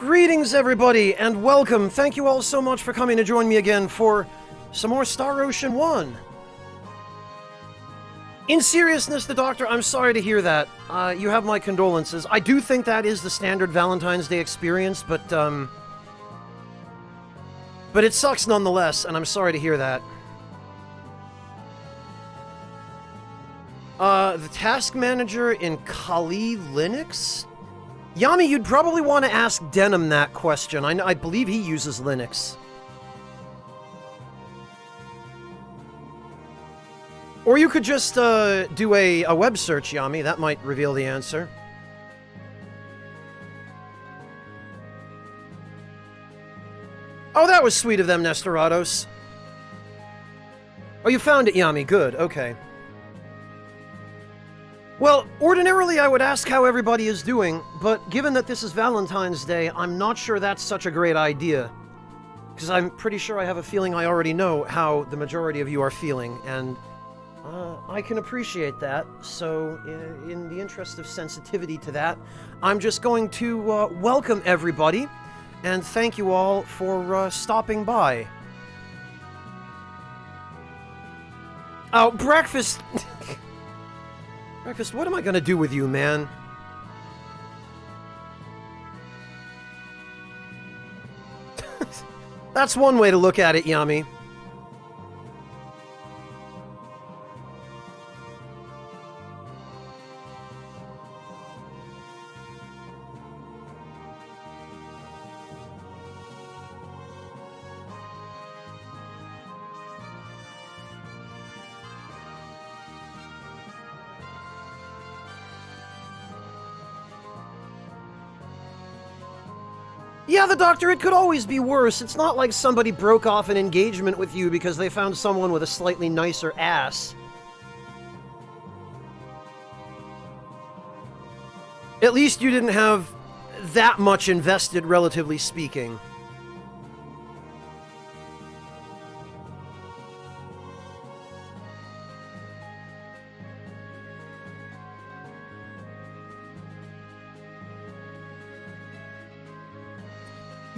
Greetings, everybody, and welcome. Thank you all so much for coming to join me again for some more Star Ocean 1. In seriousness, the Doctor, I'm sorry to hear that. You have my condolences. I do think that is the standard Valentine's Day experience, but it sucks nonetheless, and I'm sorry to hear that. The task manager in Kali Linux? Yami, you'd probably want to ask Denim that question. I believe he uses Linux. Or you could just do a web search, Yami. That might reveal the answer. Oh, that was sweet of them, Nestorados. Oh, you found it, Yami. Good, okay. Well, ordinarily I would ask how everybody is doing, but given that this is Valentine's Day, I'm not sure that's such a great idea. Because I'm pretty sure I have a feeling I already know how the majority of you are feeling, and I can appreciate that. So, in the interest of sensitivity to that, I'm just going to welcome everybody, and thank you all for stopping by. Oh, breakfast! Breakfast, what am I gonna do with you, man? That's one way to look at it, Yami. Yeah, the Doctor, it could always be worse. It's not like somebody broke off an engagement with you because they found someone with a slightly nicer ass. At least you didn't have that much invested, relatively speaking.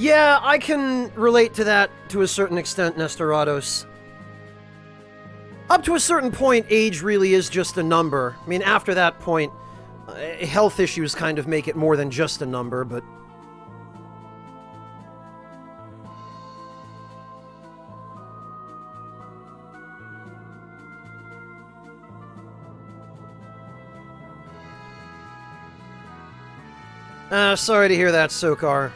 Yeah, I can relate to that to a certain extent, Nestorados. Up to a certain point, age really is just a number. I mean, after that point, health issues kind of make it more than just a number, but... sorry to hear that, Sokar.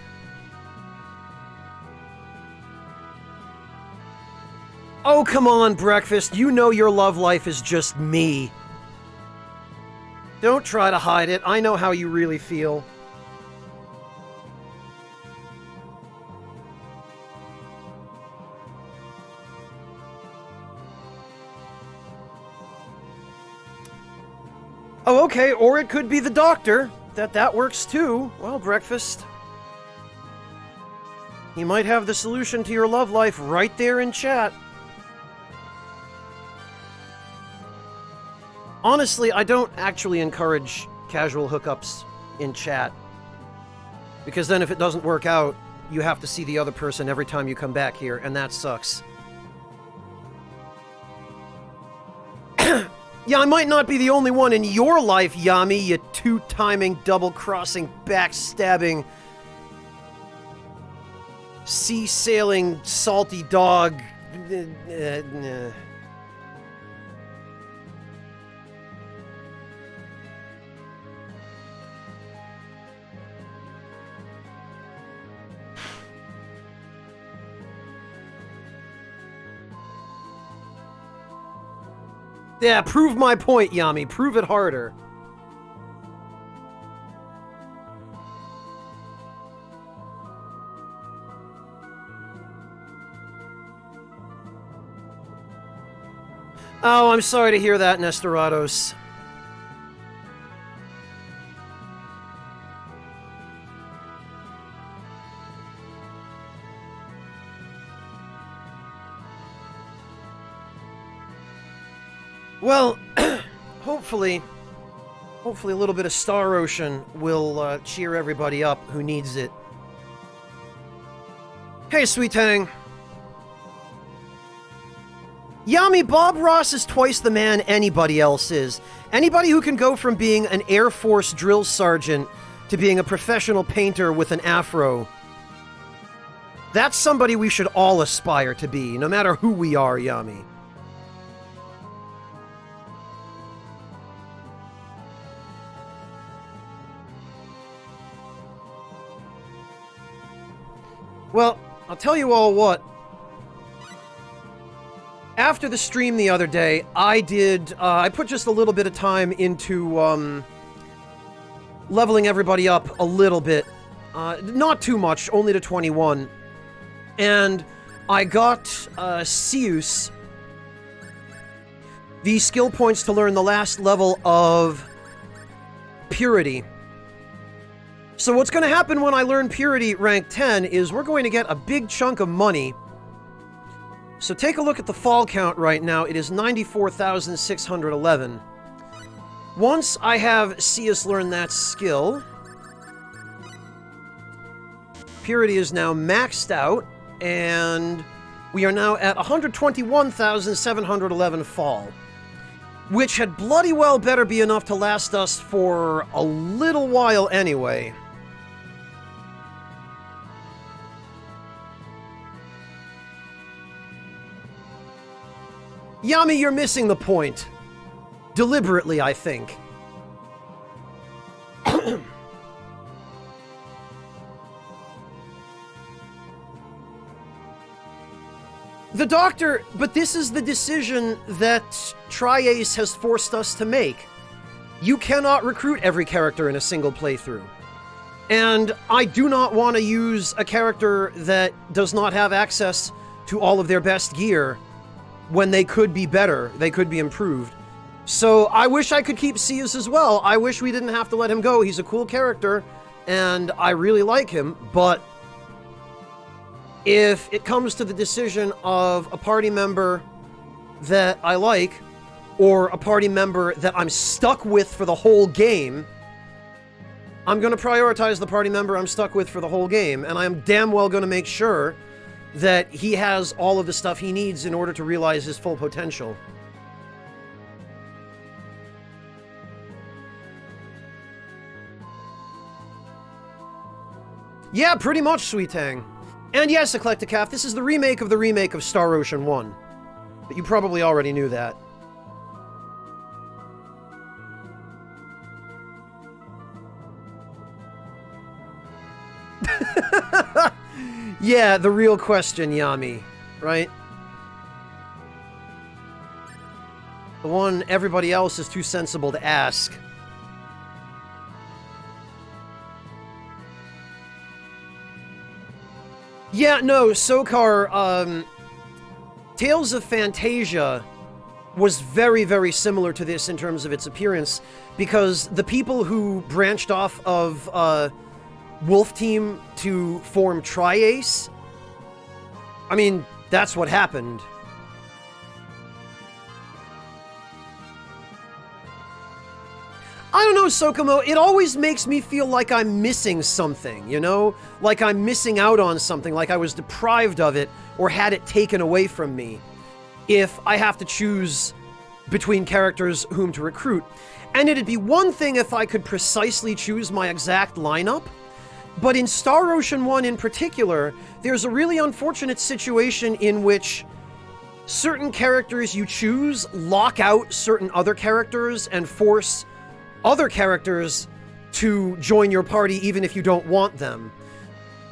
Oh, come on, Breakfast. You know your love life is just me. Don't try to hide it. I know how you really feel. Oh, okay, or it could be the Doctor. That works too. Well, Breakfast. You might have the solution to your love life right there in chat. Honestly, I don't actually encourage casual hookups in chat. Because then if it doesn't work out, you have to see the other person every time you come back here, and that sucks. Yeah, I might not be the only one in your life, Yami, you two-timing, double-crossing, backstabbing, sea-sailing, salty dog. Yeah, prove my point, Yami. Prove it harder. Oh, I'm sorry to hear that, Nestorados. Well, hopefully a little bit of Star Ocean will cheer everybody up who needs it. Hey, Sweet Tang. Yami, Bob Ross is twice the man anybody else is. Anybody who can go from being an Air Force drill sergeant to being a professional painter with an afro. That's somebody we should all aspire to be, no matter who we are, Yami. Well, I'll tell you all what. After the stream the other day, I put just a little bit of time into, leveling everybody up a little bit. Not too much, only to 21. And I got, Seus the skill points to learn the last level of Purity. So what's going to happen when I learn Purity rank 10 is we're going to get a big chunk of money. So take a look at the fall count right now. It is 94,611. Once I have Seus learn that skill, Purity is now maxed out, and we are now at 121,711 fall. Which had bloody well better be enough to last us for a little while anyway. Yami, you're missing the point. Deliberately, I think. The Doctor, but this is the decision that Tri-Ace has forced us to make. You cannot recruit every character in a single playthrough. And I do not want to use a character that does not have access to all of their best gear when they could be better, they could be improved. So I wish I could keep Seus as well. I wish we didn't have to let him go. He's a cool character, and I really like him, but if it comes to the decision of a party member that I like, or a party member that I'm stuck with for the whole game, I'm going to prioritize the party member I'm stuck with for the whole game, and I'm damn well going to make sure that he has all of the stuff he needs in order to realize his full potential. Yeah, pretty much, Sweet Tang. And yes, Eclecticaf, this is the remake of Star Ocean 1. But you probably already knew that. Yeah, the real question, Yami, right? The one everybody else is too sensible to ask. Yeah, no, Sokar, Tales of Fantasia was very, very similar to this in terms of its appearance, because the people who branched off of, Wolf Team to form Tri-Ace, I mean, that's what happened. I don't know, Sokomo, it always makes me feel like I'm missing something, you know? Like I'm missing out on something, like I was deprived of it, or had it taken away from me, if I have to choose between characters whom to recruit. And it'd be one thing if I could precisely choose my exact lineup, but in Star Ocean 1 in particular, there's a really unfortunate situation in which certain characters you choose lock out certain other characters and force other characters to join your party even if you don't want them.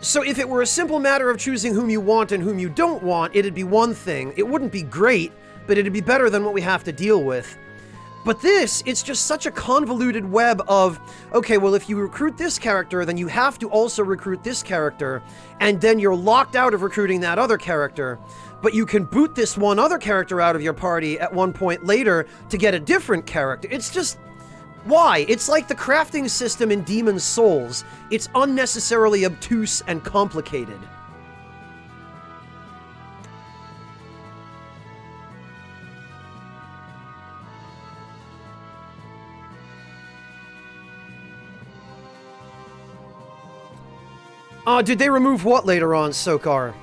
So if it were a simple matter of choosing whom you want and whom you don't want, it'd be one thing. It wouldn't be great, but it'd be better than what we have to deal with. But this, it's just such a convoluted web of, okay, well, if you recruit this character, then you have to also recruit this character, and then you're locked out of recruiting that other character. But you can boot this one other character out of your party at one point later to get a different character. It's just... why? It's like the crafting system in Demon's Souls. It's unnecessarily obtuse and complicated. Did they remove what later on, Sokar?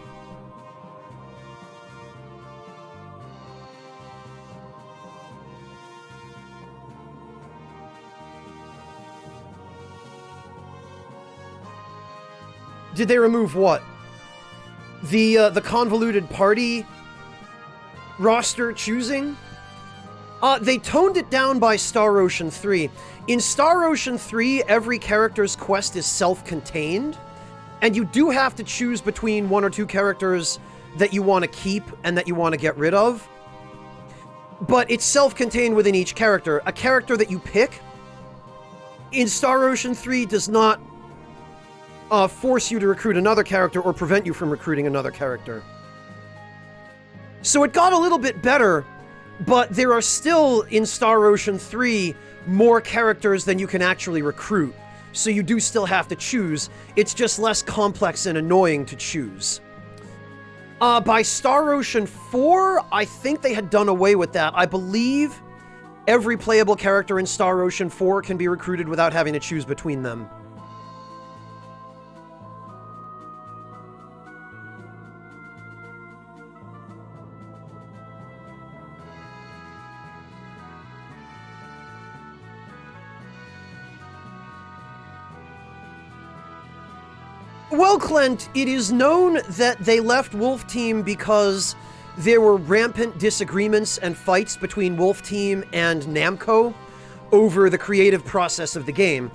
Did they remove what? The convoluted party roster choosing? They toned it down by Star Ocean 3. In Star Ocean 3, every character's quest is self-contained, and you do have to choose between one or two characters that you want to keep and that you want to get rid of. But it's self-contained within each character. A character that you pick in Star Ocean 3 does not force you to recruit another character or prevent you from recruiting another character. So it got a little bit better, but there are still, in Star Ocean 3, more characters than you can actually recruit. So you do still have to choose. It's just less complex and annoying to choose. By Star Ocean 4, I think they had done away with that. I believe every playable character in Star Ocean 4 can be recruited without having to choose between them. Well, Clint, it is known that they left Wolf Team because there were rampant disagreements and fights between Wolf Team and Namco over the creative process of the game.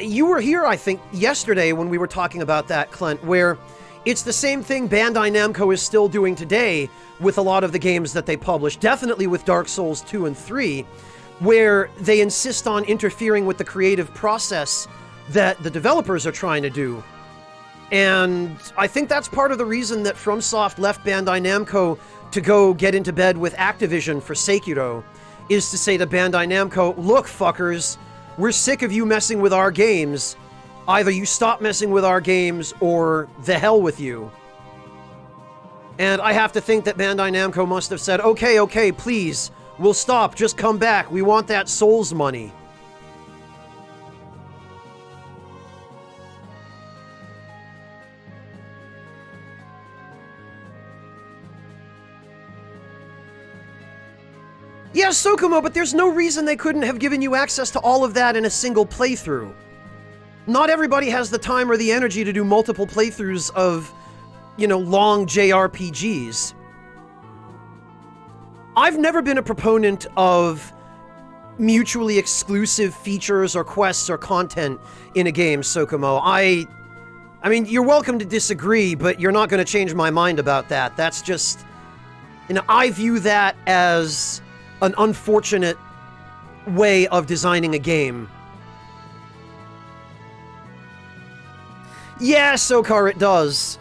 You were here, I think, yesterday when we were talking about that, Clint, where it's the same thing Bandai Namco is still doing today with a lot of the games that they publish, definitely with Dark Souls 2 and 3, where they insist on interfering with the creative process that the developers are trying to do. And I think that's part of the reason that FromSoft left Bandai Namco to go get into bed with Activision for Sekiro, is to say to Bandai Namco, look, fuckers, we're sick of you messing with our games. Either you stop messing with our games, or the hell with you. And I have to think that Bandai Namco must have said, okay, please, we'll stop, just come back, we want that Souls money. Yeah, Sokumo, but there's no reason they couldn't have given you access to all of that in a single playthrough. Not everybody has the time or the energy to do multiple playthroughs of, you know, long JRPGs. I've never been a proponent of mutually exclusive features or quests or content in a game, Sokumo. I mean, you're welcome to disagree, but you're not going to change my mind about that. That's just, you know, I view that as an unfortunate way of designing a game. Yeah, Sokar, it does.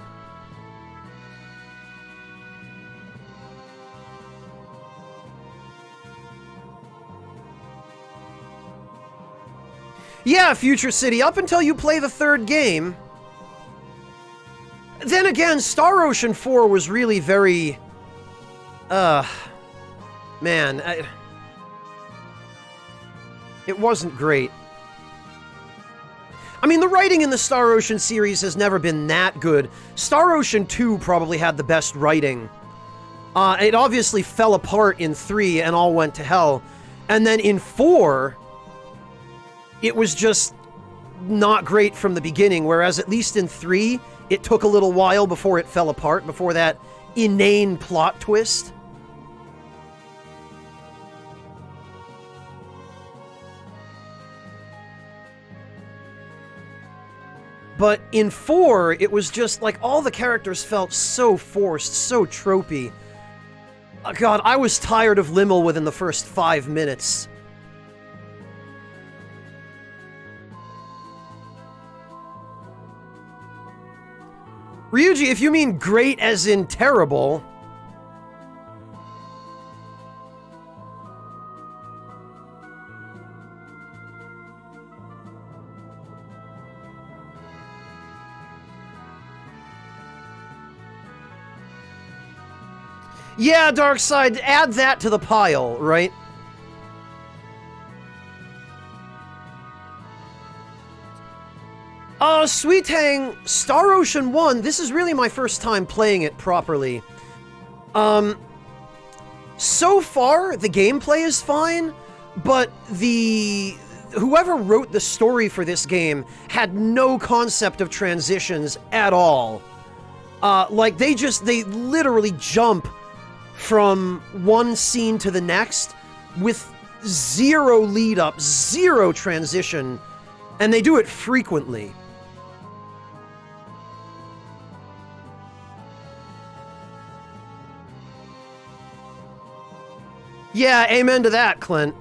Yeah, Future City, up until you play the third game. Then again, Star Ocean 4 was really very... Man, it wasn't great. I mean, the writing in the Star Ocean series has never been that good. Star Ocean 2 probably had the best writing. It obviously fell apart in 3 and all went to hell. And then in 4, it was just not great from the beginning, whereas at least in 3, it took a little while before it fell apart, before that inane plot twist. But in 4, it was just like all the characters felt so forced, so tropey. God, I was tired of Limmel within the first 5 minutes. Ryuji, if you mean great as in terrible... Yeah, Darkseid, add that to the pile, right? Sweet Hang, Star Ocean 1, this is really my first time playing it properly. So far, the gameplay is fine, but the whoever wrote the story for this game had no concept of transitions at all. Like, they literally jump from one scene to the next with zero lead up, zero transition, and they do it frequently. Yeah, amen to that, Clint.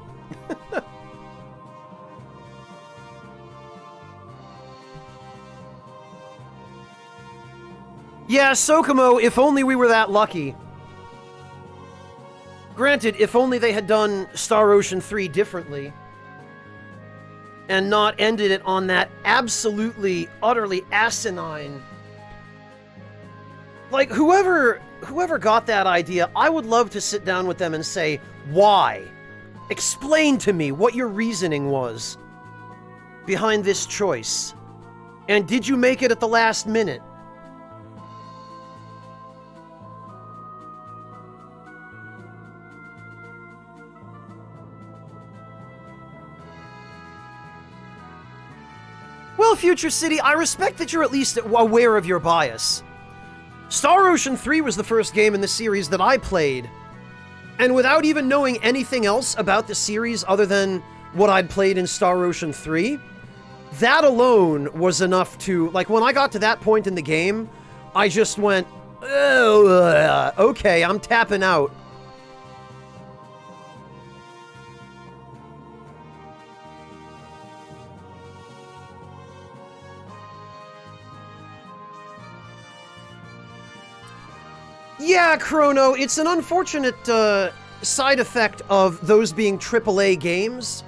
Yeah, Sokomo, if only we were that lucky. Granted, if only they had done Star Ocean 3 differently and not ended it on that absolutely, utterly asinine... Like, whoever got that idea, I would love to sit down with them and say, why? Explain to me what your reasoning was behind this choice. And did you make it at the last minute? Well, Future City, I respect that you're at least aware of your bias. Star Ocean 3 was the first game in the series that I played, and without even knowing anything else about the series other than what I'd played in Star Ocean 3, that alone was enough to, like, when I got to that point in the game, I just went, oh, okay, I'm tapping out. Yeah, Chrono, it's an unfortunate side effect of those being AAA games,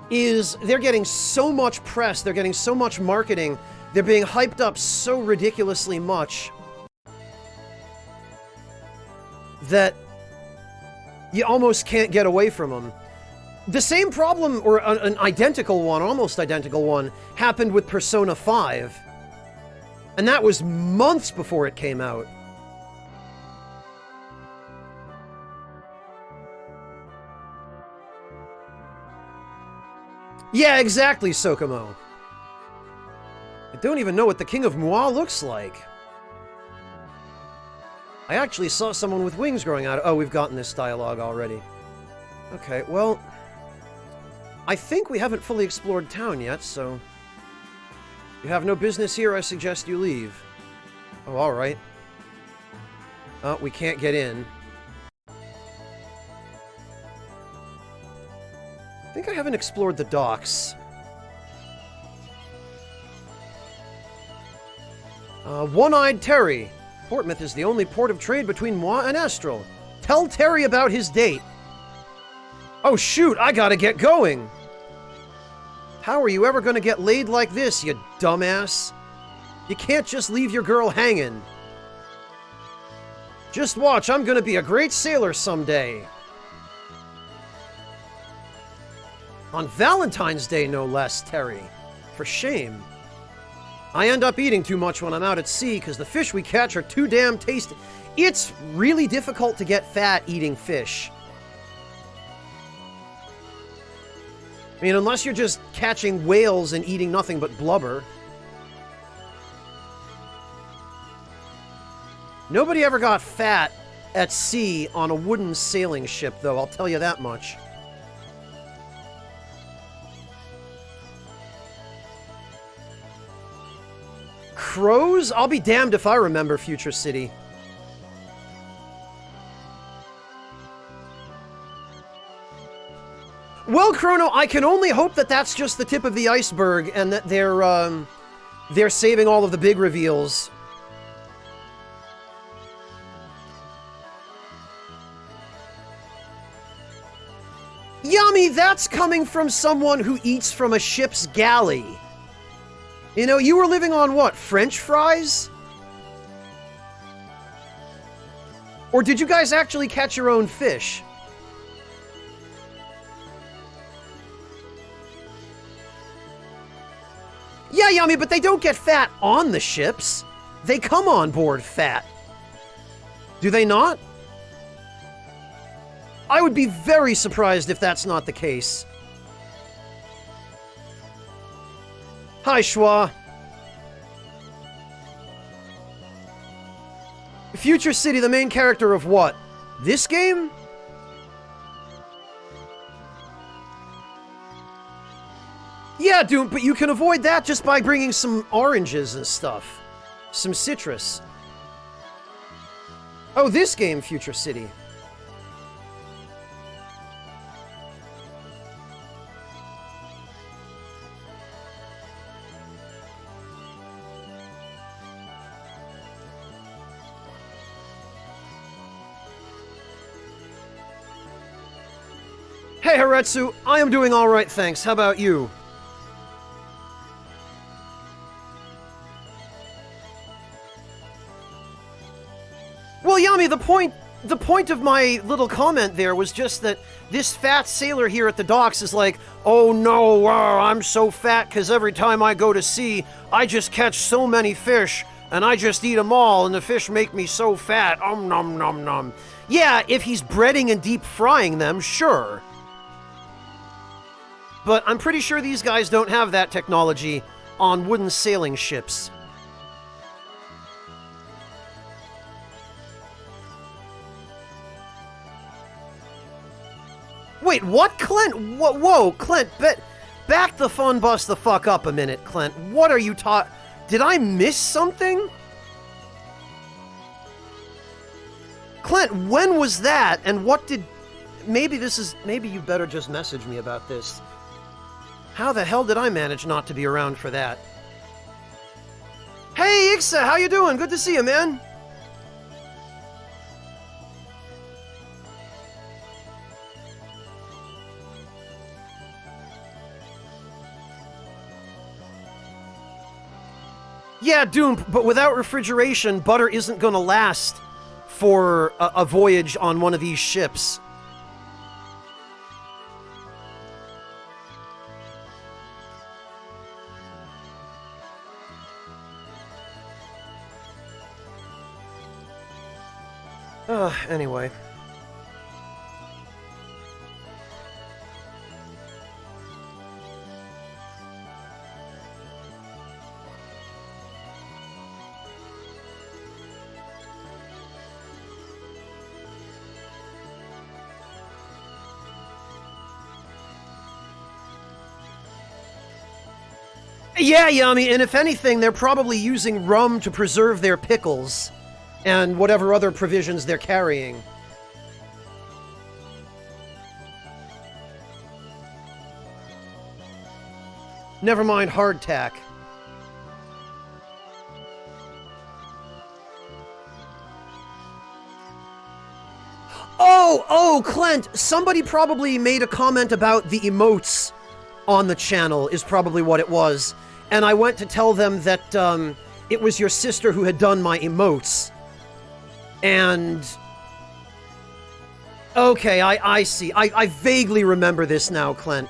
is they're getting so much press, they're getting so much marketing, they're being hyped up so ridiculously much that you almost can't get away from them. The same problem, or an identical one, almost identical one, happened with Persona 5. And that was months before it came out. Yeah, exactly, Sokomo. I don't even know what the King of Mua looks like. I actually saw someone with wings growing out. Oh, we've gotten this dialogue already. Okay, well... I think we haven't fully explored town yet, so... You have no business here, I suggest you leave. Oh, alright. We can't get in. I think I haven't explored the docks. One-Eyed Terry. Portmouth is the only port of trade between Moi and Astral. Tell Terry about his date. Oh shoot, I gotta get going! How are you ever gonna get laid like this, you dumbass? You can't just leave your girl hanging. Just watch, I'm gonna be a great sailor someday. On Valentine's Day, no less, Terry. For shame. I end up eating too much when I'm out at sea because the fish we catch are too damn tasty. It's really difficult to get fat eating fish. I mean, unless you're just catching whales and eating nothing but blubber. Nobody ever got fat at sea on a wooden sailing ship, though, I'll tell you that much. Crows? I'll be damned if I remember Future City. Well, Chrono, I can only hope that that's just the tip of the iceberg and that they're saving all of the big reveals. Yummy, that's coming from someone who eats from a ship's galley. You know, you were living on what, French fries? Or did you guys actually catch your own fish? Yeah, Yummy, but they don't get fat on the ships. They come on board fat. Do they not? I would be very surprised if that's not the case. Hi, Schwa. Future City, the main character of what? This game? Yeah, Doom, but you can avoid that just by bringing some oranges and stuff. Some citrus. Oh, this game, Future City. Hey, Haretsu, I am doing alright, thanks. How about you? Well, Yami, the point of my little comment there was just that this fat sailor here at the docks is like, oh no, I'm so fat because every time I go to sea, I just catch so many fish, and I just eat them all, and the fish make me so fat. Nom nom nom. Yeah, if he's breading and deep frying them, sure. But I'm pretty sure these guys don't have that technology on wooden sailing ships. Wait, what, Clint? Whoa, Clint, back the fun bus the fuck up a minute, Clint. What are you Did I miss something? Clint, when was that, and what did... Maybe you better just message me about this. How the hell did I manage not to be around for that? Hey, Ixa, how you doing? Good to see you, man. Yeah, Doom, but without refrigeration, butter isn't gonna last for a voyage on one of these ships. Anyway. Yeah, Yami, and if anything, they're probably using rum to preserve their pickles. And whatever other provisions they're carrying. Never mind hardtack. Oh, Clint! Somebody probably made a comment about the emotes on the channel, is probably what it was. And I went to tell them that, it was your sister who had done my emotes. And... Okay, I see. I vaguely remember this now, Clint.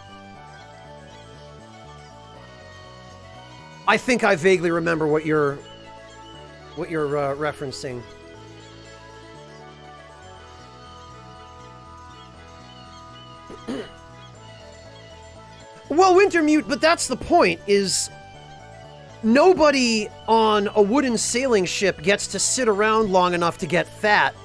I think I vaguely remember what you're referencing. Well, Wintermute, but that's the point, is... Nobody on a wooden sailing ship gets to sit around long enough to get fat.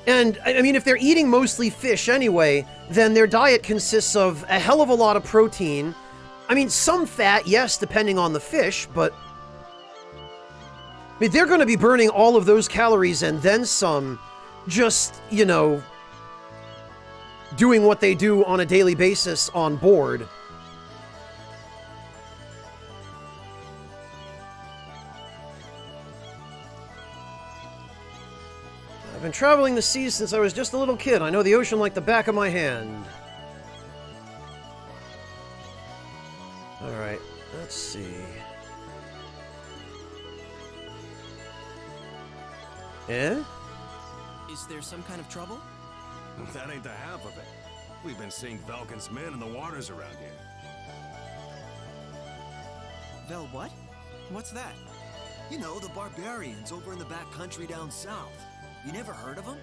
And, I mean, if they're eating mostly fish anyway, then their diet consists of a hell of a lot of protein. I mean, some fat, yes, depending on the fish, but... I mean, they're going to be burning all of those calories and then some, just, you know, doing what they do on a daily basis on board. I've been traveling the seas since I was just a little kid. I know the ocean like the back of my hand. Alright, let's see. Eh? Is there some kind of trouble? That ain't the half of it. We've been seeing Vulcan's men in the waters around here. Vel what? What's that? You know, the barbarians over in the back country down south. You never heard of them?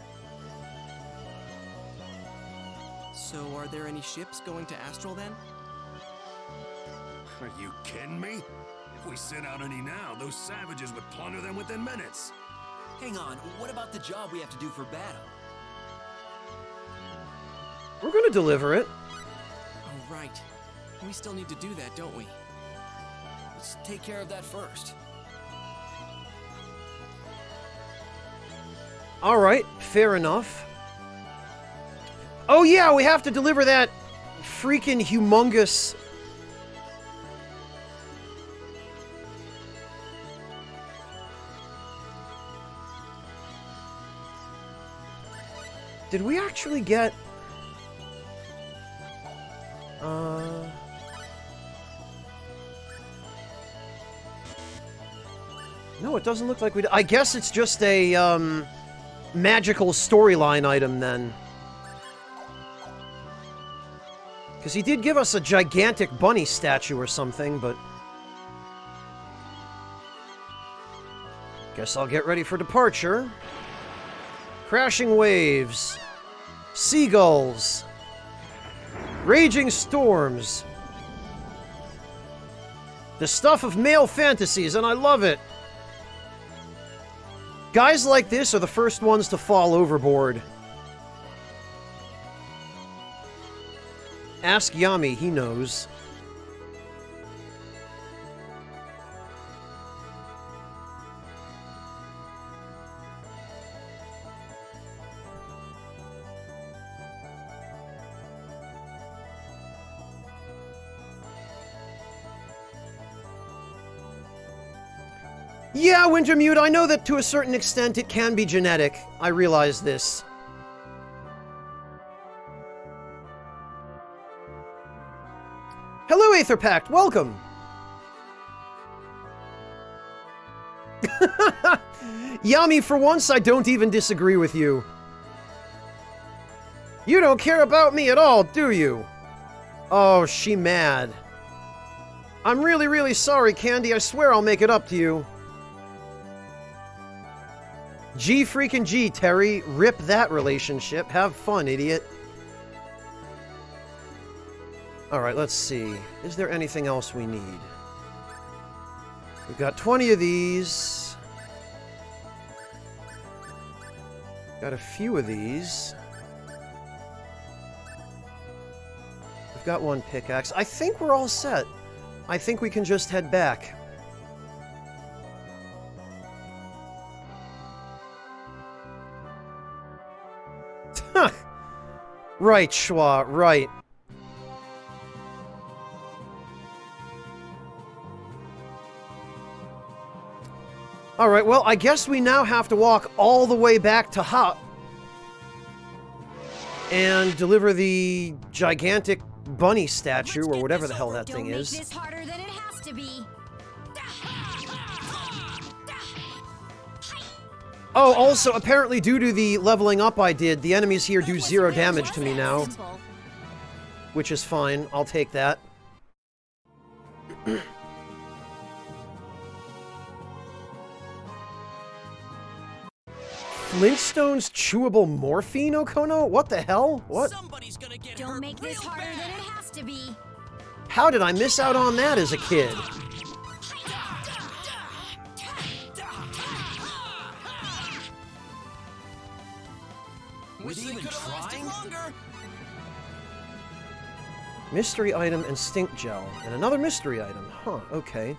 So are there any ships going to Astral then? Are you kidding me? If we sent out any now, those savages would plunder them within minutes. Hang on, what about the job we have to do for battle? We're gonna deliver it. Oh, right. We still need to do that, don't we? Let's take care of that first. Alright, fair enough. Oh yeah, we have to deliver that freaking humongous... Did we actually get... No, it doesn't look like we... I guess it's just a, magical storyline item, then. Because he did give us a gigantic bunny statue or something, but... Guess I'll get ready for departure. Crashing waves. Seagulls. Raging storms. The stuff of male fantasies, and I love it. Guys like this are the first ones to fall overboard. Ask Yami, he knows. Yeah, Wintermute, I know that to a certain extent it can be genetic. I realize this. Hello, Aether Pact, welcome! Yami, for once I don't even disagree with you. You don't care about me at all, do you? Oh, she mad. I'm really, really sorry, Candy. I swear I'll make it up to you. G freaking G, Terry. Rip that relationship. Have fun, idiot. Alright, let's see. Is there anything else we need? We've got 20 of these. Got a few of these. We've got one pickaxe. I think we're all set. I think we can just head back. Right, Schwa, right. Alright, well, I guess we now have to walk all the way back to Ha and deliver the gigantic bunny statue, or whatever the hell that thing is. Don't make this harder than it has to be. Oh, also, apparently due to the leveling up I did, the enemies here do 0 damage to me now. Which is fine. I'll take that. Flintstone's chewable morphine, Okono? What the hell? What? Somebody's gonna get Don't hurt make this real harder bad. than it has to be. How did I miss out on that as a kid? Wish they even could've lasted trying? longer. Mystery item and stink gel. And another mystery item. Huh, okay.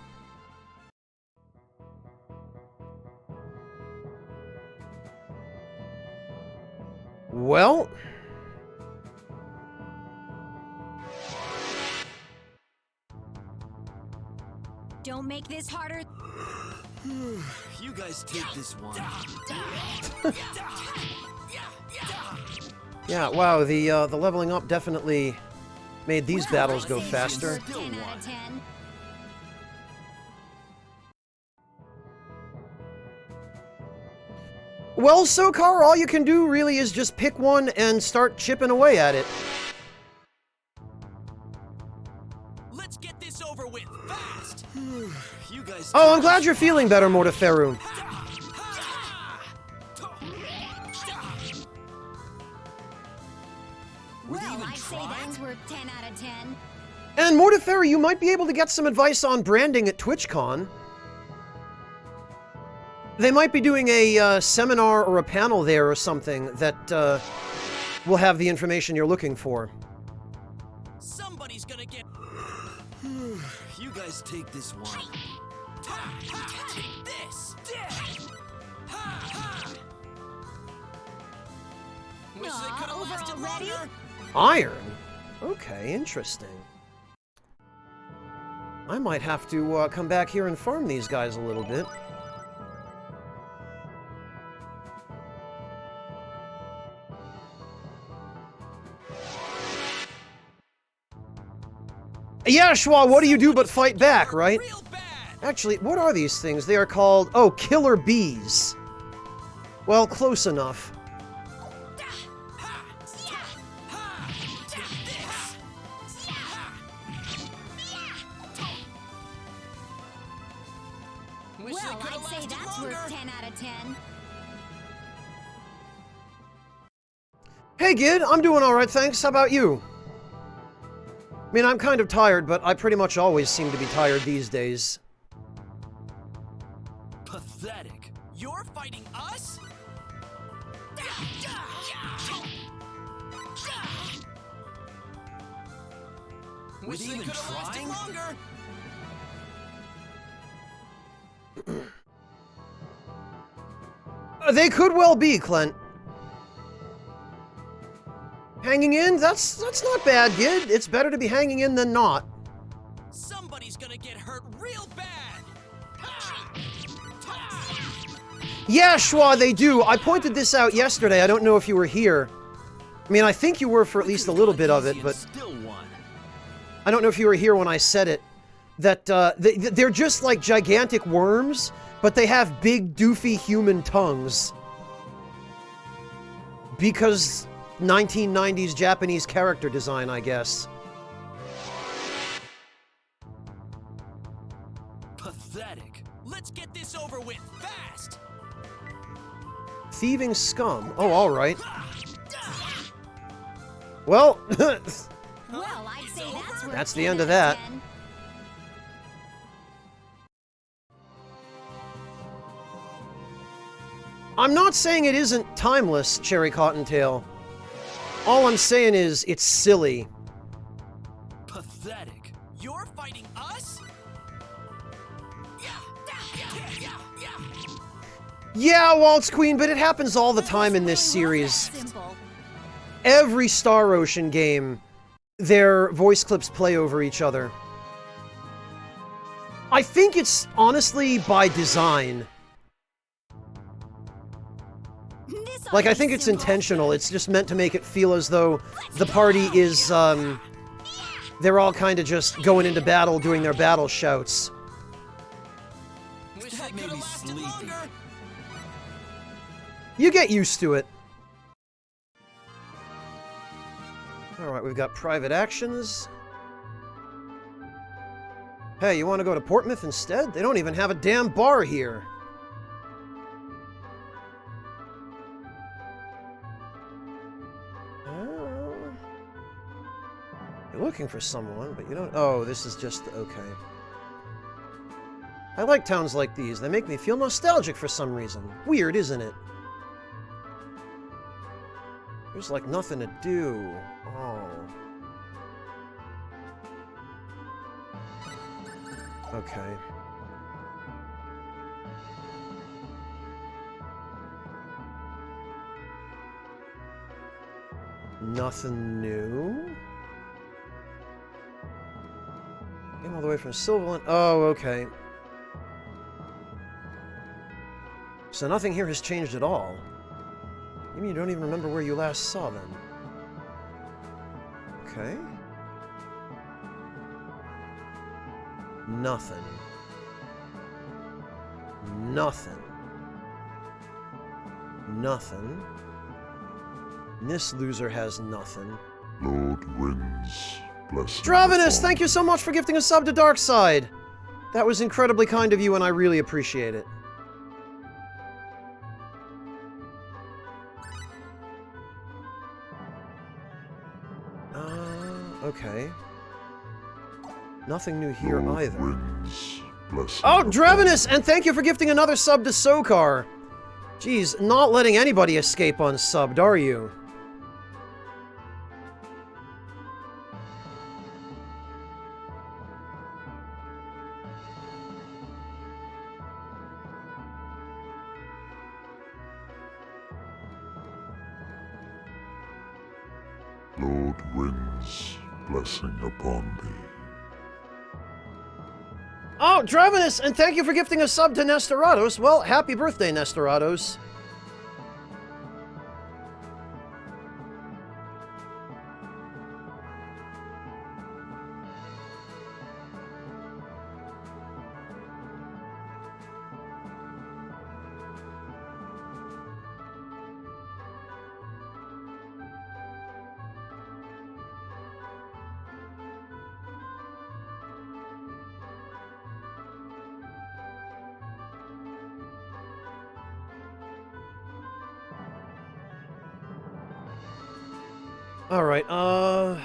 Well... Don't make this harder. You guys take this one. Yeah, wow, the leveling up definitely made these battles go faster. 10 out of 10. Well, Sokar, all you can do really is just pick one and start chipping away at it. Let's get this over with fast. You guys. Oh, I'm glad you're feeling better, Morteferu. Were they Well, even I'd say trying? that's worth 10 out of 10. And Morteferi, you might be able to get some advice on branding at TwitchCon. They might be doing a seminar or a panel there or something that will have the information you're looking for. Somebody's gonna get. You guys take this one. Take this. Wish they could have over lasted already? longer. Iron? Okay, interesting. I might have to come back here and farm these guys a little bit. Yeah, Schwa, what do you do but fight back, right? Real bad. Actually, what are these things? They are called... Oh, killer bees. Well, close enough. Wish Well, they could have I'd say lasted that's longer. worth 10 out of 10. Hey, Gid, I'm doing alright, thanks. How about you? I mean, I'm kind of tired, but I pretty much always seem to be tired these days. Pathetic. You're fighting us? Wish they even could have lasted trying? longer. They could well be, Clint. Hanging in? That's not bad, Gid. It's better to be hanging in than not. Somebody's gonna get hurt real bad. Yeah, Schwa, they do. I pointed this out yesterday. I don't know if you were here. I mean, I think you were for at least a little bit of it, but Still won. I don't know if you were here when I said it. That they're just like gigantic worms, but they have big, doofy human tongues. Because 1990s Japanese character design, I guess. Pathetic. Let's get this over with fast. Thieving scum. Oh, alright. Well, Well, I'd say that's worth That's the 10 end of out that. 10. I'm not saying it isn't timeless, Cherry Cottontail. All I'm saying is, it's silly. Pathetic. You're fighting us? Yeah, Waltz Queen, but it happens all the time in this series. Simple. Every Star Ocean game, their voice clips play over each other. I think it's honestly by design. This ought Like, to I be think it's simple. intentional. It's just meant to make it feel as though the party is, they're all kind of just going into battle, doing their battle shouts. Wish That they made could me have lasted sleepy. longer. You get used to it. Alright, we've got private actions. Hey, you want to go to Portsmouth instead? They don't even have a damn bar here. You're looking for someone, but you don't... Oh, this is just... Okay. I like towns like these. They make me feel nostalgic for some reason. Weird, isn't it? There's like nothing to do. Oh. Okay. Nothing new? Came all the way from Sylvan. Oh, okay. So nothing here has changed at all. You mean you don't even remember where you last saw them? Okay. Nothing. Nothing. Nothing. This loser has nothing. Lord wins. Bless Dravenus, thank you so much for gifting a sub to Darkside. That was incredibly kind of you, and I really appreciate it. Okay. Nothing new here Lord either. Winds, blessing Oh, upon Dravenus, and thank you for gifting another sub to Sokar. Jeez, not letting anybody escape unsubbed, are you? Lord Winds, blessing upon thee. Oh, Dravenus, and thank you for gifting a sub to Nestorados. Well, happy birthday, Nestorados. Alright, You're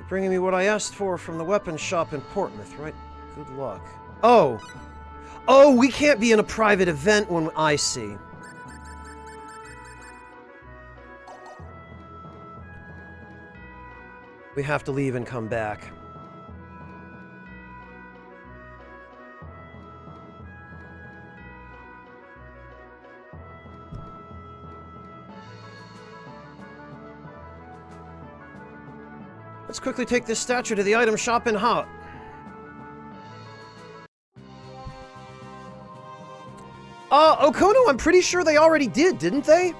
bringing me what I asked for from the weapons shop in Portsmouth, right? Good luck. Oh! Oh, we can't be in a private event when I see. We have to leave and come back. Let's quickly take this statue to the item shop in Hot. Okono, I'm pretty sure they already did, didn't they?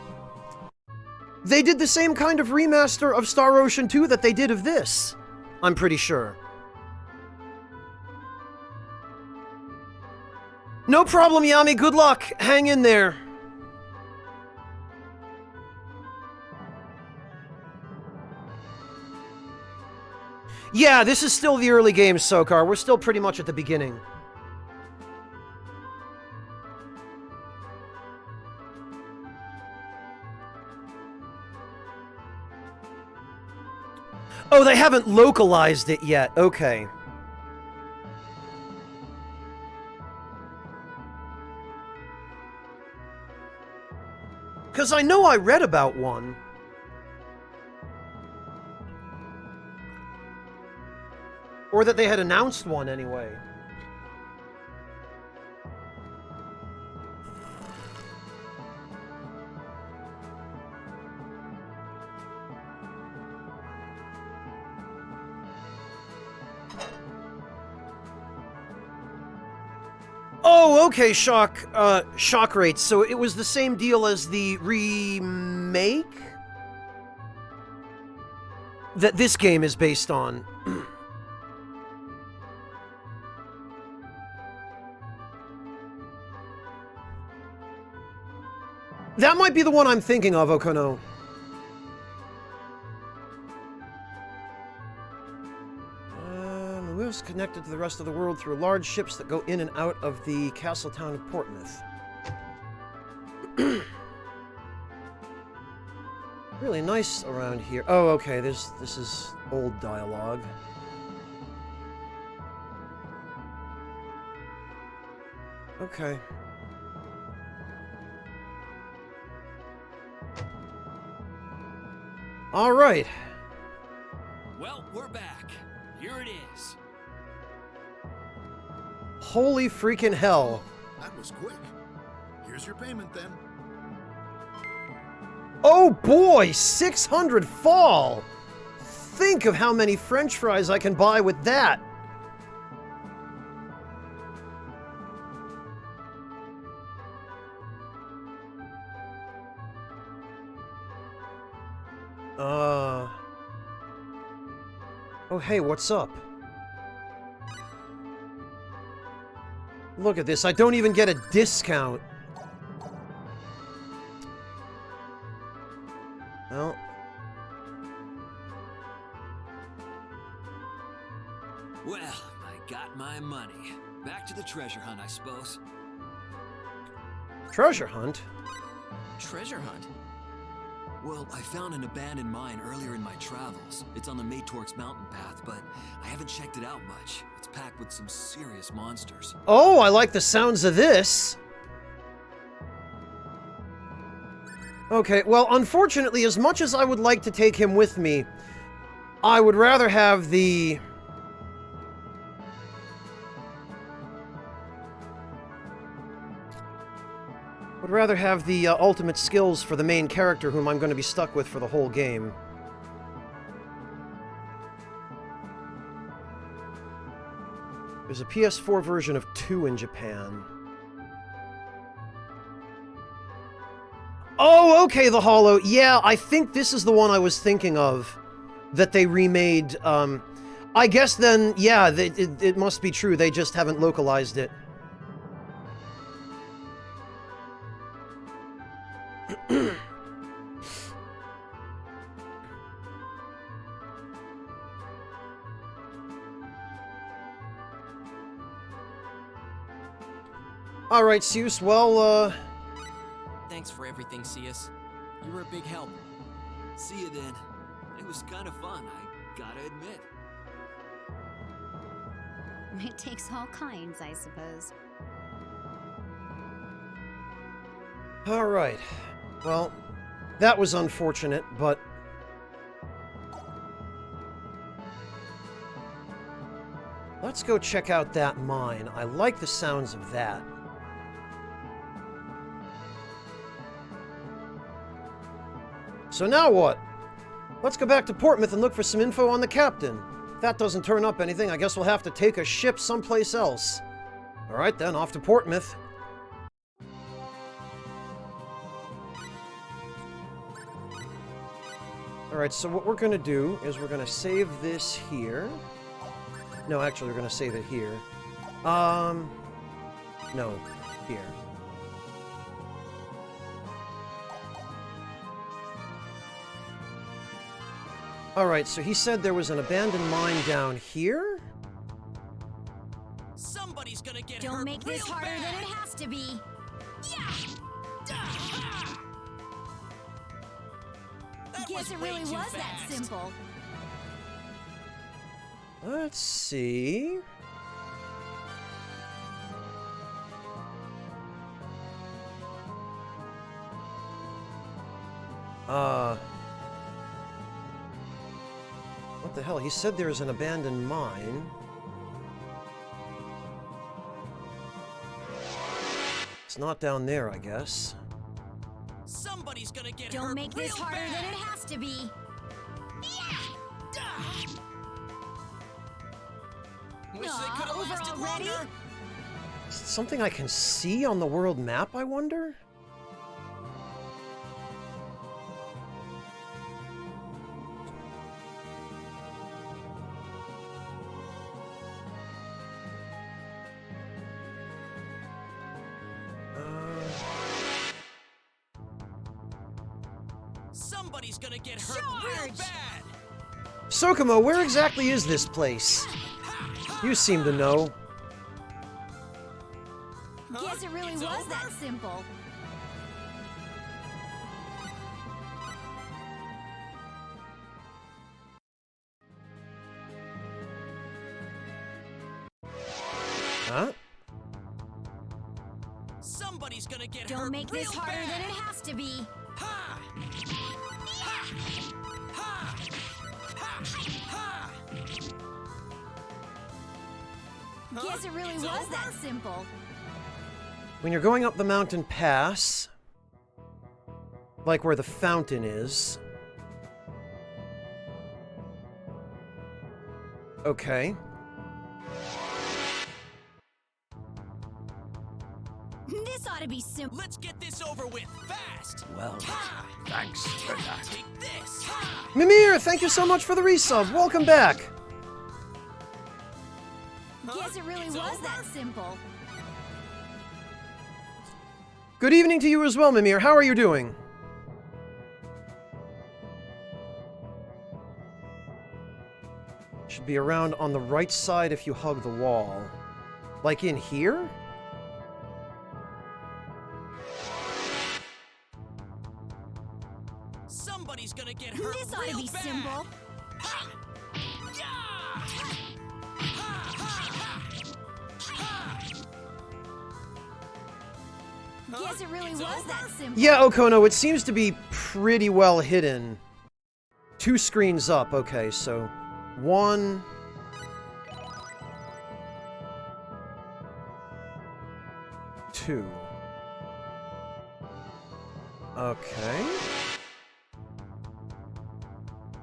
They did the same kind of remaster of Star Ocean 2 that they did of this. I'm pretty sure. No problem, Yami. Good luck. Hang in there. Yeah, this is still the early games, Sokar. We're still pretty much at the beginning. Oh, they haven't localized it yet. Okay. Because I know I read about one. Or that they had announced one, anyway. Oh, okay, shock rates. So it was the same deal as the remake that this game is based on. That might be the one I'm thinking of, Okono. We're connected to the rest of the world through large ships that go in and out of the castle town of Portsmouth. Really nice around here. Oh, okay, this is old dialogue. Okay. All right. Well, we're back. Here it is. Holy freaking hell. That was quick. Here's your payment then. Oh boy, 600 fall! Think of how many French fries I can buy with that. Oh hey, what's up? Look at this, I don't even get a discount. Well. Well, I got my money. Back to the treasure hunt, I suppose. Treasure hunt? Treasure hunt? Well, I found an abandoned mine earlier in my travels. It's on the Matorx mountain path, but I haven't checked it out much. It's packed with some serious monsters. Oh, I like the sounds of this. Okay, well, unfortunately, as much as I would like to take him with me, I would rather have the... Would rather have the ultimate skills for the main character whom I'm going to be stuck with for the whole game. There's a PS4 version of 2 in Japan. Oh, okay, the Hollow. Yeah, I think this is the one I was thinking of that they remade. I guess then, yeah, it must be true. They just haven't localized it. Alright, Zeus, well, Thanks for everything, Cius. You were a big help. See you then. It was kind of fun, I gotta admit. It takes all kinds, I suppose. alright. Well, that was unfortunate, but... Let's go check out that mine. I like the sounds of that. So now what? Let's go back to Portsmouth and look for some info on the captain. If that doesn't turn up anything, I guess we'll have to take a ship someplace else. Alright then, off to Portsmouth. Alright, so what we're going to do is we're going to save this here. No, actually, we're going to save it here. No, here. Alright, so he said there was an abandoned mine down here? Somebody's gonna get Don't hurt make this real harder bad. than it has to be. That Guess it way really too was that fast. simple. Let's see... What the hell? He said there's an abandoned mine. It's not down there, I guess. Somebody's gonna get Don't hurt make this real harder bad. than it has to be. Wish they Aw, could have over lasted already? longer. Is it something I can see on the world map, I wonder? Somebody's gonna get hurt real Charge! bad. Sokomo, where exactly is this place? You seem to know. Guess it really It's was over? that simple. Huh? Somebody's gonna get hurt Don't make real this harder bad. than it has to be. Ha! Ha! Ha! Ha! Ha! Guess it really It's was over? that simple. When you're going up the mountain pass, like where the fountain is. Okay. This ought to be simple. Let's get this over with fast. Well, Ha! Thanks for that. Take this. Ha! Mimir, thank you so much for the resub. Welcome back. Guess it really It's was over? that simple. Good evening to you as well, Mimir. How are you doing? Should be around on the right side if you hug the wall. Like in here? Somebody's gonna get hurt This ought to real be bad. simple. Guess it really It's was over? that simple. Yeah, Okono, it seems to be pretty well hidden. 2 screens up, okay, so 1... 2. Okay.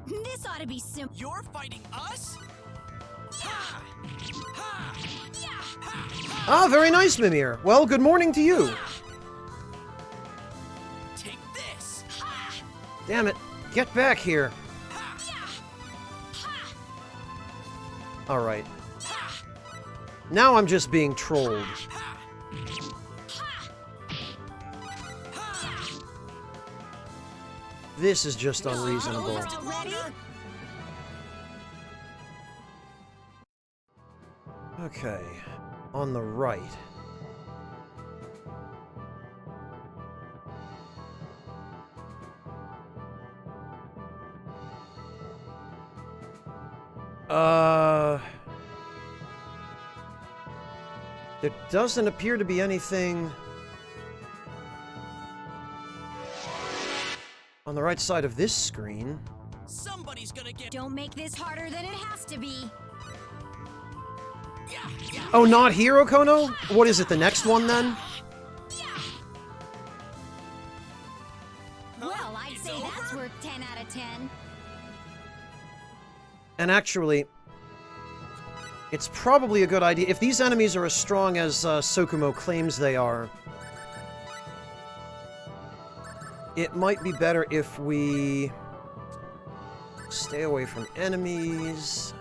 This ought to be simple. You're fighting us? Ah, very nice, Mimir. Well, good morning to you. Take this. Damn it. Get back here. Alright. Now I'm just being trolled. This is just unreasonable. Ready? Okay. On the right. There doesn't appear to be anything on the right side of this screen. Somebody's gonna get. Don't make this harder than it has to be. Oh, not here, Okono? What is it, the next one then? Well, I'd say that's worth 10 out of 10. And actually, it's probably a good idea. If these enemies are as strong as Sokumo claims they are, it might be better if we stay away from enemies.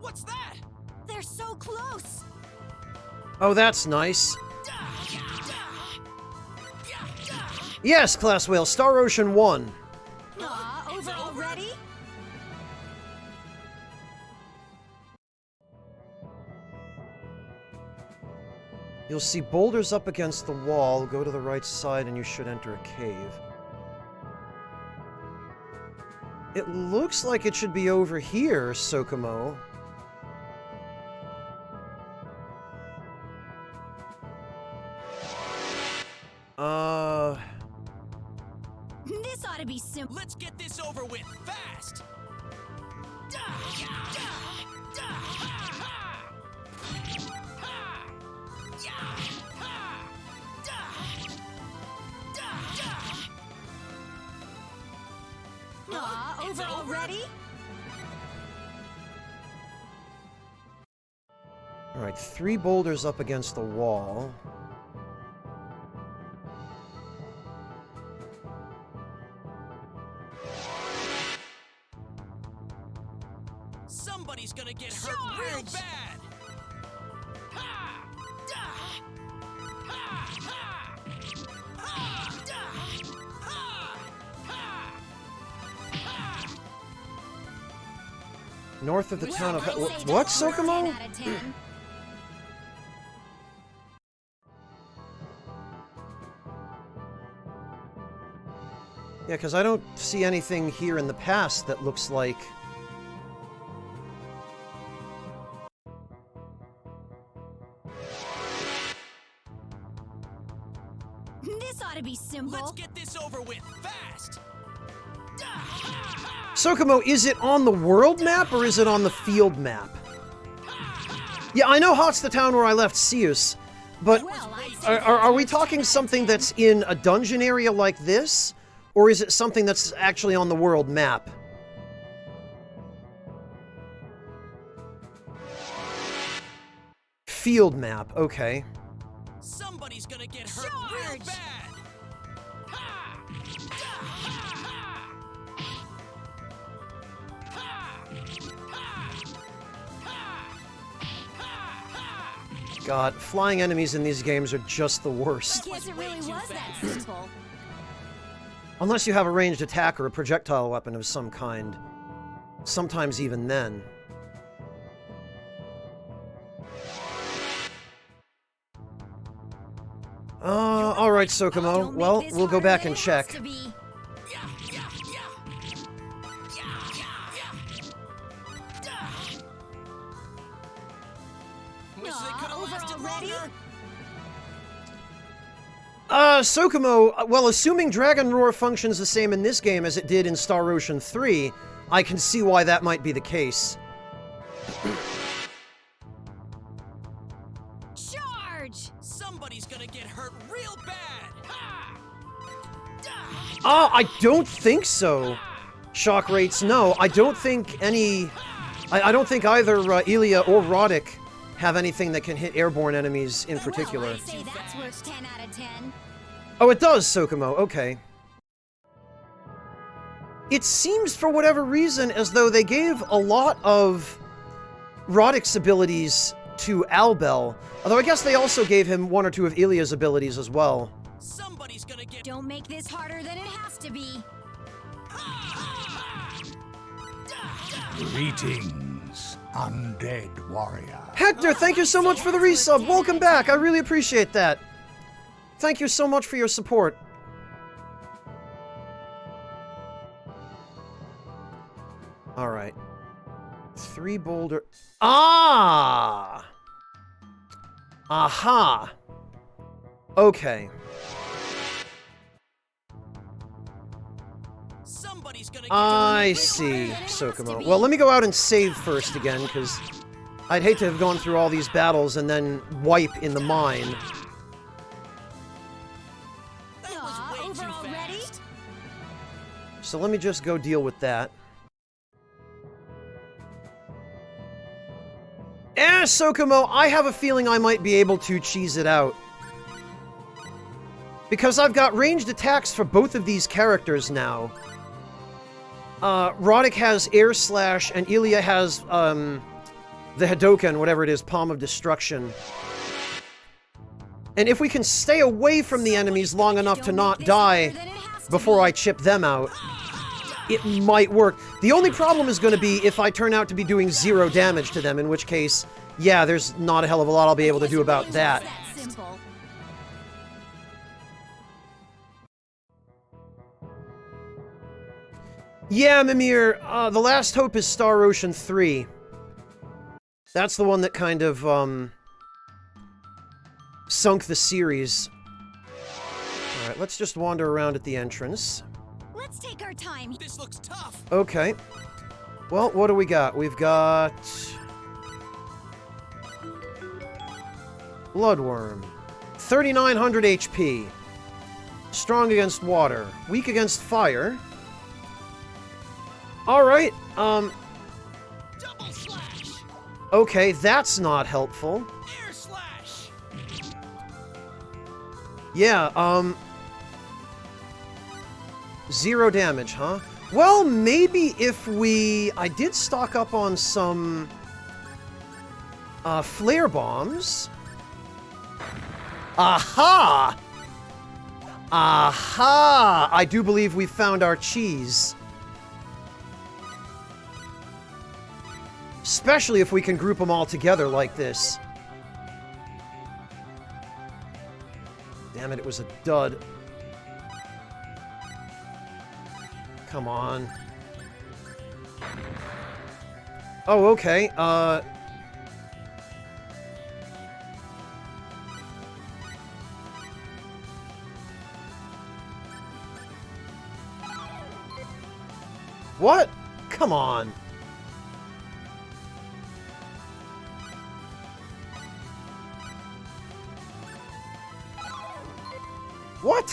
What's that? They're so close. Oh, that's nice. Yes, Class Whale, Star Ocean 1. Aw, over already? You'll see boulders up against the wall. Go to the right side and you should enter a cave. It looks like it should be over here, Sokumo. This ought to be simple. Let's get this over with fast. Aw, over already? Alright, 3 boulders up against the wall. Somebody's gonna get hurt real Charge! bad. Ha! Da! Ha! Ha! Ha! Da! Ha! Ha! Ha! North of the town of... I'd say What, that's worth 10 Sokumo? out of 10. Yeah, because I don't see anything here in the past that looks like... This ought to be simple. Let's get this over with fast. Da! Ha! Ha! Sokumo, is it on the world map or is it on the field map? Yeah, I know Hot's the town where I left Seus, but Well, I'd say are we talking something that's in a dungeon area like this? Or is it something that's actually on the world map? Field map, okay. Somebody's gonna get hurt real Charge! bad. Ha! Da! Ha! Ha! Ha! Ha! God, flying enemies in these games are just the worst. I guess it really was that simple. Unless you have a ranged attack or a projectile weapon of some kind. Sometimes even then. Alright, Sokomo. Don't make Well, this we'll go harder back than and it has check. to be. Yeah, yeah, yeah. Yeah, yeah, yeah. Wish they Aw, could have over lasted already? longer. Sokomo, well, assuming Dragon Roar functions the same in this game as it did in Star Ocean 3, I can see why that might be the case. Charge! Somebody's gonna get hurt real bad. Ha! I don't think so. Shock rates, no. I don't think any... I don't think either Ilya or Roddick have anything that can hit airborne enemies in particular. Well, I'd say that's worth 10 out of 10. Oh, it does, Sokomo. Okay. It seems, for whatever reason, as though they gave a lot of Roddick's abilities to Albel. Although I guess they also gave him one or two of Ilya's abilities as well. Somebody's gonna get. Don't make this harder than it has to be. Greetings, undead warrior. Hector, thank you so much for the resub. Welcome back. I really appreciate that. Thank you so much for your support. All right. 3 boulder... Ah! Aha! Okay. Somebody's gonna get. I see, Sokomo. Well, let me go out and save first again, because I'd hate to have gone through all these battles and then wipe in the mine. That was Aw, way over too already? fast. So let me just go deal with that. Sokomo, I have a feeling I might be able to cheese it out. Because I've got ranged attacks for both of these characters now. Roddick has Air Slash, and Ilya has, the Hadoken, whatever it is, Palm of Destruction. And if we can stay away from the enemies long enough to Don't not make this harder die than it has to before be. I chip them out, it might work. The only problem is going to be if I turn out to be doing 0 damage to them, in which case, yeah, there's not a hell of a lot I'll be able to do about that. Simple. Yeah, Mimir, the last hope is Star Ocean 3. That's the one that kind of, sunk the series. Alright, let's just wander around at the entrance. Let's take our time. This looks tough. Okay. Well, what do we got? We've got... Bloodworm. 3,900 HP. Strong against water. Weak against fire. Alright, Double slash. okay, that's not helpful. Air slash. Yeah, 0 damage, huh? Well, maybe if we... I did stock up on some... flare bombs. Aha! Aha! I do believe we found our cheese. Especially if we can group them all together like this. Damn it, it was a dud. Come on. Oh, okay, What? Come on. What?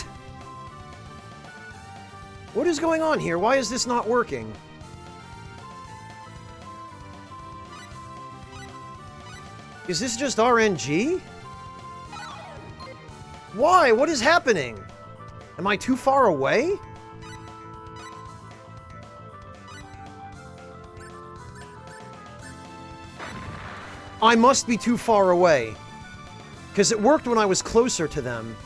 What is going on here? Why is this not working? Is this just RNG? Why? What is happening? Am I too far away? I must be too far away. Because it worked when I was closer to them.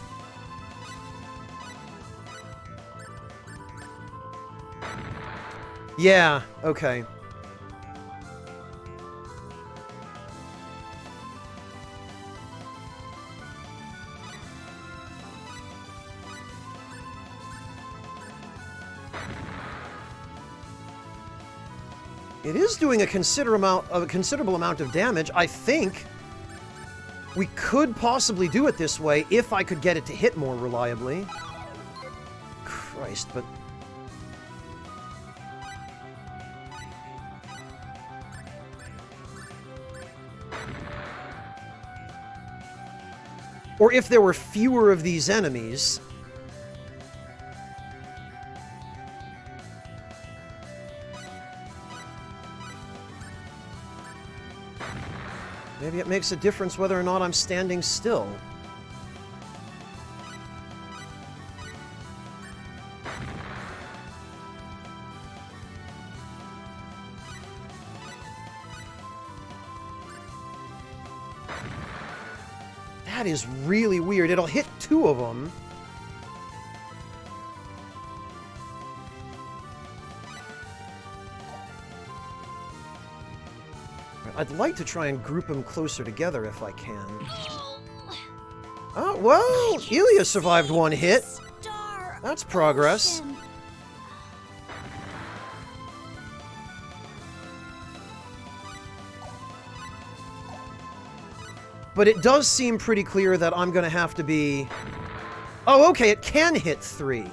Yeah, okay. It is doing a considerable amount of damage. I think we could possibly do it this way if I could get it to hit more reliably. Christ, but... Or if there were fewer of these enemies... Maybe it makes a difference whether or not I'm standing still. That is really weird. It'll hit two of them. I'd like to try and group them closer together if I can. Oh, well, Elia survived one hit. That's progress. But it does seem pretty clear that I'm going to have to be... Oh, okay, it can hit 3. It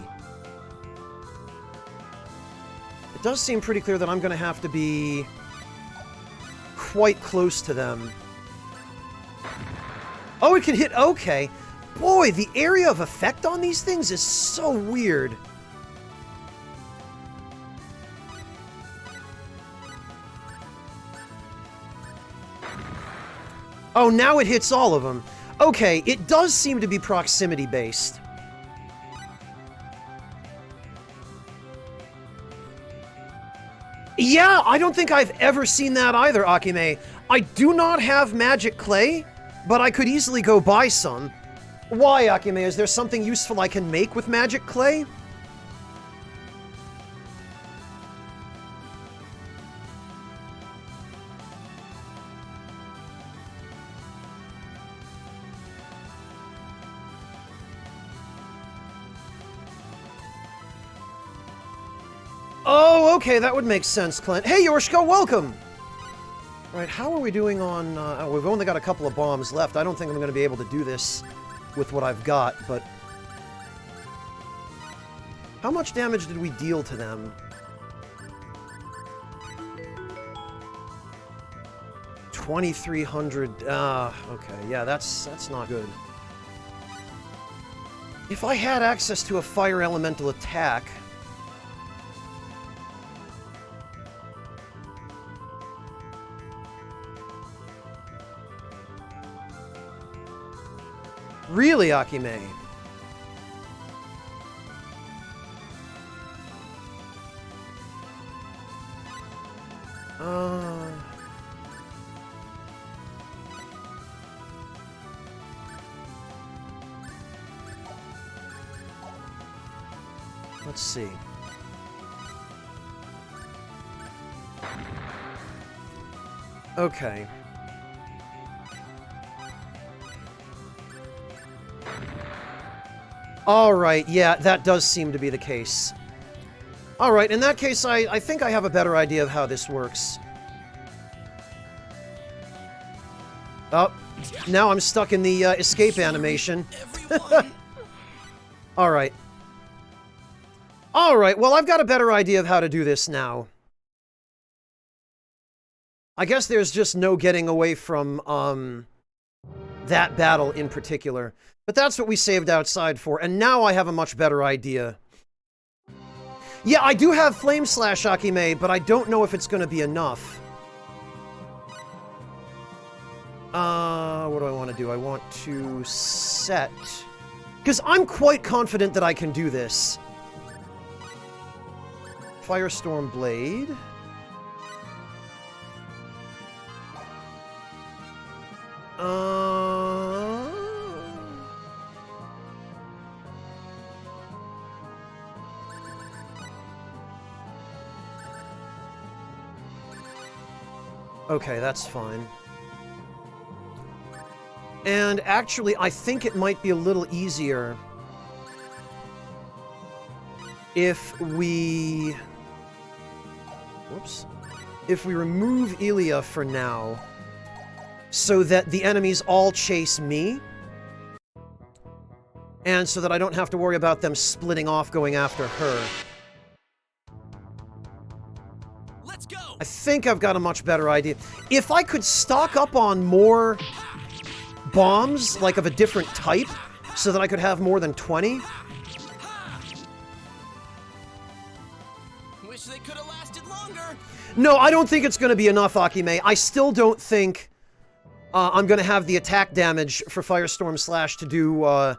does seem pretty clear that I'm going to have to be... quite close to them. Oh, it can hit... Okay. Boy, the area of effect on these things is so weird. Oh, now it hits all of them. Okay, it does seem to be proximity-based. Yeah, I don't think I've ever seen that either, Akime. I do not have magic clay, but I could easily go buy some. Why, Akime? Is there something useful I can make with magic clay? Oh, okay, that would make sense, Clint. Hey, Yorshko, welcome! Right, how are we doing on... we've only got a couple of bombs left. I don't think I'm going to be able to do this with what I've got, but... How much damage did we deal to them? 2,300... okay, yeah, that's not good. If I had access to a fire elemental attack... Really, Akime? Let's see. Okay. Alright, yeah, that does seem to be the case. Alright, in that case, I think I have a better idea of how this works. Oh, now I'm stuck in the escape animation. Alright. Alright, well, I've got a better idea of how to do this now. I guess there's just no getting away from, that battle in particular. But that's what we saved outside for, and now I have a much better idea. Yeah, I do have Flame Slash, Akime, but I don't know if it's going to be enough. What do I want to do? I want to set... Because I'm quite confident that I can do this. Firestorm Blade. Okay, that's fine. And actually, I think it might be a little easier if we... Whoops. If we remove Ilya for now, so that the enemies all chase me, and so that I don't have to worry about them splitting off going after her. Let's go. I think I've got a much better idea. If I could stock up on more bombs, like of a different type, so that I could have more than 20. Wish they could have lasted longer. No, I don't think it's going to be enough, Akime. I still don't think I'm going to have the attack damage for Firestorm Slash to do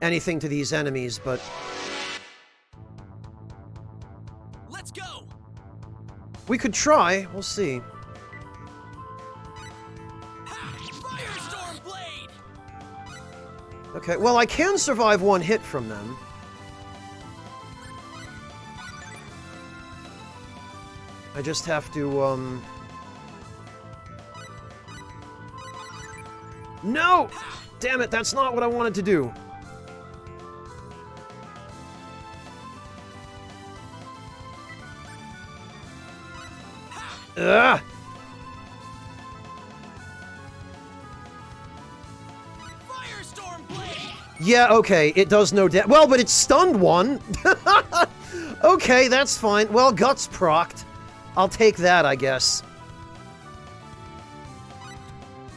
anything to these enemies, but... Let's go. we could try. We'll see. Firestorm blade. Okay, well, I can survive one hit from them. I just have to, No! Damn it, that's not what I wanted to do. Ugh! Firestorm blade. Yeah, okay, it does no damage. Well, but it stunned one. Okay, that's fine. Well, Guts procced. I'll take that, I guess.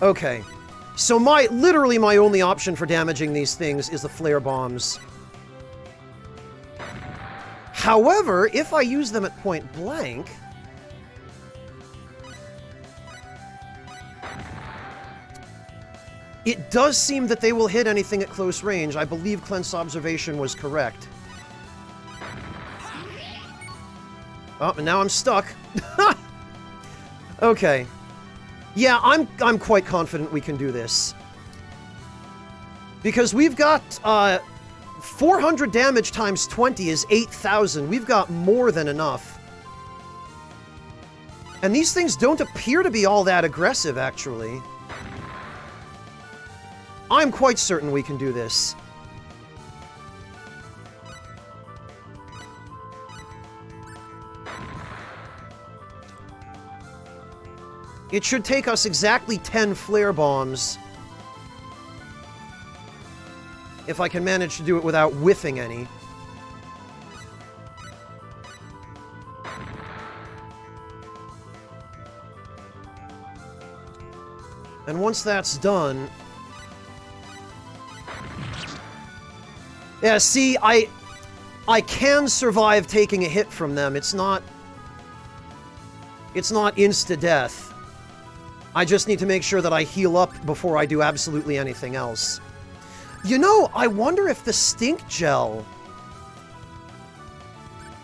Okay. So literally my only option for damaging these things is the flare bombs. However, if I use them at point blank... it does seem that they will hit anything at close range. I believe Clint's observation was correct. Oh, and now I'm stuck. Okay. Yeah, I'm quite confident we can do this. Because we've got, 400 damage times 20 is 8,000. We've got more than enough. And these things don't appear to be all that aggressive, actually. I'm quite certain we can do this. It should take us exactly 10 flare bombs. If I can manage to do it without whiffing any. And once that's done... yeah, see, I can survive taking a hit from them. It's not insta-death. I just need to make sure that I heal up before I do absolutely anything else. You know, I wonder if the stink gel...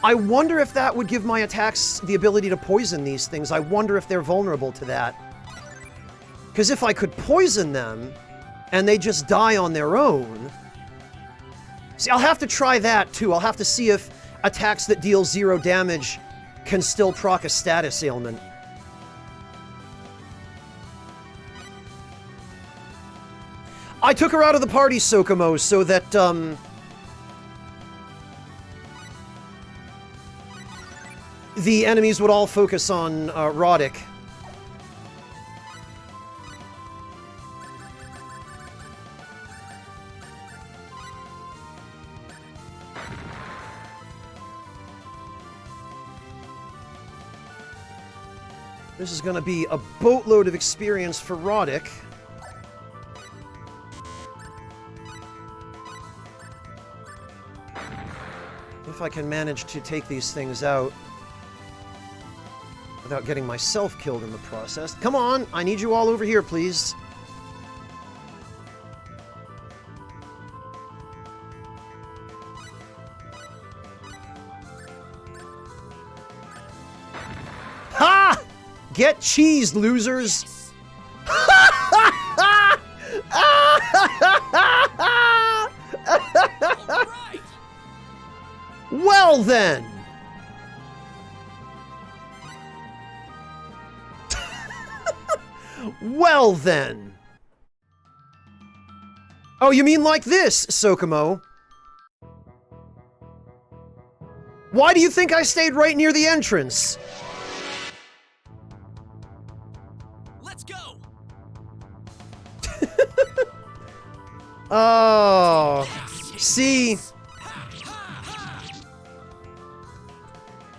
I wonder if that would give my attacks the ability to poison these things. I wonder if they're vulnerable to that. Because if I could poison them, and they just die on their own... see, I'll have to try that, too. I'll have to see if attacks that deal 0 damage can still proc a status ailment. I took her out of the party, Sokomo, so that, the enemies would all focus on, Roddick. This is gonna be a boatload of experience for Roddick. If I can manage to take these things out without getting myself killed in the process. Come on! I need you all over here, please. Ha! Get cheesed, losers! Right. Well then! Well then. Oh, you mean like this, Sokomo? Why do you think I stayed right near the entrance? Let's go. Oh. See...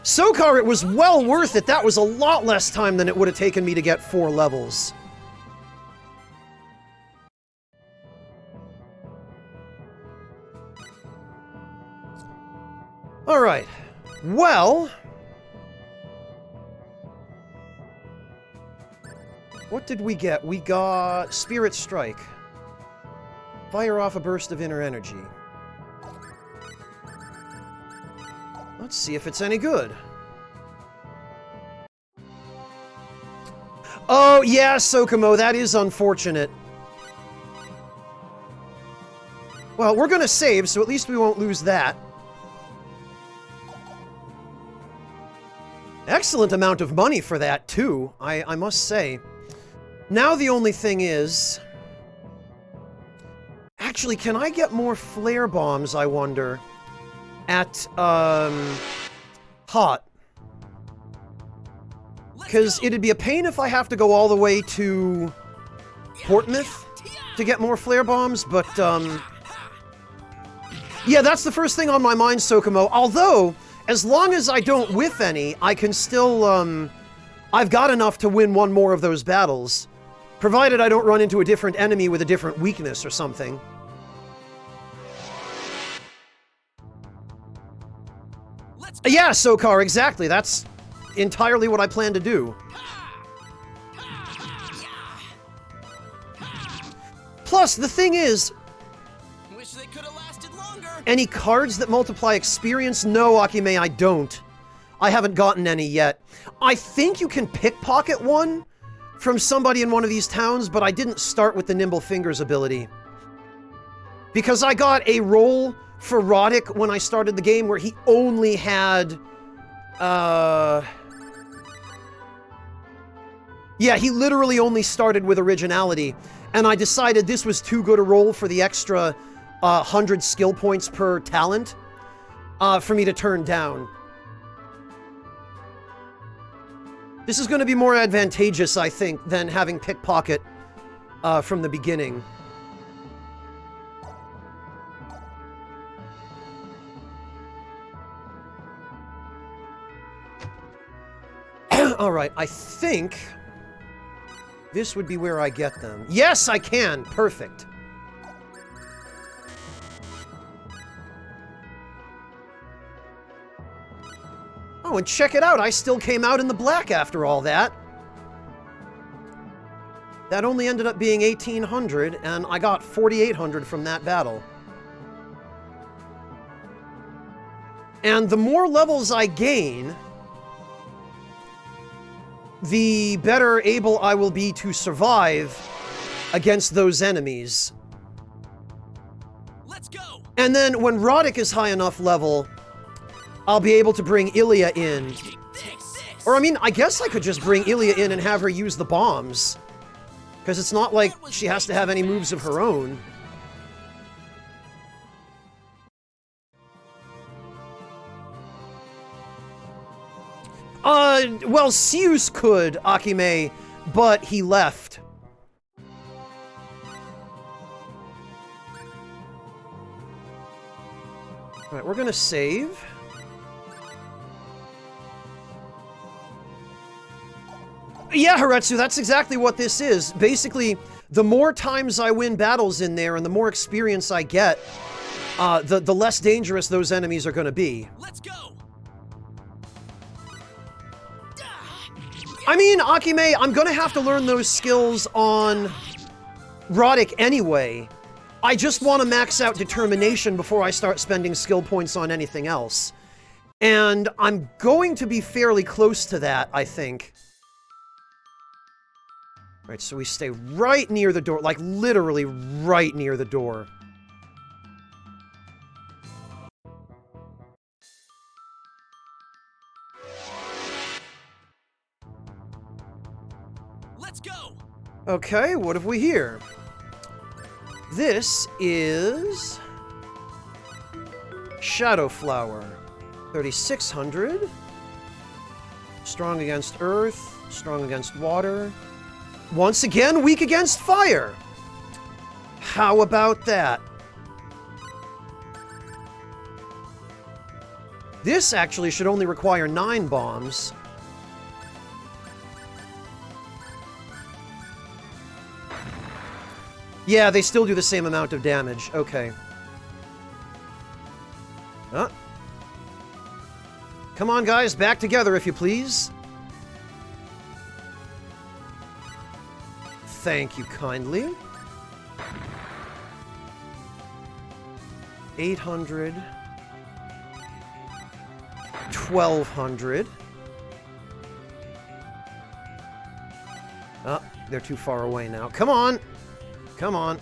Sokar, it was well worth it. That was a lot less time than it would have taken me to get 4 levels. Alright. Well... what did we get? We got Spirit Strike. Fire off a burst of inner energy. Let's see if it's any good. Oh, yeah, Sokomo, that is unfortunate. Well, we're gonna save, so at least we won't lose that. Excellent amount of money for that, too, I must say. Now the only thing is... actually, can I get more flare bombs, I wonder? At, Hot. Because it'd be a pain if I have to go all the way to Portmouth to get more flare bombs, but, yeah, that's the first thing on my mind, Sokomo. Although, as long as I don't whiff any, I can still, I've got enough to win one more of those battles. Provided I don't run into a different enemy with a different weakness or something. Yeah, Sokar, exactly. That's entirely what I plan to do. Plus, the thing is... Wish they could have lasted longer. any cards that multiply experience? No, Akime, I don't. I haven't gotten any yet. I think you can pickpocket one from somebody in one of these towns, but I didn't start with the Nimble Fingers ability. Because I got a roll for Roddick when I started the game where he only had... yeah, he literally only started with originality. And I decided this was too good a roll for the extra 100 skill points per talent for me to turn down. This is going to be more advantageous, I think, than having pickpocket from the beginning. Alright, I think this would be where I get them. Yes, I can! Perfect. Oh, and check it out, I still came out in the black after all that. That only ended up being 1,800, and I got 4,800 from that battle. And the more levels I gain, the better able I will be to survive against those enemies. Let's go. And then when Roddick is high enough level, I'll be able to bring Ilya in. Or, I mean, I guess I could just bring Ilya in and have her use the bombs. Because it's not like she has to have any moves of her own. Well, Seus could, Akime, but he left. Alright, we're gonna save. Yeah, Haretsu, that's exactly what this is. Basically, the more times I win battles in there and the more experience I get, the less dangerous those enemies are gonna be. Let's go. I mean, Akime, I'm gonna have to learn those skills on Roddick anyway. I just want to max out determination before I start spending skill points on anything else. And I'm going to be fairly close to that, I think. Alright, so we stay right near the door, like literally right near the door. Let's go. Okay, what have we here? This is... Shadow Flower. 3,600. Strong against earth, strong against water. Once again, weak against fire. How about that? This actually should only require 9 bombs. Yeah, they still do the same amount of damage. Okay. Come on, guys, back together, if you please. Thank you kindly. 800. 1,200. Oh, they're too far away now. Come on! Come on.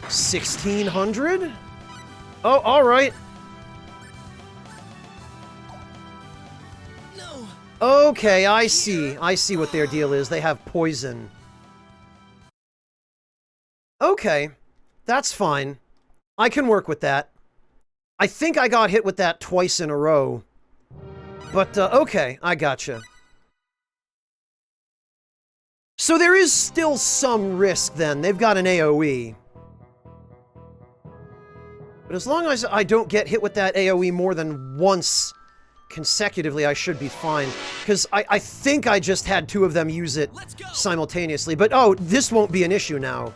$1,600? Oh, alright. No. Okay, I see. I see what their deal is. They have poison. Okay. That's fine. I can work with that. I think I got hit with that twice in a row. But, okay, I gotcha. So there is still some risk, then. They've got an AoE. But as long as I don't get hit with that AoE more than once consecutively, I should be fine. Because I think I just had 2 of them use it simultaneously. But, oh, this won't be an issue now.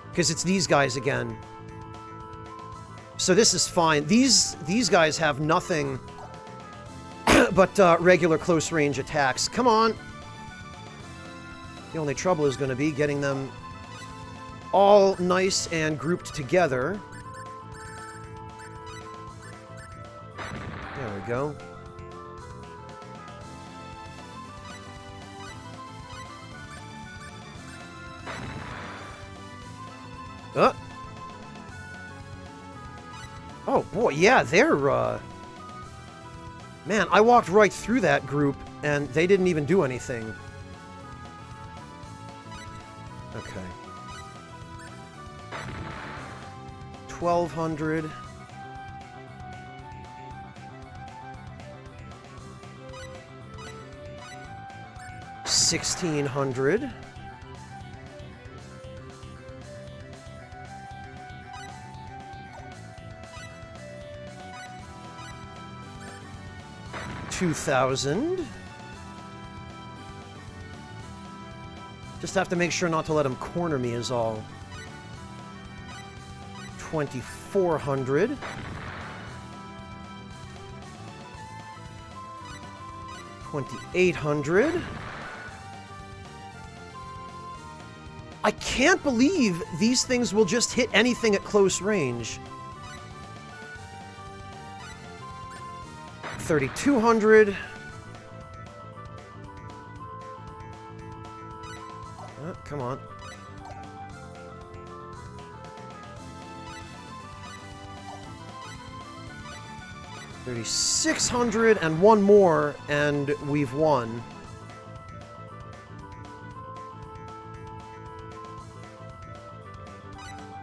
Because it's these guys again. So this is fine. These guys have nothing but regular close-range attacks. Come on! The only trouble is going to be getting them all nice and grouped together. There we go. Oh, boy, yeah, they're, Man, I walked right through that group, and they didn't even do anything. Okay. 1,200. $1,600. $2,000. Just have to make sure not to let him corner me is all. 2,400. $2,800. I can't believe these things will just hit anything at close range. 3,200. Oh, come on. $3,600 and one more, and we've won.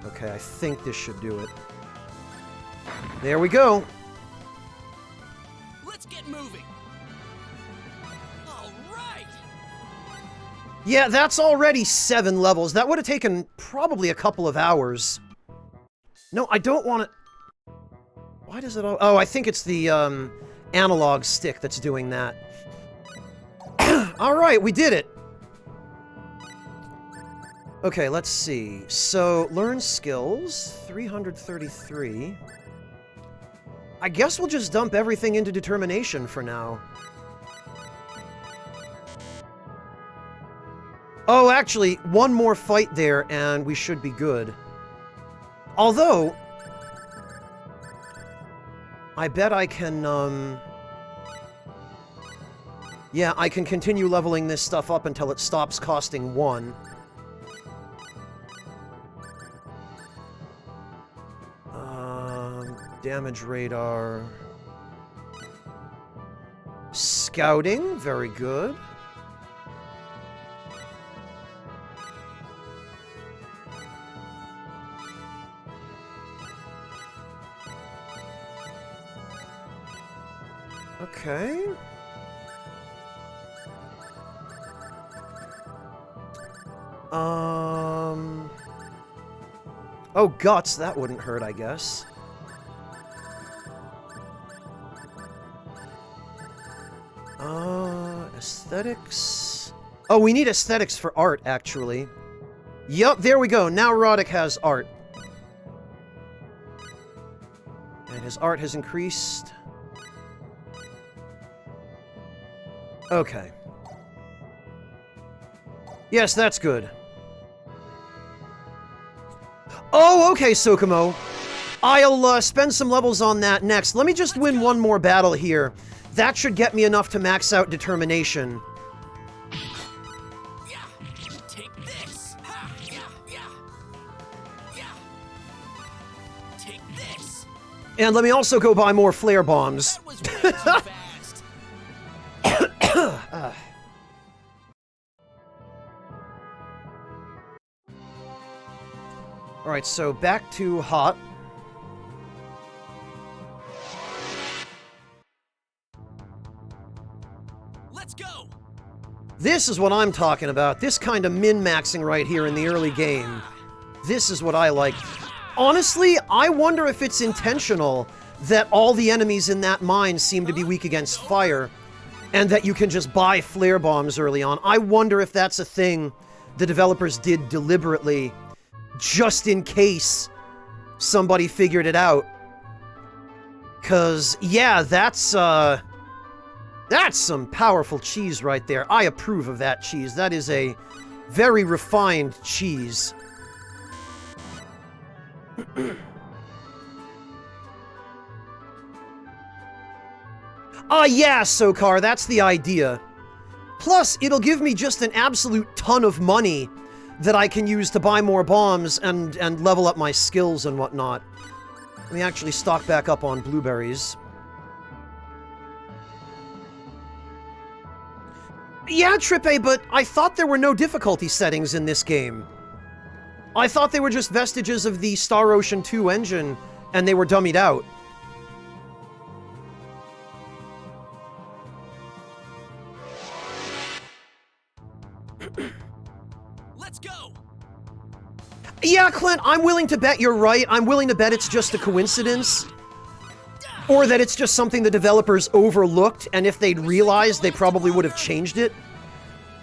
Okay, I think this should do it. There we go. Let's get moving. All right. Yeah, that's already 7 levels. That would have taken probably a couple of hours. No, I don't want to... Why does it all... Oh, I think it's the, analog stick that's doing that. Alright, we did it! Okay, let's see. So, learn skills. 333. I guess we'll just dump everything into determination for now. Oh, actually, one more fight there, and we should be good. Although... I bet I can, Yeah, I can continue leveling this stuff up until it stops costing 1. Damage radar... scouting. Very good. Okay. Oh, guts, that wouldn't hurt, I guess. Aesthetics. Oh, we need aesthetics for art, actually. Yup, there we go. Now Roddick has art. And his art has increased. Okay. Yes, that's good. Oh, okay, Sokomo. I'll spend some levels on that next. Let me just win one more battle here. That should get me enough to max out determination. Yeah. Take this. Ha. Yeah. Yeah. Yeah. Take this. And let me also go buy more flare bombs. That was way too fast. Alright, so back to hot. Let's go. This is what I'm talking about. This kind of min-maxing right here in the early game. This is what I like. Honestly, I wonder if it's intentional that all the enemies in that mine seem to be weak against fire, and that you can just buy flare bombs early on. I wonder if that's a thing the developers did deliberately, just in case somebody figured it out. 'Cause, yeah, that's some powerful cheese right there. I approve of that cheese. That is a very refined cheese. Yeah, Sokar, that's the idea. Plus, it'll give me just an absolute ton of money that I can use to buy more bombs and level up my skills and whatnot. Let me actually stock back up on blueberries. Yeah, Trippe, but I thought there were no difficulty settings in this game. I thought they were just vestiges of the Star Ocean 2 engine, and they were dummied out. Let's go. Yeah, Clint, I'm willing to bet you're right. I'm willing to bet it's just a coincidence. Or that it's just something the developers overlooked, and if they'd realized, they probably would have changed it.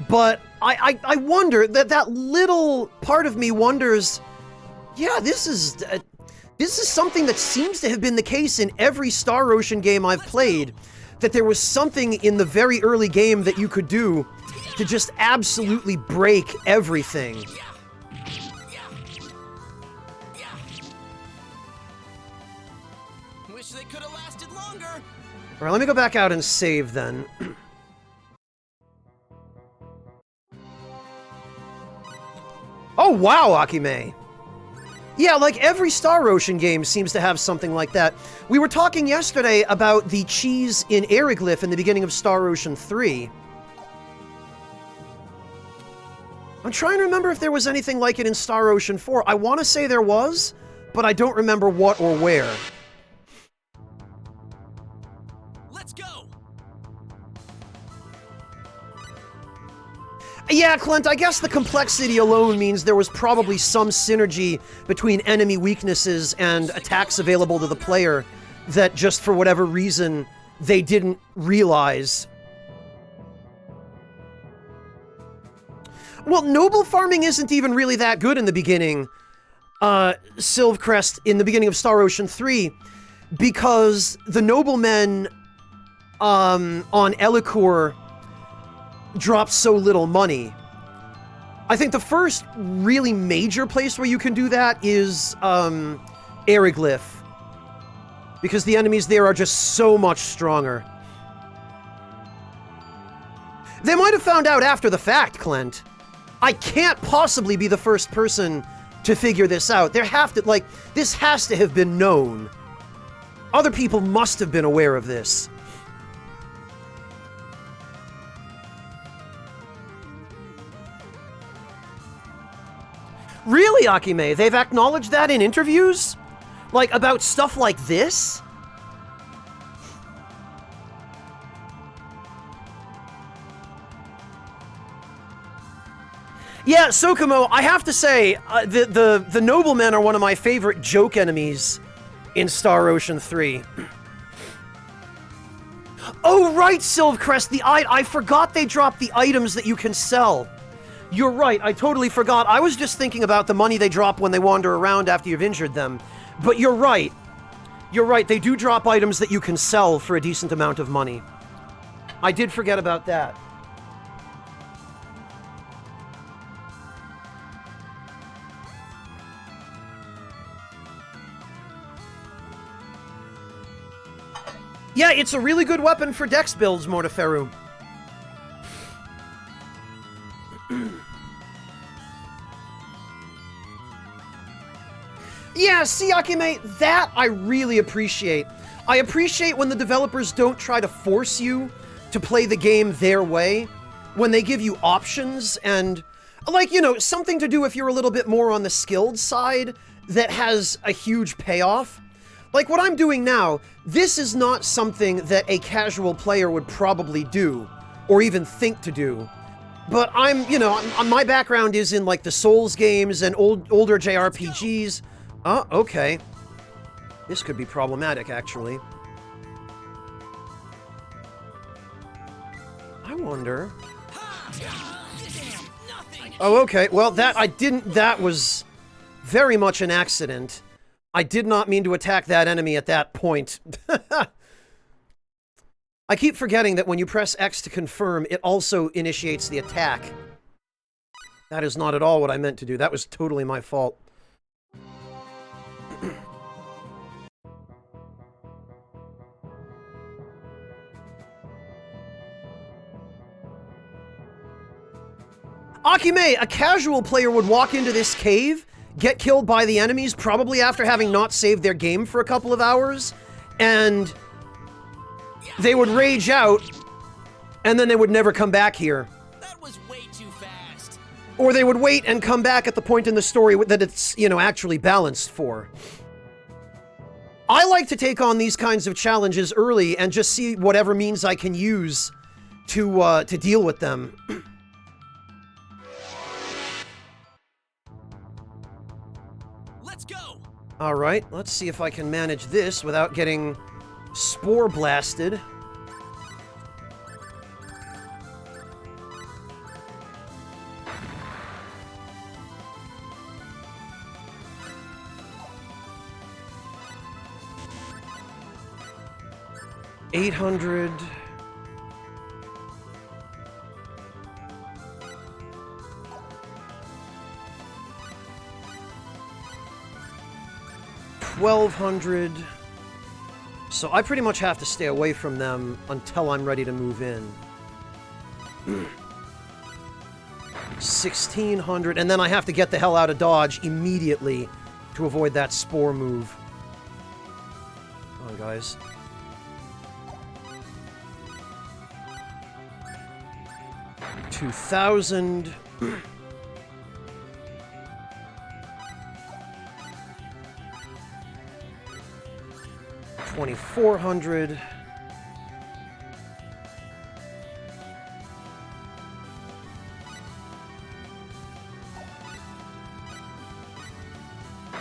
But I wonder, that little part of me wonders, yeah, this is something that seems to have been the case in every Star Ocean game I've played, that there was something in the very early game that you could do to just absolutely break everything. Wish they could have lasted longer. Alright, let me go back out and save then. Oh, wow, Akime! Yeah, like every Star Ocean game seems to have something like that. We were talking yesterday about the cheese in Aeroglyph in the beginning of Star Ocean 3. I'm trying to remember if there was anything like it in Star Ocean 4. I want to say there was, but I don't remember what or where. Let's go. Yeah, Clint, I guess the complexity alone means there was probably some synergy between enemy weaknesses and attacks available to the player that just for whatever reason they didn't realize. Well, noble farming isn't even really that good in the beginning, Sylvcrest, in the beginning of Star Ocean 3, because the noblemen on Elicour drop so little money. I think the first really major place where you can do that is Aeroglyph, because the enemies there are just so much stronger. They might have found out after the fact, Clint. I can't possibly be the first person to figure this out. This has to have been known. Other people must have been aware of this. Really, Akime? They've acknowledged that in interviews? Like, about stuff like this? Yeah, Sokomo, I have to say, the noblemen are one of my favorite joke enemies in Star Ocean 3. Oh, right, Sylvcrest, I forgot they dropped the items that you can sell. You're right, I totally forgot. I was just thinking about the money they drop when they wander around after you've injured them. But you're right. You're right, they do drop items that you can sell for a decent amount of money. I did forget about that. Yeah, it's a really good weapon for dex builds, Morteferu. Yeah, see, Akime, that I really appreciate. I appreciate when the developers don't try to force you to play the game their way, when they give you options and, like, you know, something to do if you're a little bit more on the skilled side that has a huge payoff. Like what I'm doing now, this is not something that a casual player would probably do, or even think to do. But I'm, you know, my background is in like the Souls games and older JRPGs. Oh, okay. This could be problematic, actually. I wonder... Oh, okay. Well, that was very much an accident. I did not mean to attack that enemy at that point. I keep forgetting that when you press X to confirm, it also initiates the attack. That is not at all what I meant to do. That was totally my fault. Akime, a casual player would walk into this cave, get killed by the enemies, probably after having not saved their game for a couple of hours, and they would rage out, and then they would never come back here. That was way too fast. Or they would wait and come back at the point in the story that it's, you know, actually balanced for. I like to take on these kinds of challenges early and just see whatever means I can use to deal with them. Let's go. All right, let's see if I can manage this without getting spore blasted. $800. $1,200. So I pretty much have to stay away from them until I'm ready to move in. 1,600, and then I have to get the hell out of Dodge immediately to avoid that spore move. Come on, guys. $2,000. $2,400.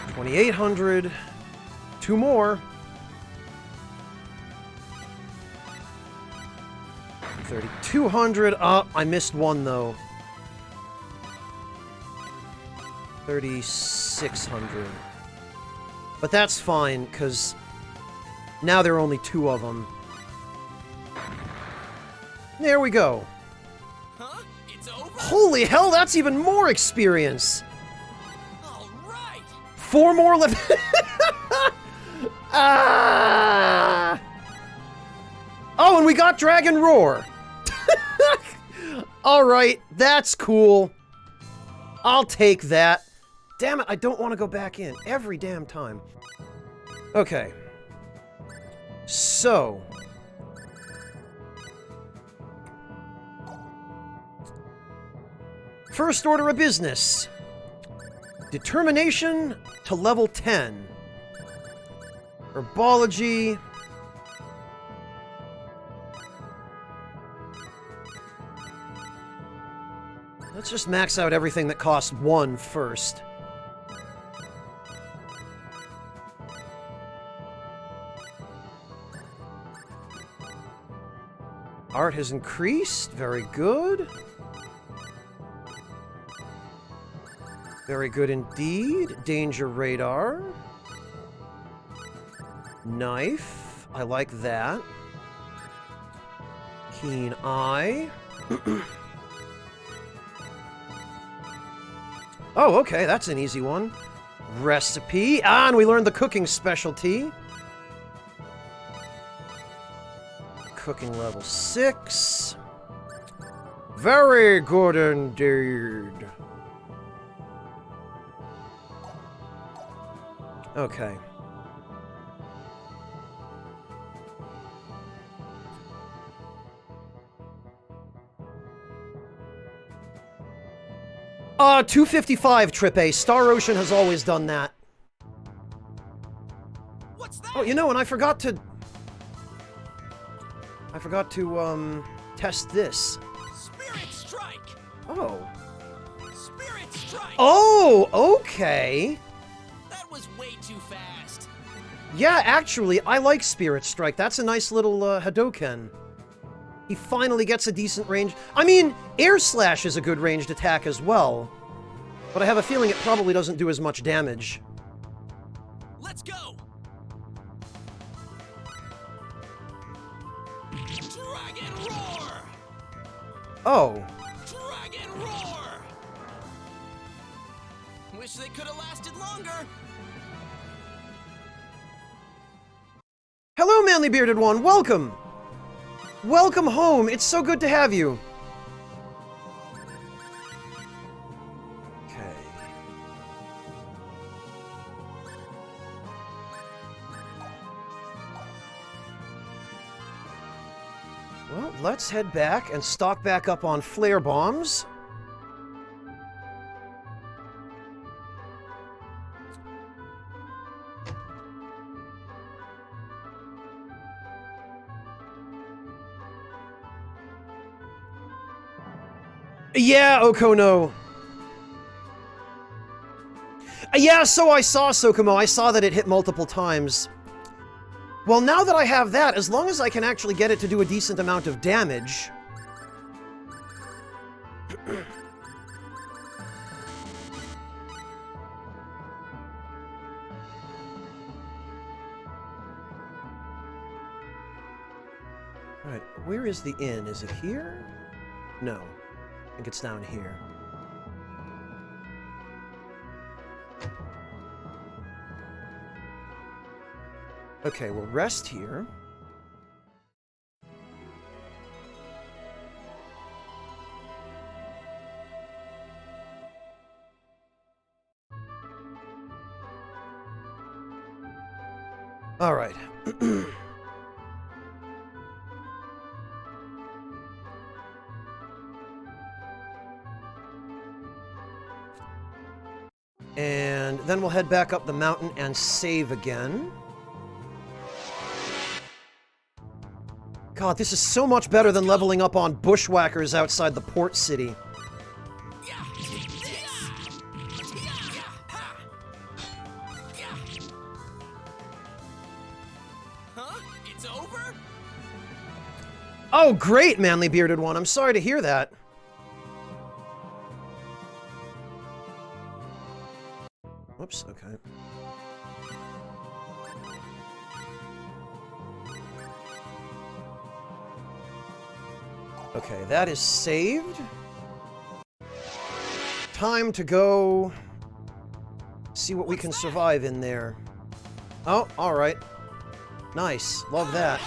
$2,800. Two more. 3,200. I missed one though. 3,600. But that's fine, because now there are only two of them. There we go. Huh? It's over? Holy hell, that's even more experience! All right. 4 more left. Ah! Oh, and we got Dragon Roar. Alright, that's cool. I'll take that. Damn it, I don't want to go back in every damn time. Okay. So. First order of business. Determination to level 10. Herbology. Let's just max out everything that costs 1 first. Art has increased. Very good. Very good indeed. Danger radar. Knife. I like that. Keen eye. Oh, okay, that's an easy one. Recipe. Ah, and we learned the cooking specialty. Cooking level 6. Very good indeed. Okay. 255 Trip A. Star Ocean has always done that. What's that? Oh, you know, and I forgot to test this. Spirit strike. Oh. Spirit strike. Oh, okay. That was way too fast. Yeah, actually, I like Spirit Strike. That's a nice little Hadoken. He finally gets a decent range. I mean, Air Slash is a good ranged attack as well. But I have a feeling it probably doesn't do as much damage. Let's go. Dragon roar. Oh. Dragon roar. Wish they could have lasted longer. Hello, Manly Bearded One. Welcome. Welcome home. It's so good to have you. Okay. Well, let's head back and stock back up on flare bombs. Yeah, Okono. Yeah, so I saw Sokomo. I saw that it hit multiple times. Well, now that I have that, as long as I can actually get it to do a decent amount of damage... Alright, where is the inn? Is it here? No. I think it's down here. Okay, we'll rest here. All right. And then we'll head back up the mountain and save again. God, this is so much better than leveling up on bushwhackers outside the port city. Huh? It's over? Oh, great, Manly Bearded One. I'm sorry to hear that. Whoops, okay. Okay, that is saved. Time to go see what we can survive in there. Oh, alright. Nice. Love that.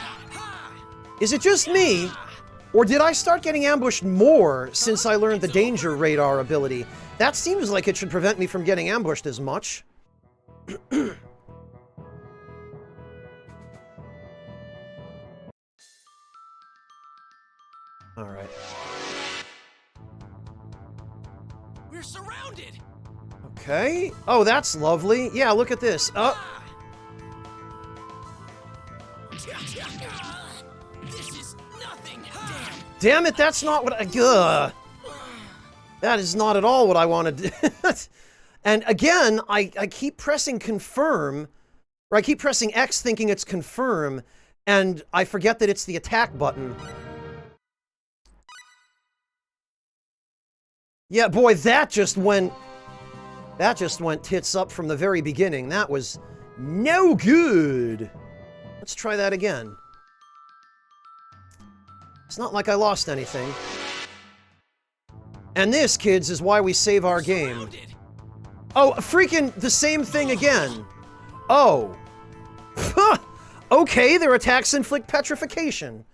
Is it just me? Or did I start getting ambushed more since I learned the danger radar ability? That seems like it should prevent me from getting ambushed as much. Alright. We're surrounded. Okay. Oh, that's lovely. Yeah, look at this. Oh. This is nothing. Damn it, that's not what I... Ugh. That is not at all what I wanted to do. And again, I keep pressing confirm, or I keep pressing X thinking it's confirm, and I forget that it's the attack button. Yeah, boy, that just went tits up from the very beginning. That was no good. Let's try that again. It's not like I lost anything. And this, kids, is why we save our game. Oh, freaking the same thing again. Oh. Okay, their attacks inflict petrification.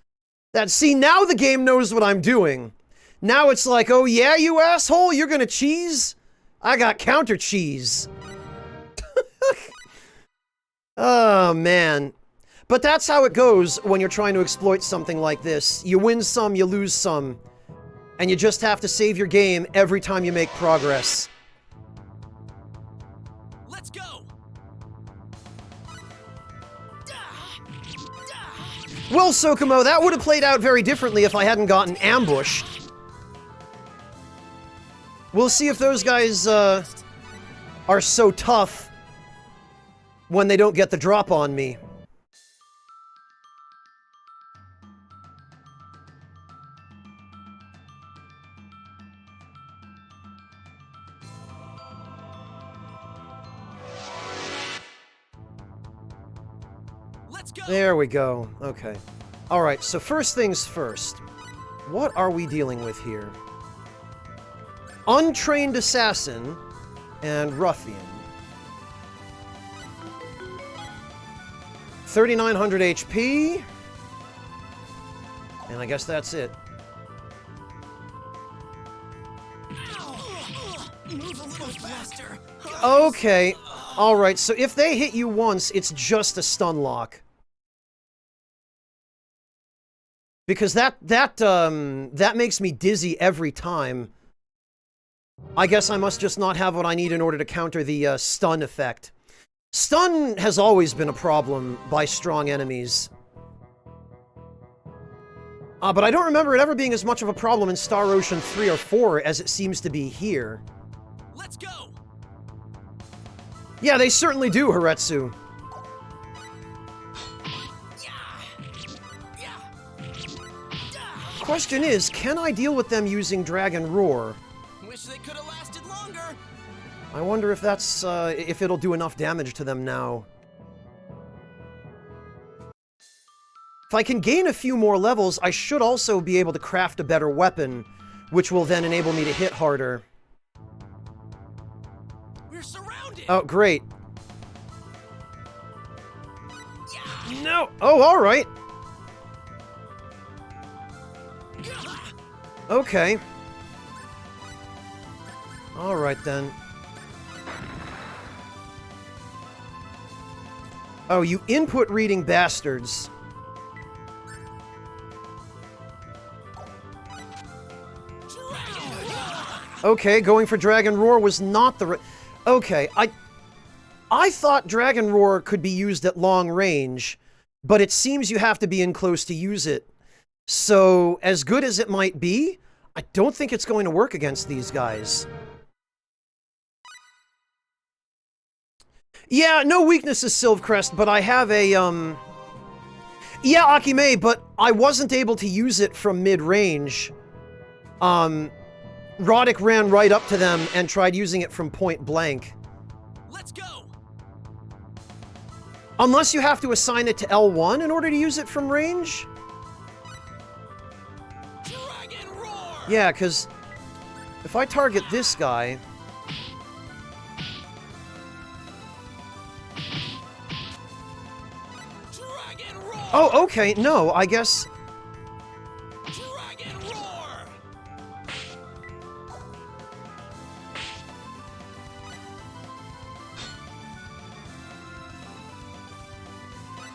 See, now the game knows what I'm doing. Now it's like, oh yeah, you asshole, you're gonna cheese? I got counter cheese. Oh, man. But that's how it goes when you're trying to exploit something like this. You win some, you lose some. And you just have to save your game every time you make progress. Let's go. Well, Sokomo, that would have played out very differently if I hadn't gotten ambushed. We'll see if those guys, are so tough when they don't get the drop on me. Let's go. There we go. Okay. Alright, so first things first. What are we dealing with here? Untrained assassin and ruffian. 3,900 HP. And I guess that's it. Move a little faster. Okay. Alright, so if they hit you once, it's just a stun lock. Because that makes me dizzy every time. I guess I must just not have what I need in order to counter the stun effect. Stun has always been a problem by strong enemies. But I don't remember it ever being as much of a problem in Star Ocean 3 or 4 as it seems to be here. Let's go. Yeah, they certainly do, Haretsu. Question is, can I deal with them using Dragon Roar? Wish they could have lasted longer. I wonder if that's, if it'll do enough damage to them now. If I can gain a few more levels, I should also be able to craft a better weapon, which will then enable me to hit harder. We're surrounded. Oh, great. No! Oh, alright! Okay. Alright then. Oh, you input reading bastards. Okay, going for Dragon Roar was not the okay, I thought Dragon Roar could be used at long range, but it seems you have to be in close to use it. So, as good as it might be, I don't think it's going to work against these guys. Yeah, no weaknesses, Sylvcrest, but I have a, yeah, Akime, but I wasn't able to use it from mid-range. Roddick ran right up to them and tried using it from point blank. Let's go. Unless you have to assign it to L1 in order to use it from range? Dragon Roar. Yeah, because if I target this guy... Dragon Roar. Oh, okay, no, I guess... Dragon Roar.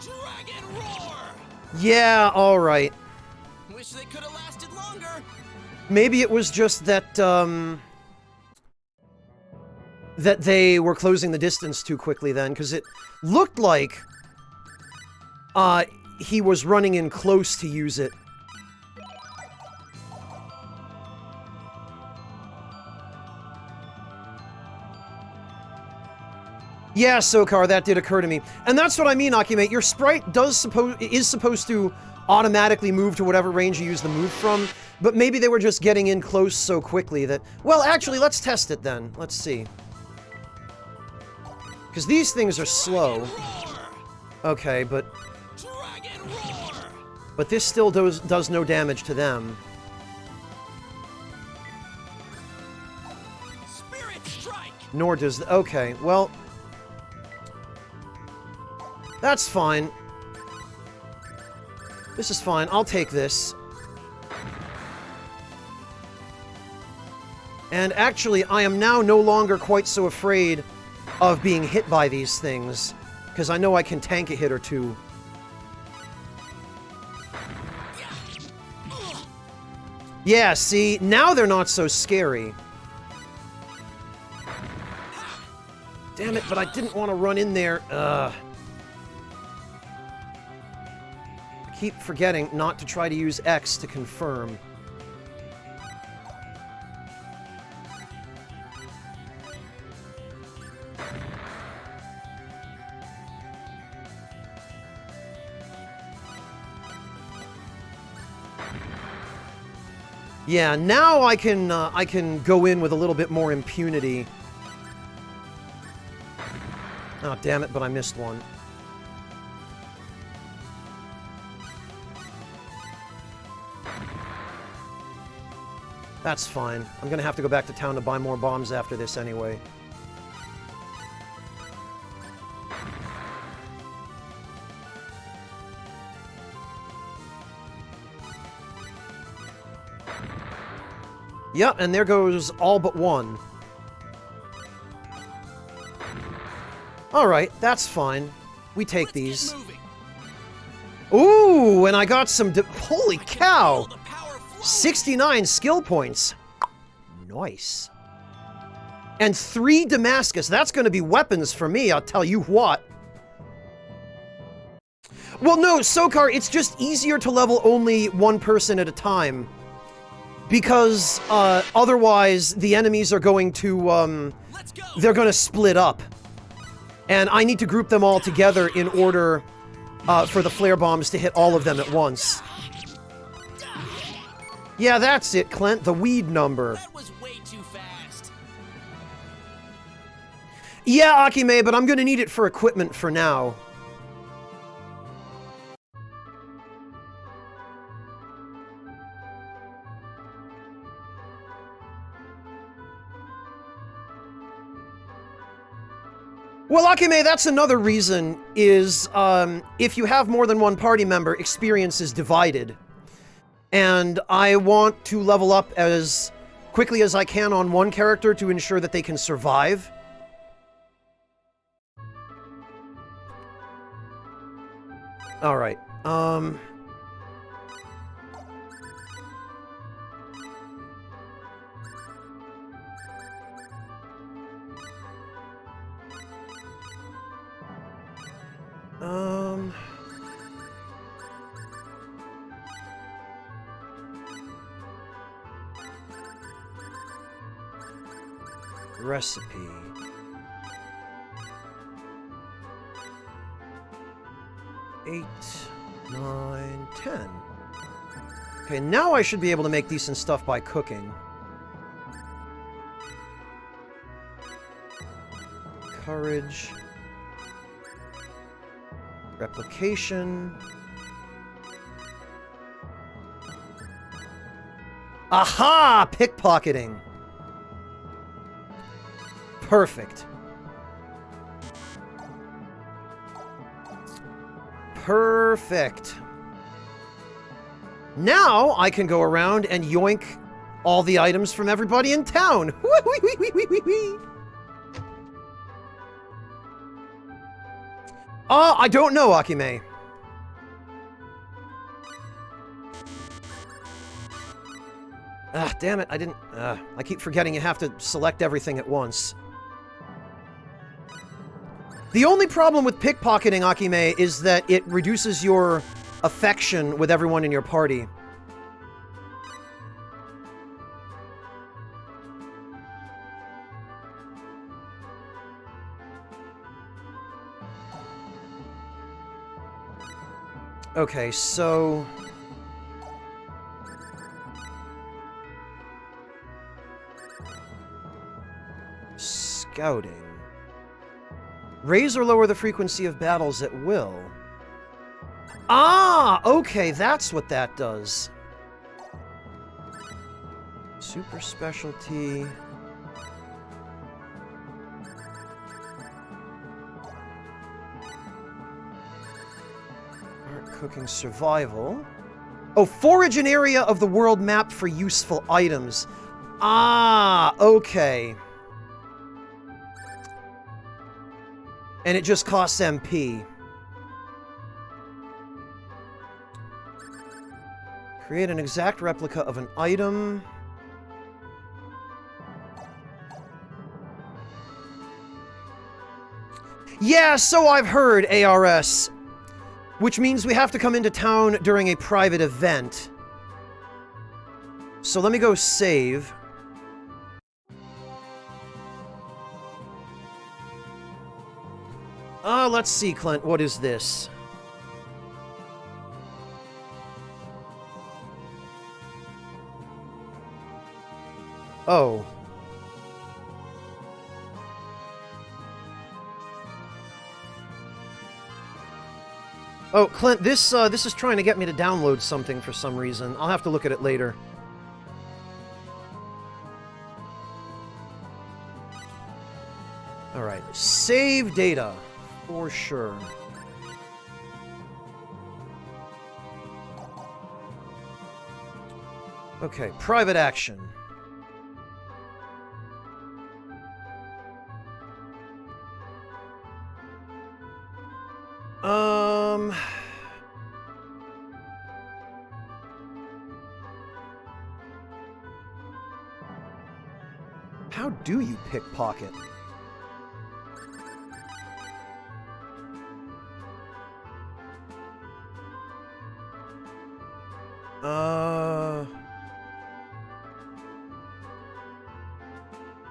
Dragon Roar. Yeah, alright. Wish they could have lasted longer. Maybe it was just that, that they were closing the distance too quickly then, because it looked like he was running in close to use it. Yeah, Sokar, that did occur to me. And that's what I mean, Akimate. Your sprite is supposed to automatically move to whatever range you use the move from, but maybe they were just getting in close so quickly that... Well, actually, let's test it then. Let's see. Because these things are slow. Okay, but... But this still does no damage to them. Spirit strike. Nor does... Okay, well... That's fine. This is fine. I'll take this. And actually, I am now no longer quite so afraid of being hit by these things, because I know I can tank a hit or two. Yeah, see? Now they're not so scary. Damn it, but I didn't want to run in there. Keep forgetting not to try to use X to confirm. Yeah, now I can go in with a little bit more impunity. Oh, damn it, but I missed one. That's fine. I'm gonna have to go back to town to buy more bombs after this anyway. Yep, and there goes all but one. Alright, that's fine. We take these. Ooh, and I got some... Holy cow! 69 skill points. Nice. And 3 Damascus. That's going to be weapons for me, I'll tell you what. Well, no, Sokar, it's just easier to level only one person at a time. Because, otherwise, the enemies are going to, they're going to split up. And I need to group them all together in order, for the flare bombs to hit all of them at once. Yeah, that's it, Clint. The weed number. That was way too fast. Yeah, Akime, but I'm gonna need it for equipment for now. Well, Akime, that's another reason, is, if you have more than one party member, experience is divided. And I want to level up as quickly as I can on one character to ensure that they can survive. Alright, recipe. Eight, 9, 10. Okay, now I should be able to make decent stuff by cooking. Courage. Replication. Aha! Pickpocketing. Perfect. Perfect. Now I can go around and yoink all the items from everybody in town. I don't know, Akime. Ah, damn it, I didn't... I keep forgetting you have to select everything at once. The only problem with pickpocketing, Akime, is that it reduces your affection with everyone in your party. Okay, so... Scouting. Raise or lower the frequency of battles at will. Ah! Okay, that's what that does. Super specialty... Cooking survival. Oh, forage an area of the world map for useful items. Ah, okay. And it just costs MP. Create an exact replica of an item. Yeah, so I've heard, ARS. Which means we have to come into town during a private event. So let me go save. Let's see, Clint. What is this? Oh. Oh, Clint, this is trying to get me to download something for some reason. I'll have to look at it later. Alright, save data. For sure. Okay, private action. How do you pickpocket?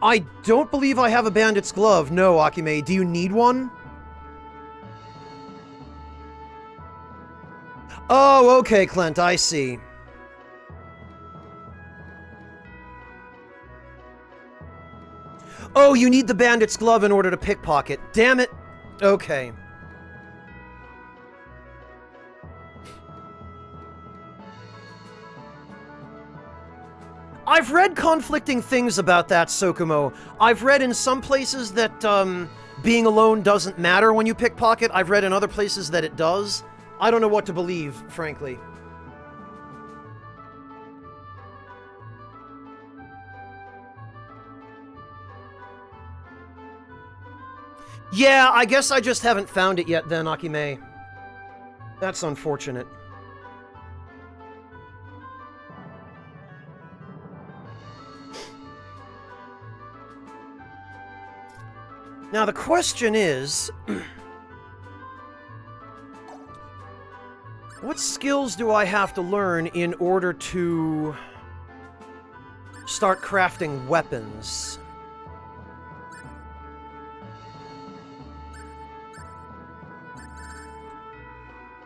I don't believe I have a bandit's glove. No, Akime. Do you need one? Oh, okay, Clint. I see. Oh, you need the bandit's glove in order to pickpocket. Damn it. Okay. I've read conflicting things about that, Sokumo. I've read in some places that being alone doesn't matter when you pickpocket. I've read in other places that it does. I don't know what to believe, frankly. Yeah, I guess I just haven't found it yet then, Akime. That's unfortunate. Now the question is... what skills do I have to learn in order to start crafting weapons?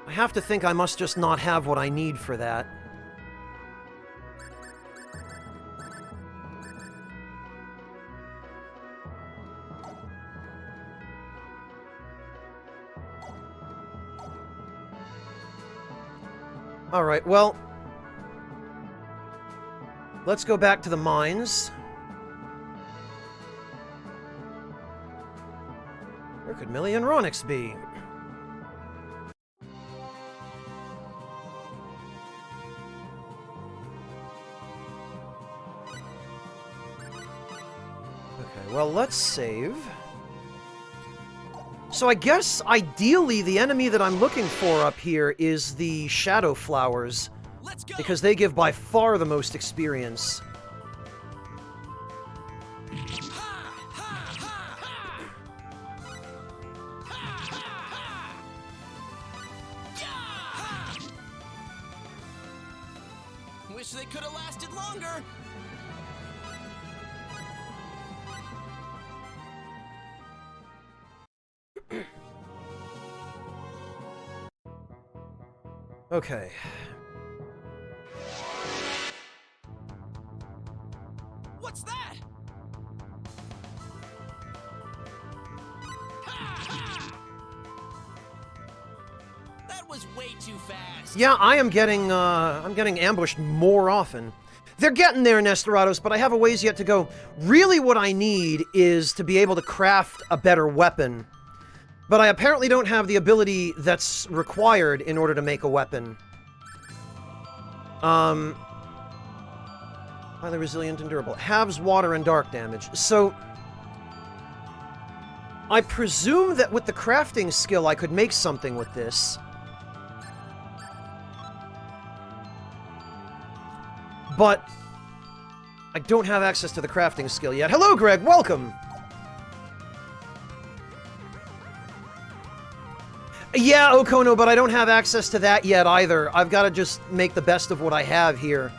I have to think I must just not have what I need for that. Alright, well... let's go back to the mines. Where could Millie and Ronix be? Okay, well, let's save. So I guess, ideally, the enemy that I'm looking for up here is the Shadow Flowers, Let's go. because they give by far the most experience. Ha, ha, ha, ha. Wish they could have lasted longer. Okay. What's that? Ha, ha! That was way too fast. Yeah, I'm getting ambushed more often. They're getting there, Nesterados, but I have a ways yet to go. Really what I need is to be able to craft a better weapon. But I apparently don't have the ability that's required in order to make a weapon. Highly resilient and durable. Halves water and dark damage. So, I presume that with the crafting skill I could make something with this. But I don't have access to the crafting skill yet. Hello, Greg! Welcome! Yeah, Okono, but I don't have access to that yet either. I've got to just make the best of what I have here.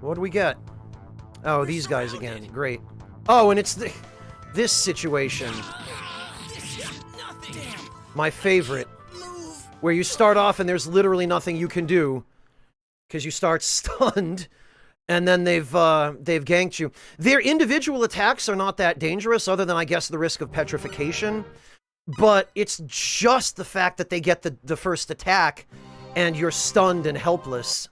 What do we get? Oh, these guys again. Great. Oh, and it's this situation. My favorite. Where you start off and there's literally nothing you can do. Because you start stunned. And then they've ganked you. Their individual attacks are not that dangerous, other than, I guess, the risk of petrification. But it's just the fact that they get the first attack, and you're stunned and helpless.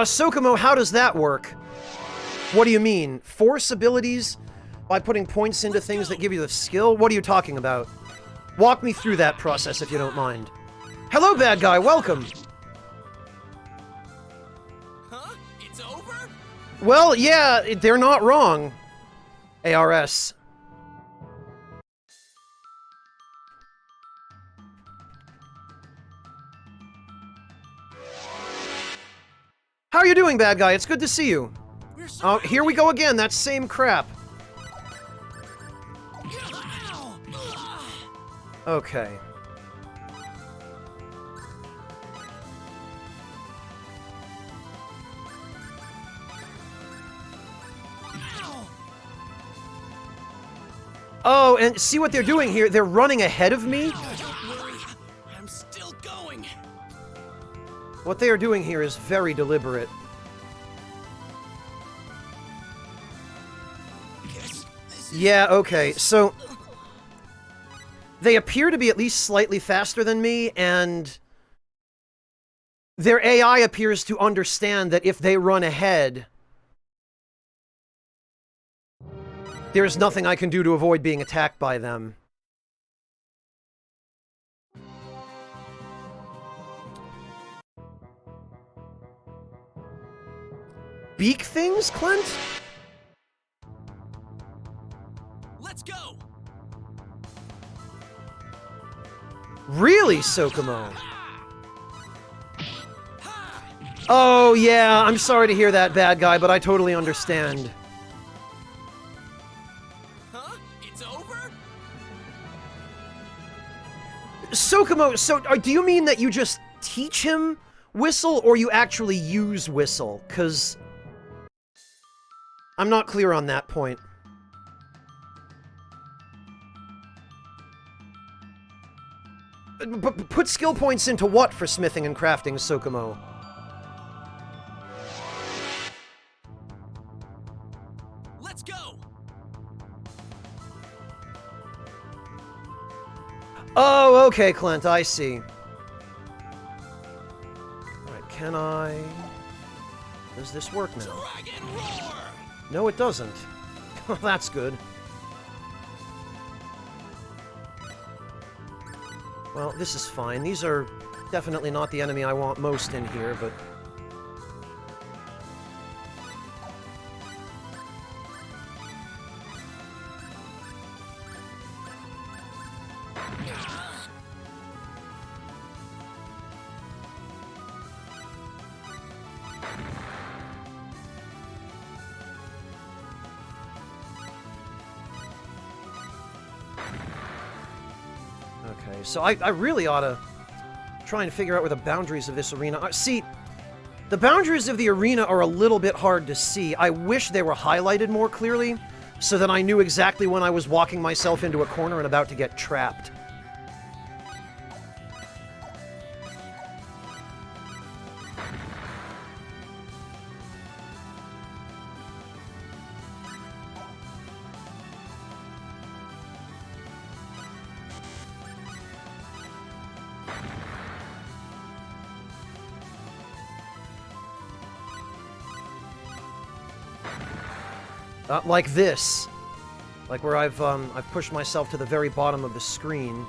Sokomo, how does that work? What do you mean? Force abilities by putting points into things that give you the skill? What are you talking about? Walk me through that process, if you don't mind. Hello, bad guy. Welcome. Huh? It's over? Well, yeah, they're not wrong. ARS. How are you doing, bad guy? It's good to see you. Oh, here we go again. That same crap. Okay. Oh, and see what they're doing here? They're running ahead of me? Don't worry. I'm still going. What they are doing here is very deliberate. Yeah, okay, so they appear to be at least slightly faster than me, and their AI appears to understand that if they run ahead, there's nothing I can do to avoid being attacked by them. Beak things, Clint? Let's go. Really, Sokomo? Oh, yeah, I'm sorry to hear that, bad guy, but I totally understand. Huh? It's over? Sokomo, so do you mean that you just teach him Whistle, or you actually use Whistle? Because I'm not clear on that point. But put skill points into what for smithing and crafting, Sokomo? Let's go. Oh, okay, Clint, I see. Alright, can I... Does this work now? Dragon roar. No, it doesn't. That's good. Well, this is fine. These are definitely not the enemy I want most in here, but... so I really ought to try and figure out where the boundaries of this arena are. See, the boundaries of the arena are a little bit hard to see. I wish they were highlighted more clearly, so that I knew exactly when I was walking myself into a corner and about to get trapped. Like this. Like where I've pushed myself to the very bottom of the screen.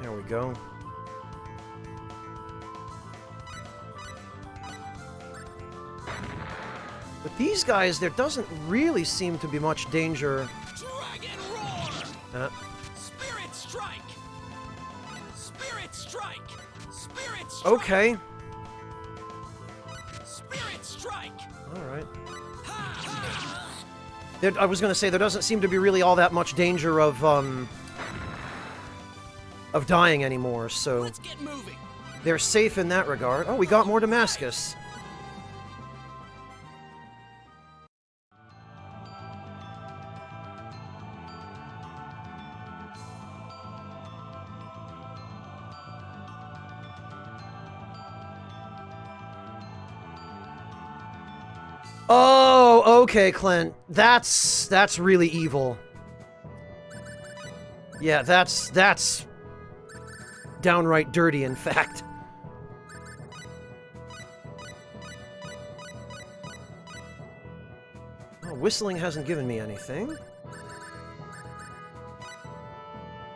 There we go. But these guys, there doesn't really seem to be much danger. Dragon roar! Spirit strike! Spirit strike! Spirit strike! Okay. Spirit strike! Alright. Ha, ha. I was gonna say, there doesn't seem to be really all that much danger of dying anymore, so Let's get moving. they're safe in that regard. Oh, we got more Damascus. Oh, okay, Clint. That's really evil. Yeah, that's downright dirty, in fact. Oh, whistling hasn't given me anything.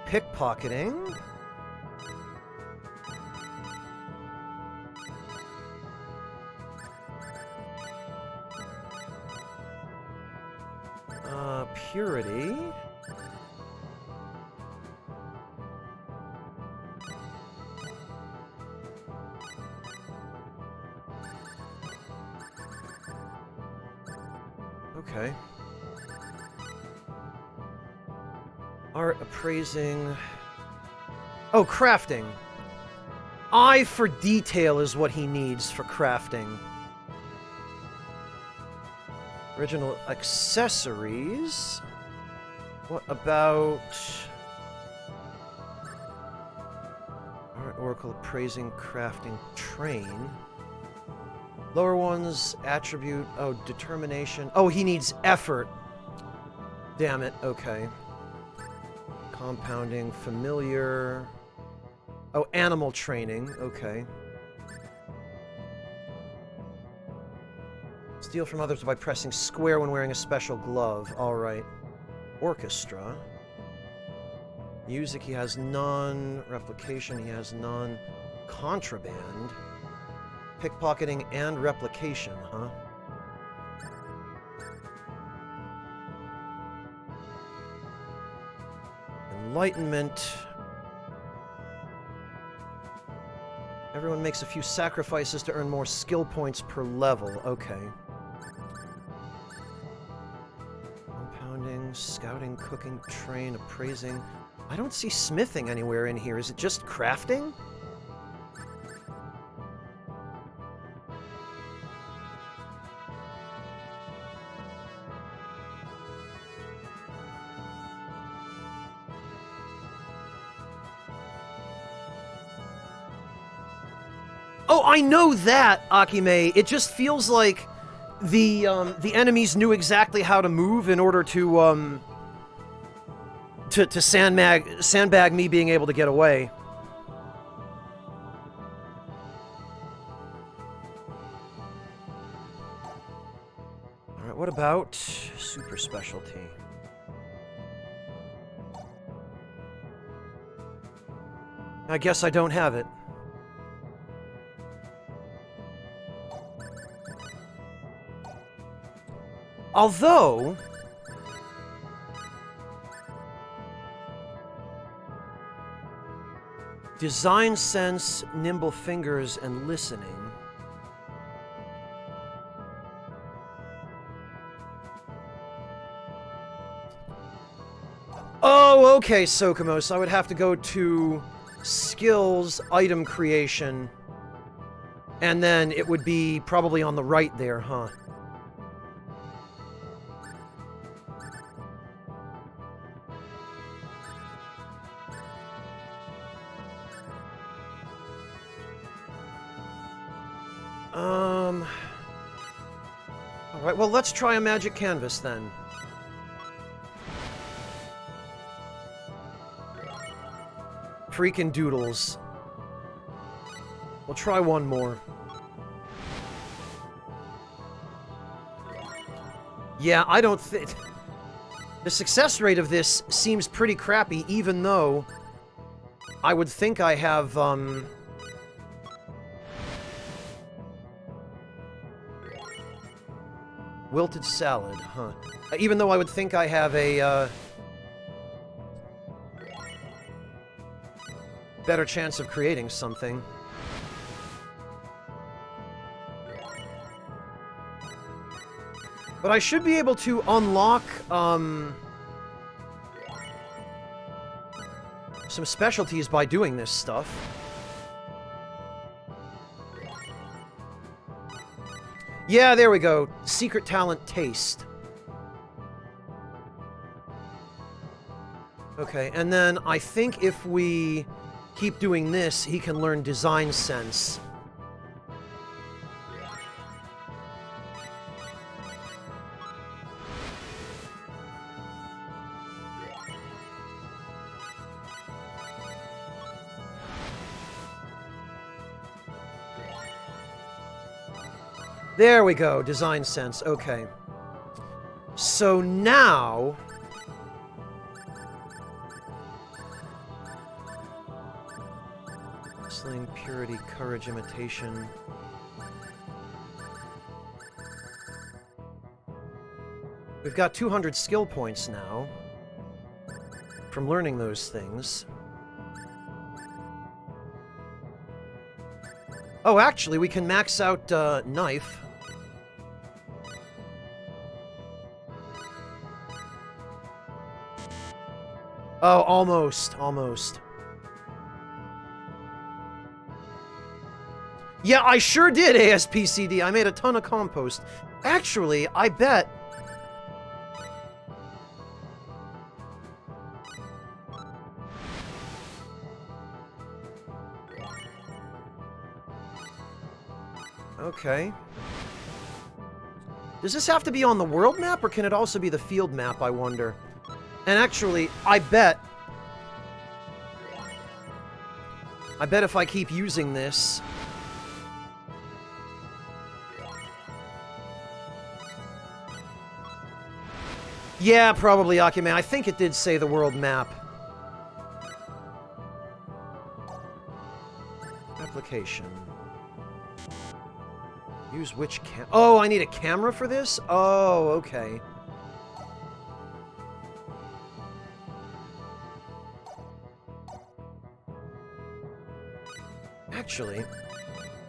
Pickpocketing. Purity. Okay. Art appraising. Oh, crafting. Eye for detail is what he needs for crafting. Original accessories. What about... Art Oracle appraising, crafting, train. Lower ones, attribute, oh, determination. Oh, he needs effort. Damn it, okay. Compounding, familiar. Oh, animal training, okay. Steal from others by pressing square when wearing a special glove. Alright. Orchestra. Music, he has none. Replication, he has none. Contraband. Pickpocketing and replication, huh? Enlightenment. Everyone makes a few sacrifices to earn more skill points per level. Okay. Compounding, scouting, cooking, train, appraising. I don't see smithing anywhere in here. Is it just crafting? Oh, I know that, Akime. It just feels like the enemies knew exactly how to move in order to sandbag me being able to get away. All right, what about super specialty? I guess I don't have it. Although, design sense, nimble fingers, and listening. Okay, Sokimos, I would have to go to skills, item creation, and then it would be probably on the right there, huh? Alright, well, let's try a magic canvas then. Freaking doodles. We'll try one more. Yeah, I don't think... The success rate of this seems pretty crappy, even though I would think I have, wilted salad, huh. Even though I would think I have a, better chance of creating something. But I should be able to unlock, some specialties by doing this stuff. Yeah, there we go. Secret talent taste. Okay, and then I think if we keep doing this, he can learn design sense. There we go, design sense, okay. So now... Sling, purity, courage, imitation... We've got 200 skill points now from learning those things. Oh, actually, we can max out knife. Oh, almost, almost. Yeah, I sure did, ASPCD. I made a ton of compost. Actually, I bet... Okay. Does this have to be on the world map, or can it also be the field map, I wonder? And actually, I bet if I keep using this... Yeah, probably, Akime. I think it did say the world map. Application. Use which Oh, I need a camera for this? Oh, okay. Actually,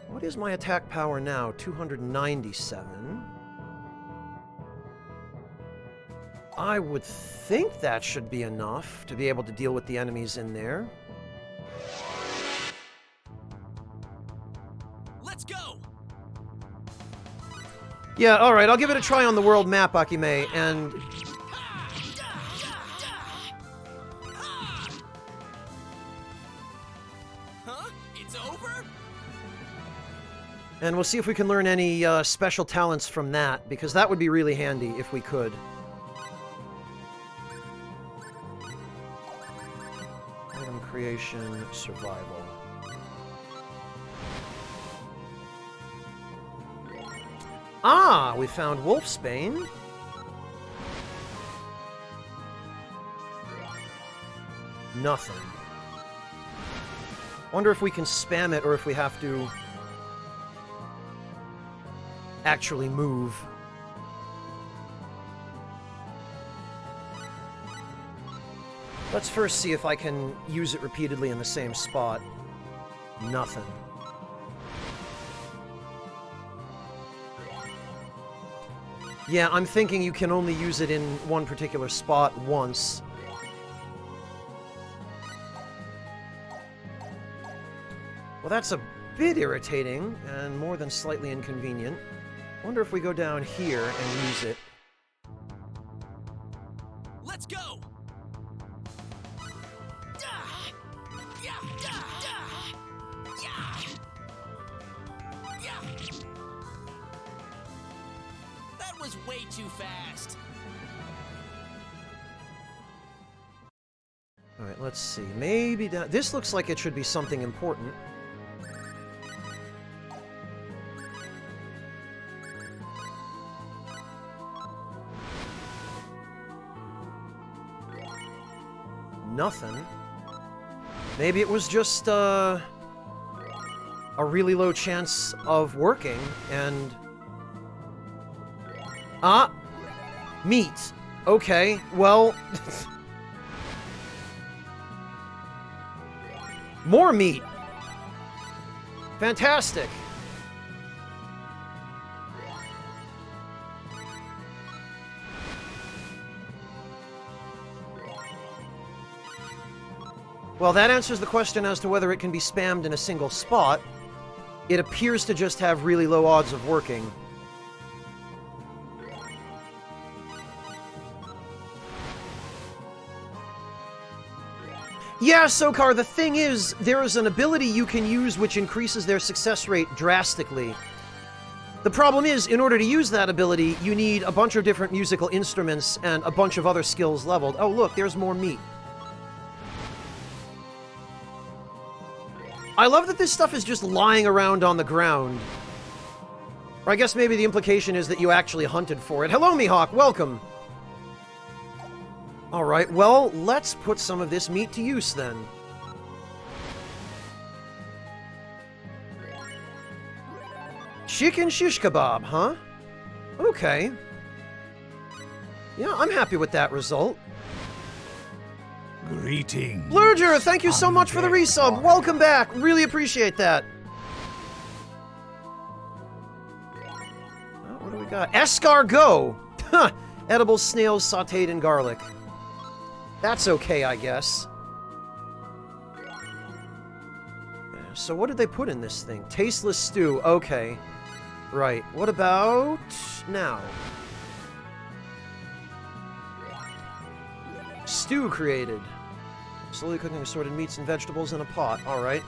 what is my attack power now? 297. I would think that should be enough to be able to deal with the enemies in there. Let's go. Yeah, alright, I'll give it a try on the world map, Akime, and... Huh? It's over? And we'll see if we can learn any special talents from that, because that would be really handy if we could. Item creation, survival. Ah, we found Wolfsbane. Nothing. Wonder if we can spam it or if we have to actually move. Let's first see if I can use it repeatedly in the same spot. Nothing. Yeah, I'm thinking you can only use it in one particular spot once. Well, that's a bit irritating and more than slightly inconvenient. Wonder if we go down here and use it. Let's go! That was way too fast. Alright, let's see. Maybe down... This looks like it should be something important. Nothing. Maybe it was just, a really low chance of working, and... Ah! Meat. Okay, well... More meat! Fantastic! Well, that answers the question as to whether it can be spammed in a single spot. It appears to just have really low odds of working. Yeah, Sokar, the thing is, there is an ability you can use which increases their success rate drastically. The problem is, in order to use that ability, you need a bunch of different musical instruments and a bunch of other skills leveled. Oh, look, there's more meat. I love that this stuff is just lying around on the ground. Or I guess maybe the implication is that you actually hunted for it. Hello, Mihawk, welcome! Alright, well, let's put some of this meat to use, then. Chicken shish kebab, huh? Okay. Yeah, I'm happy with that result. Greetings. Blurger, thank you so much for the undead resub. warrior. Welcome back. Really appreciate that. What do we got? Escargot. Huh. Edible snails sauteed in garlic. That's okay, I guess. So what did they put in this thing? Tasteless stew. Okay. Right. What about now? Stew created. Slowly cooking assorted meats and vegetables in a pot. Alright.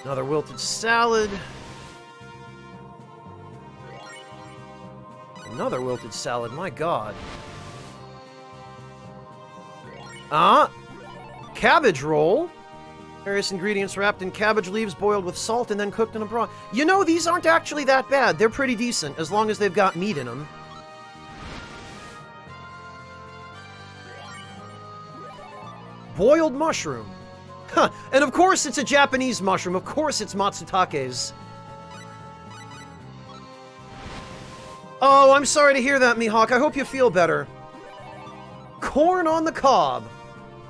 Another wilted salad. Another wilted salad, my god. Ah! Cabbage roll. Various ingredients wrapped in cabbage leaves, boiled with salt, and then cooked in a broth. You know, these aren't actually that bad. They're pretty decent, as long as they've got meat in them. Boiled mushroom. Huh, and of course it's a Japanese mushroom. Of course it's Matsutake's. Oh, I'm sorry to hear that, Mihawk. I hope you feel better. Corn on the cob.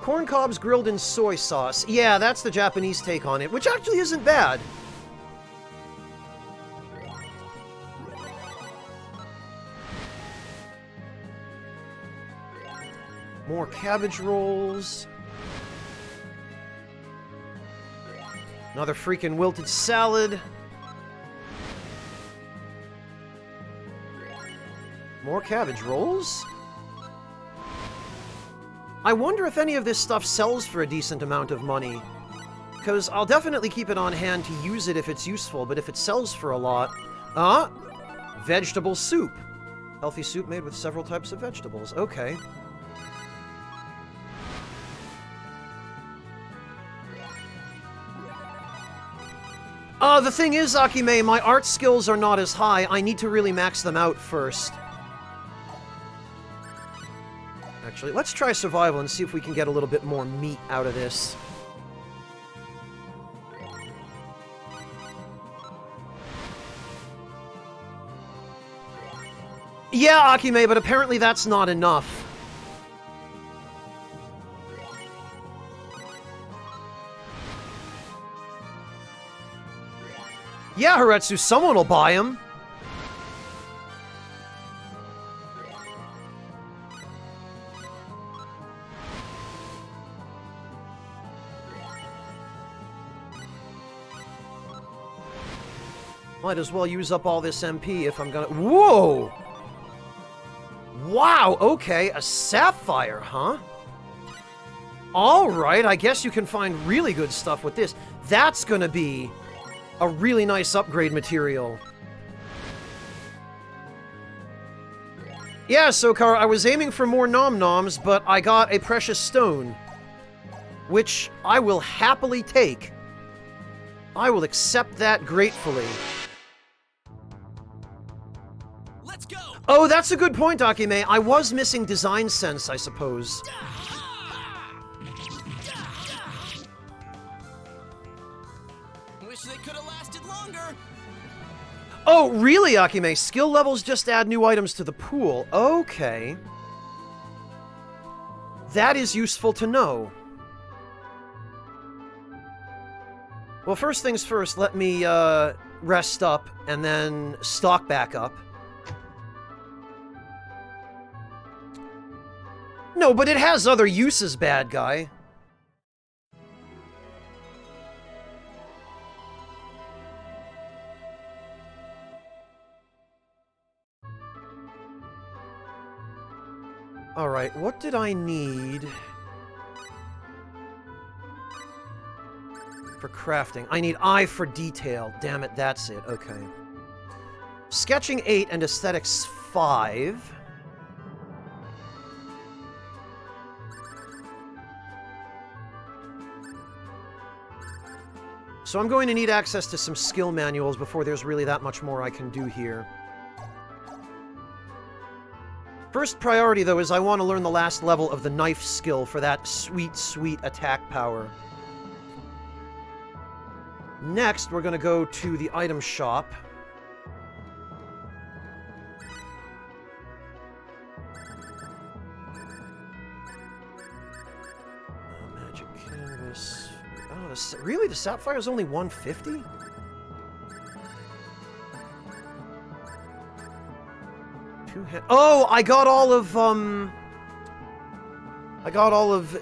Corn cobs grilled in soy sauce. Yeah, that's the Japanese take on it, which actually isn't bad. More cabbage rolls. Another freaking wilted salad. More cabbage rolls? I wonder if any of this stuff sells for a decent amount of money. Because I'll definitely keep it on hand to use it if it's useful, but if it sells for a lot... Ah! Vegetable soup. Healthy soup made with several types of vegetables. Okay. The thing is, Akime, my art skills are not as high. I need to really max them out first. Actually, let's try survival and see if we can get a little bit more meat out of this. Yeah, Akime, but apparently that's not enough. Yeah, Haretsu, someone will buy him. Might as well use up all this MP if I'm gonna... Whoa! Wow, okay, a sapphire, huh? Alright, I guess you can find really good stuff with this. That's gonna be a really nice upgrade material. Yeah, Sokar, I was aiming for more nom-noms, but I got a precious stone. Which I will happily take. I will accept that gratefully. Let's go! Oh, that's a good point, Akime. I was missing design sense, I suppose. Wish they could have lasted longer. Oh, really, Akime? Skill levels just add new items to the pool. Okay. That is useful to know. Well, first things first, let me rest up and then stock back up. No, but it has other uses, bad guy. Alright, what did I need for crafting? I need eye for detail. Damn it, that's it. Okay. Sketching 8 and aesthetics 5. So I'm going to need access to some skill manuals before there's really that much more I can do here. First priority, though, is I want to learn the last level of the knife skill for that sweet, sweet attack power. Next, we're going to go to the item shop. Magic canvas. Oh, really? The sapphire is only 150? Oh, I got all of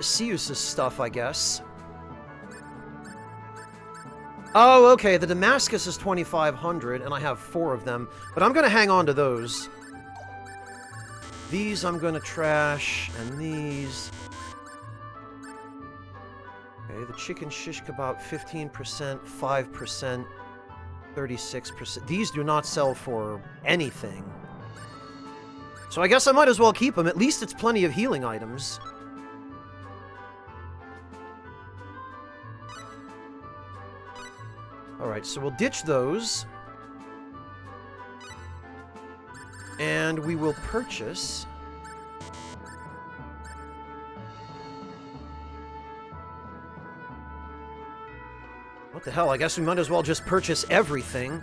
Sius's stuff, I guess. Oh, okay, the Damascus is 2,500, and I have 4 of them, but I'm gonna hang on to those. These I'm gonna trash, and these... Okay, the chicken shish kebab, 15%, 5%, 36%. These do not sell for anything. So I guess I might as well keep them. At least it's plenty of healing items. Alright, so we'll ditch those. And we will purchase... What the hell? I guess we might as well just purchase everything.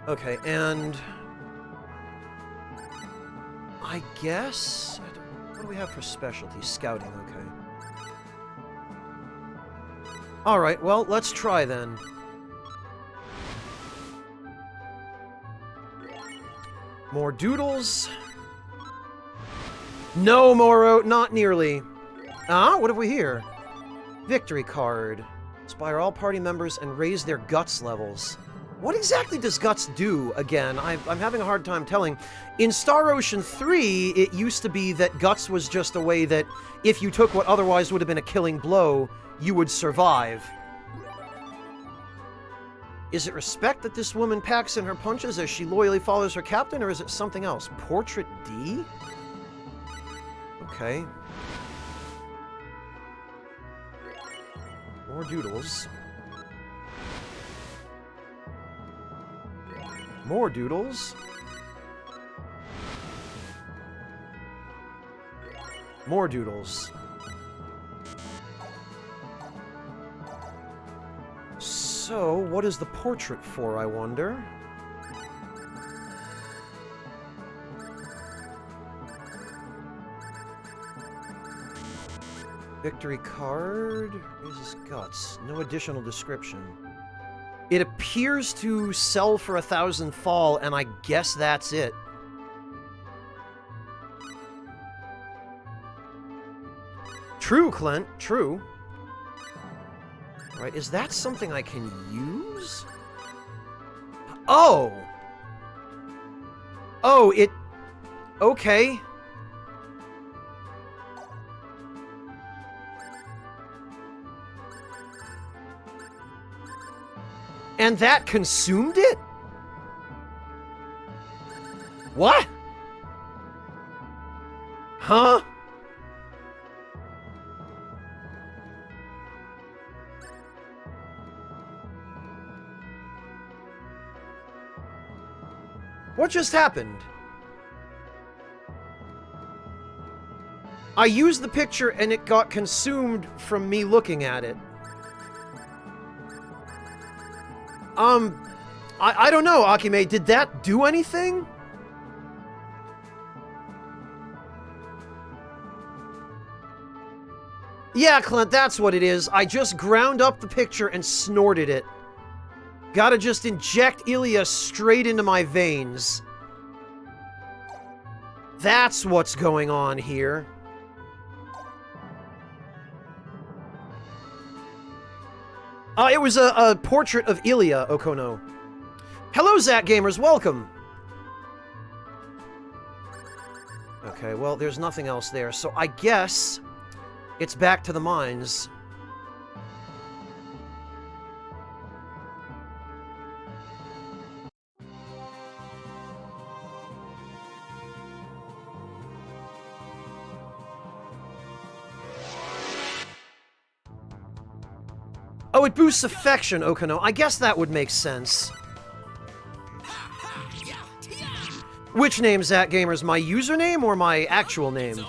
Okay, and... I guess... What do we have for specialties? Scouting, okay. Alright, well, let's try then. More doodles. No, Moro, not nearly. Ah, what have we here? Victory card. Inspire all party members and raise their guts levels. What exactly does guts do, again? I'm having a hard time telling. In Star Ocean 3, it used to be that guts was just a way that if you took what otherwise would have been a killing blow, you would survive. Is it respect that this woman packs in her punches as she loyally follows her captain, or is it something else? Portrait D? Okay. More doodles. More doodles. More doodles. So, what is the portrait for, I wonder? Victory card. Raises guts. No additional description. It appears to sell for 1,000 fall, and I guess that's it. True, Clint, true. Right, is that something I can use? Oh! Oh, it... Okay. And that consumed it? What? Huh? What just happened? I used the picture and it got consumed from me looking at it. I don't know, Akime, did that do anything? Yeah, Clint, that's what it is. I just ground up the picture and snorted it. Gotta just inject Ilya straight into my veins. That's what's going on here. It was a portrait of Ilya Okono. Hello, Zach Gamers, welcome! Okay, well, there's nothing else there, so I guess it's back to the mines. Oh, it boosts affection, Okono. I guess that would make sense. Which name, Zach Gamers? My username or my actual name?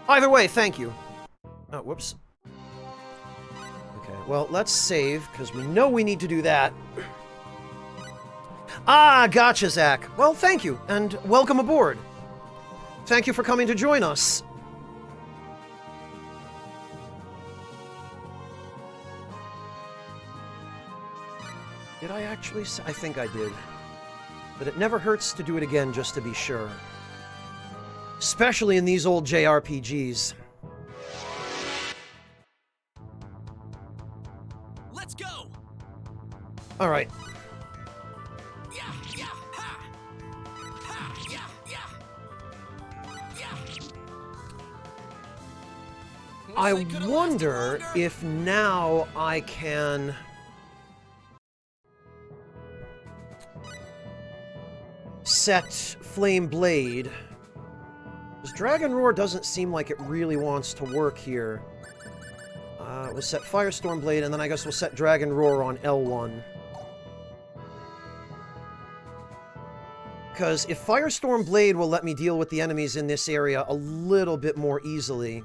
Either way, thank you. Oh, whoops. Okay, well, let's save, because we know we need to do that. Ah, gotcha, Zach. Well, thank you, and welcome aboard. Thank you for coming to join us. Did I actually I think I did. But it never hurts to do it again just to be sure. Especially in these old JRPGs. Let's go. All right. I wonder if now I can set Flame Blade. Because Dragon Roar doesn't seem like it really wants to work here. We'll set Firestorm Blade, and then I guess we'll set Dragon Roar on L1. Because if Firestorm Blade will let me deal with the enemies in this area a little bit more easily.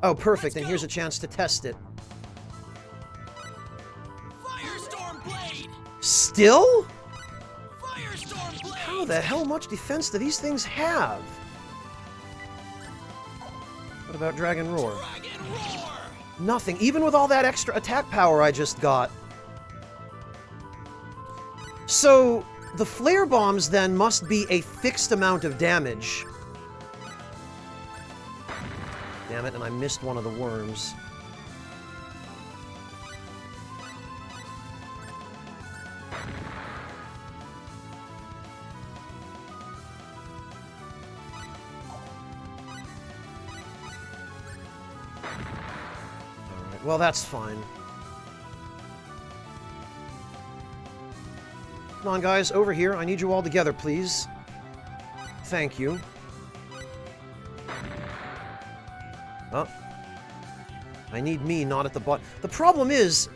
Oh, perfect, and here's a chance to test it. Firestorm Blade! Still? Firestorm Blade! How the hell much defense do these things have? What about Dragon Roar? Dragon Roar! Nothing, even with all that extra attack power I just got. So, the flare bombs then must be a fixed amount of damage. Damn it, and I missed one of the worms. Alright, well that's fine. Come on guys, over here. I need you all together, please. Thank you. Oh. I need me, not at the bottom. The problem is,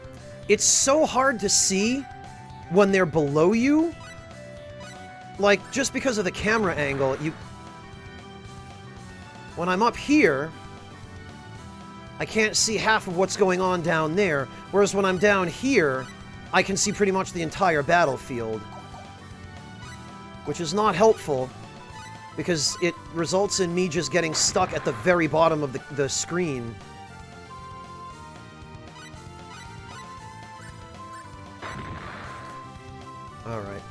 it's so hard to see when they're below you. Like, just because of the camera angle, when I'm up here, I can't see half of what's going on down there, whereas when I'm down here, I can see pretty much the entire battlefield. which is not helpful, because it results in me just getting stuck at the very bottom of the screen. Alright.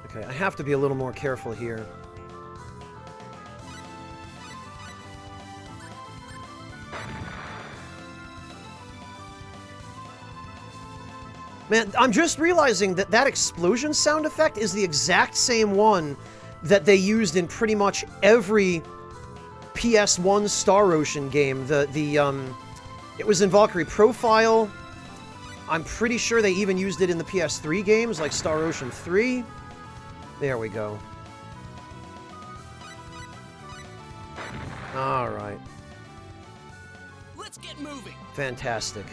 Okay, I have to be a little more careful here. Man, I'm just realizing that that explosion sound effect is the exact same one that they used in pretty much every PS1 Star Ocean game. It was in Valkyrie Profile. I'm pretty sure they even used it in the PS3 games, like Star Ocean 3. There we go. Alright. Let's get moving. Fantastic.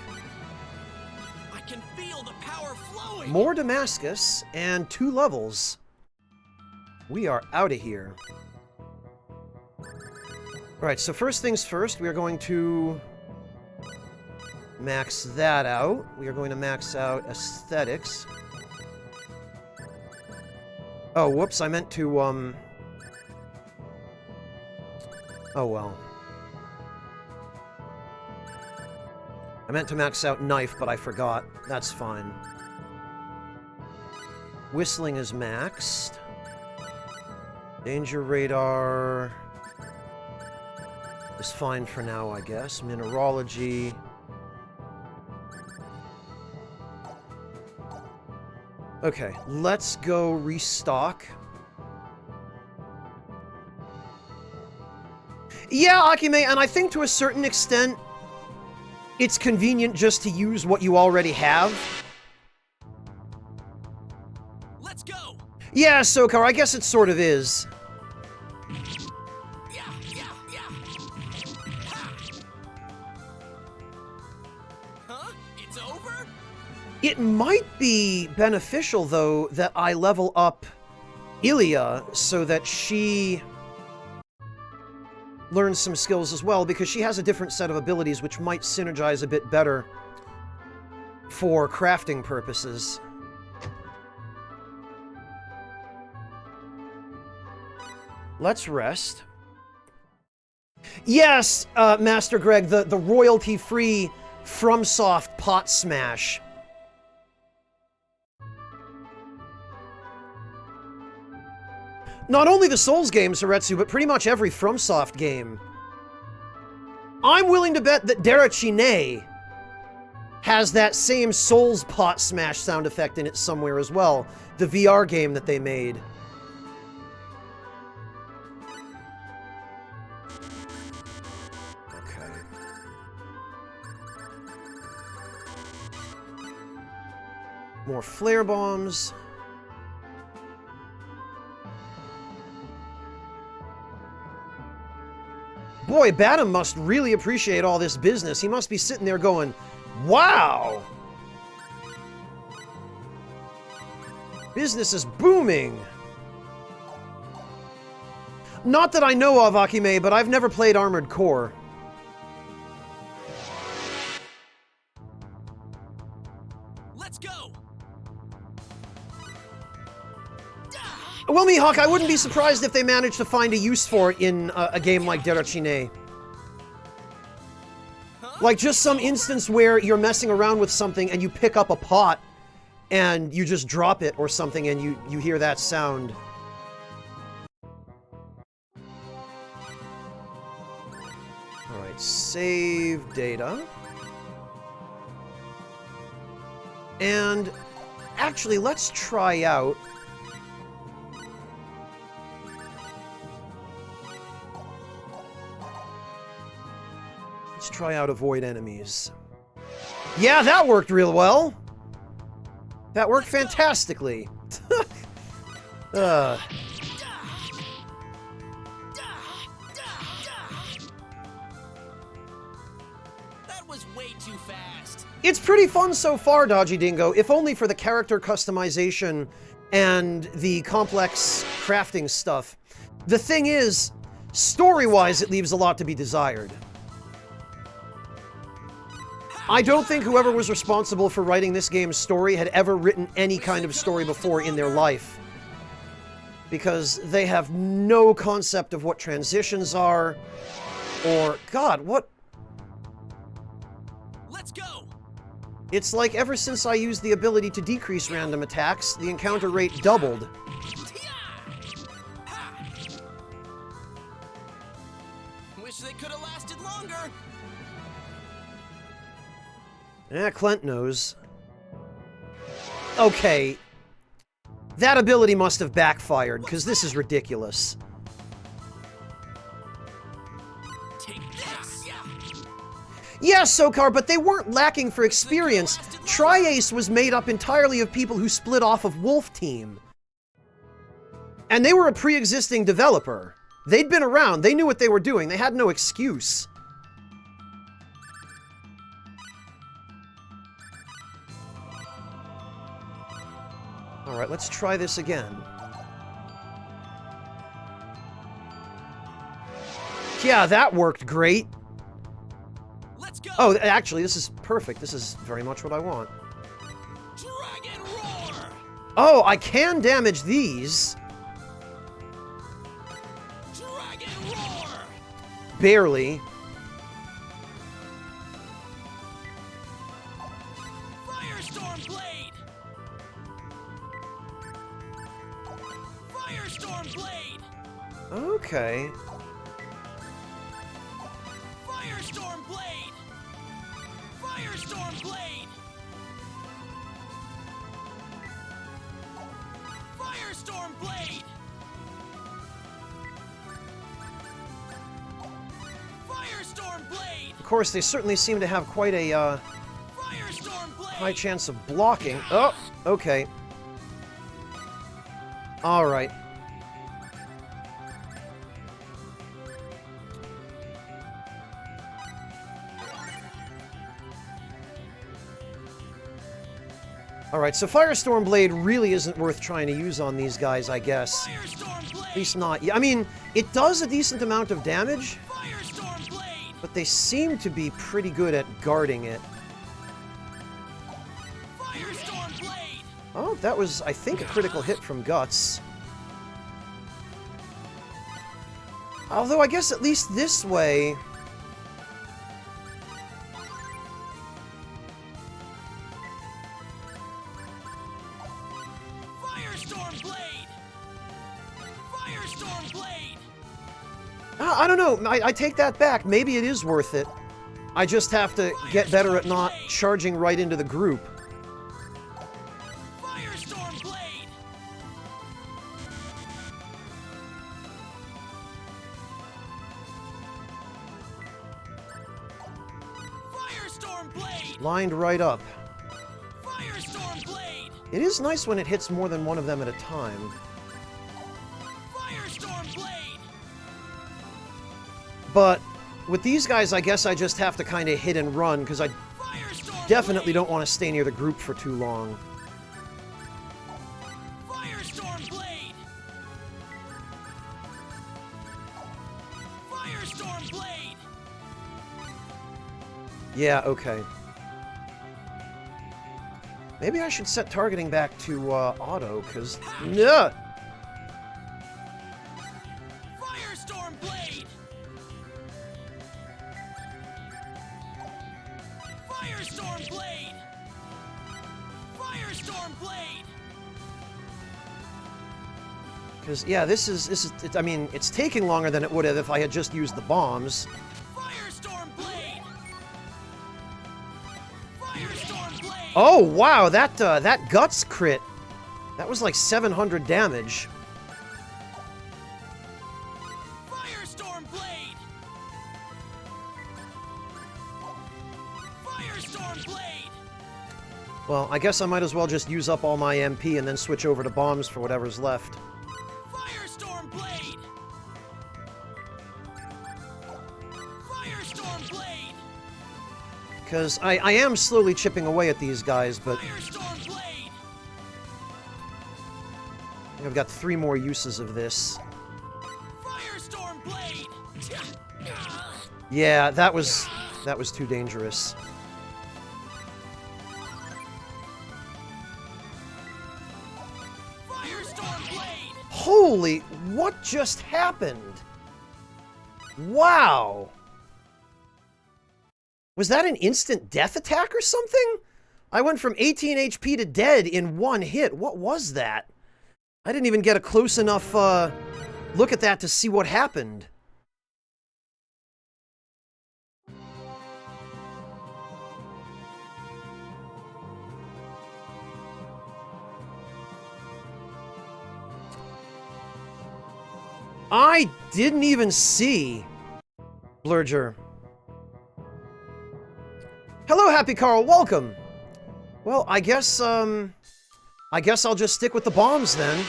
I can feel the power flowing. More Damascus and 2 levels. We are out of here. Alright, so first things first, we are going to max that out. We are going to max out aesthetics. Oh, whoops, I meant to, oh well. I meant to max out knife, but I forgot. That's fine. Whistling is maxed. Danger radar is fine for now, I guess. Mineralogy. Okay, let's go restock. Yeah, Akime, and I think to a certain extent, it's convenient just to use what you already have. Let's go. Yeah, Sokar, I guess it sort of is. Yeah. Ha. Huh? It's over? It might be beneficial, though, that I level up Ilya so that she learns some skills as well, because she has a different set of abilities which might synergize a bit better for crafting purposes. Let's rest. Yes, Master Greg, the royalty-free FromSoft pot smash. Not only the Souls games, Haretsu, but pretty much every FromSoft game. I'm willing to bet that Derachine has that same Souls pot smash sound effect in it somewhere as well. The VR game that they made. Okay. More flare bombs. Boy, Badham must really appreciate all this business. He must be sitting there going, wow! Business is booming! Not that I know of, Akime, but I've never played Armored Core. Let's go. Well, Mihawk, I wouldn't be surprised if they managed to find a use for it in a game like Derachine. Like, just some instance where you're messing around with something and you pick up a pot and you just drop it or something and you hear that sound. Alright, save data. And actually, let's try out... Let's try out avoid enemies. Yeah, that worked real well. That worked fantastically. That was way too fast. It's pretty fun so far, Dodgy Dingo, if only for the character customization and the complex crafting stuff. The thing is, story-wise, it leaves a lot to be desired. I don't think whoever was responsible for writing this game's story had ever written any kind of story before in their life. Because they have no concept of what transitions are, or... God, what... Let's go. It's like ever since I used the ability to decrease random attacks, the encounter rate doubled. Wish they could have lasted longer. Clint knows. Okay. That ability must have backfired, because this is ridiculous. Take this. Yeah, Sokar, but they weren't lacking for experience. Tri-Ace was made up entirely of people who split off of Wolf Team. And they were a pre-existing developer. They'd been around, they knew what they were doing, they had no excuse. Alright, let's try this again. Yeah, that worked great. Let's go. Oh, actually, this is perfect. This is very much what I want. Dragon roar. Oh, I can damage these. Dragon roar. Barely. Firestorm blade. Firestorm blade. Okay. Firestorm blade. Firestorm blade. Firestorm blade. Firestorm blade. Of course, they certainly seem to have quite a Firestorm blade. high chance of blocking. Oh, okay. Alright. Alright, so Firestorm Blade really isn't worth trying to use on these guys, I guess. Firestorm blade. At least not... I mean, it does a decent amount of damage, Firestorm blade. but they seem to be pretty good at guarding it. Firestorm blade. Oh, that was, I think, a critical hit from Guts. Although, I guess at least this way... Firestorm blade. Firestorm blade. I don't know, I take that back. Maybe it is worth it. I just have to get better at not charging right into the group. Firestorm blade. Firestorm blade. Lined right up. Firestorm blade. It is nice when it hits more than one of them at a time. Firestorm blade. But with these guys, I guess I just have to kind of hit and run, because I Firestorm definitely blade. don't want to stay near the group for too long. Firestorm blade. Firestorm blade. Yeah, okay. Maybe I should set targeting back to auto, because... Yeah! Firestorm blade. Firestorm blade. Firestorm blade. Because, yeah, I mean, it's taking longer than it would have if I had just used the bombs. Firestorm blade. Firestorm blade. Oh, wow, that Guts crit. That was like 700 damage. Firestorm blade. Firestorm blade. Well, I guess I might as well just use up all my MP and then switch over to bombs for whatever's left. Firestorm blade. Firestorm blade. Because I am slowly chipping away at these guys, but Firestorm blade. I've got 3 more uses of this. Firestorm blade. Yeah, that was too dangerous. Holy, what just happened? Wow. Was that an instant death attack or something? I went from 18 HP to dead in one hit. What was that? I didn't even get a close enough look at that to see what happened. I didn't even see Blurger. Hello, Happy Carl, welcome! Well, I guess I'll just stick with the bombs then.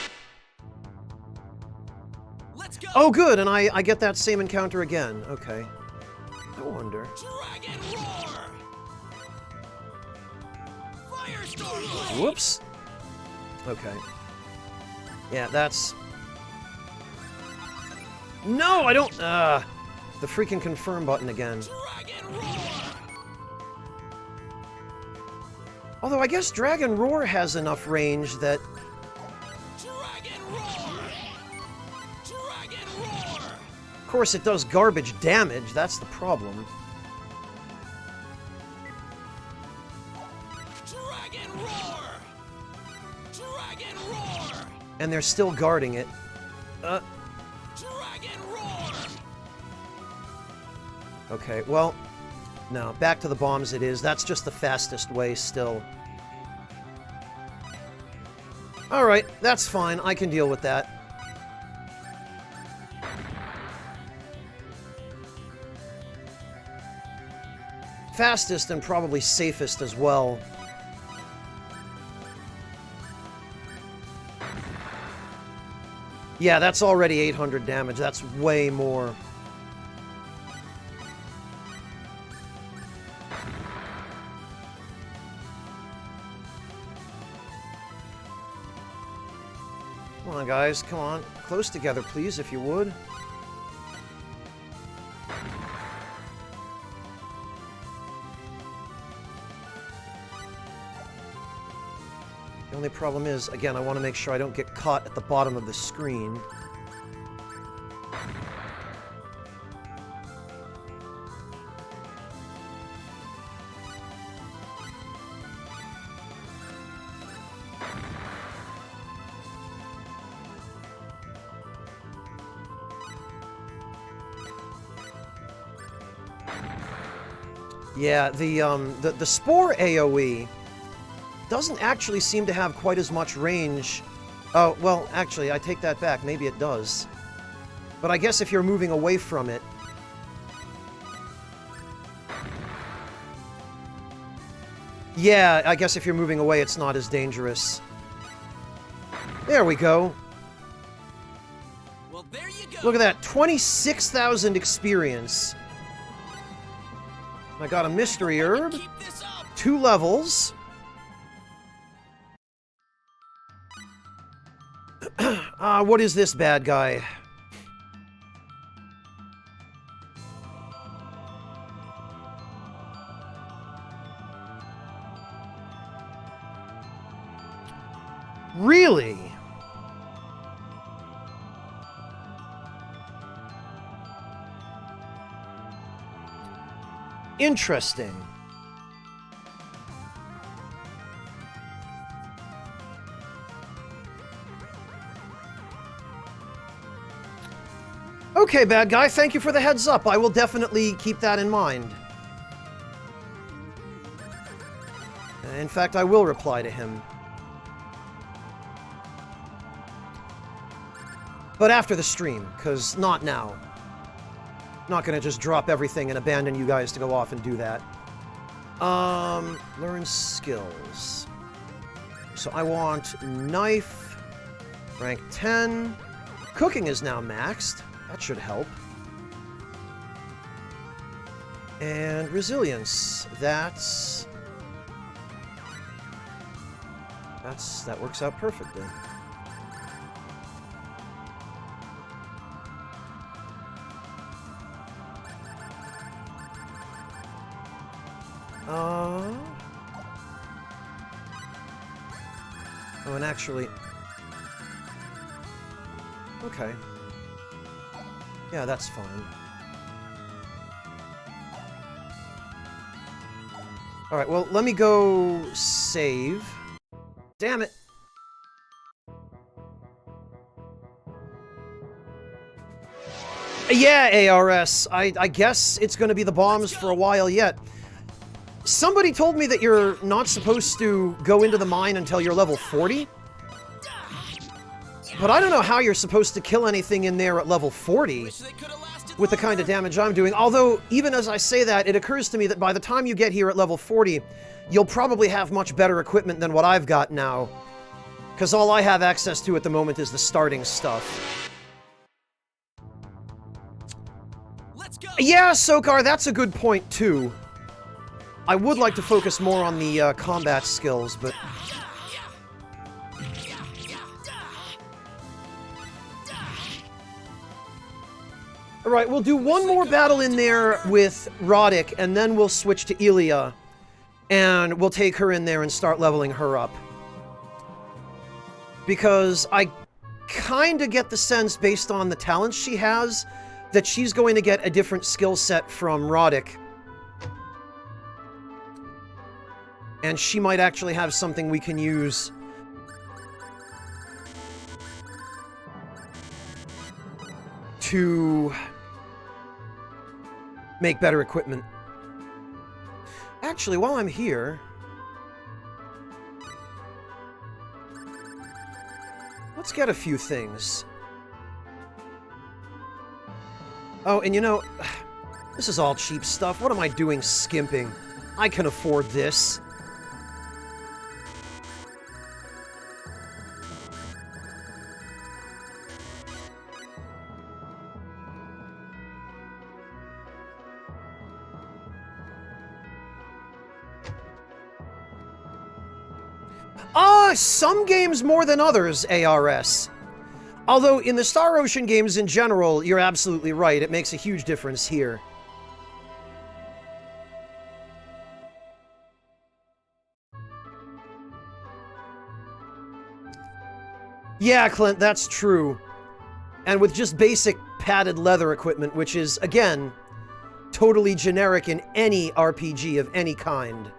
Let's go. Oh, good, and I get that same encounter again. Okay. I wonder. Dragon roar. Firestorm. Whoops. Okay. Yeah, that's... No, I don't... the freaking confirm button again. Dragon roar. Although I guess Dragon Roar has enough range that... Dragon roar. Dragon roar. Of course, it does garbage damage, that's the problem. Dragon roar. Dragon roar. And they're still guarding it. Dragon roar. Okay, well... No, back to the bombs it is. That's just the fastest way still. Alright, that's fine. I can deal with that. Fastest and probably safest as well. Yeah, that's already 800 damage. That's way more. Come on, guys. Come on. Close together, please, if you would. The only problem is, again, I want to make sure I don't get caught at the bottom of the screen. Yeah, the Spore AoE doesn't actually seem to have quite as much range. Oh, well, actually, I take that back. Maybe it does. But I guess if you're moving away from it... Yeah, I guess if you're moving away, it's not as dangerous. There we go. Well, there you go. Look at that. 26,000 experience. I got a mystery herb. Keep this up. 2 levels. What is this bad guy? Really? Interesting. Okay, bad guy, thank you for the heads up. I will definitely keep that in mind. In fact, I will reply to him. But after the stream, because not now. Not gonna just drop everything and abandon you guys to go off and do that. Learn skills. So I want knife, rank 10. Cooking is now maxed. That should help. And resilience. That works out perfectly. Oh, and actually... Okay. Yeah, that's fine. Alright, well, let me go save. Damn it! Yeah, ARS. I guess it's gonna be the bombs for a while yet. Somebody told me that you're not supposed to go into the mine until you're level 40. But I don't know how you're supposed to kill anything in there at level 40 with the kind of damage I'm doing. Although, even as I say that, it occurs to me that by the time you get here at level 40, you'll probably have much better equipment than what I've got now. Because all I have access to at the moment is the starting stuff. Let's go. Yeah, Sokar, that's a good point, too. I would like to focus more on the combat skills, but... Alright, we'll do one more battle in there with Roddick, and then we'll switch to Ilya. And we'll take her in there and start leveling her up. Because I kinda get the sense, based on the talents she has, that she's going to get a different skill set from Roddick. And she might actually have something we can use to make better equipment. Actually, while I'm here... let's get a few things. Oh, and you know, this is all cheap stuff. What am I doing skimping? I can afford this. Some games more than others, ARS. Although, in the Star Ocean games in general, you're absolutely right. It makes a huge difference here. Yeah, Clint, that's true. And with just basic padded leather equipment, which is, again, totally generic in any RPG of any kind.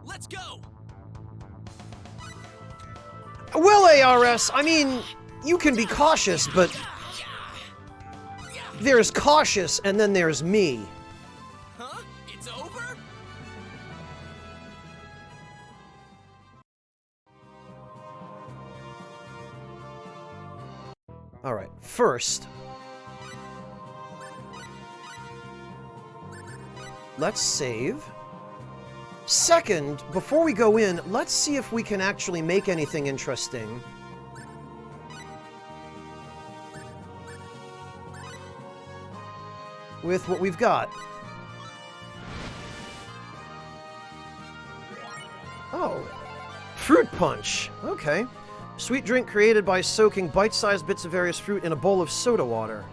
Let's go. Well, ARS, I mean, you can be cautious, but there's cautious and then there's me. Huh? It's over? All right, first, let's save. Second, before we go in, let's see if we can actually make anything interesting. With what we've got. Oh, fruit punch. Okay. Sweet drink created by soaking bite-sized bits of various fruit in a bowl of soda water.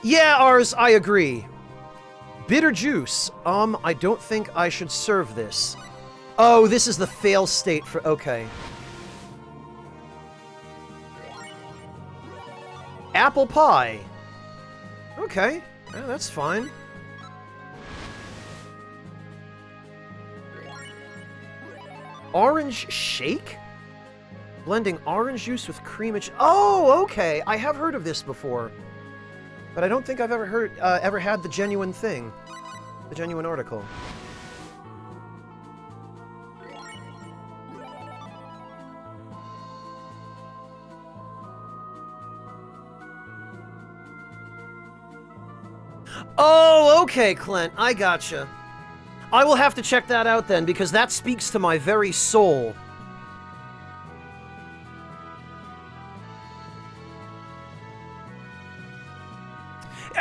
Yeah, ours, I agree. Bitter juice. I don't think I should serve this. Oh, this is the fail state for... okay. Apple pie. Okay, yeah, that's fine. Orange shake? Blending orange juice with cream and... oh, okay. I have heard of this before. But I don't think I've ever had the genuine thing. The genuine article. Oh, okay, Clint. I gotcha. I will have to check that out then, because that speaks to my very soul.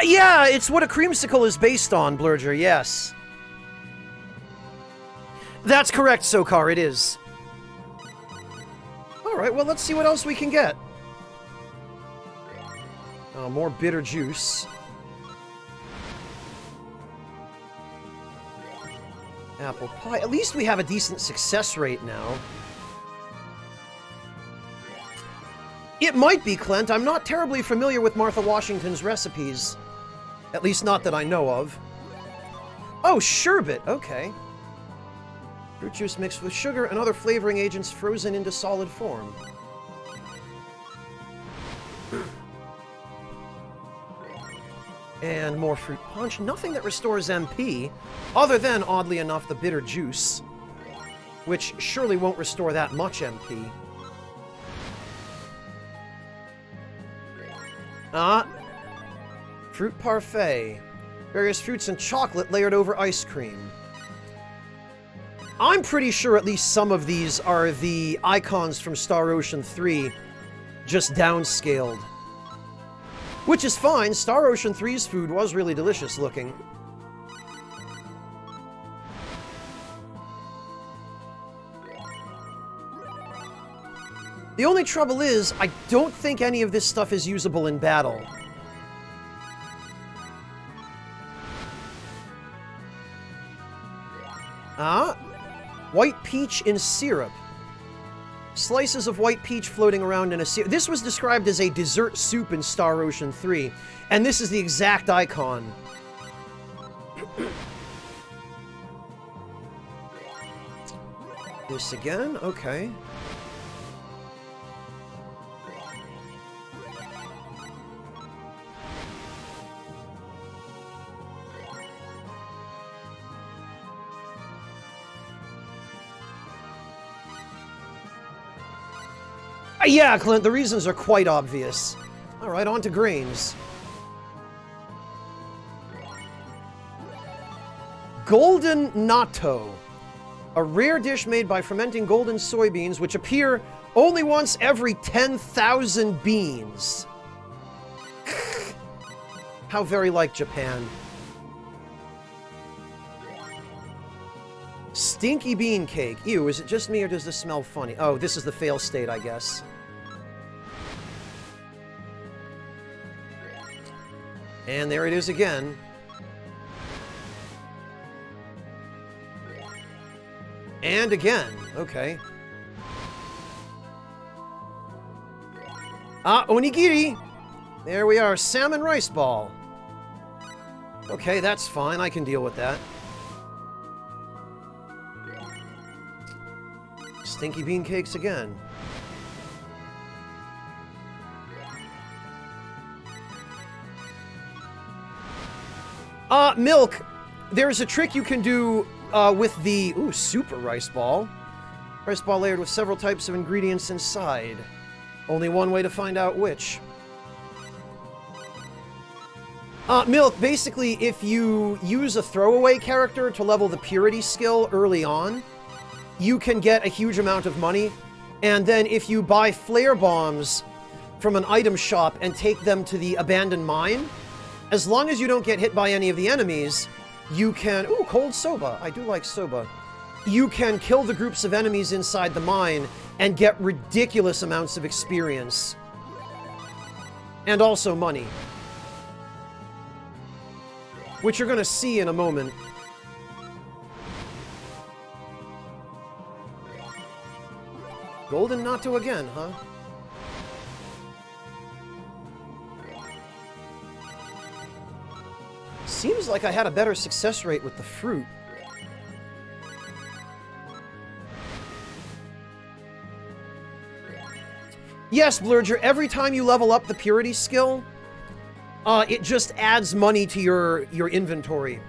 Yeah, it's what a creamsicle is based on, Blurger, yes. That's correct, Sokar, it is. Alright, well, let's see what else we can get. More bitter juice. Apple pie. At least we have a decent success rate now. It might be, Clint. I'm not terribly familiar with Martha Washington's recipes. At least not that I know of. Oh, sherbet. Okay. Fruit juice mixed with sugar and other flavoring agents frozen into solid form. And more fruit punch. Nothing that restores MP, other than, oddly enough, the bitter juice, which surely won't restore that much MP. Fruit parfait. Various fruits and chocolate layered over ice cream. I'm pretty sure at least some of these are the icons from Star Ocean 3, just downscaled. Which is fine. Star Ocean 3's food was really delicious looking. The only trouble is, I don't think any of this stuff is usable in battle. White peach in syrup. Slices of white peach floating around in a syrup. This was described as a dessert soup in Star Ocean 3, and this is the exact icon. This again? Okay. Yeah, Clint, the reasons are quite obvious. Alright, on to grains. Golden natto. A rare dish made by fermenting golden soybeans, which appear only once every 10,000 beans. How very like Japan. Stinky bean cake. Ew, is it just me or does this smell funny? Oh, this is the fail state, I guess. And there it is again. And again. Okay. Onigiri! There we are. Salmon rice ball. Okay, that's fine. I can deal with that. Stinky bean cakes again. Milk. There's a trick you can do with the super rice ball. Rice ball layered with several types of ingredients inside. Only one way to find out which. Milk, basically, if you use a throwaway character to level the purity skill early on, you can get a huge amount of money, and then if you buy flare bombs from an item shop and take them to the abandoned mine, as long as you don't get hit by any of the enemies, you can... Ooh, cold soba. I do like soba. You can kill the groups of enemies inside the mine and get ridiculous amounts of experience. And also money. Which you're going to see in a moment. Golden natto again, huh? Seems like I had a better success rate with the fruit. Yes, Blurger, every time you level up the purity skill, it just adds money to your inventory.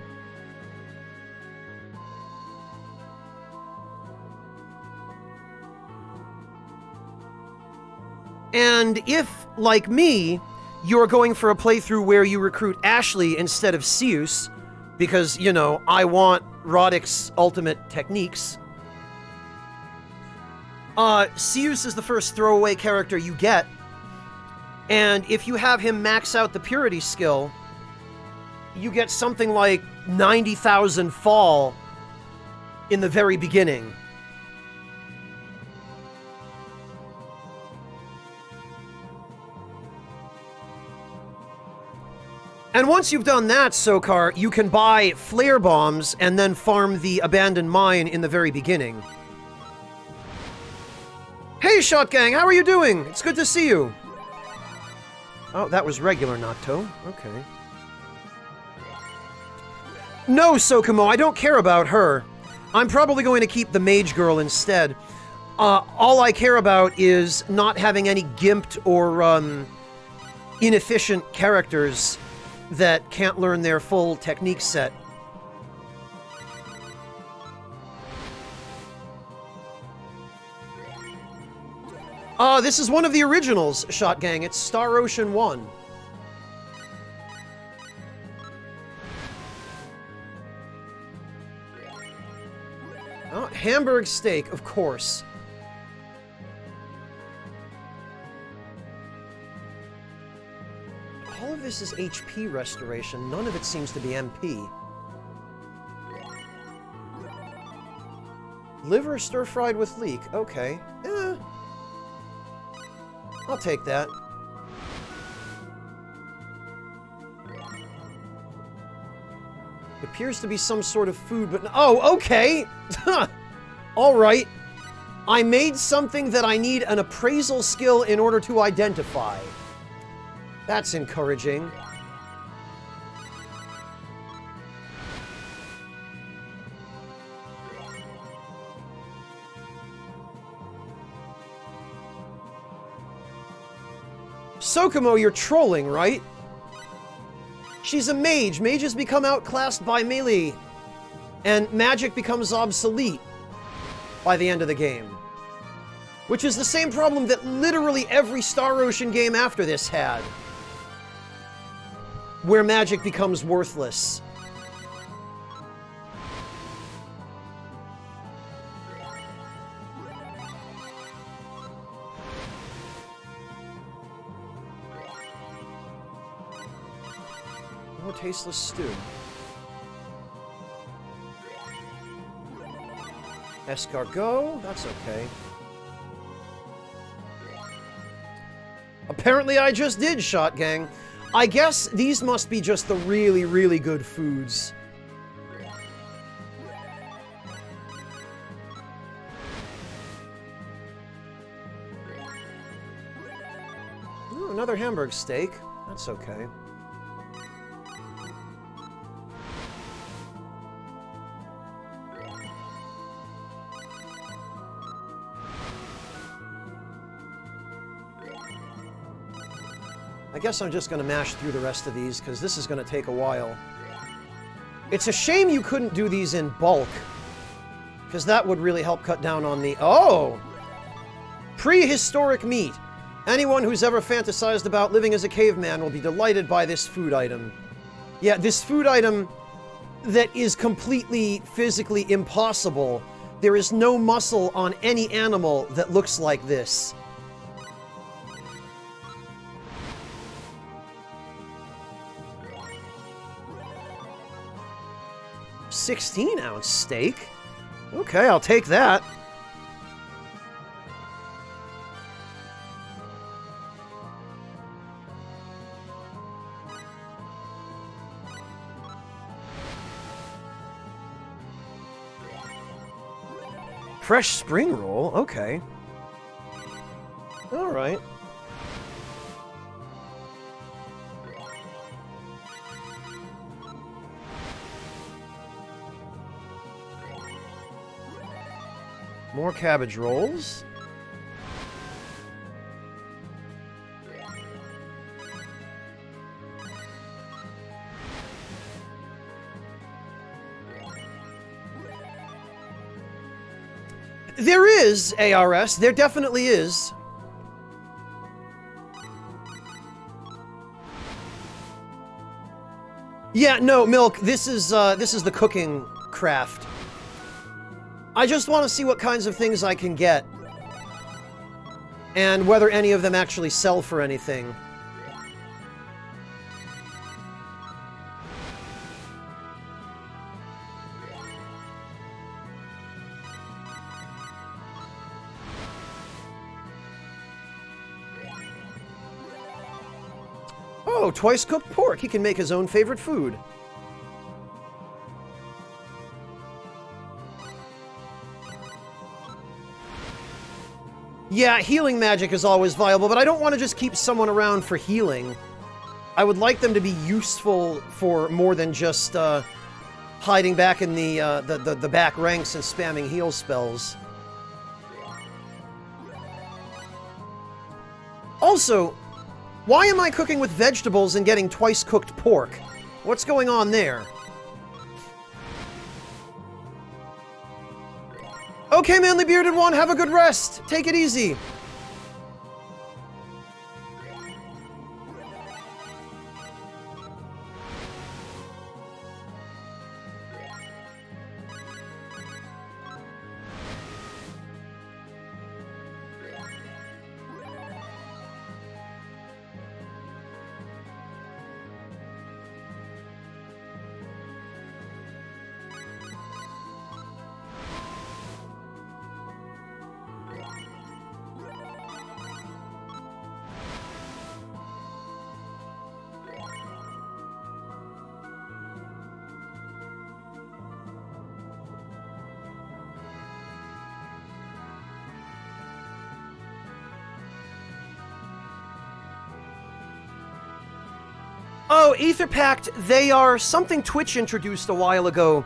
And if, like me, you're going for a playthrough where you recruit Ashley instead of Seus, because, you know, I want Roddick's ultimate techniques, Seus is the first throwaway character you get, and if you have him max out the purity skill, you get something like 90,000 fall in the very beginning. And once you've done that, Sokar, you can buy flare bombs and then farm the abandoned mine in the very beginning. Hey, Shotgang, how are you doing? It's good to see you. Oh, that was regular Natto. Okay. No, Sokumo, I don't care about her. I'm probably going to keep the mage girl instead. All I care about is not having any gimped or inefficient characters that can't learn their full technique set. This is one of the originals, Shotgang. It's Star Ocean 1. Oh, Hamburg steak, of course. All of this is HP restoration. None of it seems to be MP. Liver stir-fried with leek. Okay. I'll take that. It appears to be some sort of food, but... Oh, okay! Alright. I made something that I need an appraisal skill in order to identify. That's encouraging. Sokumo, you're trolling, right? She's a mage. Mages become outclassed by melee. And magic becomes obsolete by the end of the game. Which is the same problem that literally every Star Ocean game after this had. Where magic becomes worthless. More tasteless stew. Escargot? That's okay. Apparently I just did, Shotgang. I guess these must be just the really, really good foods. Ooh, another Hamburg steak. That's okay. I guess I'm just going to mash through the rest of these, because this is going to take a while. It's a shame you couldn't do these in bulk, because that would really help cut down on the... Oh! Prehistoric meat. Anyone who's ever fantasized about living as a caveman will be delighted by this food item. Yeah, this food item that is completely physically impossible. There is no muscle on any animal that looks like this. 16-ounce steak? Okay, I'll take that. Fresh spring roll? Okay. Alright. More cabbage rolls. There is ARS. There definitely is. Yeah, no, Milk. This is the cooking craft. I just want to see what kinds of things I can get. And whether any of them actually sell for anything. Oh, twice cooked pork. He can make his own favorite food. Yeah, healing magic is always viable, but I don't want to just keep someone around for healing. I would like them to be useful for more than just hiding back in the back ranks and spamming heal spells. Also, why am I cooking with vegetables and getting twice cooked pork? What's going on there? Okay, manly bearded one, have a good rest. Take it easy. Oh, Ether Pact, they are something Twitch introduced a while ago.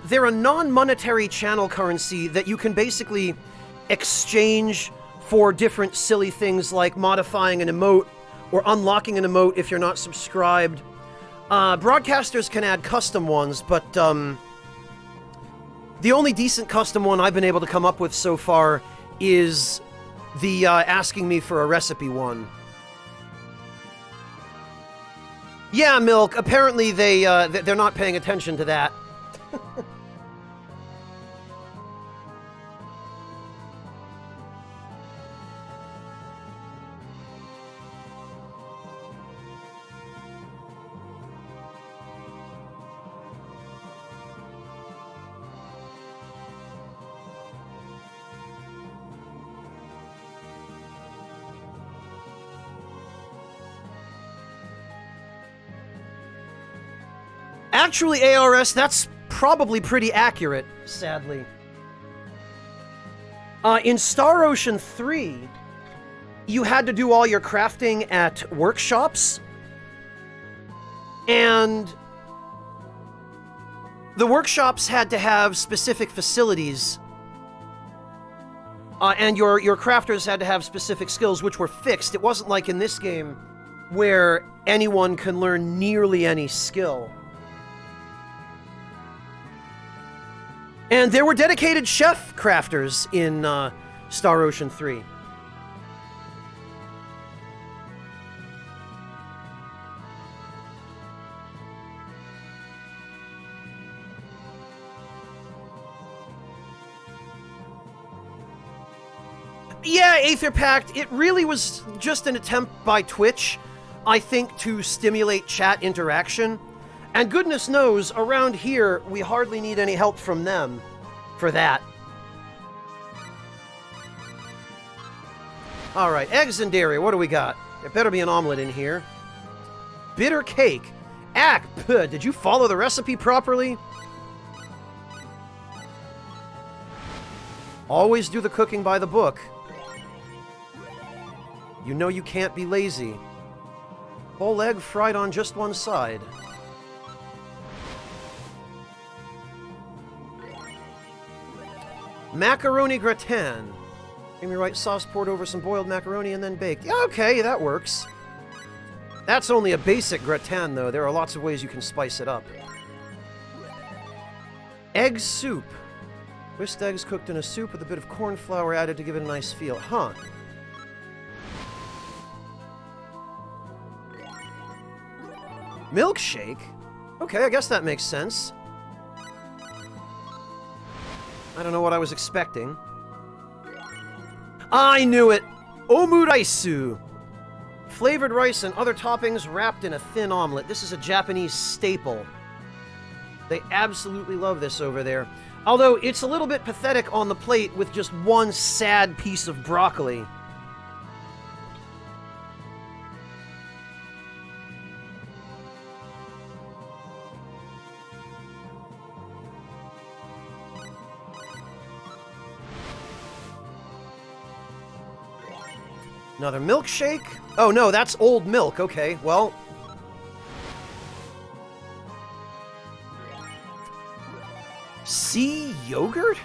They're a non-monetary channel currency that you can basically exchange for different silly things like modifying an emote or unlocking an emote if you're not subscribed. Broadcasters can add custom ones, but the only decent custom one I've been able to come up with so far is the asking me for a recipe one. Yeah, Milk, apparently they're not paying attention to that. Actually, ARS, that's probably pretty accurate, sadly. In Star Ocean 3, you had to do all your crafting at workshops. And the workshops had to have specific facilities. And your crafters had to have specific skills, which were fixed. It wasn't like in this game, where anyone can learn nearly any skill. And there were dedicated chef crafters in Star Ocean 3. Yeah, Aether Pact, it really was just an attempt by Twitch, I think, to stimulate chat interaction. And goodness knows, around here, we hardly need any help from them for that. Alright, eggs and dairy, what do we got? There better be an omelet in here. Bitter cake. Did you follow the recipe properly? Always do the cooking by the book. You know you can't be lazy. Whole egg fried on just one side. Macaroni gratin. Creamy white sauce poured over some boiled macaroni and then baked. Yeah, okay, that works. That's only a basic gratin, though. There are lots of ways you can spice it up. Egg soup. Whisked eggs cooked in a soup with a bit of corn flour added to give it a nice feel. Huh. Milkshake? Okay, I guess that makes sense. I don't know what I was expecting. I knew it! Omuraisu! Flavored rice and other toppings wrapped in a thin omelet. This is a Japanese staple. They absolutely love this over there. Although, it's a little bit pathetic on the plate with just one sad piece of broccoli. Another milkshake? Oh no, that's old milk. Okay, well... Sea yogurt?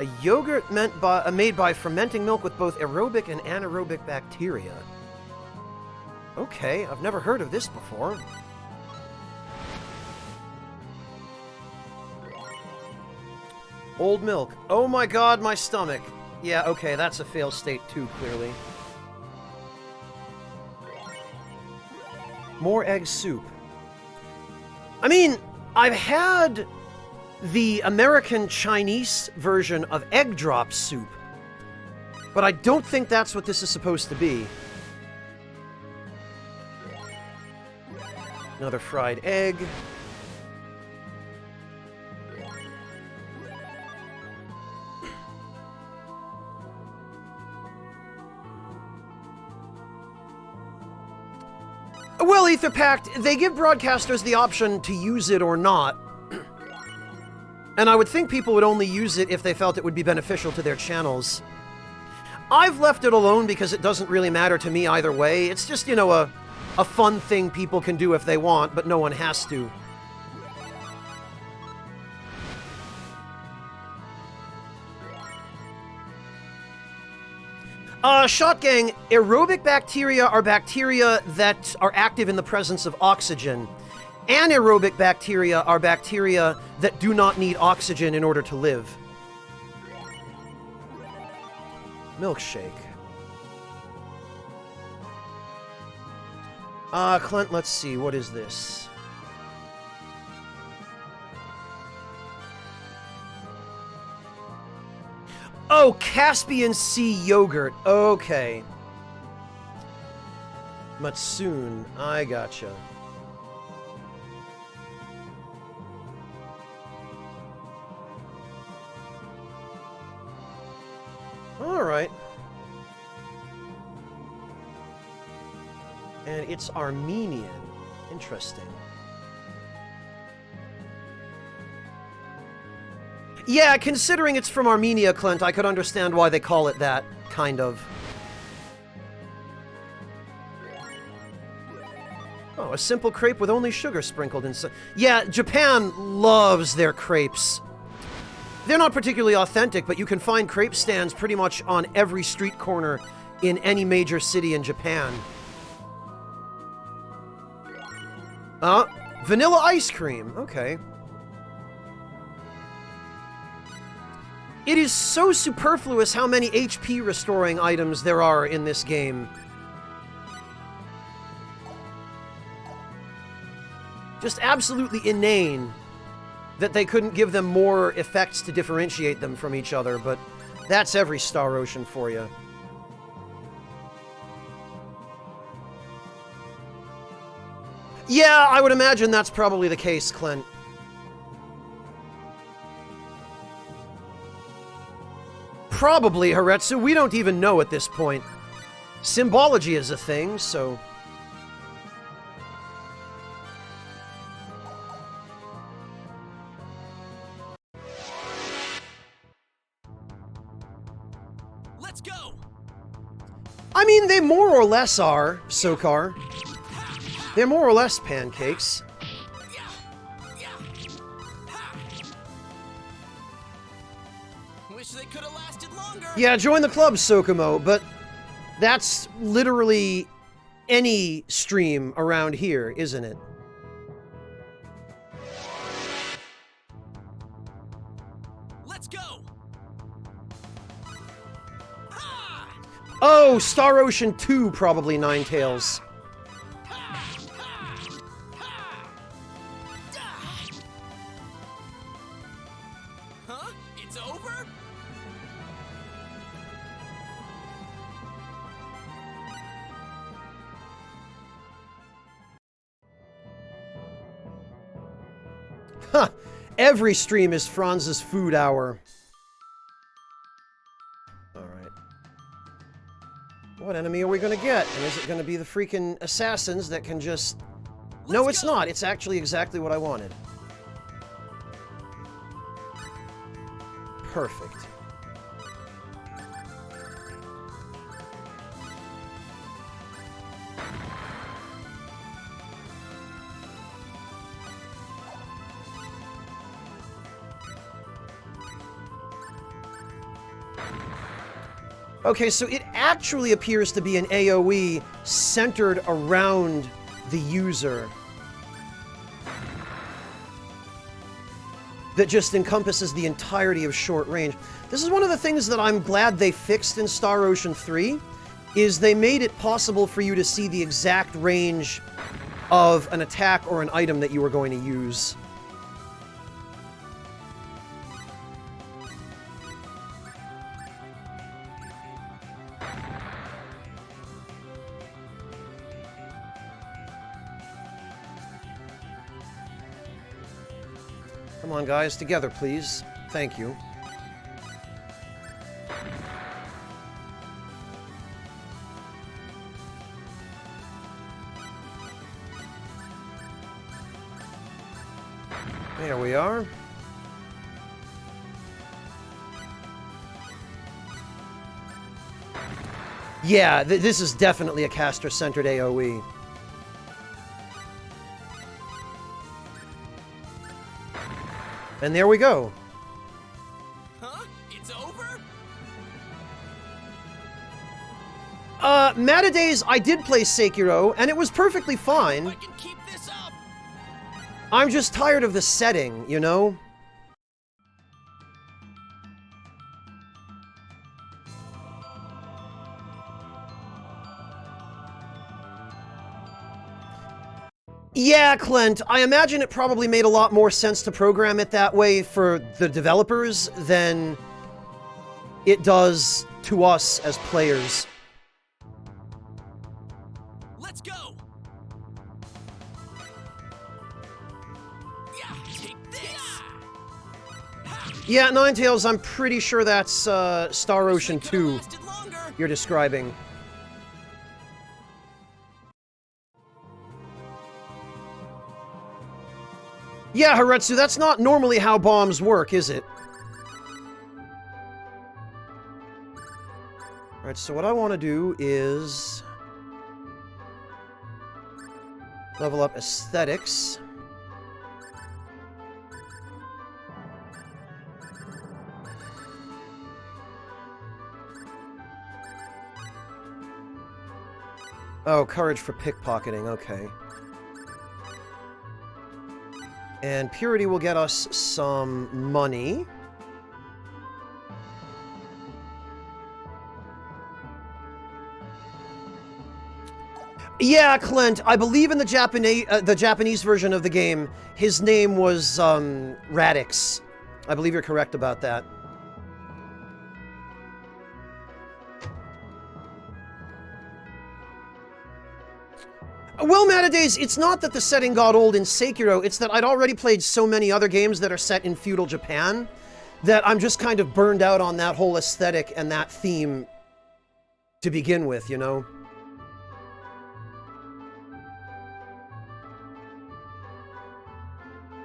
A yogurt made by fermenting milk with both aerobic and anaerobic bacteria. Okay, I've never heard of this before. Old milk. Oh my god, my stomach. Yeah, okay, that's a fail state too, clearly. More egg soup. I mean, I've had the American Chinese version of egg drop soup, but I don't think that's what this is supposed to be. Another fried egg. Well, Ether Pact, they give broadcasters the option to use it or not. And I would think people would only use it if they felt it would be beneficial to their channels. I've left it alone because it doesn't really matter to me either way. It's just, you know, a fun thing people can do if they want, but no one has to. Shot Gang, aerobic bacteria are bacteria that are active in the presence of oxygen. Anaerobic bacteria are bacteria that do not need oxygen in order to live. Milkshake. Clint, let's see, what is this? Oh, Caspian Sea yogurt. Okay. Matsoon. I gotcha. Alright. And it's Armenian. Interesting. Yeah, considering it's from Armenia, Clint, I could understand why they call it that, kind of. Oh, a simple crepe with only sugar sprinkled inside. Yeah, Japan loves their crepes. They're not particularly authentic, but you can find crepe stands pretty much on every street corner in any major city in Japan. Vanilla ice cream. Okay. It is so superfluous how many HP restoring items there are in this game. Just absolutely inane that they couldn't give them more effects to differentiate them from each other, but that's every Star Ocean for you. Yeah, I would imagine that's probably the case, Clint. Probably, Haretsu. We don't even know at this point. Symbology is a thing, so... Let's go. I mean, they more or less are, Sokar. They're more or less pancakes. Wish they could have lasted longer. Yeah, join the club, Sokomo, but that's literally any stream around here, isn't it? Let's go. Oh, Star Ocean 2, probably Ninetales. Huh? It's over? Huh. Every stream is Franz's food hour. Alright. What enemy are we gonna get? And is it gonna be the freaking assassins that can just... No, it's not. It's actually exactly what I wanted. Perfect. Okay, so it actually appears to be an AoE centered around the user that just encompasses the entirety of short range. This is one of the things that I'm glad they fixed in Star Ocean 3, is they made it possible for you to see the exact range of an attack or an item that you were going to use. Come on, guys, together, please. Thank you. There we are. Yeah, this is definitely a caster-centered AoE. And there we go. Huh? It's over? Matadays, I did play Sekiro, and it was perfectly fine. I can keep this up. I'm just tired of the setting, you know? Yeah, Clint, I imagine it probably made a lot more sense to program it that way for the developers than it does to us as players. Let's go. Yeah, take this. Yeah, Ninetales, I'm pretty sure that's Star Ocean Could've 2 lasted longer. you're describing. Yeah, Haretsu, that's not normally how bombs work, is it? Alright, so what I want to do is level up aesthetics. Oh, courage for pickpocketing, okay. And purity will get us some money. Yeah, Clint, I believe in the Japanese version of the game, his name was Radix. I believe you're correct about that. Well, Matadays, it's not that the setting got old in Sekiro, it's that I'd already played so many other games that are set in feudal Japan that I'm just kind of burned out on that whole aesthetic and that theme to begin with, you know?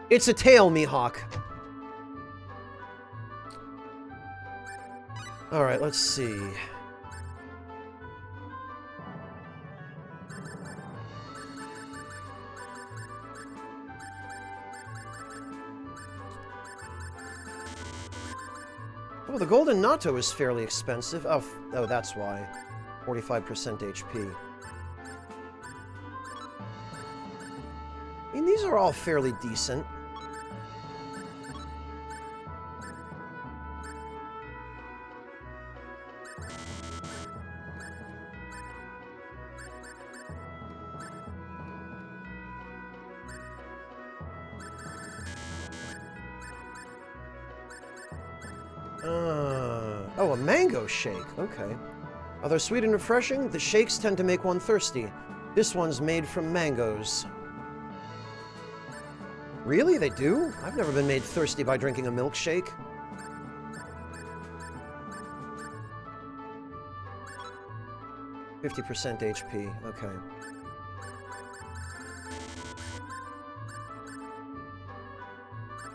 It's a tale, Mihawk. Alright, let's see. Oh, the golden natto is fairly expensive. Oh, that's why. 45% HP. I mean, these are all fairly decent. Oh, a mango shake. Okay. Although sweet and refreshing, the shakes tend to make one thirsty. This one's made from mangoes. Really? They do? I've never been made thirsty by drinking a milkshake. %50 HP. Okay.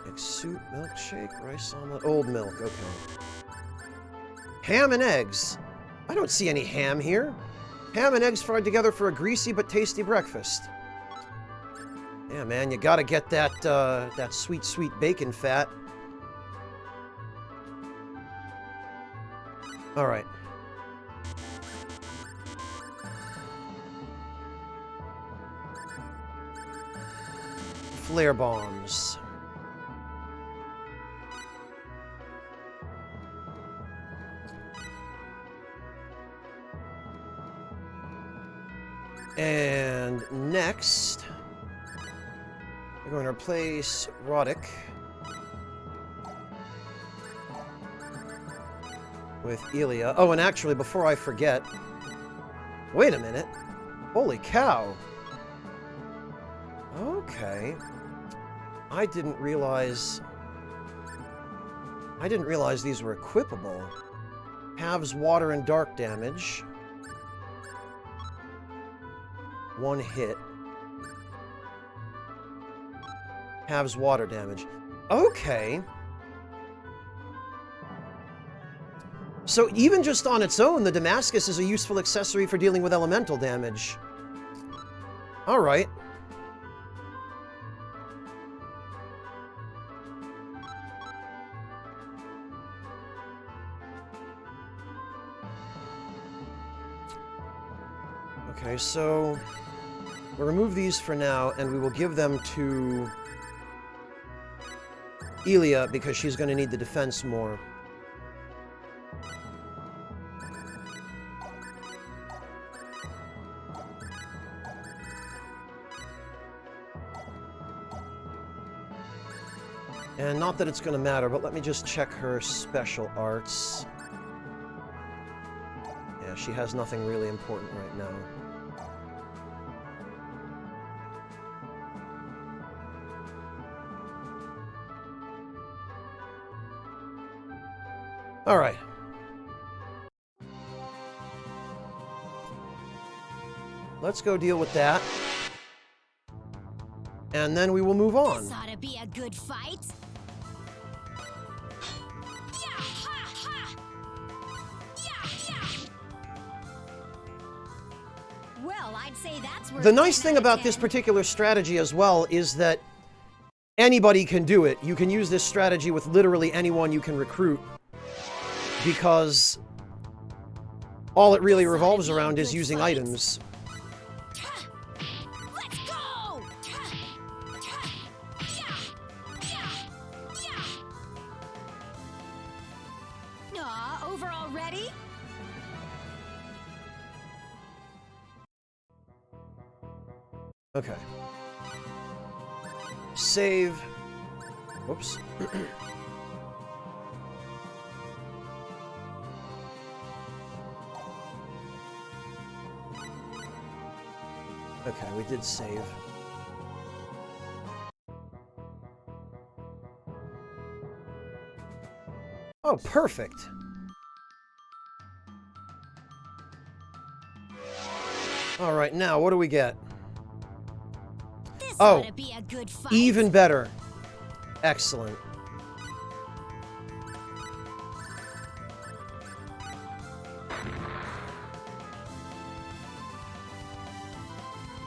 Egg soup, milkshake, rice omelet, old milk. Okay. Ham and eggs. I don't see any ham here. Ham and eggs fried together for a greasy but tasty breakfast. Yeah, man, you gotta get that, that sweet, sweet bacon fat. Alright. flare bombs. And next, we're going to replace Roddick with Elia. Oh, and actually, before I forget, wait a minute. Holy cow. Okay. I didn't realize these were equipable. Halves water and dark damage. One hit. Halves water damage. Okay. So even just on its own, the Damascus is a useful accessory for dealing with elemental damage. Alright. Okay, so we'll remove these for now, and we will give them to Elia because she's going to need the defense more. And not that it's going to matter, but let me just check her special arts. Yeah, she has nothing really important right now. All right. Let's go deal with that. And then we will move on. This ought to be a good fight. Yeah, ha, ha. Yeah, yeah. Well, I'd say that's worth The nice 10 thing out of about this 10. particular strategy as well is that anybody can do it. You can use this strategy with literally anyone you can recruit, because all it really revolves around is using items. Let's go! Aw, over already? Okay. Save. Whoops. Okay, we did save. Oh, perfect. All right, now what do we get? This Oh, ought to be a good fight. even better. Excellent.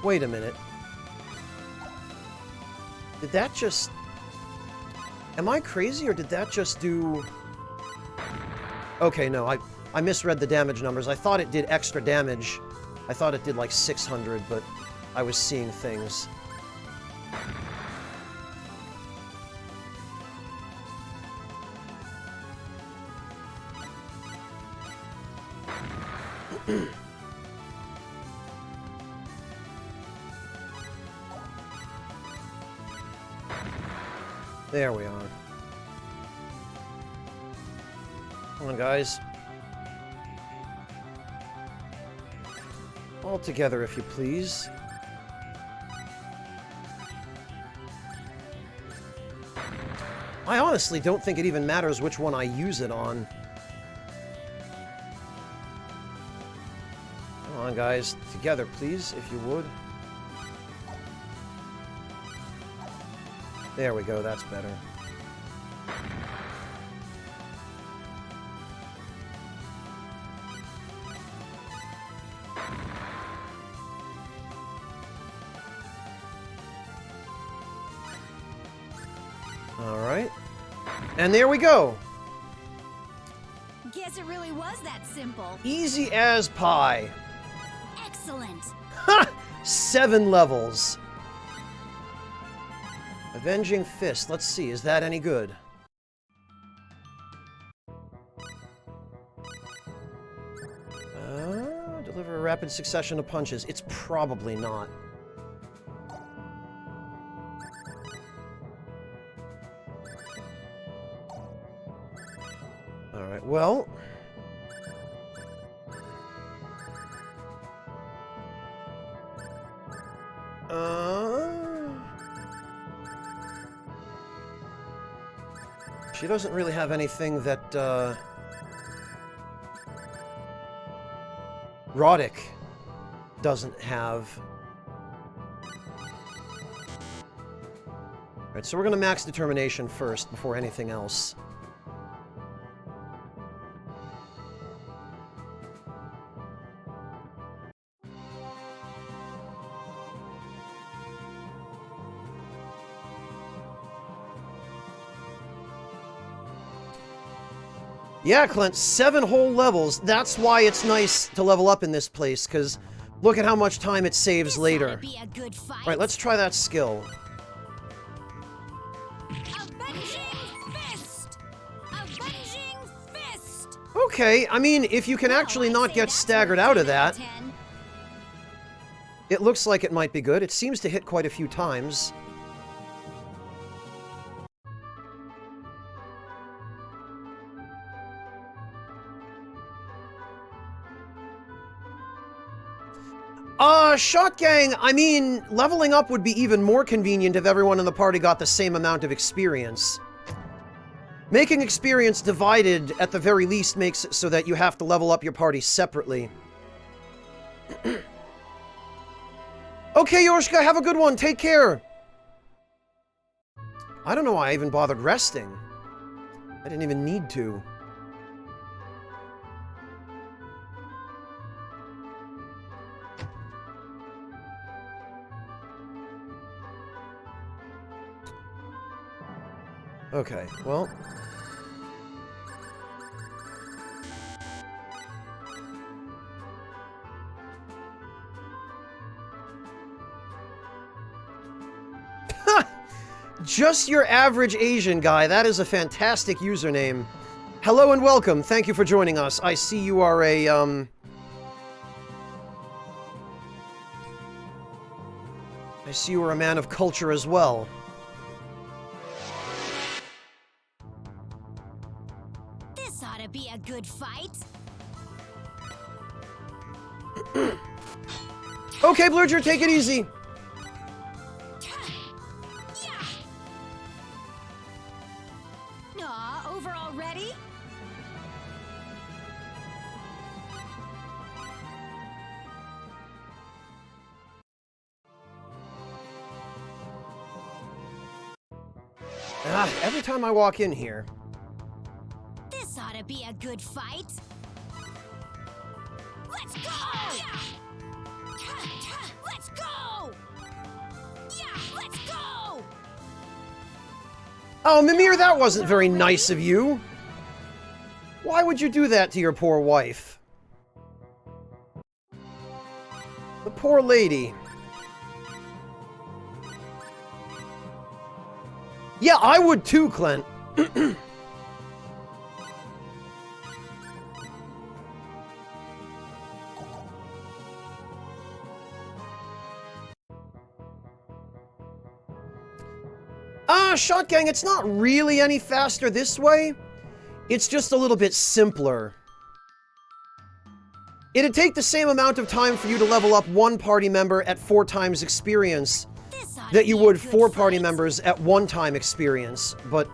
Wait a minute. Did that just... Am I crazy, or did that just do... Okay, no, I misread the damage numbers. I thought it did extra damage. I thought it did like 600, but I was seeing things. There we are. Come on, guys. All together, if you please. I honestly don't think it even matters which one I use it on. Come on, guys. Together, please, if you would. There we go, that's better. Alright. And there we go! Guess it really was that simple. Easy as pie. Excellent. Ha! 7 levels. Avenging Fist. Let's see, is that any good? Deliver a rapid succession of punches. It's probably not. Alright, well... She doesn't really have anything that, Roddick doesn't have. Alright, so we're gonna max determination first before anything else. Yeah, Clint, 7 whole levels. That's why it's nice to level up in this place, because look at how much time it saves later. Be a good fight. Alright, let's try that skill. Avenging Fist! Avenging Fist! Okay, I mean, if you can actually I'd not say get that's staggered worth out of 10 that, 10. it looks like it might be good. It seems to hit quite a few times. Shot Gang, I mean, leveling up would be even more convenient if everyone in the party got the same amount of experience. Making experience divided, at the very least, makes it so that you have to level up your party separately. Okay, Yoshka, have a good one. Take care. I don't know why I even bothered resting. I didn't even need to. Okay, well... Just your average Asian guy. That is a fantastic username. Hello and welcome. Thank you for joining us. I see you are a, I see you are a man of culture as well. This ought to be a good fight. Okay, Blurger, take it easy. Aw, over already? Every time I walk in here. This ought to be a good fight. Let's go! Let's go! Yeah, let's go! Oh, Mimir, that wasn't very nice of you. Why would you do that to your poor wife? The poor lady. Yeah, I would too, Clint. Shot Gang, it's not really any faster this way. It's just a little bit simpler. It'd take the same amount of time for you to level up one party member at 4 times experience that you would 4 party members at 1 time experience, but...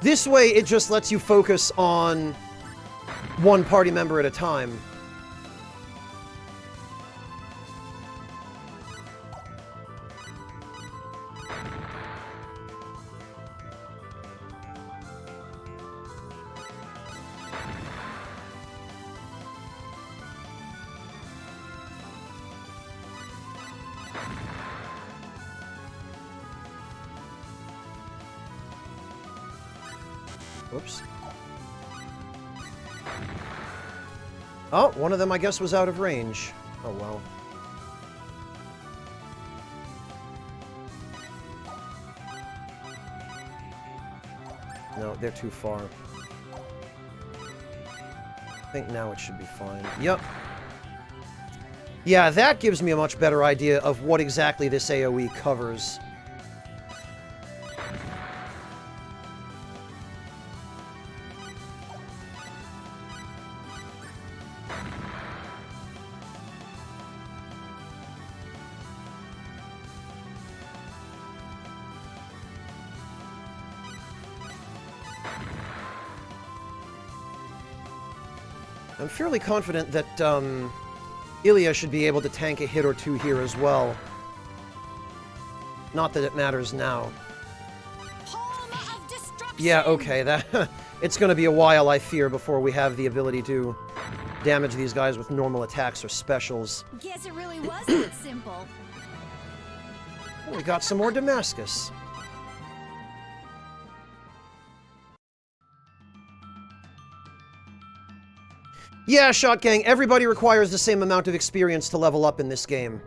This way, it just lets you focus on 1 party member at a time. Oops. Oh, one of them, I guess, was out of range. Oh well. No, they're too far. I think now it should be fine. Yep. Yeah, that gives me a much better idea of what exactly this AoE covers. I'm fairly confident that, Ilya should be able to tank a hit or two here as well. Not that it matters now. Palm of destruction. Yeah, okay, that... it's gonna be a while, I fear, before we have the ability to damage these guys with normal attacks or specials. Guess it really was that simple. We got some more Damascus. Yeah, Shot Gang, everybody requires the same amount of experience to level up in this game.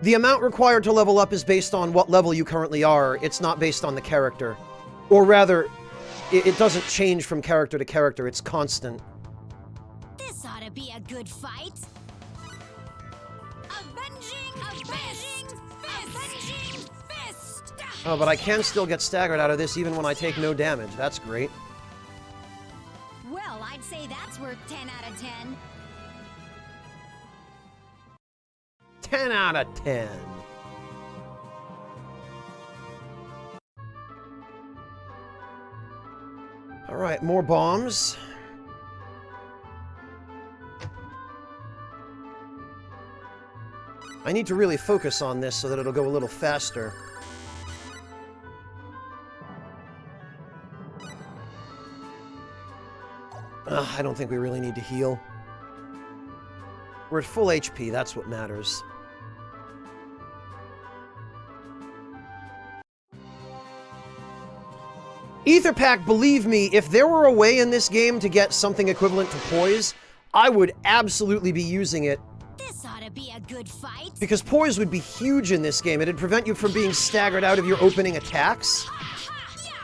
The amount required to level up is based on what level you currently are. It's not based on the character. Or rather, it doesn't change from character to character. It's constant. This ought to be a good fight. Avenging fist. Oh, but I can still get staggered out of this even when I take no damage. That's great. Well, I'd say that's worth 10 out of 10. 10 out of 10. Alright, more bombs. I need to really focus on this so that it'll go a little faster. I don't think we really need to heal. We're at full HP, that's what matters. Etherpack, believe me, if there were a way in this game to get something equivalent to poise, I would absolutely be using it. This ought to be a good fight. Because poise would be huge in this game. It'd prevent you from being staggered out of your opening attacks.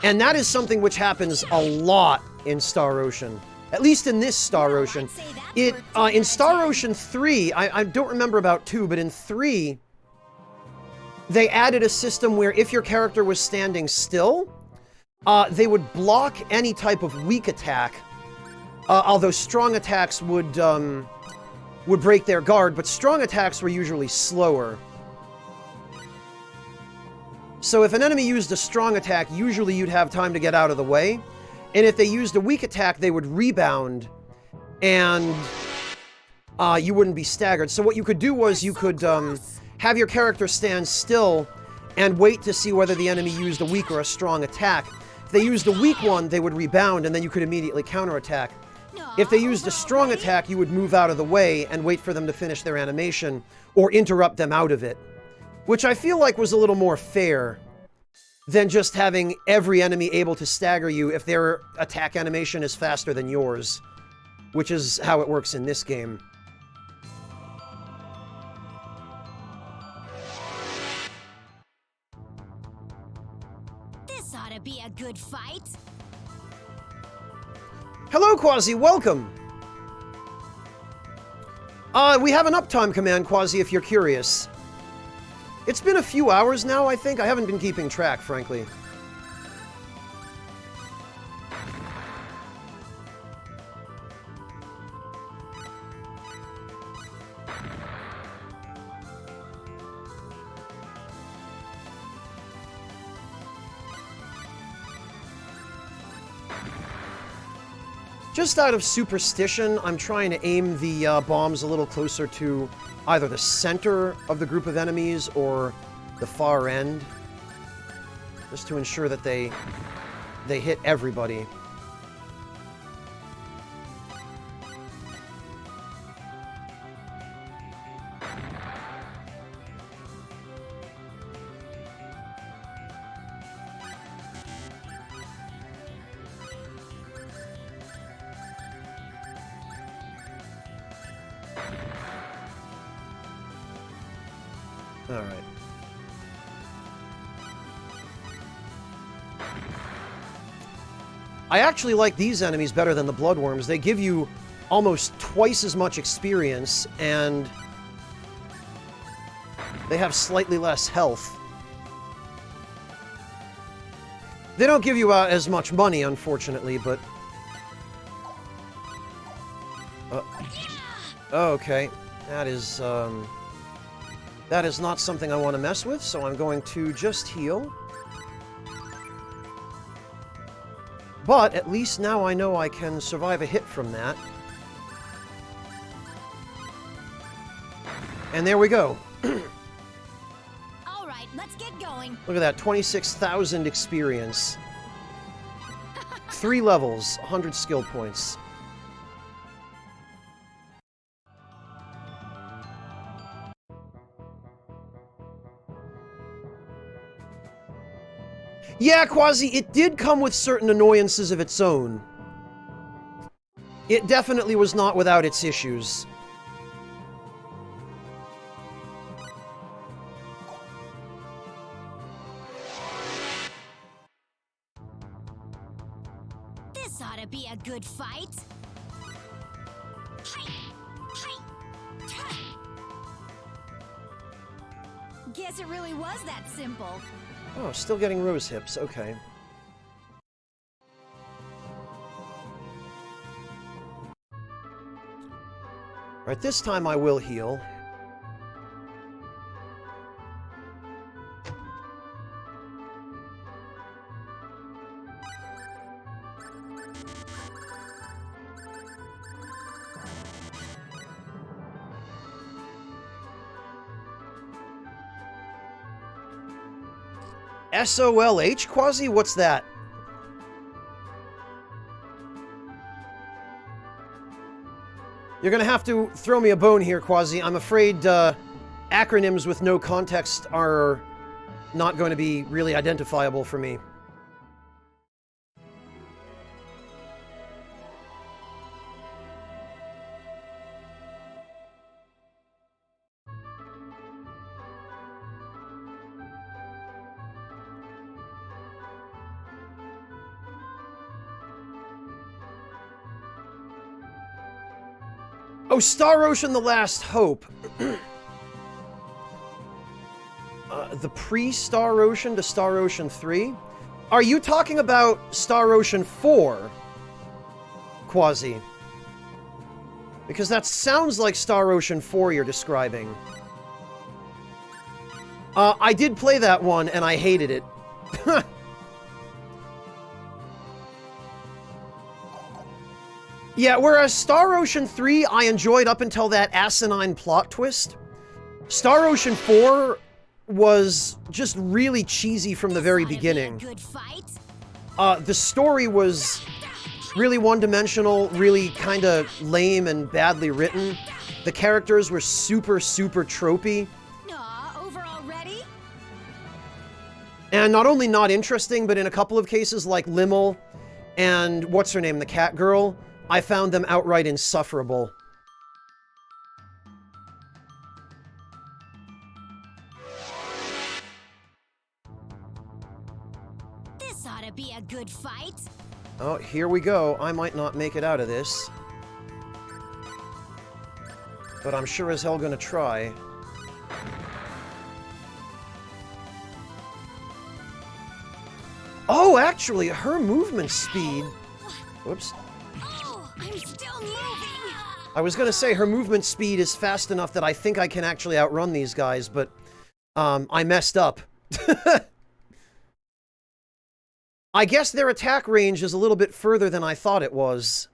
And that is something which happens a lot in Star Ocean. At least in this Star Ocean. In Star Ocean 3, I don't remember about 2, but in 3, they added a system where if your character was standing still, they would block any type of weak attack. Although strong attacks would break their guard, but strong attacks were usually slower. So if an enemy used a strong attack, usually you'd have time to get out of the way. And if they used a weak attack, they would rebound, and you wouldn't be staggered. So what you could do was you could have your character stand still and wait to see whether the enemy used a weak or a strong attack. If they used a weak one, they would rebound, and then you could immediately counterattack. If they used a strong attack, you would move out of the way and wait for them to finish their animation, or interrupt them out of it. Which I feel like was a little more fair than just having every enemy able to stagger you if their attack animation is faster than yours, which is how it works in this game. This ought to be a good fight. Hello, Quasi, welcome! We have an uptime command, Quasi, if you're curious. It's been a few hours now, I think. I haven't been keeping track, frankly. Just out of superstition, I'm trying to aim the bombs a little closer to either the center of the group of enemies or the far end, just to ensure that they hit everybody. Alright. I actually like these enemies better than the bloodworms. They give you almost twice as much experience, and they have slightly less health. They don't give you as much money, unfortunately, but... okay. That is not something I want to mess with, so I'm going to just heal. But at least now I know I can survive a hit from that. And there we go. All right, let's get going. Look at that, 26,000 experience. 3 levels, 100 skill points. Yeah, Quasi, it did come with certain annoyances of its own. It definitely was not without its issues. This ought to be a good fight. Guess it really was that simple. Oh, still getting rose hips, okay. Alright, this time I will heal. SOLH, Quasi? What's that? You're gonna have to throw me a bone here, Quasi. I'm afraid acronyms with no context are not going to be really identifiable for me. Oh, Star Ocean The Last Hope. The pre-Star Ocean to Star Ocean 3? Are you talking about Star Ocean 4, Quasi? Because that sounds like Star Ocean 4 you're describing. I did play that one, and I hated it. Yeah, whereas Star Ocean 3 I enjoyed up until that asinine plot twist, Star Ocean 4 was just really cheesy from the very beginning. Good fight. The story was really one-dimensional, really kind of lame and badly written. The characters were super, super tropey. Aw, over already? And not only not interesting, but in a couple of cases like Limmel and what's her name, the cat girl, I found them outright insufferable. This ought to be a good fight. Oh, here we go. I might not make it out of this. But I'm sure as hell gonna try. Oh, actually, her movement speed... Whoops. Oh, I'm still moving. I was gonna say, her movement speed is fast enough that I think I can actually outrun these guys, but... I messed up. I guess their attack range is a little bit further than I thought it was.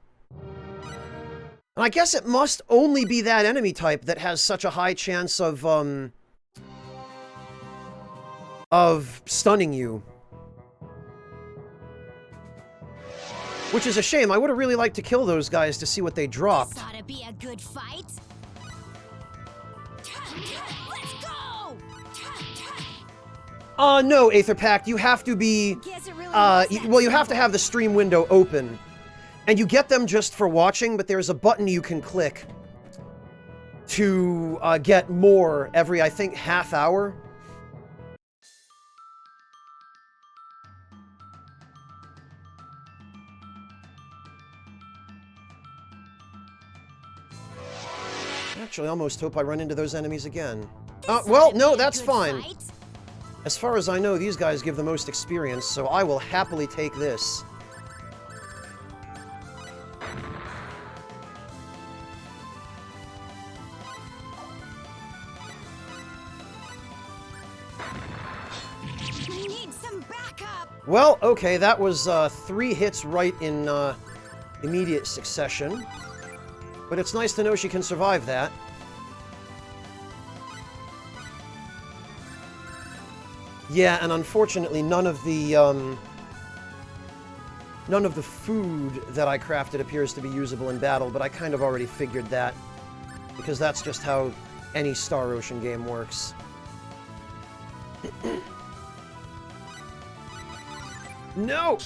And I guess it must only be that enemy type that has such a high chance of stunning you. Which is a shame. I would have really liked to kill those guys to see what they dropped. This ought to be a good fight. Let's go! No, Aether Pact, you have to be... Guess it really was that well, you have to simple. have the stream window open. And you get them just for watching, but there's a button you can click. to get more every, I think, half hour. Actually, I almost hope I run into those enemies again. Well, no, that's fine. As far as I know, these guys give the most experience, so I will happily take this. We need some backup. Well, okay, that was 3 hits right in immediate succession. But it's nice to know she can survive that. Yeah, and unfortunately, none of the food that I crafted appears to be usable in battle, but I kind of already figured that, because that's just how any Star Ocean game works. No!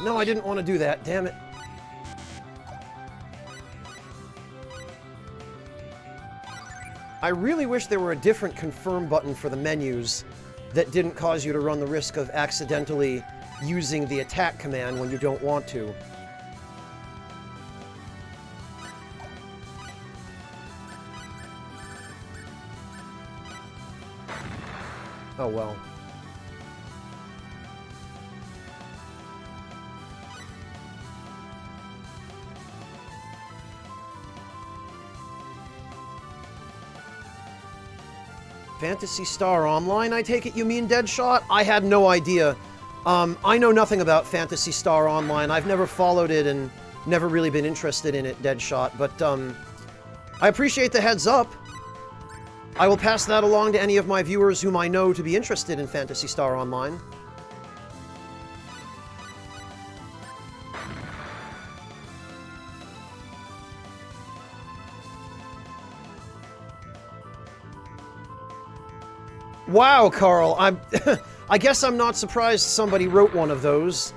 No, I didn't want to do that, damn it. I really wish there were a different confirm button for the menus that didn't cause you to run the risk of accidentally using the attack command when you don't want to. Oh well. Phantasy Star Online, I take it you mean, Deadshot? I had no idea. I know nothing about Phantasy Star Online. I've never followed it and never really been interested in it, Deadshot, but I appreciate the heads up. I will pass that along to any of my viewers whom I know to be interested in Phantasy Star Online. Wow, Carl, I guess I'm not surprised somebody wrote one of those.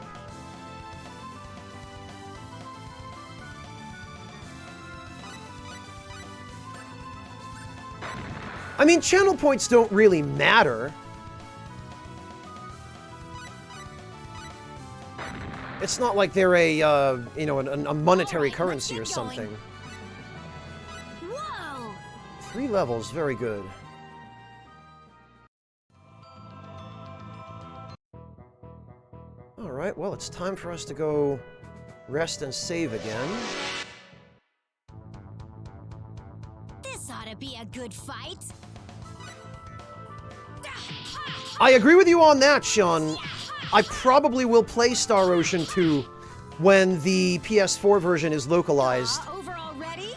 I mean, channel points don't really matter. It's not like they're a, you know, a monetary currency or something. Whoa! 3 levels, very good. Alright, well, it's time for us to go rest and save again. This ought to be a good fight. I agree with you on that, Sean. I probably will play Star Ocean 2 when the PS4 version is localized. Over already?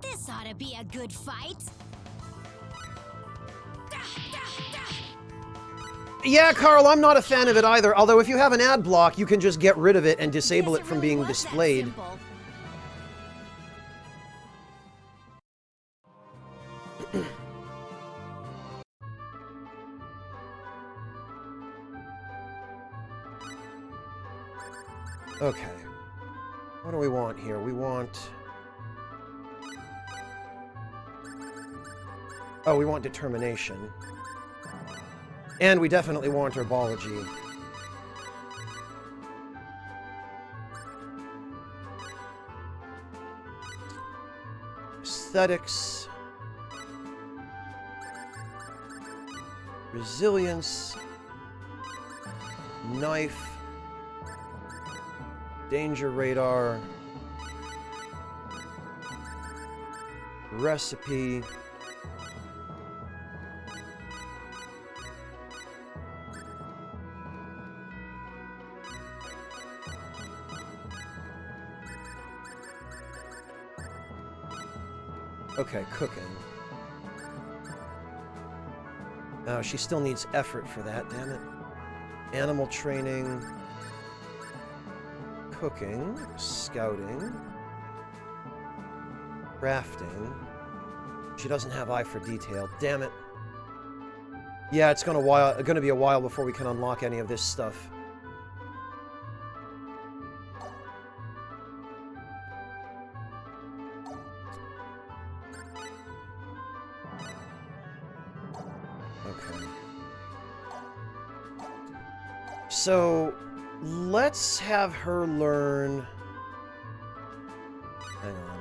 This ought to be a good fight. Yeah, Carl, I'm not a fan of it either, although if you have an ad block, you can just get rid of it and disable it from being displayed. Okay. What do we want here? We want... Oh, we want determination. And we definitely want herbology. Aesthetics. Resilience. Knife. Danger radar. Recipe. Okay, cooking. Oh, she still needs effort for that, damn it. Animal training. Cooking. Scouting. Crafting. She doesn't have eye for detail. Damn it. Yeah, it's gonna be a while before we can unlock any of this stuff. Okay. So, let's have her learn... Hang on.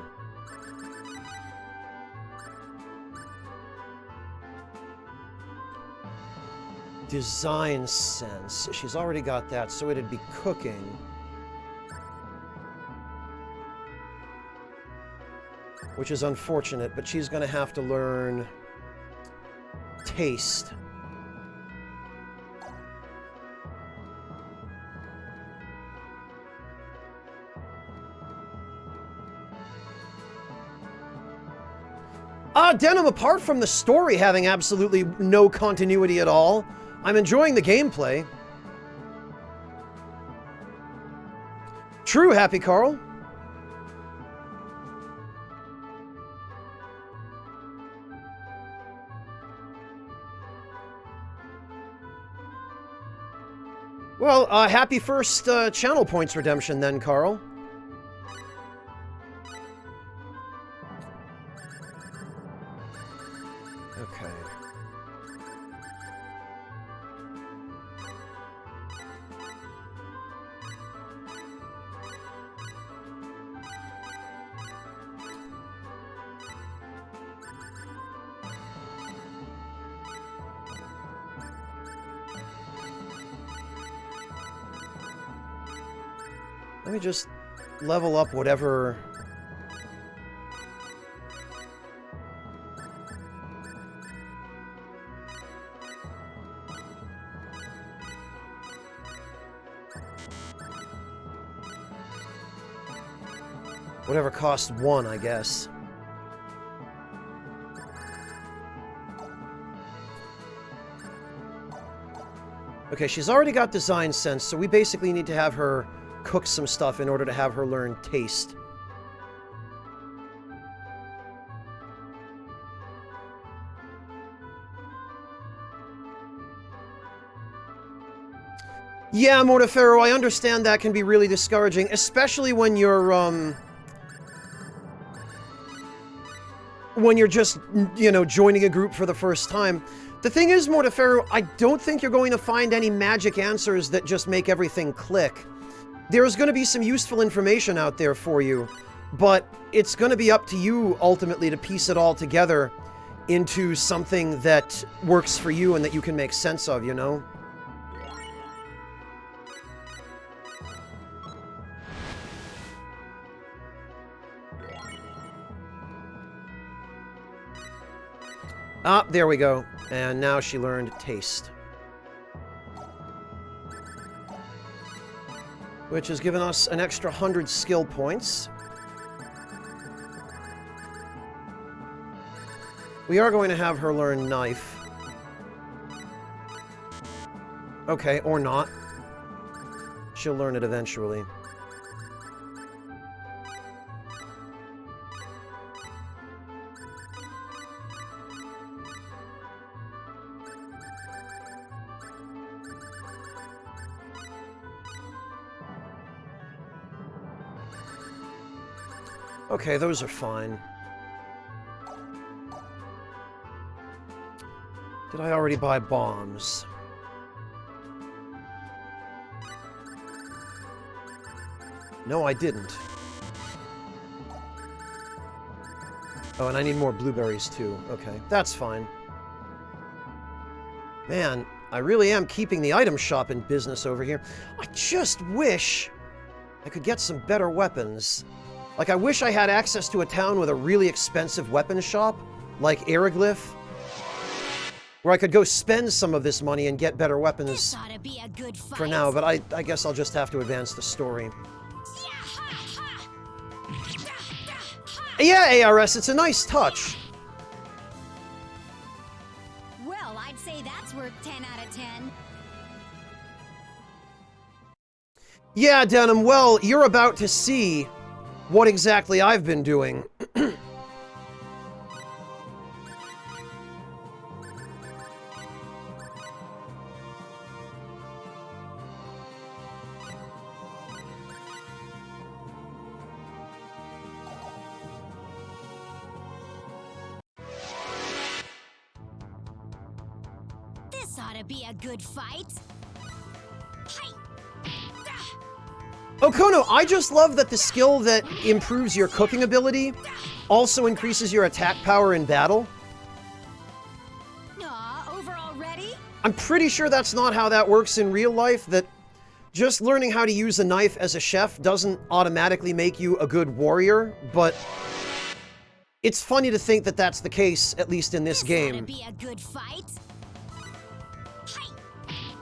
Design sense. She's already got that, so it'd be cooking. Which is unfortunate, but she's gonna have to learn... taste. Denim, apart from the story having absolutely no continuity at all, I'm enjoying the gameplay. True, Happy Carl. Well, happy first channel points redemption then, Carl. Okay. Let me just level up whatever... whatever cost 1, I guess. Okay, she's already got design sense, so we basically need to have her cook some stuff in order to have her learn taste. Yeah, Mortefero, I understand that can be really discouraging, especially when you're just, you know, joining a group for the first time. The thing is, Mortefero, I don't think you're going to find any magic answers that just make everything click. There's going to be some useful information out there for you, but it's going to be up to you, ultimately, to piece it all together into something that works for you and that you can make sense of, you know? Ah, there we go. And now she learned taste. Which has given us an extra 100 skill points. We are going to have her learn knife. Okay, or not. She'll learn it eventually. Okay, those are fine. Did I already buy bombs? No, I didn't. Oh, and I need more blueberries too. Okay, that's fine. Man, I really am keeping the item shop in business over here. I just wish I could get some better weapons. Like, I wish I had access to a town with a really expensive weapons shop, like Araglyph, where I could go spend some of this money and get better weapons for now, but I guess I'll just have to advance the story. Yeah, ARS, it's a nice touch. Well, I'd say that's worth 10 out of 10. Yeah, Denim, well, you're about to see what exactly I've been doing. ought to be a good fight. Hey. Okono, I just love that the skill that improves your cooking ability also increases your attack power in battle. Aw, over already? I'm pretty sure that's not how that works in real life, that just learning how to use a knife as a chef doesn't automatically make you a good warrior, but it's funny to think that that's the case, at least in this Ought game. to be a good fight. Hey. Hey.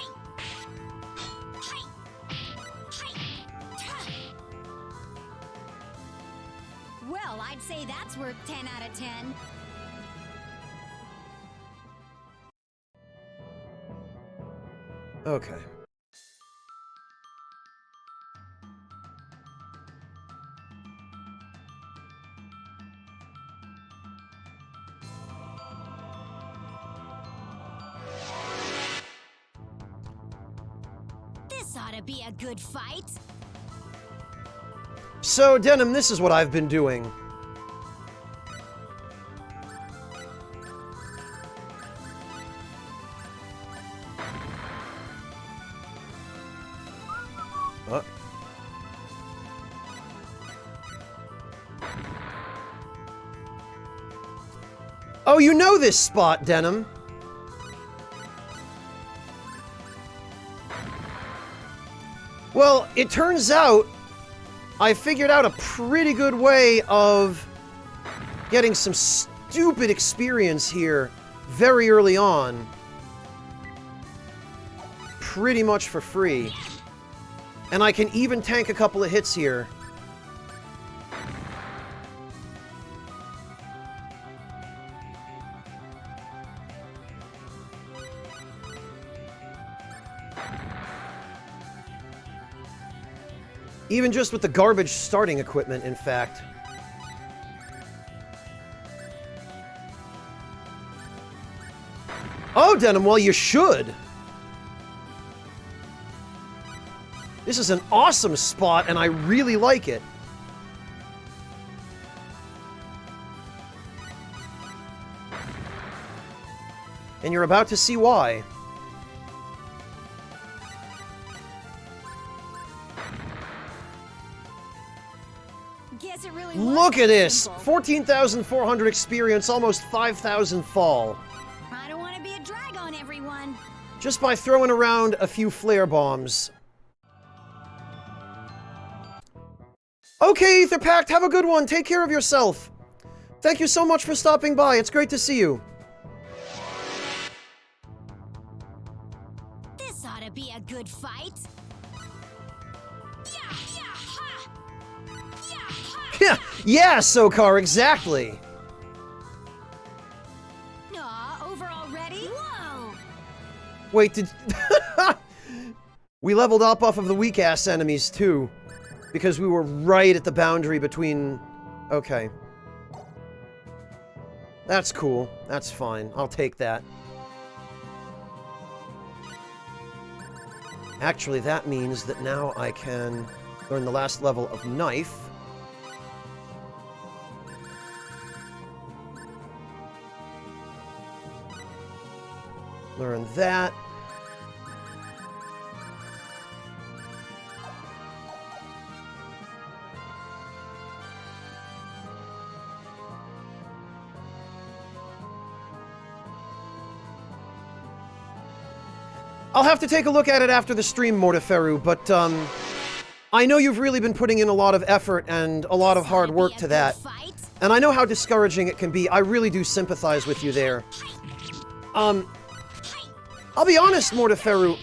Hey. Hey. Well, I'd say that's worth 10 out of 10. Okay. This ought to be a good fight. So, Denim, this is what I've been doing. Oh, you know this spot, Denim. Well, it turns out I figured out a pretty good way of getting some stupid experience here very early on. Pretty much for free. And I can even tank a couple of hits here. Even just with the garbage starting equipment, in fact. Oh, Denim, well, you should. This is an awesome spot, and I really like it. And you're about to see why. Guess it really Look was at this! simple. 14,400 experience, almost 5,000 fall. I don't want to be a drag on everyone. Just by throwing around a few flare bombs. Okay, Ether Pact, have a good one. Take care of yourself. Thank you so much for stopping by. It's great to see you. This ought to be a good fight. Yeah, yeah, ha! Yeah, ha! Yeah, yeah, Sokar, exactly. Aw, over already? Whoa! Wait, did... We leveled up off of the weak-ass enemies, too. Because we were right at the boundary between... Okay. That's cool. That's fine. I'll take that. Actually, that means that now I can learn the last level of Knife. Learn that. I'll have to take a look at it after the stream, Mortiferu, but, I know you've really been putting in a lot of effort and a lot of hard work to that. And I know how discouraging it can be. I really do sympathize with you there. I'll be honest, Mortiferu,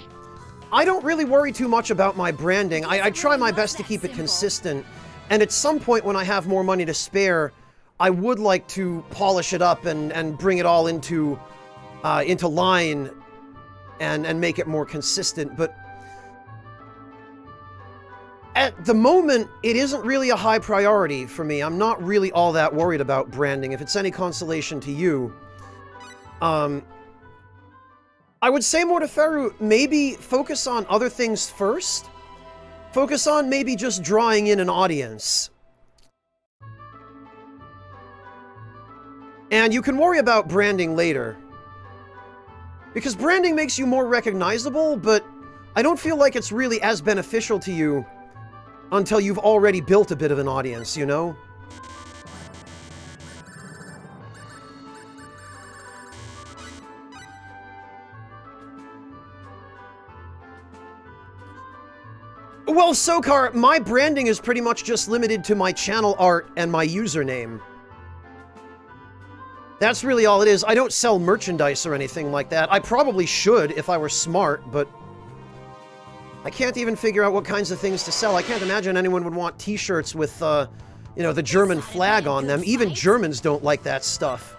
I don't really worry too much about my branding. I try my best to keep it consistent, and at some point when I have more money to spare, I would like to polish it up and bring it all into line and make it more consistent, but at the moment, it isn't really a high priority for me. I'm not really all that worried about branding, if it's any consolation to you. I would say, Mortiferu, maybe focus on other things first. Focus on maybe just drawing in an audience. And you can worry about branding later. Because branding makes you more recognizable, but I don't feel like it's really as beneficial to you until you've already built a bit of an audience, you know? Well, Sokar, my branding is pretty much just limited to my channel art and my username. That's really all it is. I don't sell merchandise or anything like that. I probably should if I were smart, but I can't even figure out what kinds of things to sell. I can't imagine anyone would want t-shirts with, you know, the German flag on them. Even Germans don't like that stuff.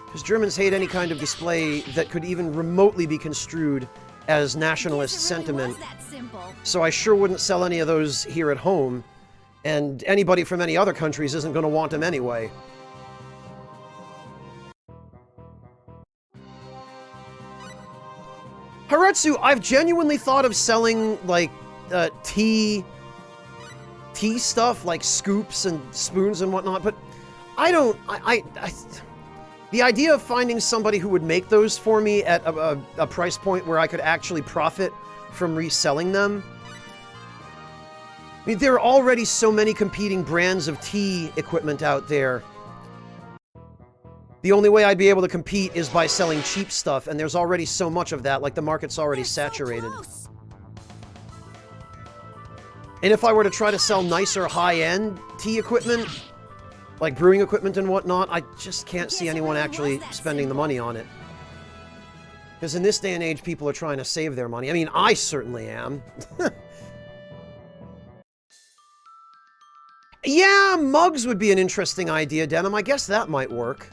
Because Germans hate any kind of display that could even remotely be construed as nationalist sentiment. So I sure wouldn't sell any of those here at home. And anybody from any other countries isn't going to want them anyway. Haretsu, I've genuinely thought of selling, like, tea stuff, like scoops and spoons and whatnot, but I don't, the idea of finding somebody who would make those for me at a price point where I could actually profit from reselling them. I mean, there are already so many competing brands of tea equipment out there. The only way I'd be able to compete is by selling cheap stuff, and there's already so much of that, like the market's already saturated. And if I were to try to sell nicer high-end tea equipment, like brewing equipment and whatnot, I just can't see anyone actually spending the money on it. Because in this day and age, people are trying to save their money. I mean, I certainly am. Yeah, mugs would be an interesting idea, Denim. I guess that might work.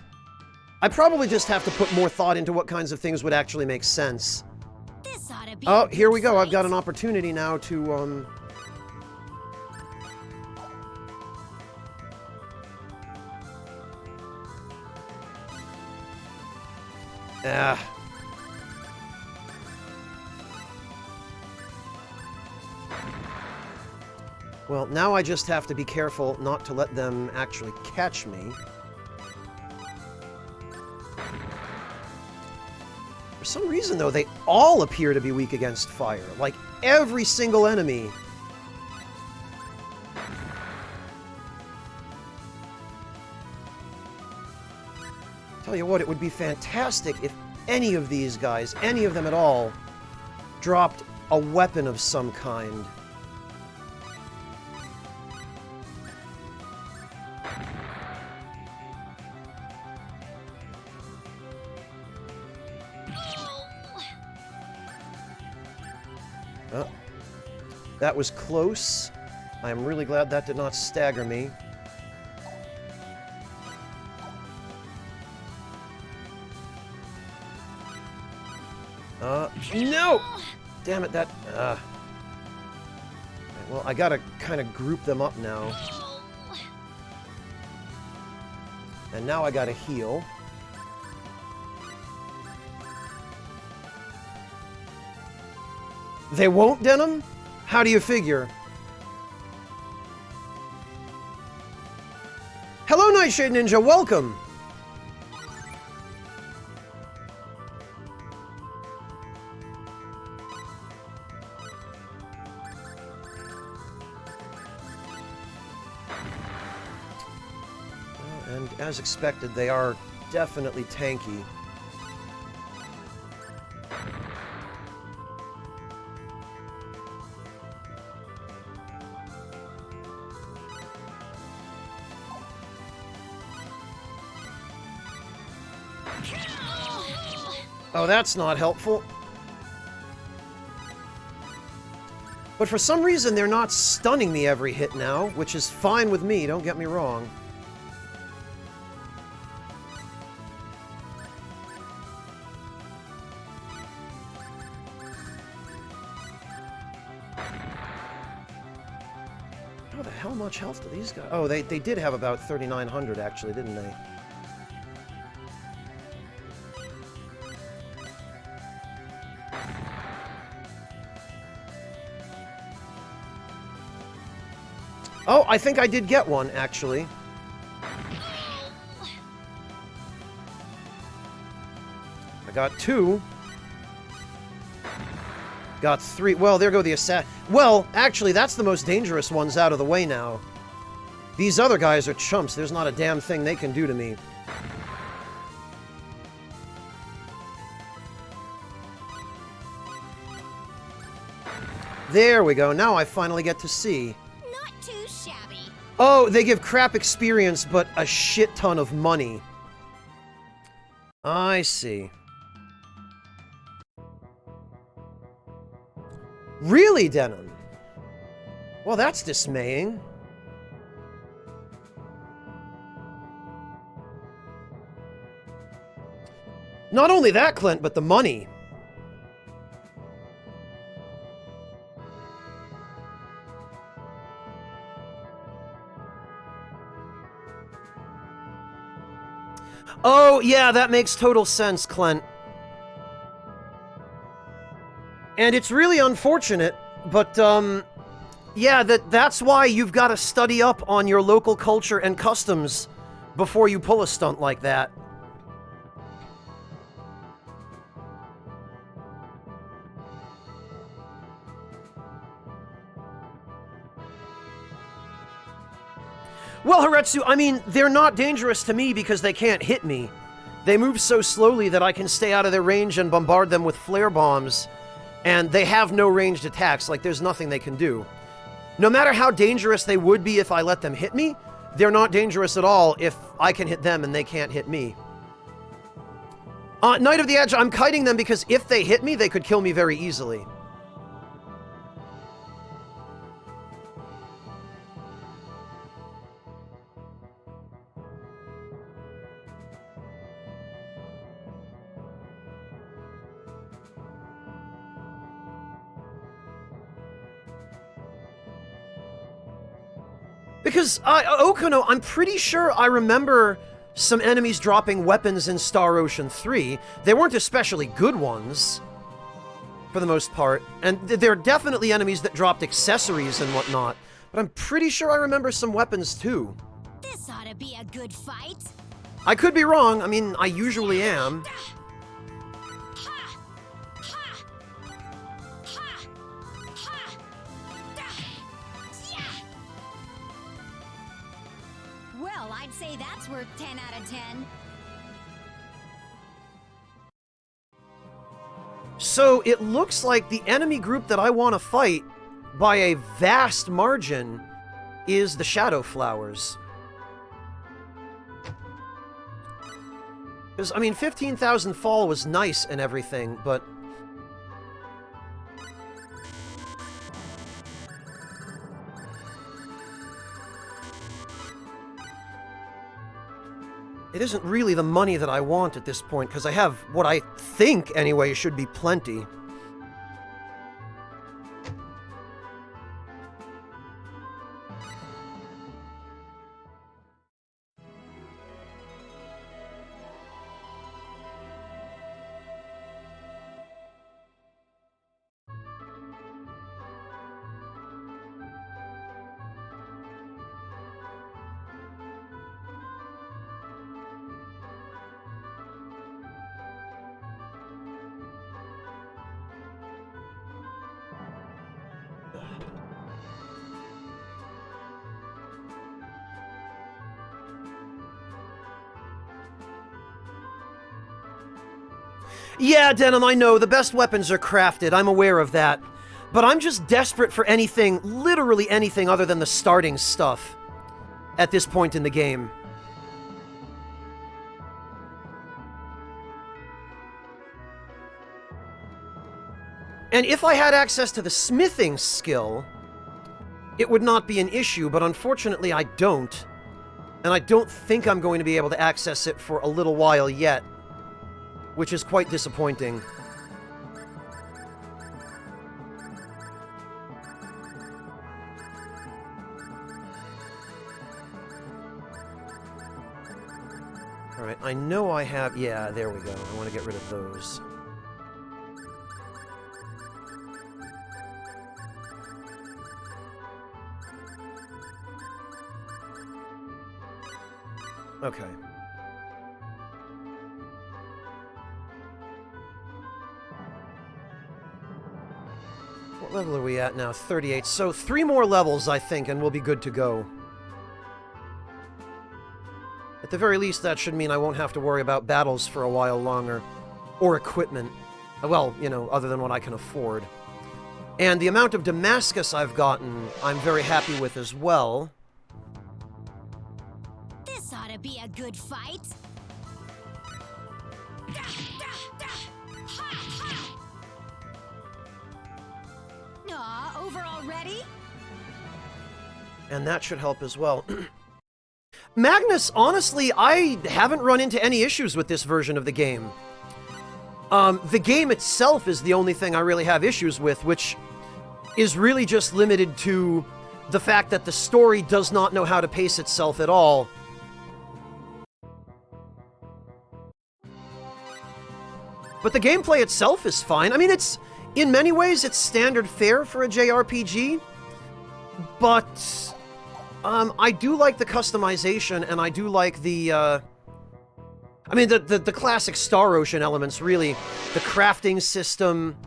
I probably just have to put more thought into what kinds of things would actually make sense. Oh, here we go. I've got an opportunity now to, Well, now I just have to be careful not to let them actually catch me. For some reason, though, they all appear to be weak against fire. Like, every single enemy. Tell you what, it would be fantastic if any of these guys, any of them at all, dropped a weapon of some kind. Oh, that was close. I am really glad that did not stagger me. No! Damn it, that, well, I gotta kind of group them up now. And now I gotta heal. They won't, Denim? How do you figure? Hello, Nightshade Ninja, welcome! And as expected, they are definitely tanky. Oh, that's not helpful. But for some reason, they're not stunning me every hit now, which is fine with me, don't get me wrong. How the hell much health do these guys... Oh, they did have about 3,900, actually, didn't they? Oh, I think I did get one, actually. got 2. Got 3. Well, there go the assassin. Well, actually, that's the most dangerous ones out of the way now. These other guys are chumps. There's not a damn thing they can do to me. There we go. Now I finally get to see. Not too shabby. Oh, they give crap experience, but a shit ton of money. I see. Really, Denon? Well, that's dismaying. Not only that, Clint, but the money. Oh, yeah, that makes total sense, Clint. And it's really unfortunate, but, yeah, that's why you've got to study up on your local culture and customs before you pull a stunt like that. Well, Haretsu, I mean, they're not dangerous to me because they can't hit me. They move so slowly that I can stay out of their range and bombard them with flare bombs, and they have no ranged attacks, like there's nothing they can do. No matter how dangerous they would be if I let them hit me, they're not dangerous at all if I can hit them and they can't hit me. Knight of the Edge, I'm kiting them because if they hit me, they could kill me very easily. Because, Okuno, I'm pretty sure I remember some enemies dropping weapons in Star Ocean 3. They weren't especially good ones, for the most part. And there are definitely enemies that dropped accessories and whatnot. But I'm pretty sure I remember some weapons, too. This ought to be a good fight. I could be wrong. I mean, I usually am. Well, I'd say that's worth 10 out of 10. So it looks like the enemy group that I want to fight, by a vast margin, is the Shadow Flowers. Because, I mean, 15,000 fall was nice and everything, but... it isn't really the money that I want at this point, because I have what I think, anyway, should be plenty. Yeah, Denim, I know, the best weapons are crafted, I'm aware of that. But I'm just desperate for anything, literally anything other than the starting stuff at this point in the game. And if I had access to the smithing skill, it would not be an issue, but unfortunately I don't. And I don't think I'm going to be able to access it for a little while yet, which is quite disappointing. Alright, I know I have... yeah, there we go. I want to get rid of those. Okay. level are we at now? 38. So 3 more levels, I think, and we'll be good to go. At the very least, that should mean I won't have to worry about battles for a while longer. Or equipment. Well, you know, other than what I can afford. And the amount of Damascus I've gotten, I'm very happy with as well. This ought to be a good fight. Aw, over already? And that should help as well. Magnus, honestly, I haven't run into any issues with this version of the game. The game itself is the only thing I really have issues with, which is really just limited to the fact that the story does not know how to pace itself at all. But the gameplay itself is fine. I mean, it's, in many ways, it's standard fare for a JRPG, but I do like the customization, and I do like the, I mean, the classic Star Ocean elements, really. The crafting system,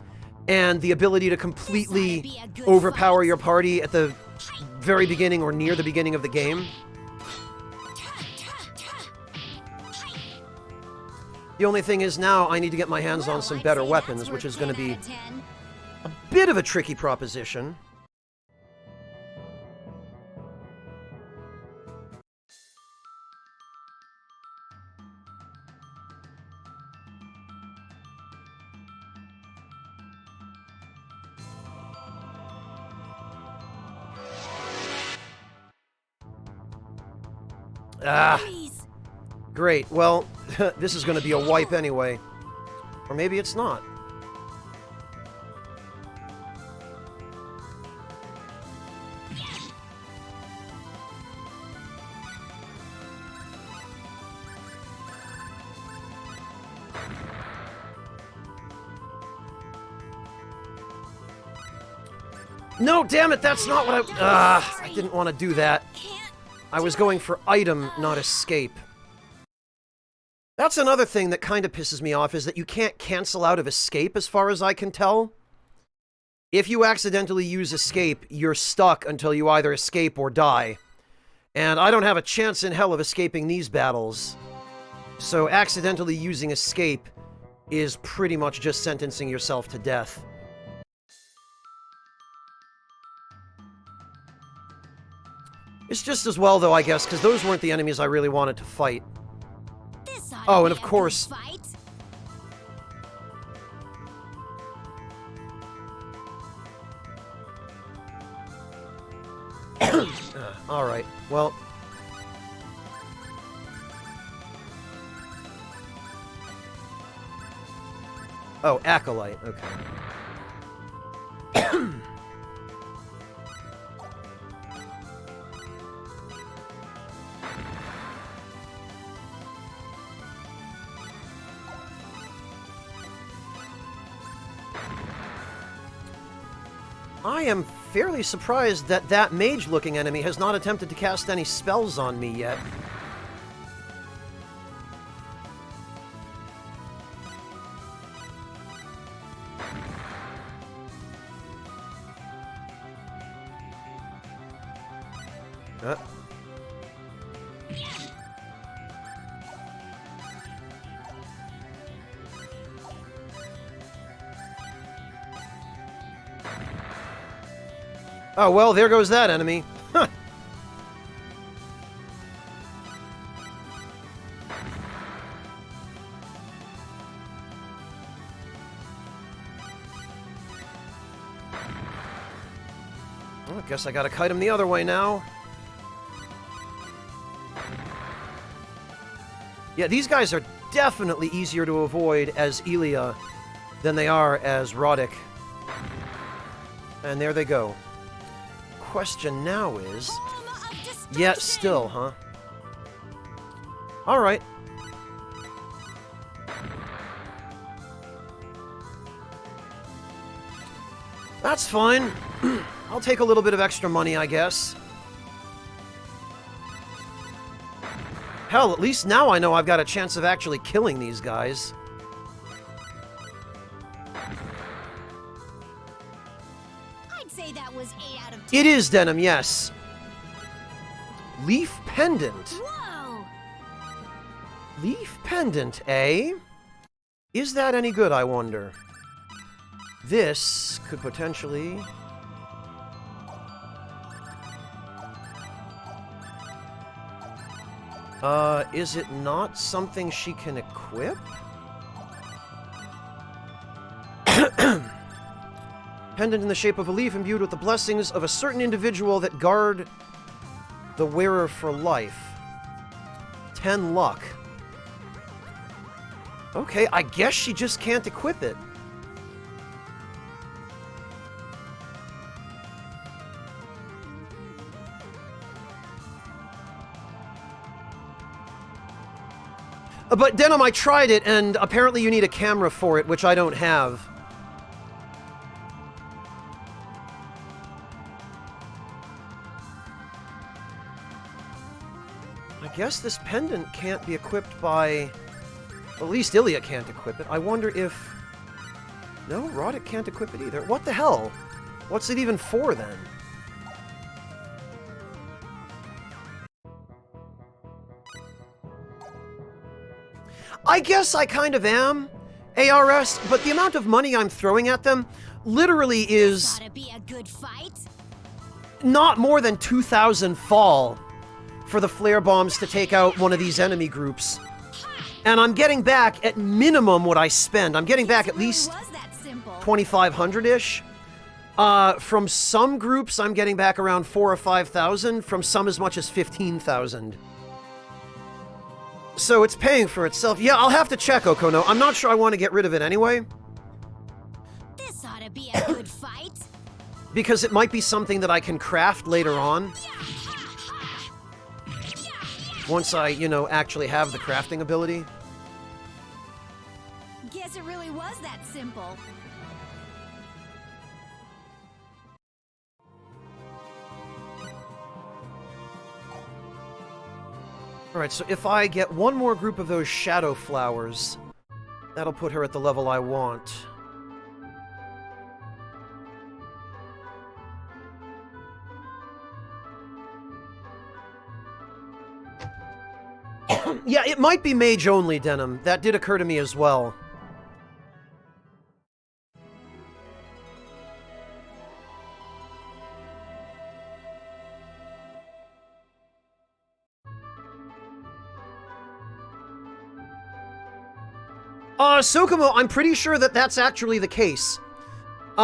and the ability to completely overpower your party at the very beginning or near the beginning of the game. The only thing is now I need to get my hands on some better weapons, which is going to be a bit of a tricky proposition. Ah, great. Well, this is going to be a wipe anyway. Or maybe it's not. No, damn it, that's not what I didn't want to do that. I was going for item, not escape. That's another thing that kind of pisses me off, is that you can't cancel out of escape, as far as I can tell. If you accidentally use escape, you're stuck until you either escape or die. And I don't have a chance in hell of escaping these battles. So accidentally using escape is pretty much just sentencing yourself to death. It's just as well, though, I guess, because those weren't the enemies I really wanted to fight. Oh, and of course... Alright, well... Oh, Acolyte, okay. I am fairly surprised that that mage-looking enemy has not attempted to cast any spells on me yet. Oh, well, there goes that enemy. Huh. Well, I guess I gotta kite him the other way now. Yeah, these guys are definitely easier to avoid as Elia than they are as Roddick. And there they go. Question now is... Yeah, still, huh? Alright. That's fine. I'll take a little bit of extra money, I guess. Hell, at least now I know I've got a chance of actually killing these guys. It is denim, yes. Leaf pendant. Whoa! Leaf pendant, eh? Is that any good, I wonder? This could potentially... is it not something she can equip? Pendant in the shape of a leaf imbued with the blessings of a certain individual that guard the wearer for life. 10 luck. Okay, I guess she just can't equip it. But Denim, I tried it, and apparently you need a camera for it, which I don't have. I guess this pendant can't be equipped by... At least Ilya can't equip it. I wonder if... No, Roddick can't equip it either. What the hell? What's it even for, then? I guess I kind of am, ARS, but the amount of money I'm throwing at them literally is... Ought to be a good fight. Not more than 2,000 fall for the flare bombs to take out one of these enemy groups. And I'm getting back at minimum what I spend. I'm getting back at least 2,500-ish. From some groups, I'm getting back around 4,000 or 5,000. From some as much as 15,000. So it's paying for itself. Yeah, I'll have to check, Okono. I'm not sure I want to get rid of it anyway. This ought to be a good fight. Because it might be something that I can craft later on. Once I, you know, actually have the crafting ability. Guess it really was that simple. Alright, so if I get one more group of those shadow flowers, that'll put her at the level I want. Yeah, it might be mage only, Denim. That did occur to me as well. Sokomo, I'm pretty sure that that's actually the case.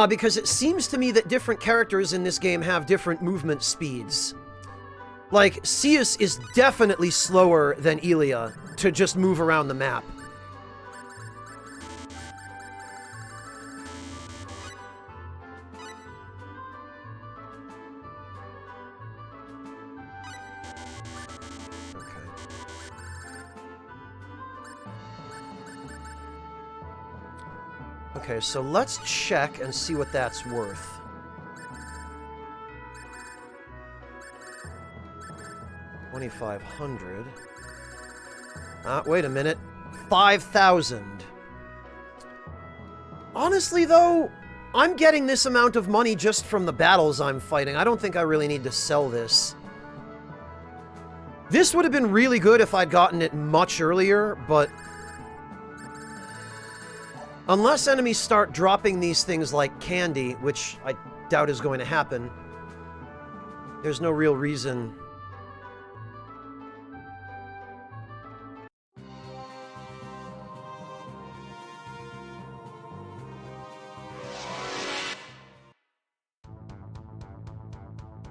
Because it seems to me that different characters in this game have different movement speeds. Like, Sius is definitely slower than Ilya to just move around the map. Okay, so let's check and see what that's worth. $2,500. Wait a minute. 5,000. Honestly, though, I'm getting this amount of money just from the battles I'm fighting. I don't think I really need to sell this. This would have been really good if I'd gotten it much earlier, but... Unless enemies start dropping these things like candy, which I doubt is going to happen, there's no real reason.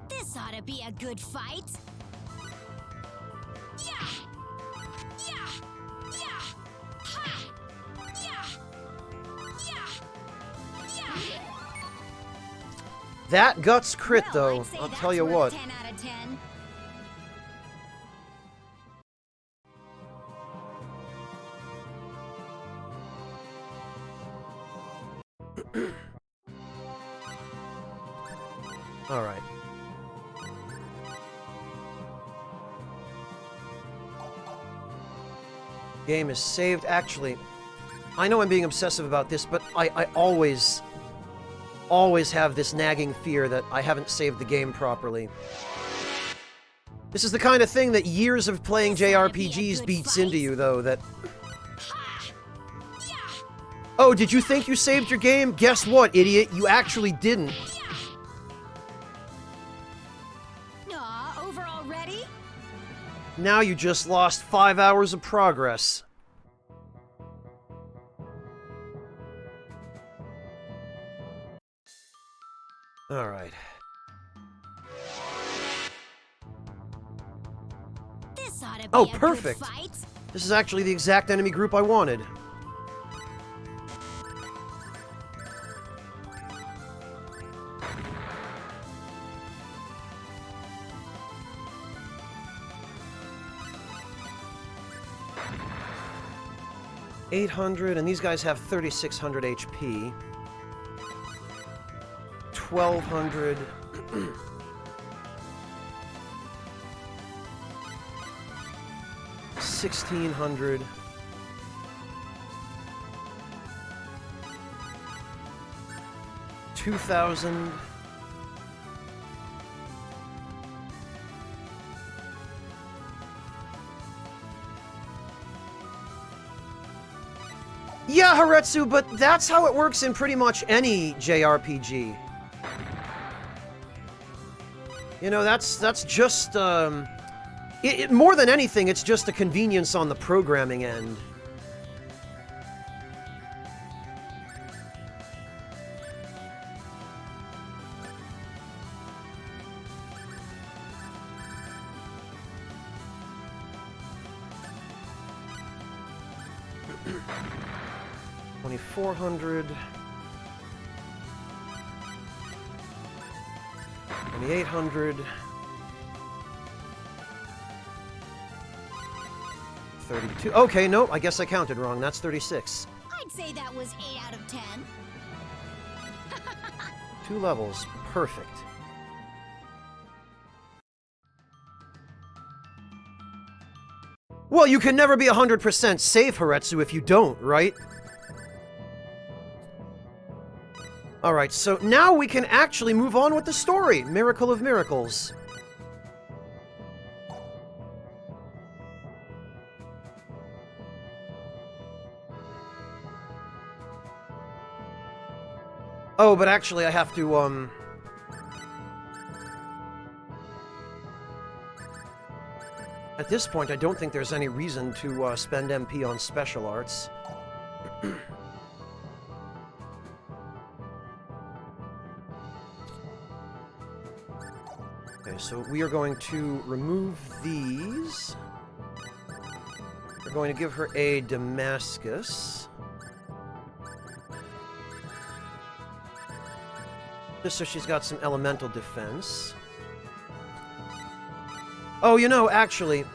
This ought to be a good fight. Yeah! Yeah! Yeah! Ha! Yeah! That guts crit, Well, though, I'd say I'll that's tell you worth what. 10 out of 10. Alright. Game is saved. Actually, I know I'm being obsessive about this, but I always always have this nagging fear that I haven't saved the game properly. This is the kind of thing that years of playing JRPGs beats into you, though, that... Oh, did you think you saved your game? Guess what, idiot? You actually didn't. Aw, over already? Now you just lost 5 hours of progress. Alright. This ought to be Oh, a perfect. good fight. This is actually the exact enemy group I wanted. $800, and these guys have 3,600 HP. 1,200. 1,600. 2,000. Yeah, Haretsu, but that's how it works in pretty much any JRPG. You know, that's just, more than anything, it's just a convenience on the programming end. $2,400. 2,800. 32. Okay, no, I guess I counted wrong. That's 36. I'd say that was 8 out of 10. 2 levels. Perfect. Well, you can never be 100% safe, Haretsu, if you don't, right? Alright, so now we can actually move on with the story. Miracle of Miracles. Oh, but actually I have to, At this point, I don't think there's any reason to spend MP on special arts. Okay, so we are going to remove these. We're going to give her a Damascus. Just so she's got some elemental defense. Oh, you know, actually...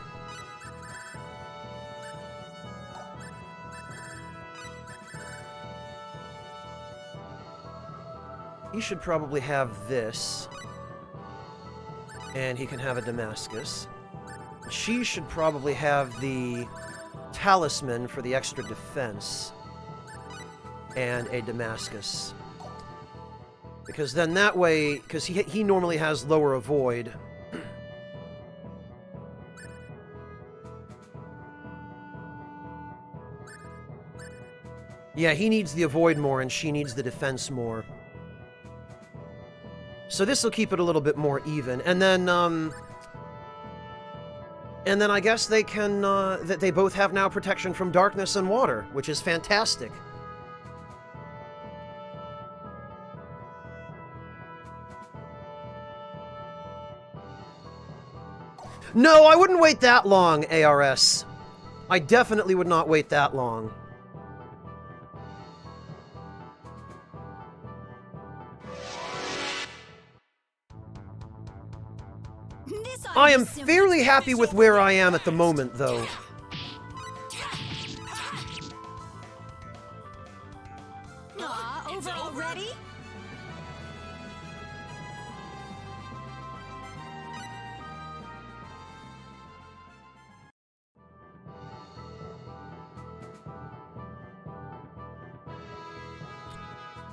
he should probably have this. And he can have a Damascus. She should probably have the Talisman for the extra defense. And a Damascus. Because then that way... because he normally has lower avoid. Yeah, he needs the avoid more, and she needs the defense more. So this will keep it a little bit more even. And then I guess they can, that they both have now protection from darkness and water, which is fantastic. No, I wouldn't wait that long, ARS. I definitely would not wait that long. I am fairly happy with where I am at the moment, though. Aw, over already?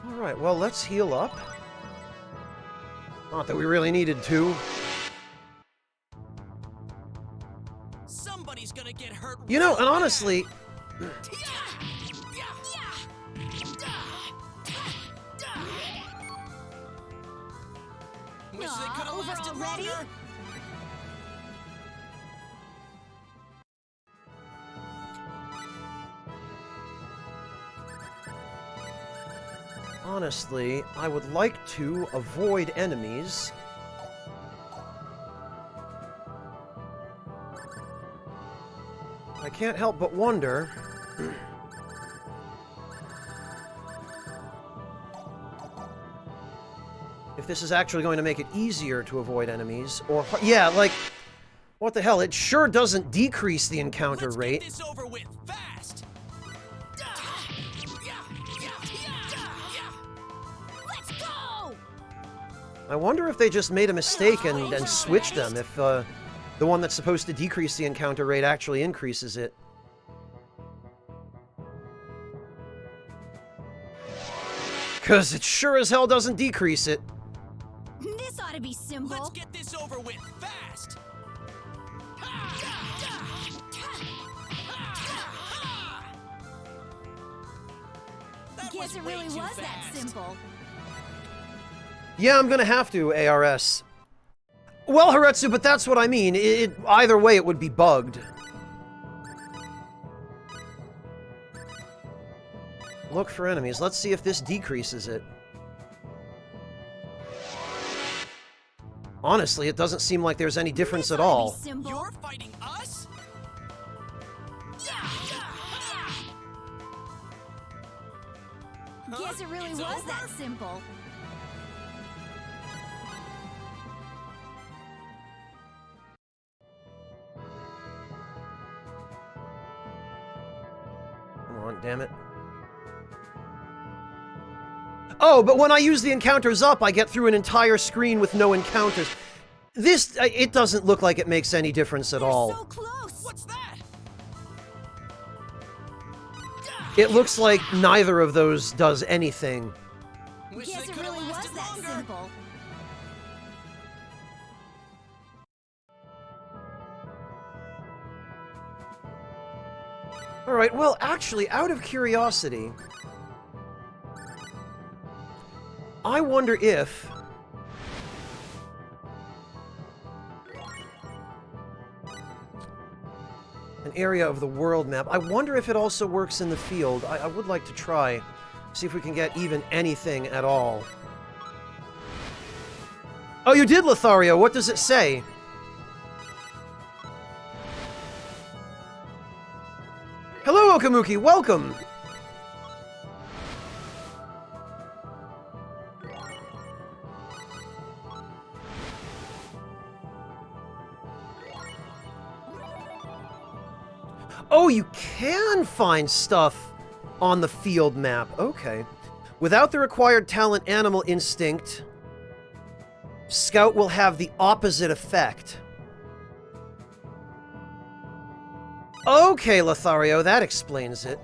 Alright, well, let's heal up. Not that we really needed to. Somebody's gonna get hurt. You know, real and honestly, bad. Wish they could have Over lasted already? longer. honestly, I would like to avoid enemies. I can't help but wonder... if this is actually going to make it easier to avoid enemies, or... Yeah, like... What the hell, it sure doesn't decrease the encounter Let's rate. get this over with fast. Let's go! I wonder if they just made a mistake and switched them, if the one that's supposed to decrease the encounter rate actually increases it. Because it sure as hell doesn't decrease it. This ought to be simple. Let's get this over with fast. That Guess it way really too was that fast. simple. Yeah, I'm gonna have to, ARS. Well, Haretsu, but that's what I mean. Either way, it would be bugged. Look for enemies. Let's see if this decreases it. Honestly, it doesn't seem like there's any difference at all. Simple. You're fighting us? Guess it really It's was over? that simple. Come on, damn it. Oh, but when I use the encounters up, I get through an entire screen with no encounters. This, it doesn't look like it makes any difference at all. So close. What's that? It looks like neither of those does anything. Wish Guess they it could have really was lasted that longer. simple. Alright, well, actually, out of curiosity, I wonder if... an area of the world map. I wonder if it also works in the field. I would like to try. See if we can get even anything at all. Oh, you did, Lothario! What does it say? Hello, Okamuki! Welcome! Oh, you can find stuff on the field map. Okay. Without the required talent Animal Instinct, Scout will have the opposite effect. Okay, Lothario, that explains it.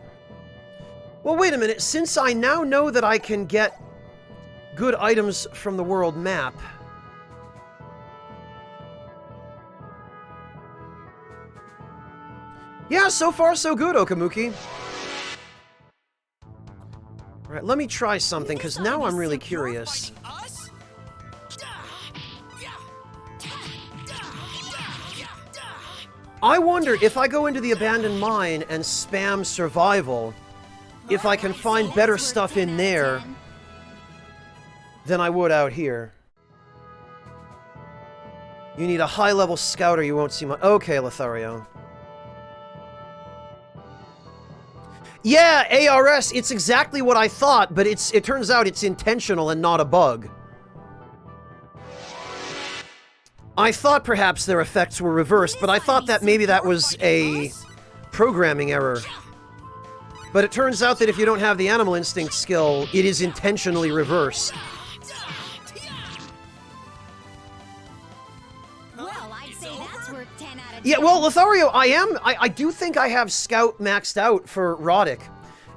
Well, wait a minute. Since I now know that I can get good items from the world map... Yeah, so far so good, Okamuki. Alright, let me try something, because now I'm really curious. Fighting us? I wonder if I go into the abandoned mine and spam survival, if I can find better That's worth stuff 10 in out of there 10. than I would out here. You need a high-level scout or you won't see much. Okay, Lothario. Yeah, ARS, it's exactly what I thought, but it turns out it's intentional and not a bug. I thought perhaps their effects were reversed, but I thought that maybe that was a programming error. But it turns out that if you don't have the Animal Instinct skill, it is intentionally reversed. Well, I'd say that's worth 10 out of 10. Yeah, well, Lothario, I do think I have Scout maxed out for Roddick.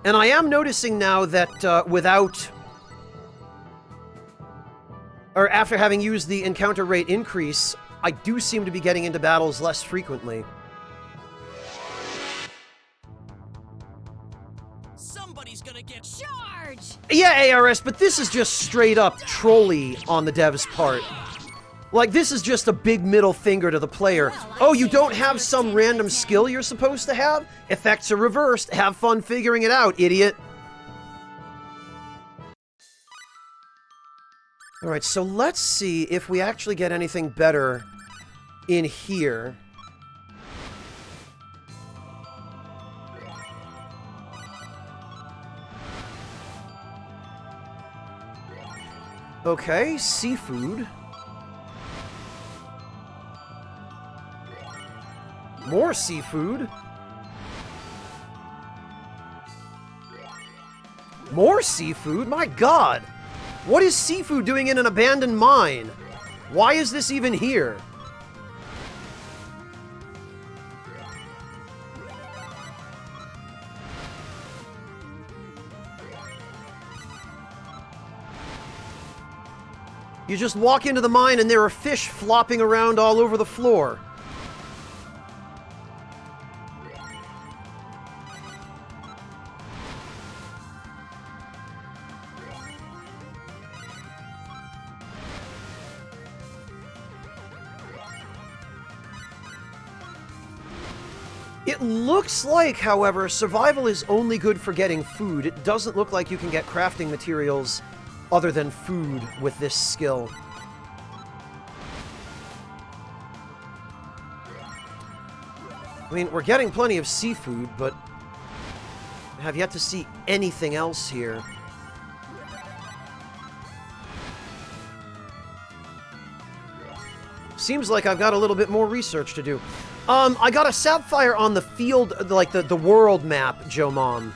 And I am noticing now that without or after having used the encounter rate increase, I do seem to be getting into battles less frequently. Somebody's gonna get Charge! Yeah, ARS, but this is just straight up trolly on the dev's part. Like, this is just a big middle finger to the player. Oh, you don't have some random skill you're supposed to have? Effects are reversed. Have fun figuring it out, idiot. Alright, so let's see if we actually get anything better in here. Okay, seafood. More seafood. More seafood? My god! What is seafood doing in an abandoned mine? Why is this even here? You just walk into the mine and there are fish flopping around all over the floor. It looks like, however, survival is only good for getting food. It doesn't look like you can get crafting materials other than food with this skill. I mean, we're getting plenty of seafood, but I have yet to see anything else here. Seems like I've got a little bit more research to do. I got a sapphire on the field, like the world map, Joe Mom.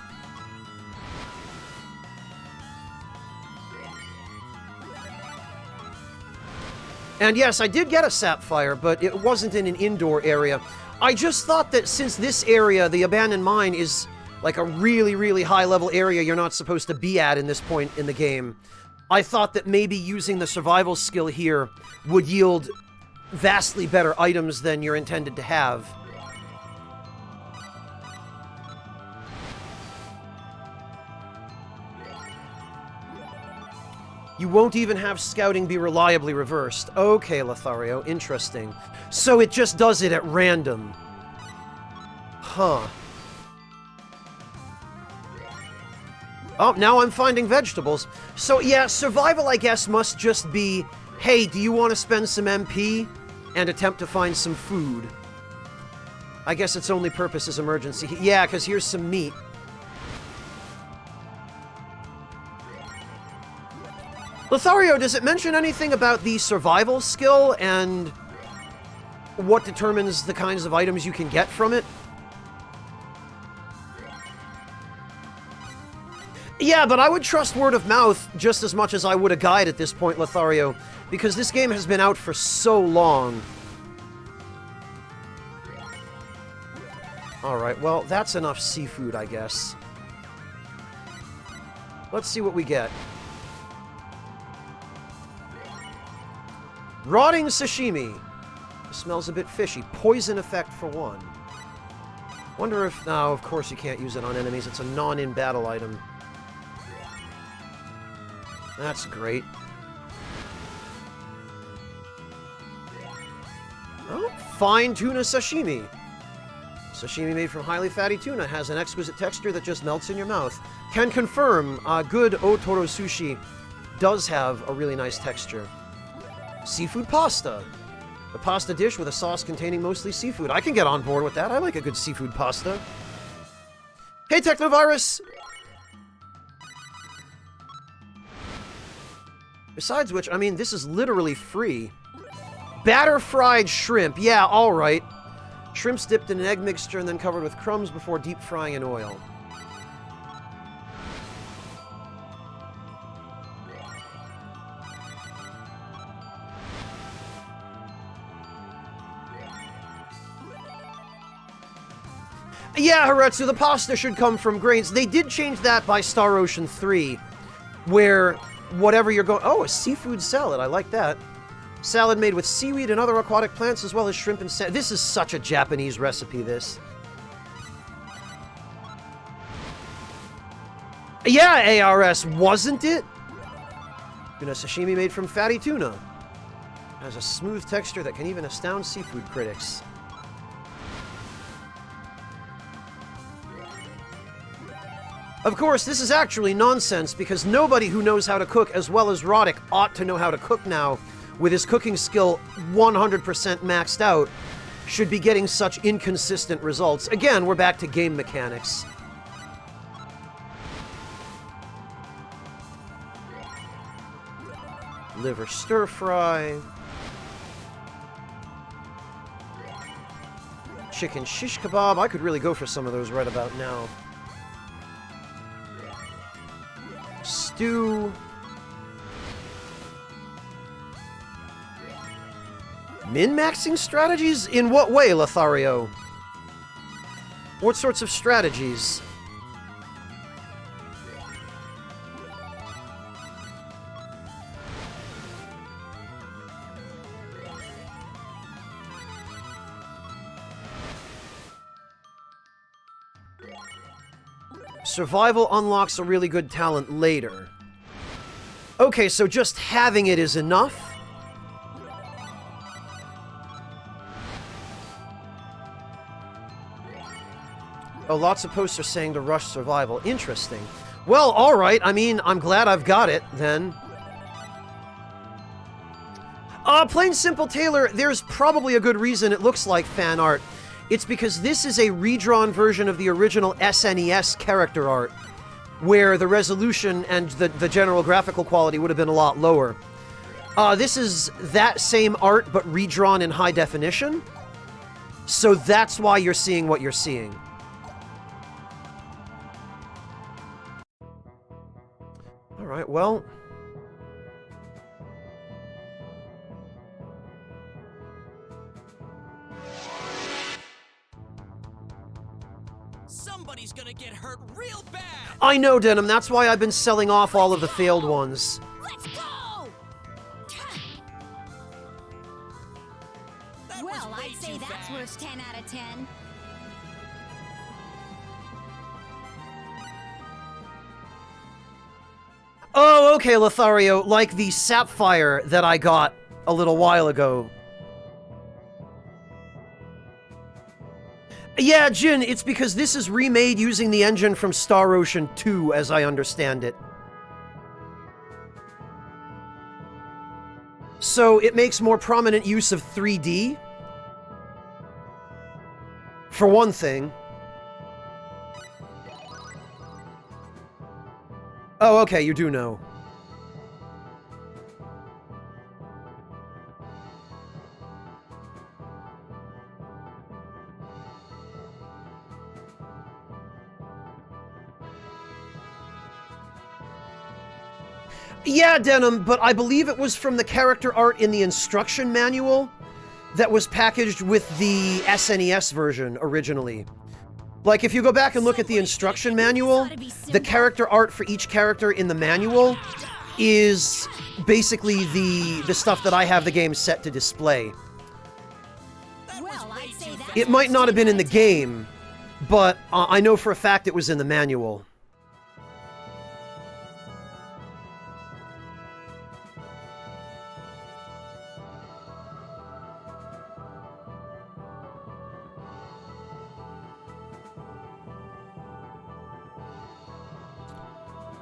And yes, I did get a sapphire, but it wasn't in an indoor area. I just thought that since this area, the abandoned mine, is like a really, really high-level area you're not supposed to be at in this point in the game, I thought that maybe using the survival skill here would yield vastly better items than you're intended to have. You won't even have scouting be reliably reversed. Okay, Lothario, interesting. So it just does it at random. Huh. Oh, now I'm finding vegetables. So yeah, survival, I guess, must just be, hey, do you want to spend some MP and attempt to find some food? I guess its only purpose is emergency. Yeah, because here's some meat. Lothario, does it mention anything about the survival skill and what determines the kinds of items you can get from it? Yeah, but I would trust word of mouth just as much as I would a guide at this point, Lothario, because this game has been out for so long. Alright, well, that's enough seafood, I guess. Let's see what we get. Rotting sashimi. Smells a bit fishy. Poison effect for one. Wonder if... No, of course you can't use it on enemies. It's a non-in-battle item. That's great. Oh, fine tuna sashimi. Sashimi made from highly fatty tuna has an exquisite texture that just melts in your mouth. Can confirm, good Otoro sushi does have a really nice texture. Seafood pasta. A pasta dish with a sauce containing mostly seafood. I can get on board with that. I like a good seafood pasta. Hey, Technovirus! Besides which, I mean, this is literally free. Batter-fried shrimp. Yeah, alright. Shrimps dipped in an egg mixture and then covered with crumbs before deep frying in oil. Yeah, Haretsu, the pasta should come from grains. They did change that by Star Ocean 3, where whatever you're going... Oh, a seafood salad. I like that. Salad made with seaweed and other aquatic plants, as well as shrimp and salmon. This is such a Japanese recipe, this. Yeah, ARS, wasn't it? Tuna sashimi made from fatty tuna. Has a smooth texture that can even astound seafood critics. Of course, this is actually nonsense, because nobody who knows how to cook as well as Roddick ought to know how to cook now, with his cooking skill 100% maxed out, should be getting such inconsistent results. Again, we're back to game mechanics. Liver stir fry. Chicken shish kebab. I could really go for some of those right about now. Stew. Min-maxing strategies? In what way, Lothario? What sorts of strategies? Survival unlocks a really good talent later. Okay, so just having it is enough? Oh, lots of posts are saying to rush survival. Interesting. Well, alright. I mean, I'm glad I've got it, then. Plain Simple Taylor, there's probably a good reason it looks like fan art. It's because this is a redrawn version of the original SNES character art, where the resolution and the general graphical quality would have been a lot lower. This is that same art, but redrawn in high definition. So that's why you're seeing what you're seeing. Alright, well... Somebody's gonna get hurt real bad! I know, Denim, that's why I've been selling off all of the failed ones. Let's go! That was Well, way I'd say too that's fast. worth 10 out of 10. Oh, okay, Lothario, like the sapphire that I got a little while ago. Yeah, Jin, it's because this is remade using the engine from Star Ocean 2, as I understand it. So it makes more prominent use of 3D. For one thing. Oh, okay, you do know. Yeah, Denim, but I believe it was from the character art in the instruction manual that was packaged with the SNES version originally. Like, if you go back and look at the instruction manual, the character art for each character in the manual is basically the stuff that I have the game set to display. Well, I'd say that's It might not have been in the game, but I know for a fact it was in the manual.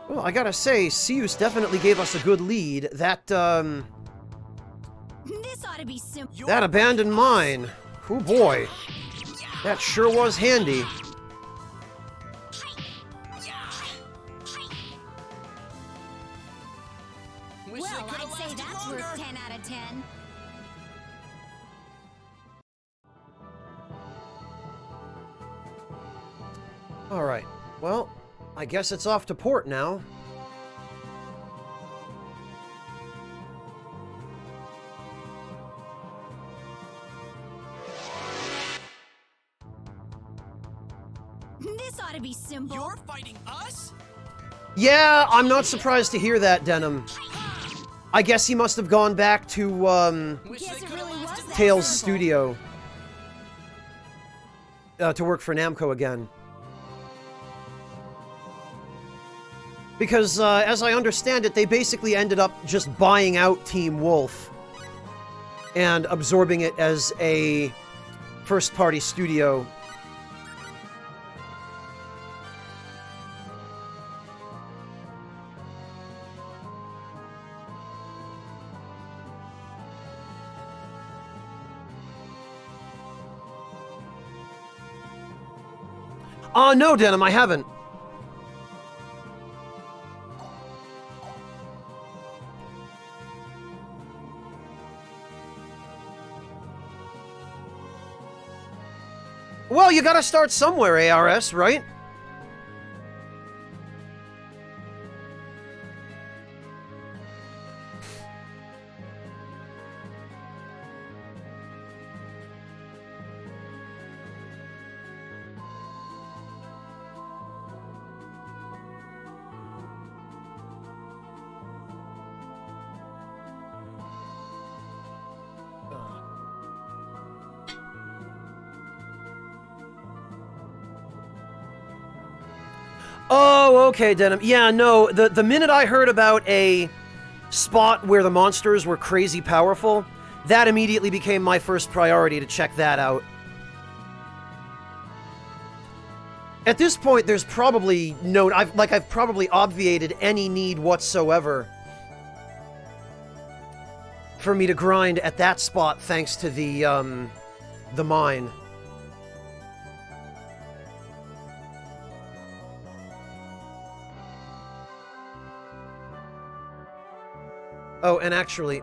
Well, I gotta say, Seus definitely gave us a good lead. That, This ought to be simple. that abandoned mine. Oh boy. That sure was handy. Wish Well, I I'd could've say lasted that's longer. worth 10 out of 10. Alright. Well, I guess it's off to port now. This ought to be simple. You're fighting us? Yeah, I'm not surprised to hear that, Denim. I guess he must have gone back to, Guess it really was that Tails' simple. studio. To work for Namco again. Because, as I understand it, they basically ended up just buying out Team Wolf and absorbing it as a first-party studio. No, Denim, I haven't. Well, you gotta start somewhere, ARS, right? Oh, okay, Denim. Yeah, no, the minute I heard about a spot where the monsters were crazy powerful, that immediately became my first priority to check that out. At this point, there's probably no... I've probably obviated any need whatsoever for me to grind at that spot thanks to the mine. Oh, and actually,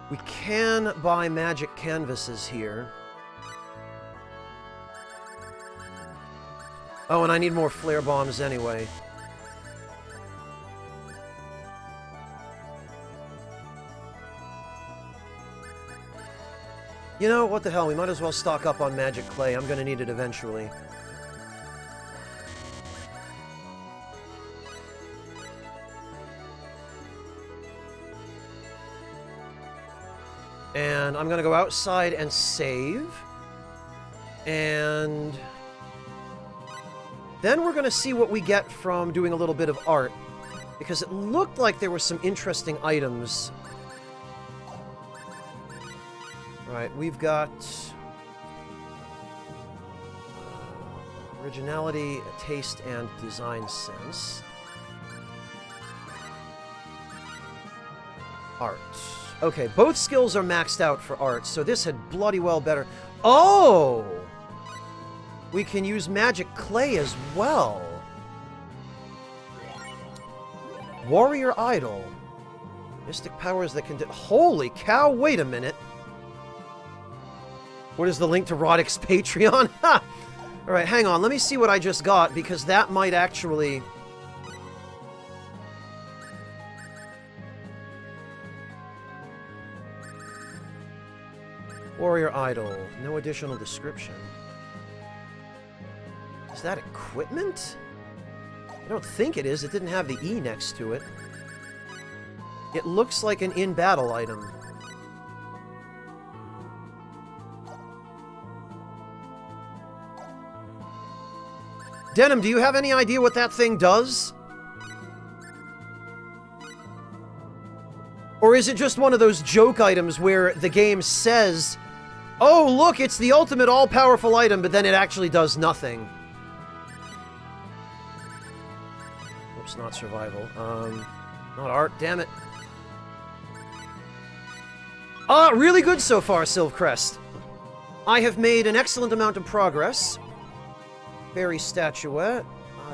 we can buy magic canvases here. Oh, and I need more flare bombs anyway. You know, what the hell, we might as well stock up on magic clay. I'm gonna need it eventually. And I'm gonna go outside and save. And then we're gonna see what we get from doing a little bit of art. Because it looked like there were some interesting items. Right, we've got... originality, taste, and design sense. Art. Okay, both skills are maxed out for art, so this had bloody well better... Oh! We can use magic clay as well. Warrior Idol. Mystic powers that can... Holy cow, wait a minute. What is the link to Roddick's Patreon? Ha! Alright, hang on, let me see what I just got, because that might actually... Warrior Idol. No additional description. Is that equipment? I don't think it is. It didn't have the E next to it. It looks like an in-battle item. Denim, do you have any idea what that thing does? Or is it just one of those joke items where the game says, oh, look, it's the ultimate all-powerful item, but then it actually does nothing? Oops, not survival. Not art, damn it. Really good so far, Silvcrest. I have made an excellent amount of progress. Fairy statuette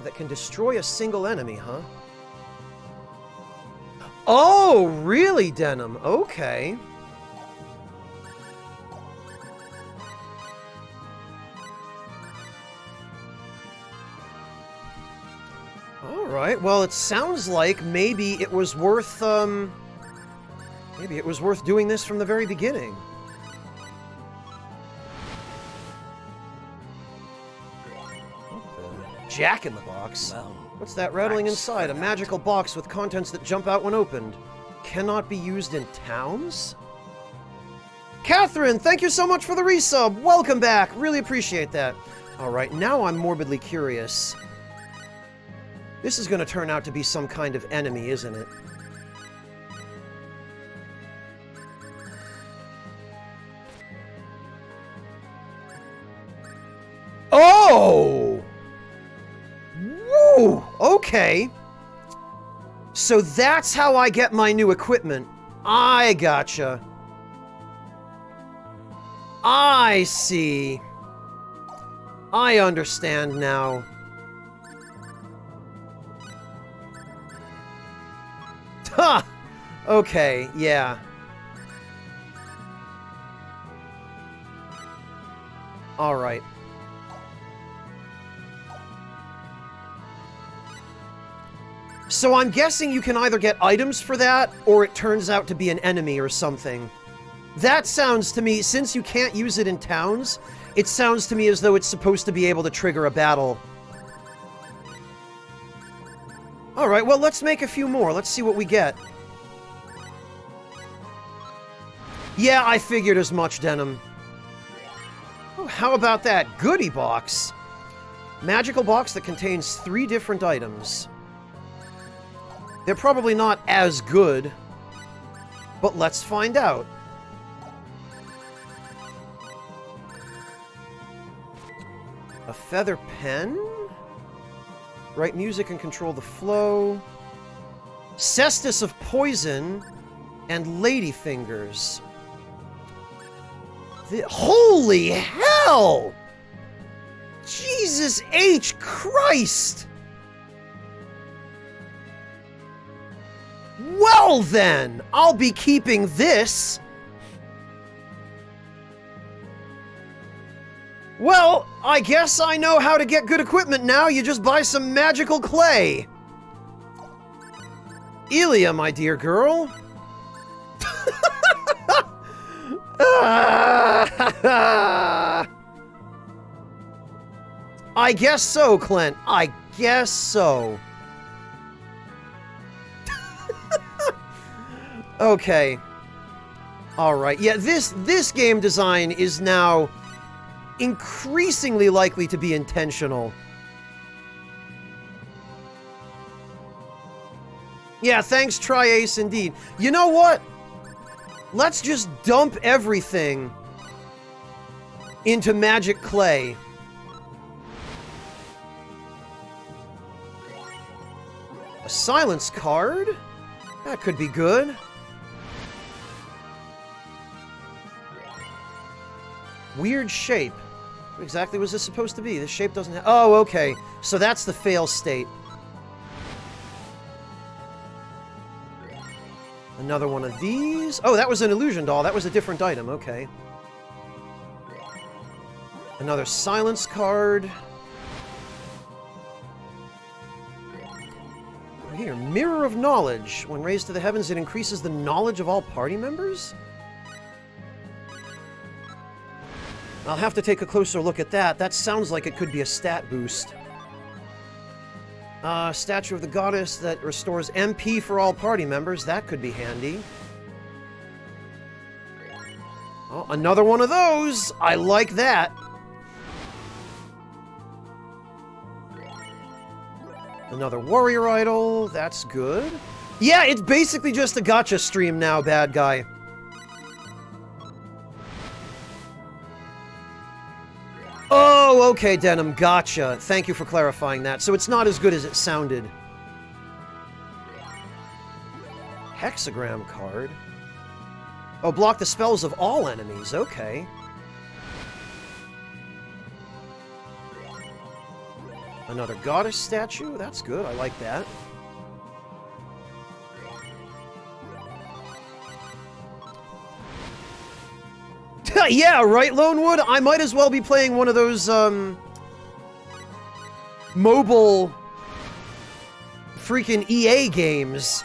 that can destroy a single enemy, huh? Oh, really, Denim? Okay. Alright, well, it sounds like maybe it was worth, maybe it was worth doing this from the very beginning. Jack-in-the-Box? Well, What's that rattling thanks inside? for A that. magical box with contents that jump out when opened. Cannot be used in towns? Catherine, thank you so much for the resub. Welcome back. Really appreciate that. All right, now I'm morbidly curious. This is going to turn out to be some kind of enemy, isn't it? Oh! Woo! Okay. So that's how I get my new equipment. I gotcha. I see. I understand now. Ha! Okay, yeah. Alright. So I'm guessing you can either get items for that, or it turns out to be an enemy or something. That sounds to me, since you can't use it in towns, it sounds to me as though it's supposed to be able to trigger a battle. Alright, well, let's make a few more. Let's see what we get. Yeah, I figured as much, Denim. Oh, how about that? Goodie box. Magical box that contains 3 different items. They're probably not as good, but let's find out. A feather pen? Write music and control the flow. Cestus of poison and ladyfingers. Holy hell! Jesus H. Christ! Well then, I'll be keeping this. Well, I guess I know how to get good equipment now. You just buy some magical clay. Elia, my dear girl. I guess so, Clint. I guess so. Okay. Alright. Yeah, this game design is now increasingly likely to be intentional. Yeah, thanks, Tri-Ace, indeed. You know what? Let's just dump everything into magic clay. A silence card? That could be good. Weird shape. What exactly was this supposed to be? This shape doesn't have... Oh, okay. So that's the fail state. Another one of these. Oh, that was an illusion doll. That was a different item. Okay. Another silence card. Here, Mirror of Knowledge. When raised to the heavens, it increases the knowledge of all party members? I'll have to take a closer look at that. That sounds like it could be a stat boost. Statue of the Goddess that restores MP for all party members. That could be handy. Oh, another one of those! I like that! Another warrior idol. That's good. Yeah, it's basically just a gacha stream now, bad guy. Oh, okay, Denim, gotcha. Thank you for clarifying that. So it's not as good as it sounded. Hexagram card. Oh, block the spells of all enemies. Okay. Another goddess statue. That's good. I like that. Yeah, right, Lonewood? I might as well be playing one of those, mobile freaking EA games.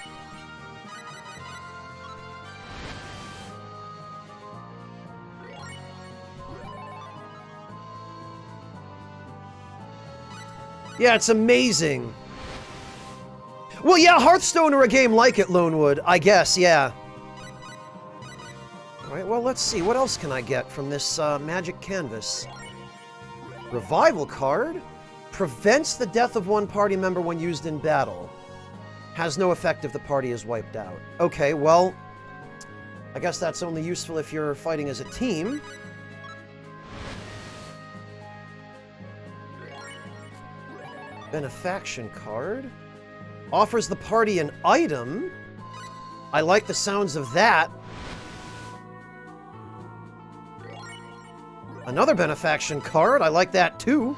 Yeah, it's amazing. Well, yeah, Hearthstone or a game like it, Lonewood, I guess, yeah. Alright, well, let's see. What else can I get from this magic canvas? Revival card? Prevents the death of one party member when used in battle. Has no effect if the party is wiped out. Okay, well, I guess that's only useful if you're fighting as a team. Benefaction card. Offers the party an item. I like the sounds of that. Another benefaction card. I like that too.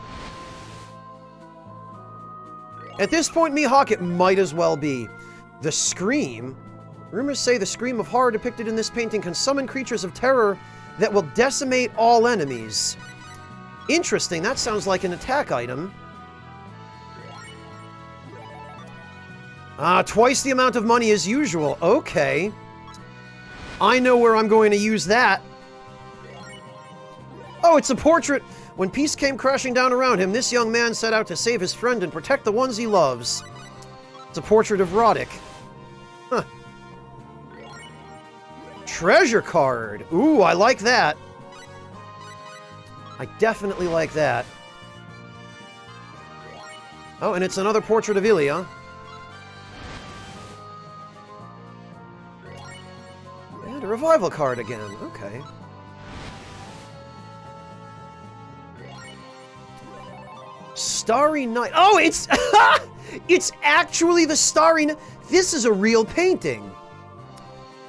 At this point, Mihawk, it might as well be. The Scream. Rumors say the scream of horror depicted in this painting can summon creatures of terror that will decimate all enemies. Interesting. That sounds like an attack item. Twice the amount of money as usual. Okay. I know where I'm going to use that. Oh, it's a portrait. When peace came crashing down around him, this young man set out to save his friend and protect the ones he loves. It's a portrait of Roddick. Huh. Treasure card. Ooh, I like that. I definitely like that. Oh, and it's another portrait of Ilya. And a revival card again. Okay. Starry Night. Oh, it's... it's actually the Starry Night. This is a real painting.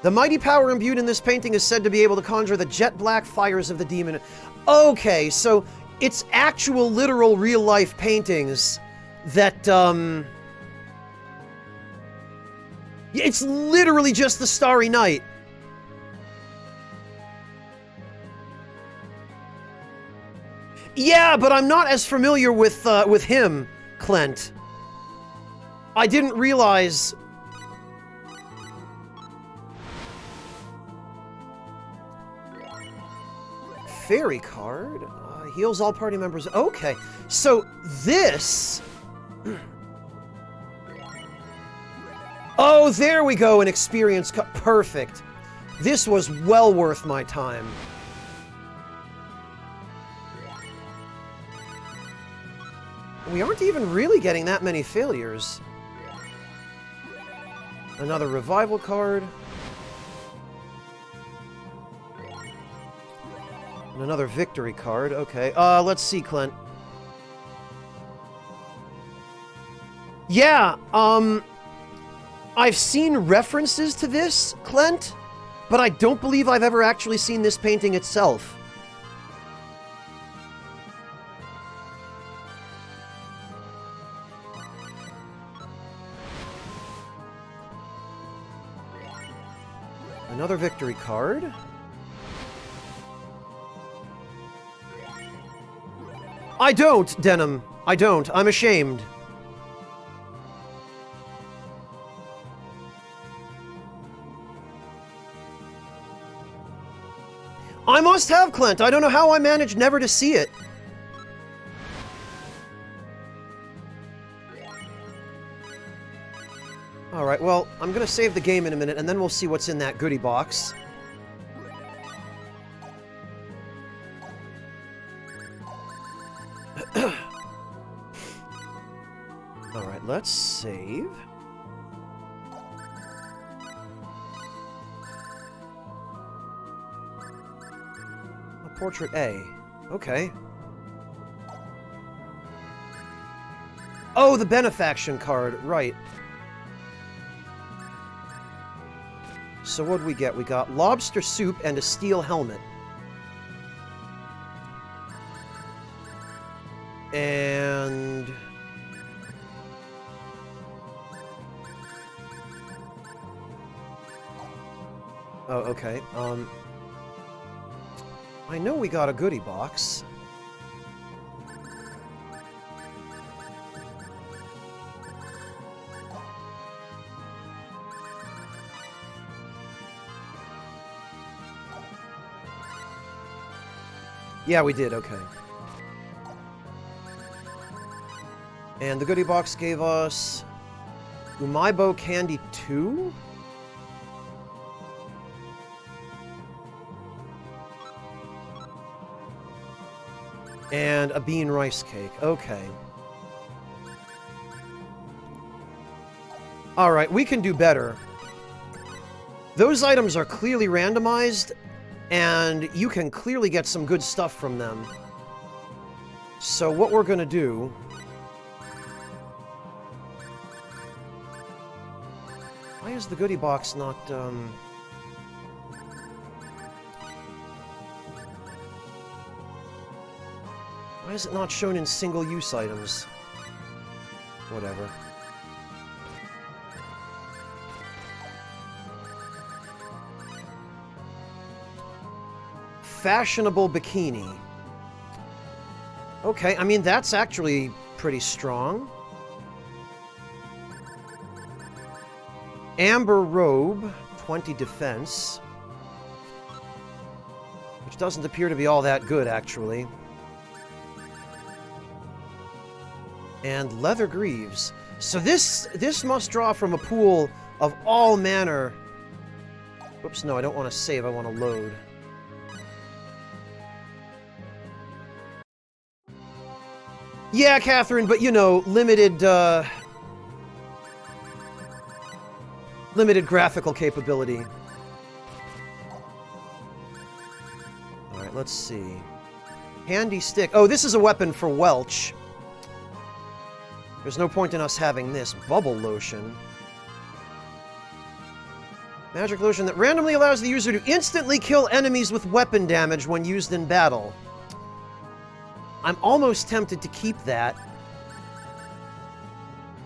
The mighty power imbued in this painting is said to be able to conjure the jet black fires of the demon. Okay, so it's actual, literal, real-life paintings that, it's literally just the Starry Night. Yeah, but I'm not as familiar with him, Clint. I didn't realize... Fairy card? Heals all party members. Okay, so this... Oh, there we go, an experience cut. Perfect. This was well worth my time. We aren't even really getting that many failures. Another revival card. And another victory card. Okay. Let's see, Clint. Yeah, I've seen references to this, Clint, but I don't believe I've ever actually seen this painting itself. Another victory card. I don't, Denim. I don't. I'm ashamed. I must have, Clint. I don't know how I managed never to see it. Alright, well, I'm gonna save the game in a minute, and then we'll see what's in that goodie box. Alright, let's save. A portrait A. Okay. Oh, the benefaction card, right. So what did we get? We got lobster soup and a steel helmet. And... oh, okay. I know we got a goodie box. Yeah, we did, okay. And the goodie box gave us Umaibo Candy 2? And a bean rice cake. Okay. Alright, we can do better. Those items are clearly randomized, and you can clearly get some good stuff from them. So what we're gonna do... Why is the goodie box not, Why is it not shown in single-use items? Whatever. Fashionable bikini. Okay, I mean, that's actually pretty strong. Amber robe, 20 defense. Which doesn't appear to be all that good, actually. And leather greaves. So this must draw from a pool of all manner... Whoops, no, I don't want to save, I want to load. Yeah, Catherine, but you know, limited graphical capability. Alright, let's see. Handy stick. Oh, this is a weapon for Welch. There's no point in us having this. Bubble lotion. Magic lotion that randomly allows the user to instantly kill enemies with weapon damage when used in battle. I'm almost tempted to keep that.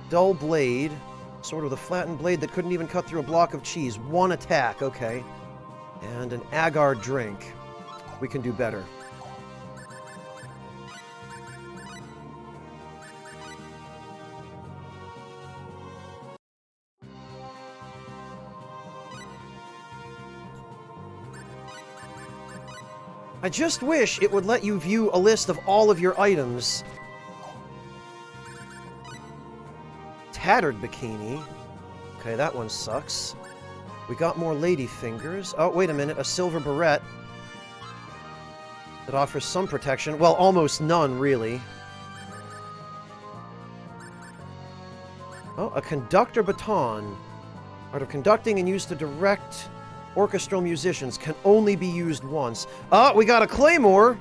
Dull blade. Sword with a flattened blade that couldn't even cut through a block of cheese. One attack, okay. And an agar drink. We can do better. I just wish it would let you view a list of all of your items. Tattered bikini. Okay, that one sucks. We got more lady fingers. Oh, wait a minute. A silver barrette. That offers some protection. Well, almost none, really. Oh, a conductor baton. Art of conducting and used to direct orchestral musicians. Can only be used once. Oh, we got a claymore!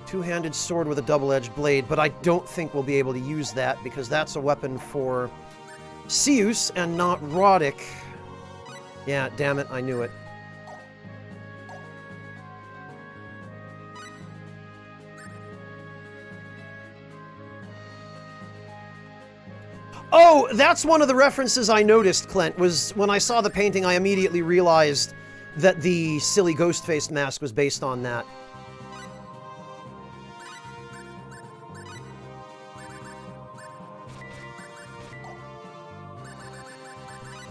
Two-handed sword with a double-edged blade, but I don't think we'll be able to use that because that's a weapon for Seus and not Roddick. Yeah, damn it, I knew it. Oh, that's one of the references I noticed, Clint, was when I saw the painting, I immediately realized that the silly ghost-faced mask was based on that.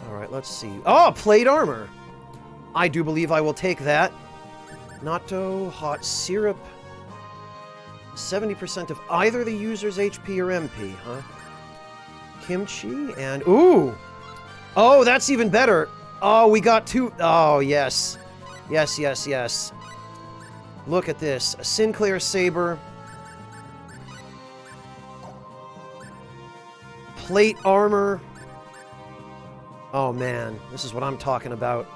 Alright, let's see. Oh, plate armor! I do believe I will take that. Natto, hot syrup. 70% of either the user's HP or MP, huh? Kimchi and... Ooh! Oh, that's even better! Oh, we got two... Oh, yes. Yes, yes, yes. Look at this. A Sinclair saber. Plate armor. Oh, man. This is what I'm talking about.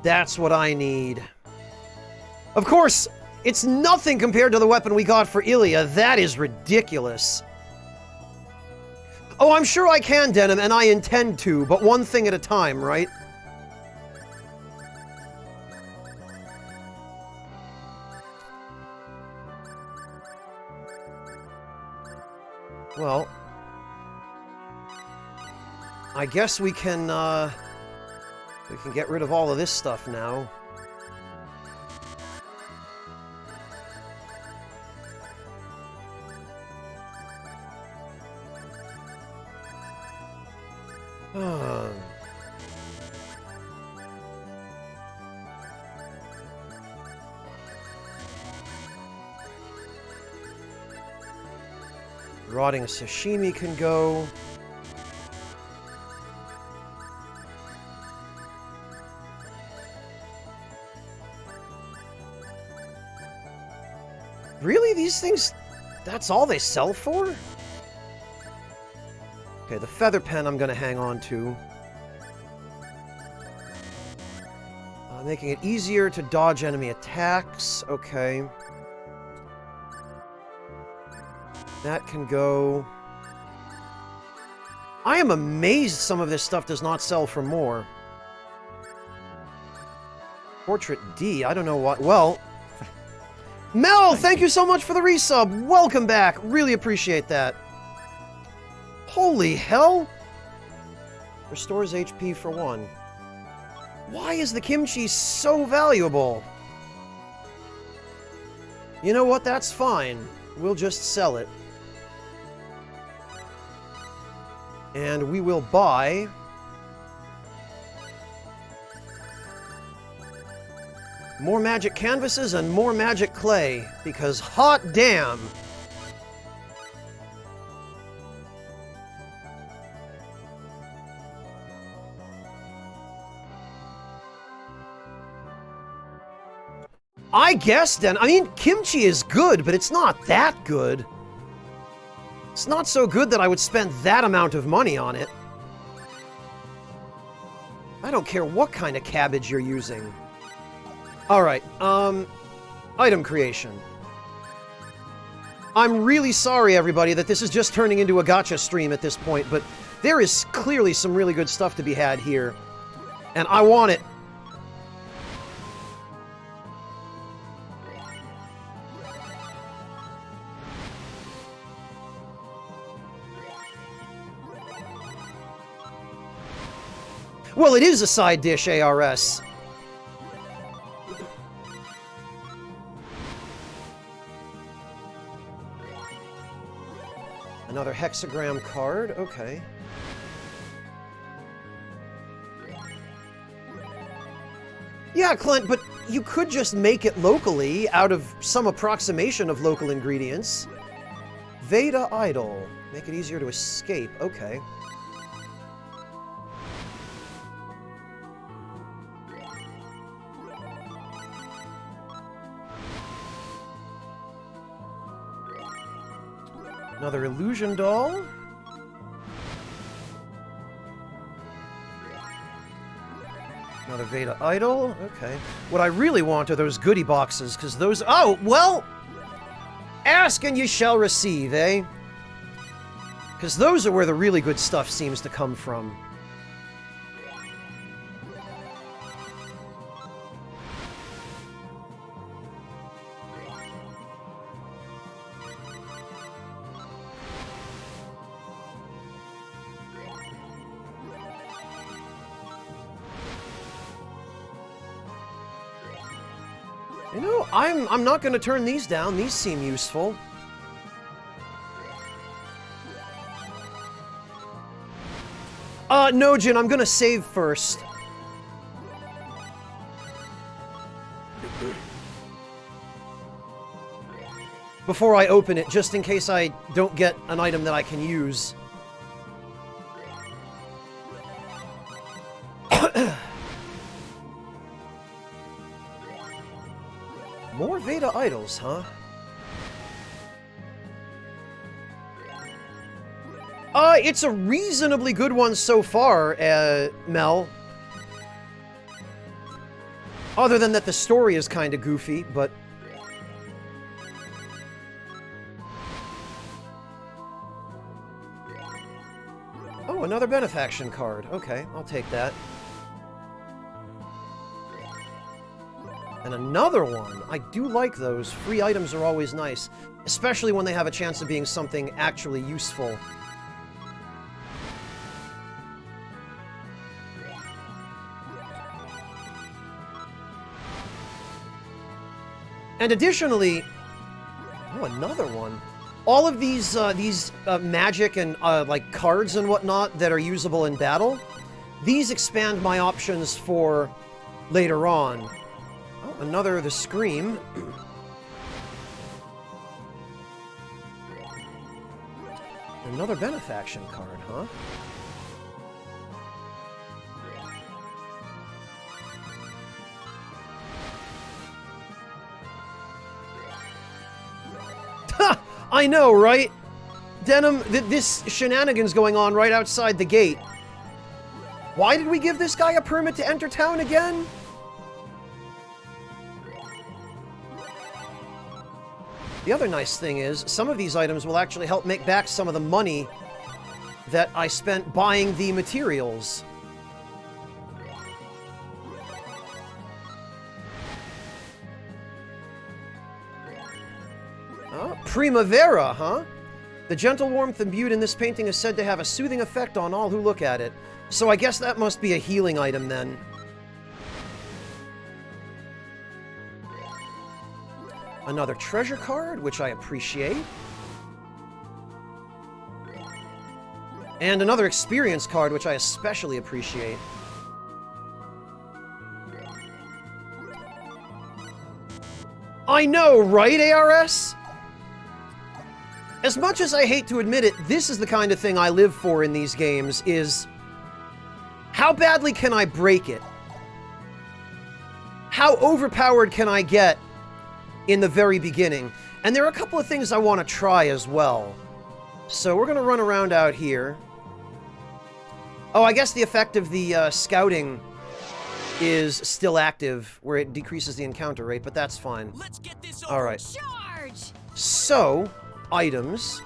That's what I need. Of course... It's nothing compared to the weapon we got for Ilya. That is ridiculous. Oh, I'm sure I can, Denim, and I intend to, but one thing at a time, right? Well, I guess we can get rid of all of this stuff now. Rotting sashimi can go. Really? These things, that's all they sell for? Okay, the feather pen I'm gonna hang on to. Making it easier to dodge enemy attacks. Okay. That can go. I am amazed some of this stuff does not sell for more. Portrait D, I don't know what. Well, Mel, thank you so much for the resub. Welcome back. Really appreciate that. Holy hell. Restores HP for 1. Why is the kimchi so valuable? You know what? That's fine. We'll just sell it. And we will buy... more magic canvases and more magic clay, because hot damn! I guess then, I mean, kimchi is good, but it's not that good. It's not so good that I would spend that amount of money on it. I don't care what kind of cabbage you're using. Alright, item creation. I'm really sorry, everybody, that this is just turning into a gacha stream at this point, but there is clearly some really good stuff to be had here. And I want it. Well, it is a side dish, ARS. Another hexagram card, okay. Yeah, Clint, but you could just make it locally out of some approximation of local ingredients. Veda Idol. Make it easier to escape, okay. Another illusion doll. Another Veda Idol. Okay. What I really want are those goodie boxes, because those... Oh, well! Ask and you shall receive, eh? Because those are where the really good stuff seems to come from. You know, I'm not going to turn these down. These seem useful. No, Jin, I'm going to save first. Before I open it, just in case I don't get an item that I can use. More Veda Idols, huh? It's a reasonably good one so far, Mel. Other than that the story is kind of goofy, but... Oh, another benefaction card. Okay, I'll take that. And another one. I do like those. Free items are always nice, especially when they have a chance of being something actually useful. And additionally, oh, another one. All of these magic and like cards and whatnot that are usable in battle, these expand my options for later on. Oh, another the Scream. Another benefaction card, huh? Ha! I know, right? Denim, this shenanigans going on right outside the gate. Why did we give this guy a permit to enter town again? The other nice thing is, some of these items will actually help make back some of the money that I spent buying the materials. Primavera, huh? The gentle warmth imbued in this painting is said to have a soothing effect on all who look at it. So I guess that must be a healing item then. Another treasure card, which I appreciate. And another experience card, which I especially appreciate. I know, right, ARS? As much as I hate to admit it, this is the kind of thing I live for in these games, is how badly can I break it? How overpowered can I get in the very beginning? And there are a couple of things I want to try as well. So we're going to run around out here. Oh, I guess the effect of the scouting is still active, where it decreases the encounter rate, but that's fine. Let's get this over. All right. Charge! So, items.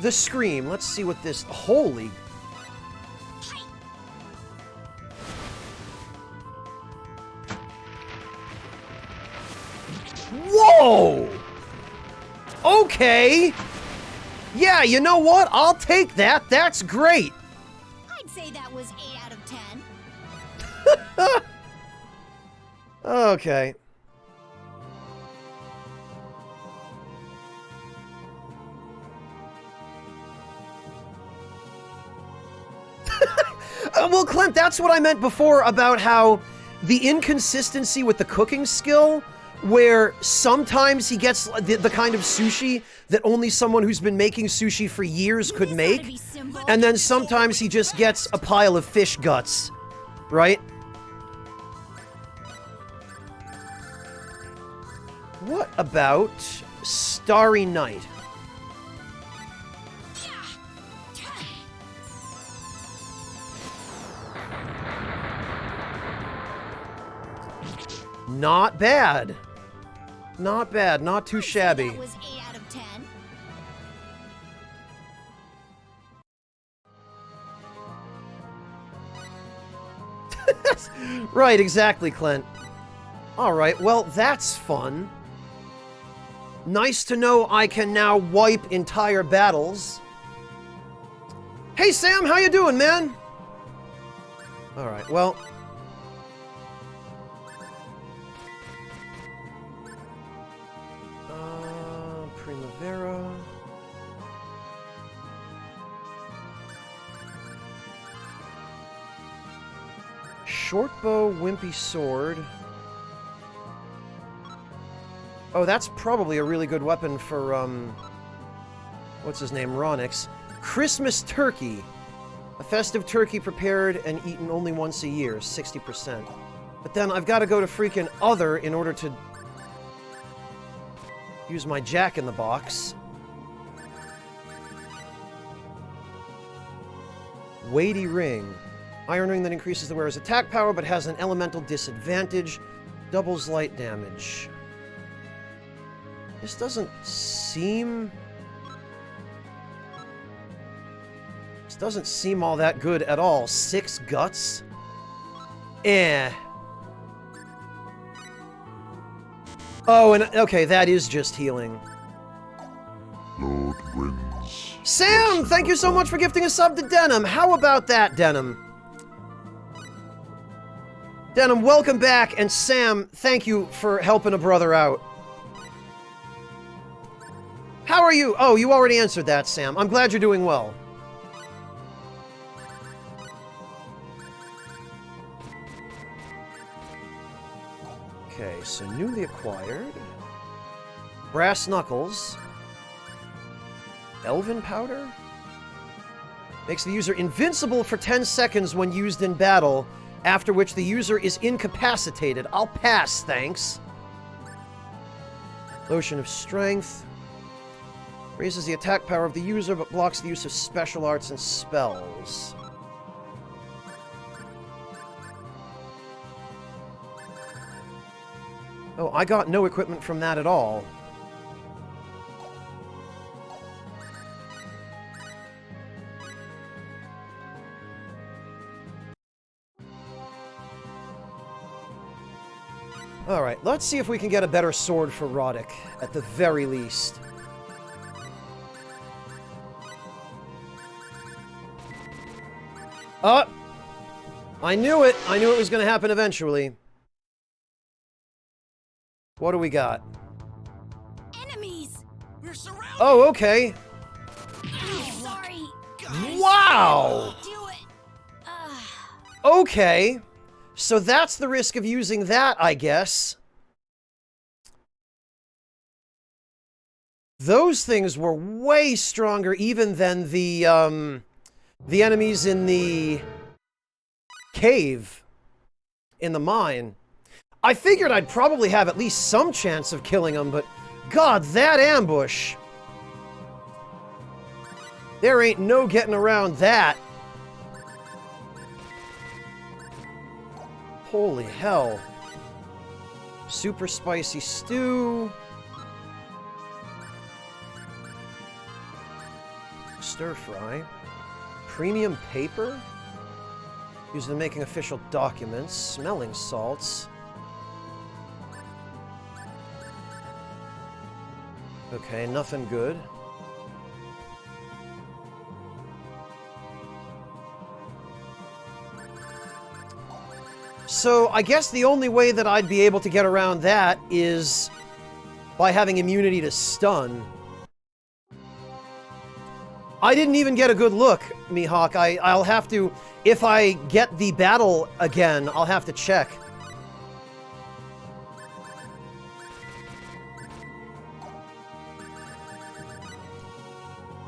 The Scream. Let's see what this... Holy... Whoa! Okay! Yeah, you know what? I'll take that. That's great. I'd say that was 8 out of 10. Okay. Well, Clint, that's what I meant before about how the inconsistency with the cooking skill, where sometimes he gets the kind of sushi that only someone who's been making sushi for years could make, and then sometimes he just gets a pile of fish guts, right? What about Starry Night? Not bad. Not bad. Not too shabby. That was 8 out of 10. Right, exactly, Clint. Alright, well, that's fun. Nice to know I can now wipe entire battles. Hey, Sam, how you doing, man? Alright, well... Primavera... Shortbow, Wimpy Sword... Oh, that's probably a really good weapon for, what's his name? Ronix. Christmas Turkey. A festive turkey prepared and eaten only once a year, 60%. But then I've got to go to freaking Other in order to use my Jack-in-the-Box. Weighty Ring. Iron Ring that increases the wearer's attack power but has an elemental disadvantage. Doubles light damage. This doesn't seem... This doesn't seem all that good at all. 6 guts? Eh. Oh, and okay, that is just healing. Lord wins. Sam, thank you so much for gifting a sub to Denim. How about that, Denim? Denim, welcome back, and Sam, thank you for helping a brother out. How are you? Oh, you already answered that, Sam. I'm glad you're doing well. Okay, so newly acquired. Brass knuckles. Elven powder? Makes the user invincible for 10 seconds when used in battle, after which the user is incapacitated. I'll pass, thanks. Lotion of strength. Raises the attack power of the user, but blocks the use of special arts and spells. Oh, I got no equipment from that at all. Alright, let's see if we can get a better sword for Roddick, at the very least. Oh! I knew it! I knew it was going to happen eventually. What do we got? Enemies! We're surrounded! Oh, okay. Sorry. Wow! Do it. Okay. So that's the risk of using that, I guess. Those things were way stronger even than the enemies in the cave, in the mine. I figured I'd probably have at least some chance of killing them, but God, that ambush. There ain't no getting around that. Holy hell. Super spicy stew. Stir fry. Premium paper. Used in making official documents. Smelling salts. Okay, nothing good. So, I guess the only way that I'd be able to get around that is by having immunity to stun. I didn't even get a good look, Mihawk. I'll have to... If I get the battle again, I'll have to check.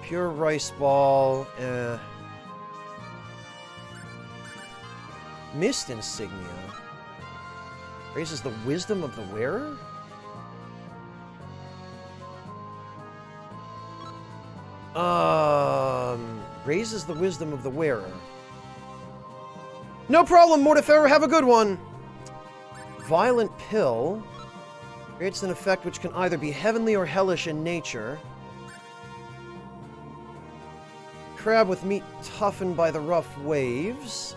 Pure rice ball, Mist insignia. Raises the wisdom of the wearer? Raises the wisdom of the wearer. No problem, Mortiferer, have a good one! Violent pill. Creates an effect which can either be heavenly or hellish in nature. Crab with meat toughened by the rough waves.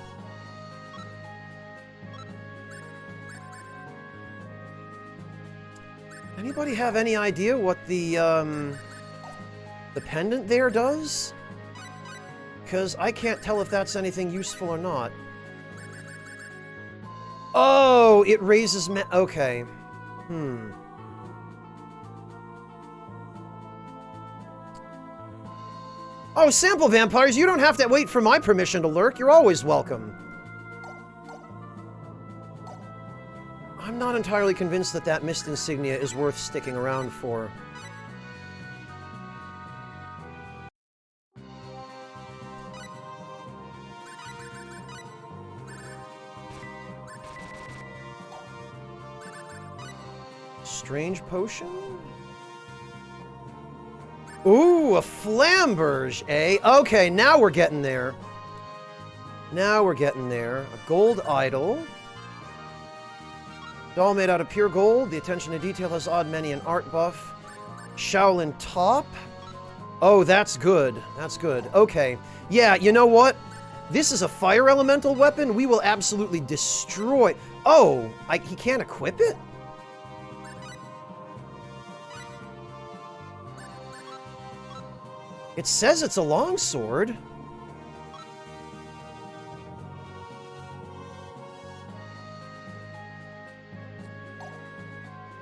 Anybody have any idea what the pendant there does? Because I can't tell if that's anything useful or not. Oh, it raises okay. Oh, sample vampires, you don't have to wait for my permission to lurk. You're always welcome. I'm not entirely convinced that that mist insignia is worth sticking around for. Strange potion? Ooh, a flamberge, eh? Okay, now we're getting there. Now we're getting there. A gold idol. Doll made out of pure gold. The attention to detail has odd many an art buff. Shaolin top. Oh, that's good. That's good. Okay. Yeah, you know what? This is a fire elemental weapon. We will absolutely destroy... Oh, he can't equip it? It says it's a longsword.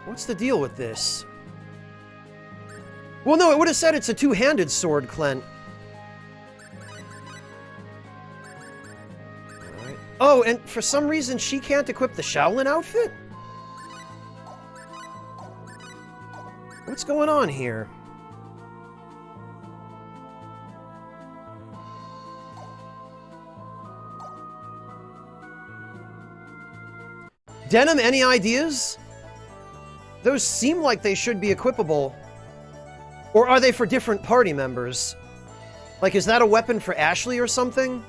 What's the deal with this? Well, no, it would have said it's a two-handed sword, Clint. Alright. Oh, and for some reason she can't equip the Shaolin outfit? What's going on here? Denim, any ideas? Those seem like they should be equipable. Or are they for different party members? Like, is that a weapon for Ashley or something?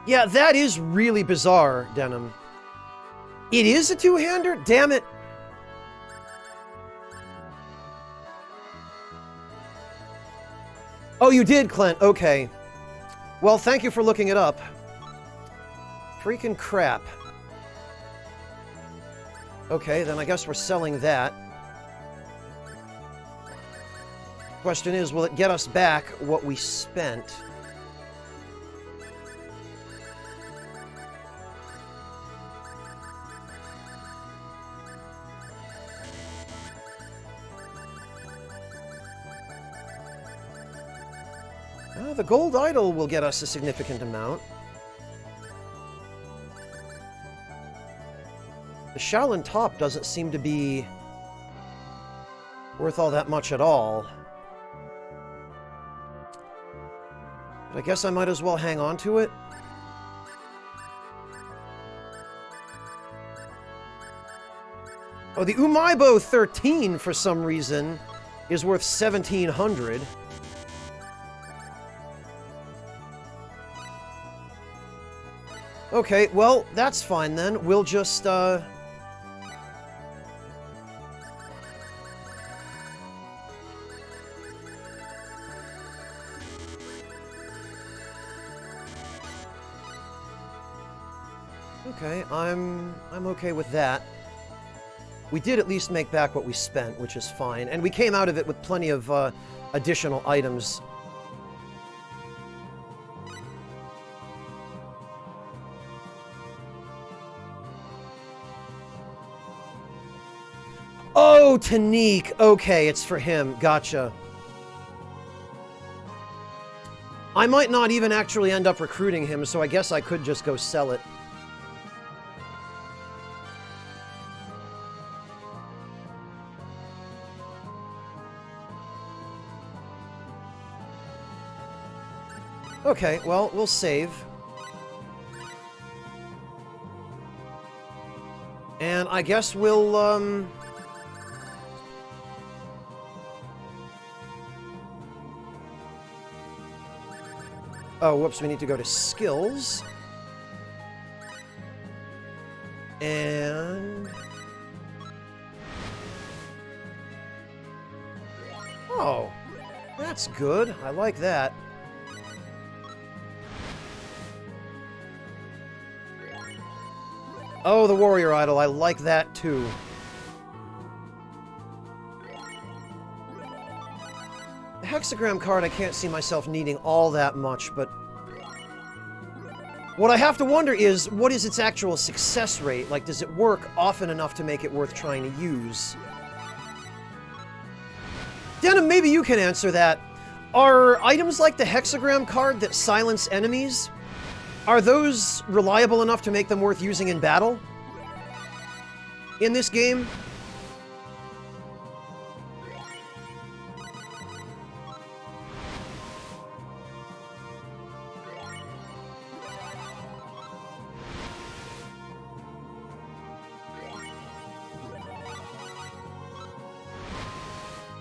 Yeah, that is really bizarre, Denim. It is a two-hander? Damn it. Oh, you did, Clint. Okay. Well, thank you for looking it up. Freaking crap. Okay, then I guess we're selling that. Question is, will it get us back what we spent? The gold idol will get us a significant amount. The Shaolin top doesn't seem to be worth all that much at all. But I guess I might as well hang on to it. Oh, the Umaibo 13, for some reason, is worth 1,700. Okay, well, that's fine then. We'll just, Okay, I'm okay with that. We did at least make back what we spent, which is fine. And we came out of it with plenty of, additional items. Oh, Tanique! Okay, it's for him. Gotcha. I might not even actually end up recruiting him, so I guess I could just go sell it. Okay, well, we'll save. And I guess we'll, Oh, whoops, we need to go to skills. And... Oh, that's good. I like that. Oh, the warrior idol. I like that too. The hexagram card I can't see myself needing all that much, but... What I have to wonder is, what is its actual success rate? Like, does it work often enough to make it worth trying to use? Denim, maybe you can answer that. Are items like the hexagram card that silence enemies, are those reliable enough to make them worth using in battle? In this game?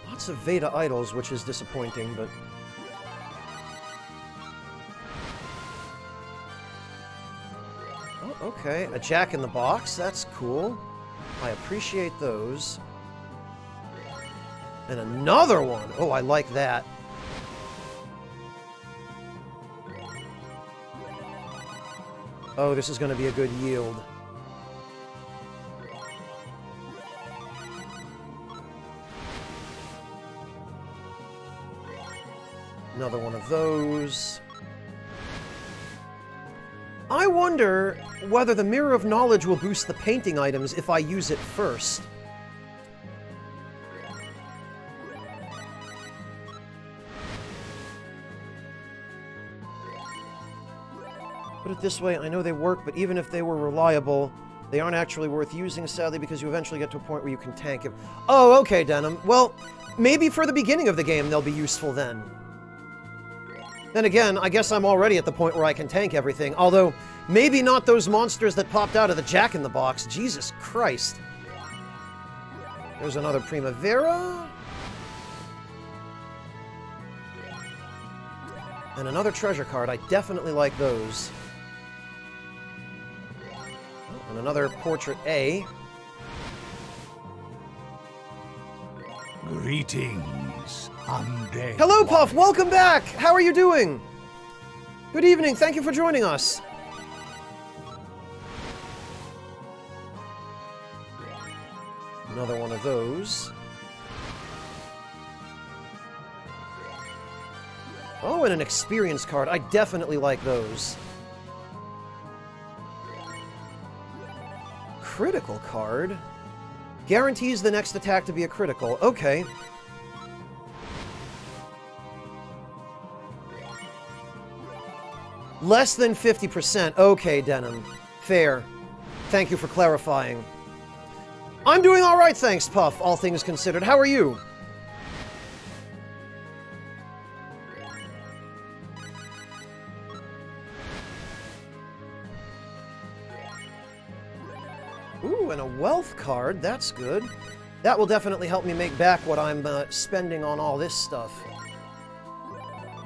Lots of Veda idols, which is disappointing, but... Oh, okay. A Jack in the Box. That's cool. I appreciate those. And another one! Oh, I like that. Oh, this is going to be a good yield. Another one of those. I wonder whether the Mirror of Knowledge will boost the painting items if I use it first. Put it this way, I know they work, but even if they were reliable, they aren't actually worth using, sadly, because you eventually get to a point where you can tank it. Oh, okay, Denim. Well, maybe for the beginning of the game they'll be useful then. Then again, I guess I'm already at the point where I can tank everything, although maybe not those monsters that popped out of the Jack-in-the-Box. Jesus Christ. There's another Primavera. And another treasure card. I definitely like those. And another Portrait A. Greetings, undead. Hello, Puff! Welcome back! How are you doing? Good evening, thank you for joining us. Another one of those. Oh, and an experience card. I definitely like those. Critical card? Guarantees the next attack to be a critical. Okay. Less than 50%. Okay, Denim. Fair. Thank you for clarifying. I'm doing alright, thanks, Puff, all things considered. How are you? Ooh, and a wealth card. That's good. That will definitely help me make back what I'm spending on all this stuff.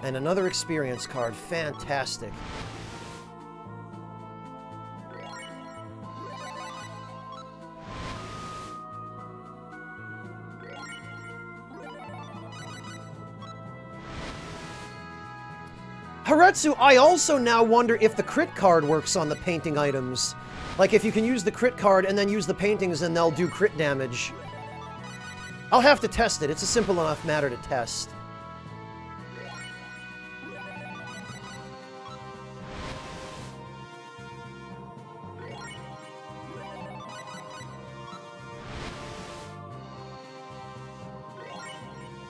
And another experience card. Fantastic. Haretsu, I also now wonder if the crit card works on the painting items. Like, if you can use the crit card and then use the paintings and they'll do crit damage. I'll have to test it. It's a simple enough matter to test.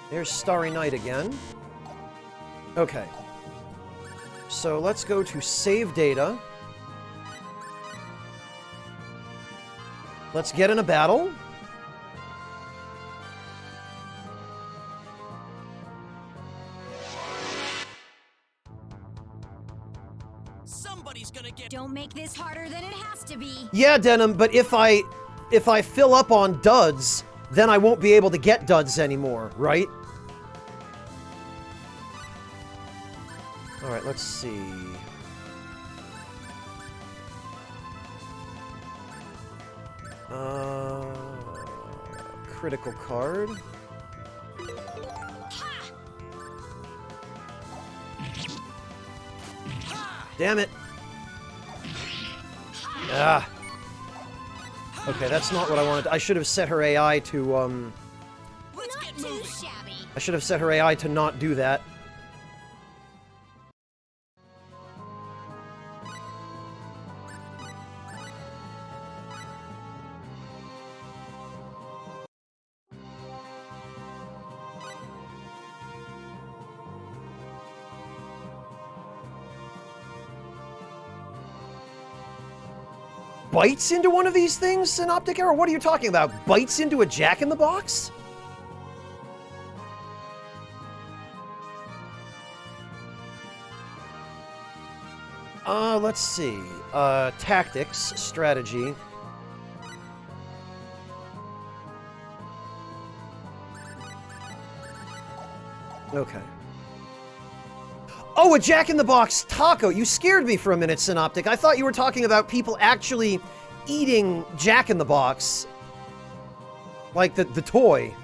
There's Starry Night again. Okay. So let's go to save data. Let's get in a battle. Somebody's gonna get. Don't make this harder than it has to be. Yeah, Denim, but if I fill up on duds, then I won't be able to get duds anymore, right? All right, let's see. Critical card. Damn it. Ah. Okay, that's not what I wanted. I should have set her AI to, Let's Not get too moving. shabby. I should have set her AI to not do that. Bites into one of these things, Synoptic Error? What are you talking about? Bites into a Jack-in-the-Box? Let's see. Tactics, strategy. Okay. Oh, a Jack-in-the-Box taco! You scared me for a minute, Synoptic. I thought you were talking about people actually eating Jack-in-the-Box. Like the toy.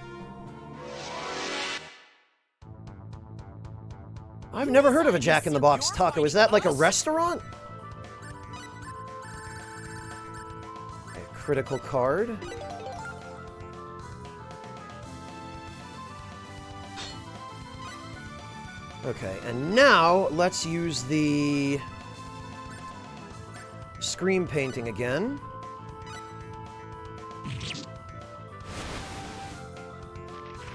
I've never heard of a Jack-in-the-Box taco. Is that like a restaurant? Okay, critical card. Okay, and now let's use the screen painting again.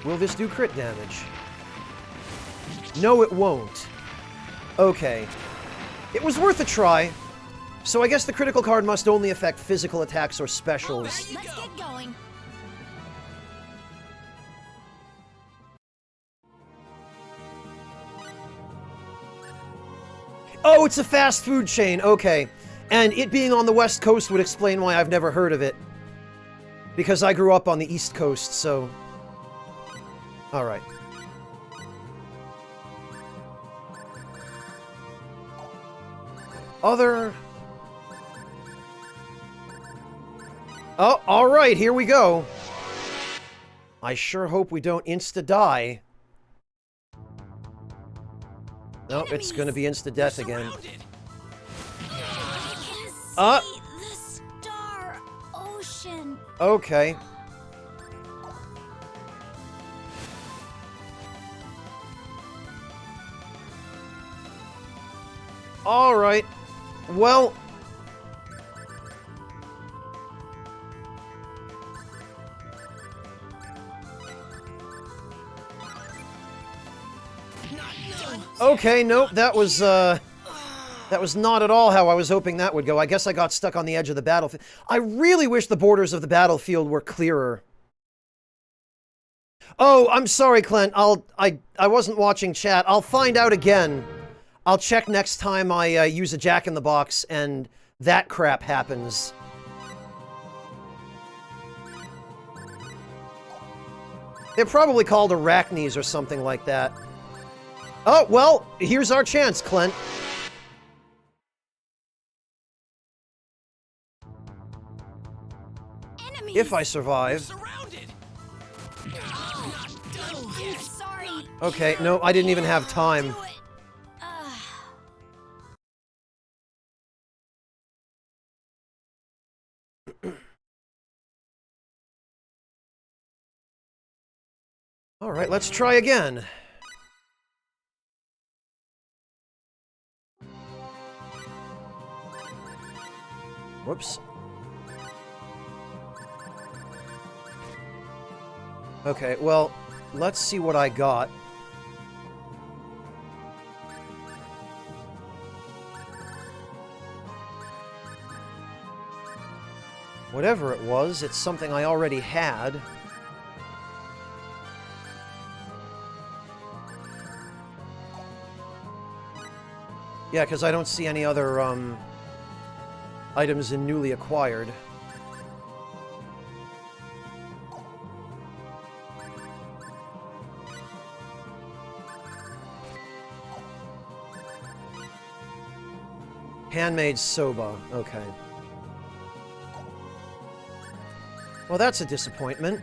Will this do crit damage? No, it won't. Okay. It was worth a try. So I guess the critical card must only affect physical attacks or specials. Ready? Let's get going. Oh, it's a fast food chain. Okay. And it being on the West Coast would explain why I've never heard of it. Because I grew up on the East Coast, so... Alright. Other... Oh, alright, here we go. I sure hope we don't insta-die. Nope, it's gonna be insta-death again. Surrounded. I can see the star ocean. Okay. Alright. Well... Okay, nope, that was not at all how I was hoping that would go. I guess I got stuck on the edge of the battlefield. I really wish the borders of the battlefield were clearer. Oh, I'm sorry, Clint. I wasn't watching chat. I'll find out again. I'll check next time I use a Jack-in-the-Box and that crap happens. They're probably called arachnes or something like that. Oh, well, here's our chance, Clint. Enemies. If I survive. Surrounded. I'm sorry. Okay, no, I didn't even have time. Do it. All right, let's try again. Whoops. Okay, well, let's see what I got. Whatever it was, it's something I already had. Yeah, because I don't see any other, items in newly acquired. Handmade soba. Okay. Well, that's a disappointment.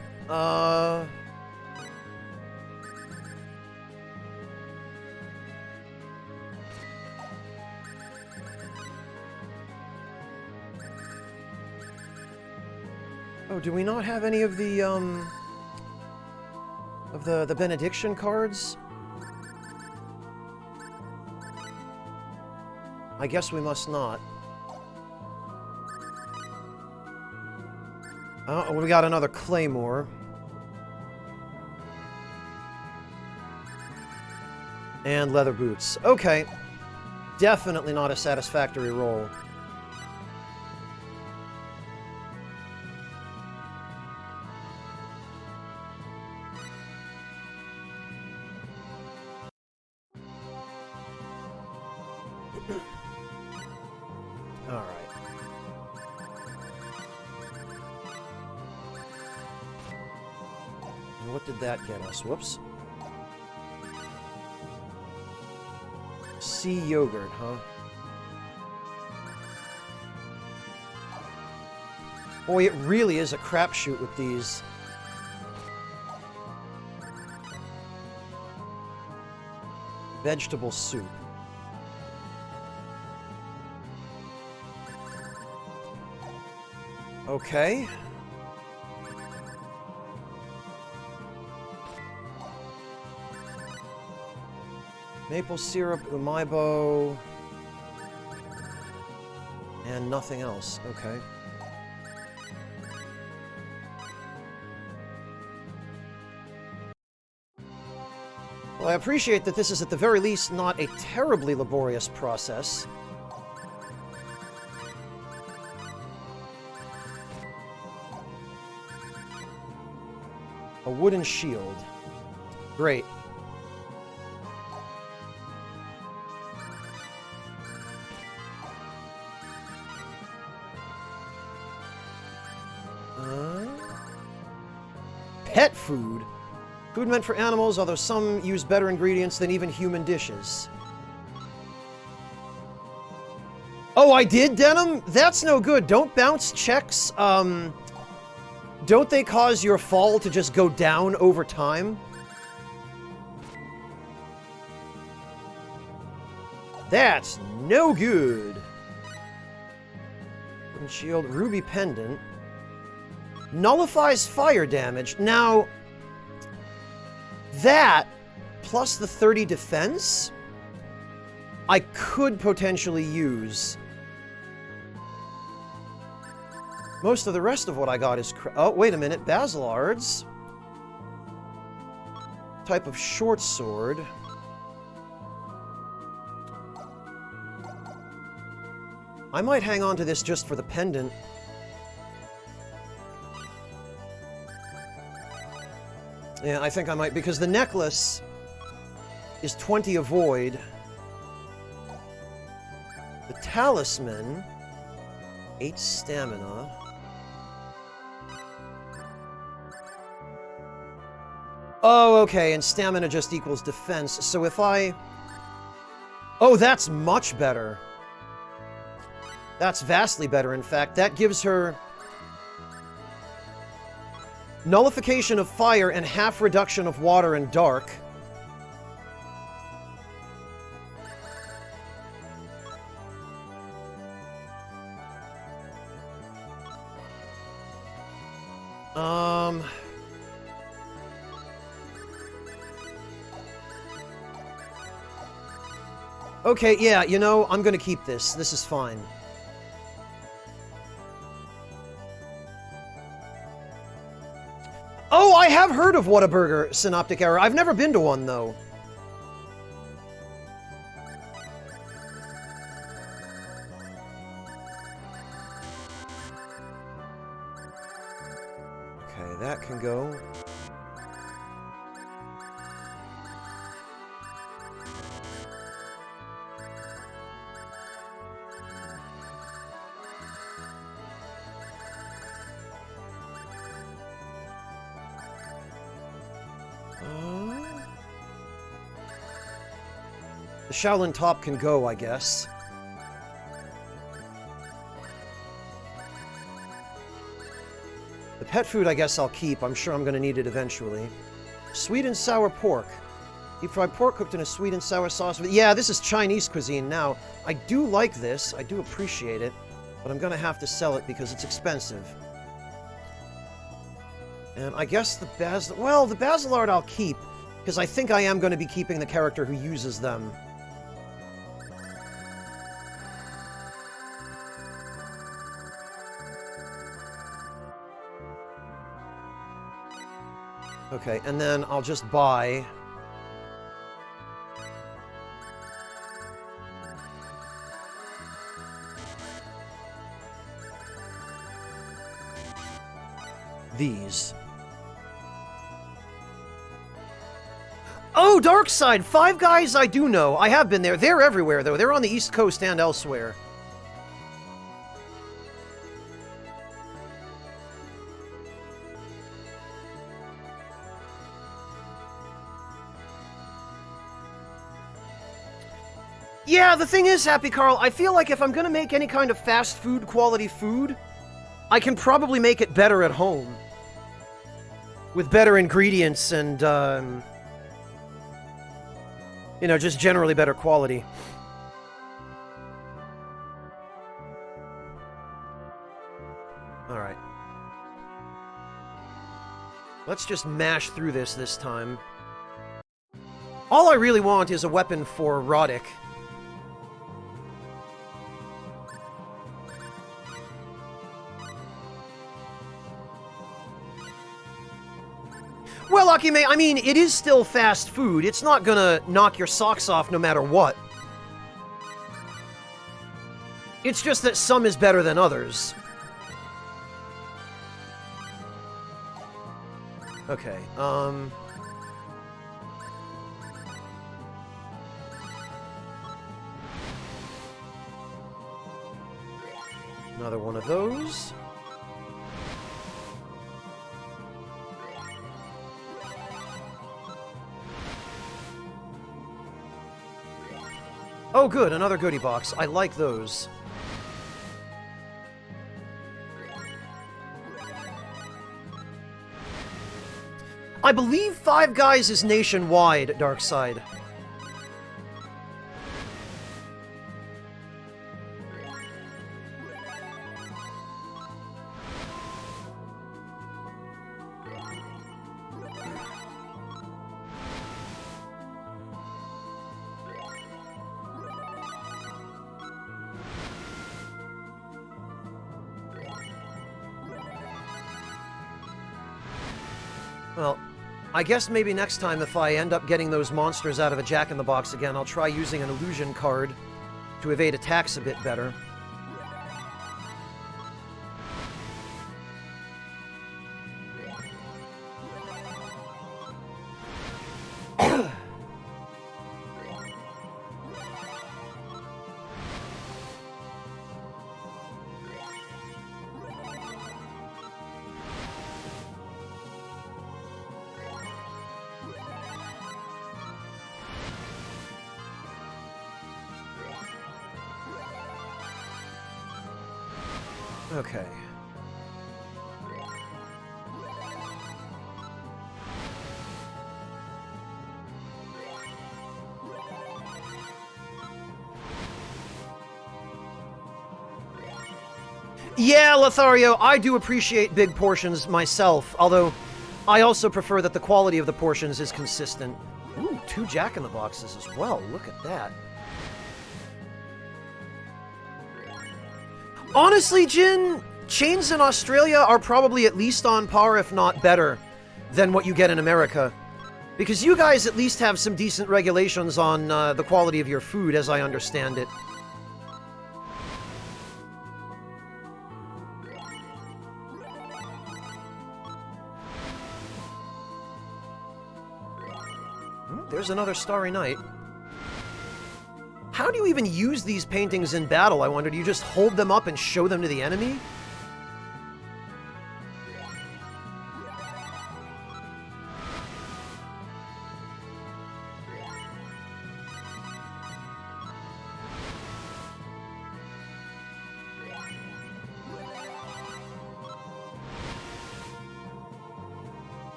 Oh, do we not have any of the benediction cards? I guess we must not. Oh, we got another claymore. And leather boots. Okay. Definitely not a satisfactory roll. What did that get us? Whoops. Sea yogurt, huh? Boy, it really is a crapshoot with these. Vegetable soup. Okay. Maple syrup, umaibo, and nothing else. Okay. Well, I appreciate that this is at the very least not a terribly laborious process. wooden shield. Great. Pet food. Food meant for animals, although some use better ingredients than even human dishes. Oh, I did, Denim? That's no good. Don't bounce checks, don't they cause your fall to just go down over time? That's no good. Wooden shield, ruby pendant. Nullifies fire damage. Now, that, plus the 30 defense, I could potentially use. Most of the rest of what I got is... Oh, wait a minute. Basilards. Type of short sword. I might hang on to this just for the pendant. Yeah, I think I might, because the necklace is 20 avoid. The talisman, 8 stamina. Oh, okay, and stamina just equals defense. So if I... Oh, that's much better. That's vastly better, in fact. That gives her... Nullification of fire and half reduction of water and dark. Okay, yeah, you know, I'm gonna keep this. This is fine. Oh, I have heard of Whataburger Synoptic Error. I've never been to one, though. Okay, that can go. The Shaolin top can go, I guess. The pet food, I guess I'll keep. I'm sure I'm going to need it eventually. Sweet and sour pork. Deep fried pork cooked in a sweet and sour sauce. Yeah, this is Chinese cuisine now. I do like this. I do appreciate it. But I'm going to have to sell it because it's expensive. And I guess the the Basilard I'll keep. Because I think I am going to be keeping the character who uses them. Okay, and then I'll just buy... these. Oh, Dark Side! Five Guys I do know. I have been there. They're everywhere, though. They're on the East Coast and elsewhere. Yeah, the thing is, Happy Carl, I feel like if I'm gonna make any kind of fast food quality food, I can probably make it better at home. With better ingredients and, you know, just generally better quality. Alright. Let's just mash through this time. All I really want is a weapon for Roddick. Well, Akime, I mean, it is still fast food. It's not gonna knock your socks off no matter what. It's just that some is better than others. Okay, another one of those. Oh good, another goodie box. I like those. I believe Five Guys is nationwide, Darkside. Well, I guess maybe next time if I end up getting those monsters out of a Jack-in-the-Box again, I'll try using an illusion card to evade attacks a bit better. Okay. Yeah, Lothario, I do appreciate big portions myself, although I also prefer that the quality of the portions is consistent. Ooh, 2 Jack-in-the-Boxes as well. Look at that. Honestly, Jin, chains in Australia are probably at least on par, if not better, than what you get in America. Because you guys at least have some decent regulations on the quality of your food, as I understand it. There's another Starry Night. How do you even use these paintings in battle, I wonder? Do you just hold them up and show them to the enemy?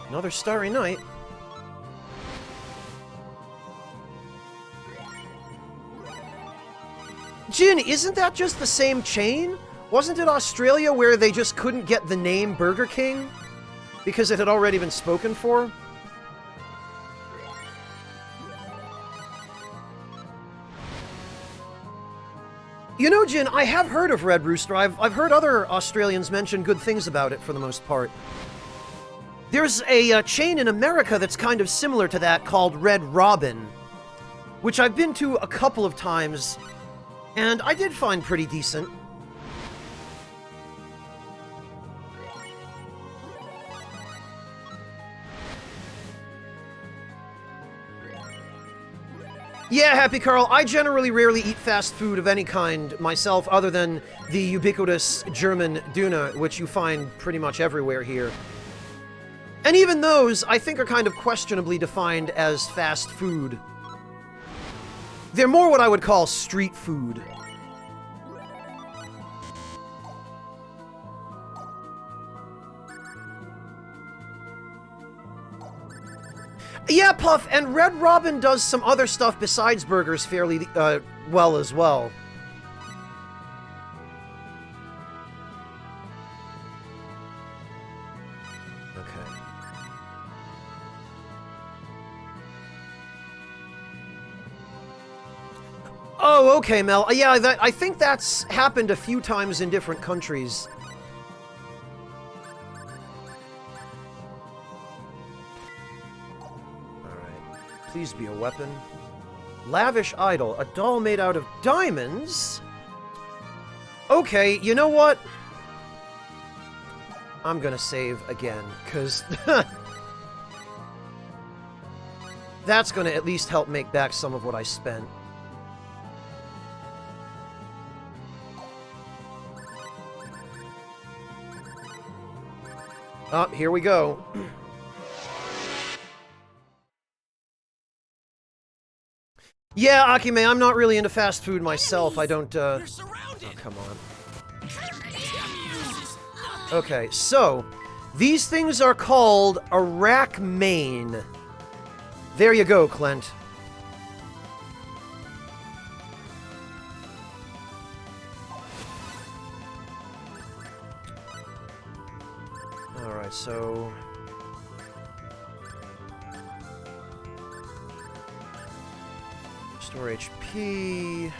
Another Starry Night. Jin, isn't that just the same chain? Wasn't it Australia where they just couldn't get the name Burger King? Because it had already been spoken for? You know, Jin, I have heard of Red Rooster. I've heard other Australians mention good things about it for the most part. There's a chain in America that's kind of similar to that called Red Robin, which I've been to a couple of times, and I did find pretty decent. Yeah, Happy Carl, I generally rarely eat fast food of any kind myself, other than the ubiquitous German Döner, which you find pretty much everywhere here. And even those, I think, are kind of questionably defined as fast food. They're more what I would call street food. Yeah, Puff, and Red Robin does some other stuff besides burgers fairly well as well. Okay. Oh, okay, Mel. Yeah, I think that's happened a few times in different countries. Please be a weapon. Lavish idol. A doll made out of diamonds? Okay, you know what? I'm gonna save again, because that's gonna at least help make back some of what I spent. Oh, here we go. Yeah, Akime, I'm not really into fast food myself. I don't, You're surrounded. Oh, come on. Okay, so, these things are called Arachmane. There you go, Clint. Alright, so... Restore HP...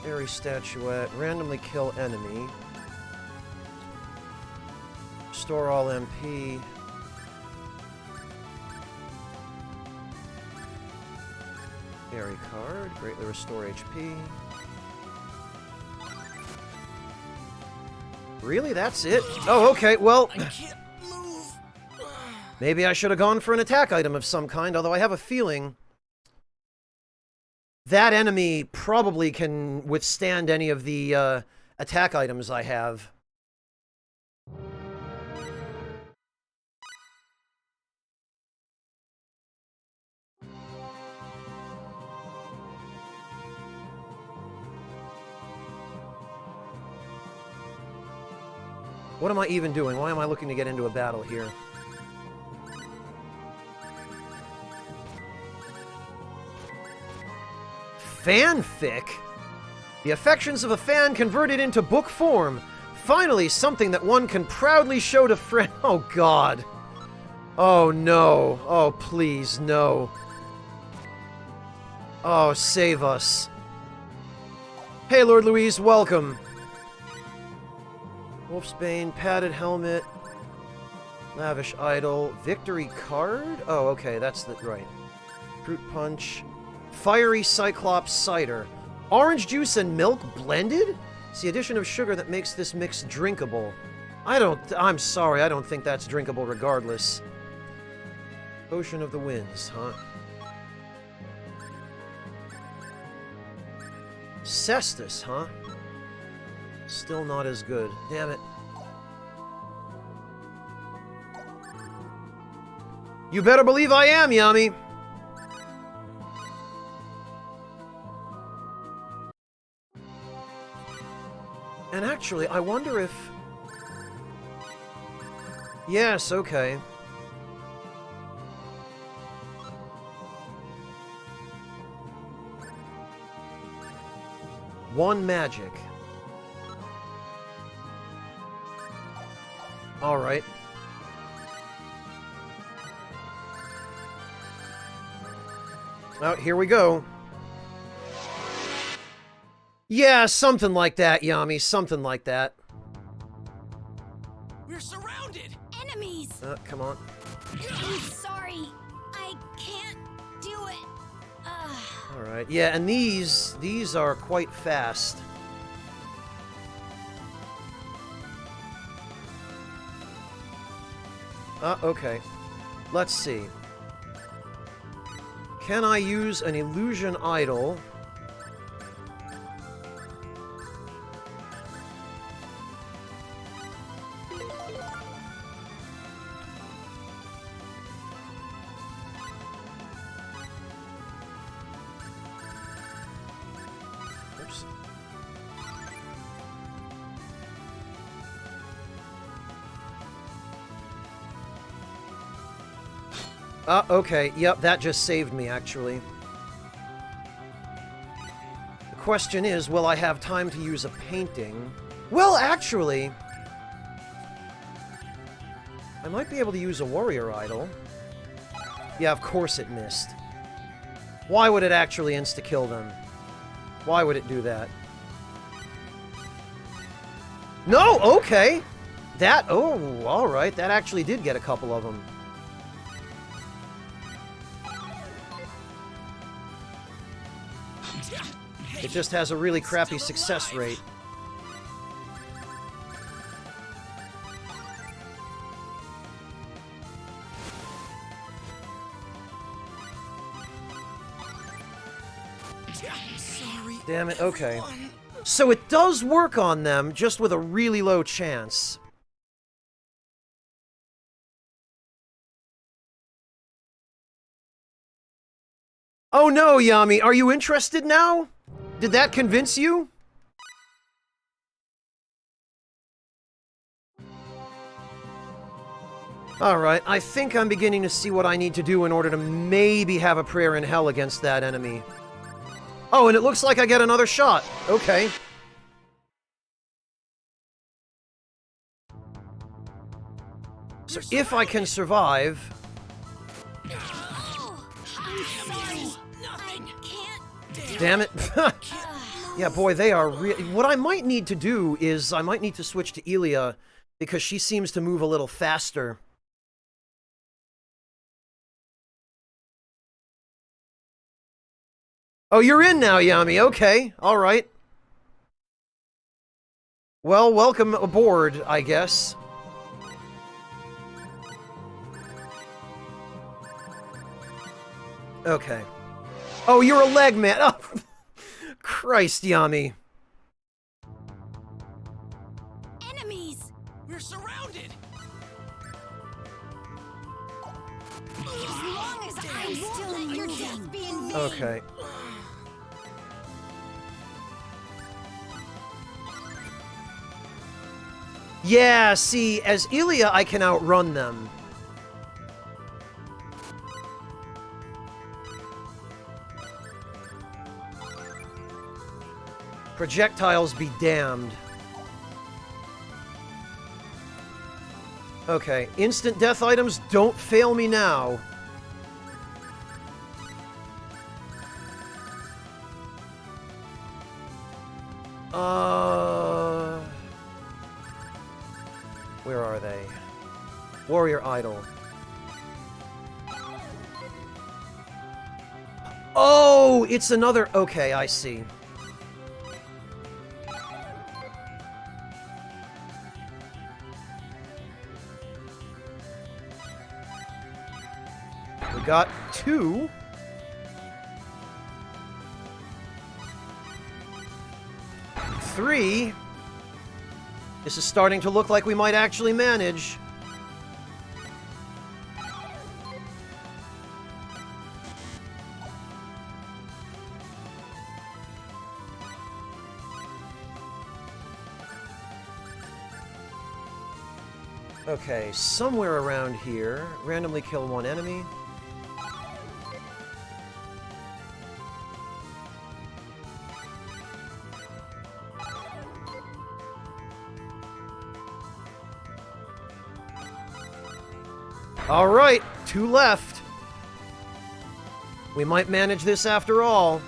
Fairy Statuette, randomly kill enemy. Restore all MP. Fairy card, greatly restore HP. Really? That's it? Oh, okay, well... I can't move. Maybe I should have gone for an attack item of some kind, although I have a feeling... that enemy probably can withstand any of the attack items I have. What am I even doing? Why am I looking to get into a battle here? Fanfic? The affections of a fan converted into book form. Finally, something that one can proudly show to friend. Oh, God. Oh, no. Oh, please, no. Oh, save us. Hey, Lord Louise, welcome. Wolfsbane, padded helmet, lavish idol, victory card? Oh, okay, that's the right. Fruit punch, fiery cyclops cider, orange juice and milk blended? It's the addition of sugar that makes this mix drinkable. I'm sorry, I don't think that's drinkable regardless. Ocean of the Winds, huh? Cestus, huh? Still not as good. Damn it. You better believe I am, Yami! And actually, I wonder if... Yes, okay. One magic. Alright. Oh, here we go. Yeah, something like that, Yami. Something like that. We're surrounded. Enemies! Come on. I'm sorry. I can't do it. Alright. Yeah, and these are quite fast. Okay. Let's see. Can I use an illusion idol? Oops. Okay, yep, that just saved me, actually. The question is, will I have time to use a painting? Well, actually... I might be able to use a warrior idol. Yeah, of course it missed. Why would it actually insta-kill them? Why would it do that? No! Okay! That... Oh, alright, that actually did get a couple of them. It just has a really crappy success rate. Sorry. Damn it, okay. everyone. So it does work on them, just with a really low chance. Oh no, Yami, are you interested now? Did that convince you? Alright, I think I'm beginning to see what I need to do in order to maybe have a prayer in hell against that enemy. Oh, and it looks like I get another shot. Okay. So if I can survive... Oh, I'm sorry. I can't. Damn it. Yeah, boy, they are what I might need to do is I might need to switch to Elia because she seems to move a little faster. Oh, you're in now, Yami. Okay. All right. Well, welcome aboard, I guess. Okay. Oh, you're a leg man. Oh, Christ, Yami. Enemies. We're surrounded. As long as I'm still let your death be in vain. Okay. Yeah, see, as Elia, I can outrun them. Projectiles be damned. Okay, instant death items, don't fail me now. Where are they? Warrior Idol. Oh, it's another... Okay, I see. We got 2. Three. This is starting to look like we might actually manage. Okay, somewhere around here, randomly kill one enemy. All right, 2 left. We might manage this after all.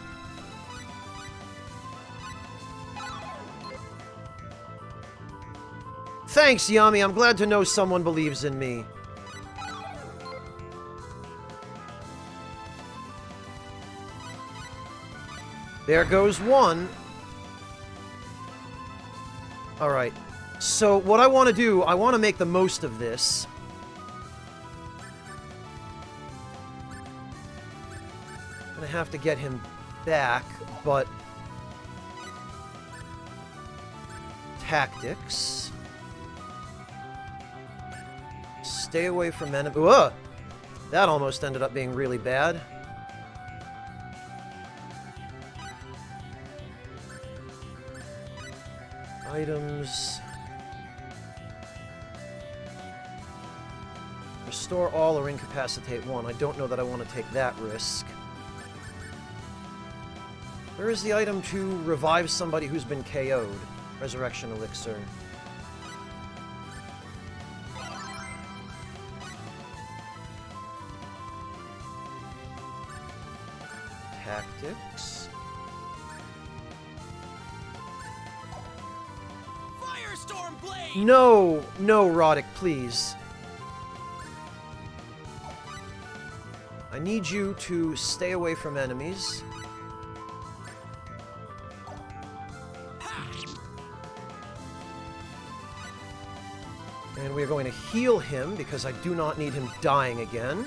Thanks, Yami. I'm glad to know someone believes in me. There goes 1. All right. So what I want to do, I want to make the most of this. I'm gonna have to get him back, but... Tactics. Stay away from enemy... Ugh! That almost ended up being really bad. Items... Restore all or incapacitate 1. I don't know that I want to take that risk. Where is the item to revive somebody who's been KO'd? Resurrection Elixir. Tactics. Firestorm blade. No! No, Roddick, please. I need you to stay away from enemies. And we're going to heal him, because I do not need him dying again.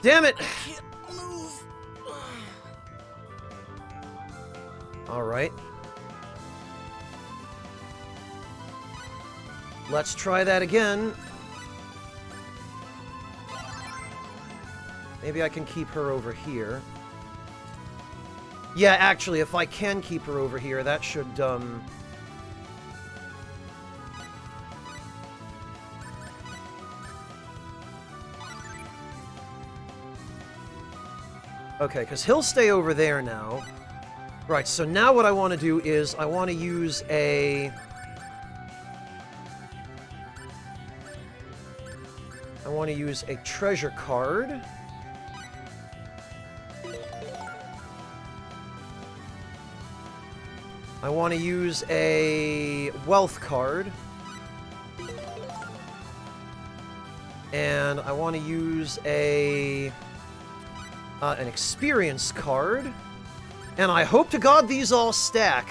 Damn it! Can't move. Alright. Let's try that again. Maybe I can keep her over here. Yeah, actually, if I can keep her over here, that should, Okay, because he'll stay over there now. Right, so now what I want to do is I want to use a... I want to use a treasure card. I want to use a wealth card. And I want to use a... an experience card. And I hope to God these all stack.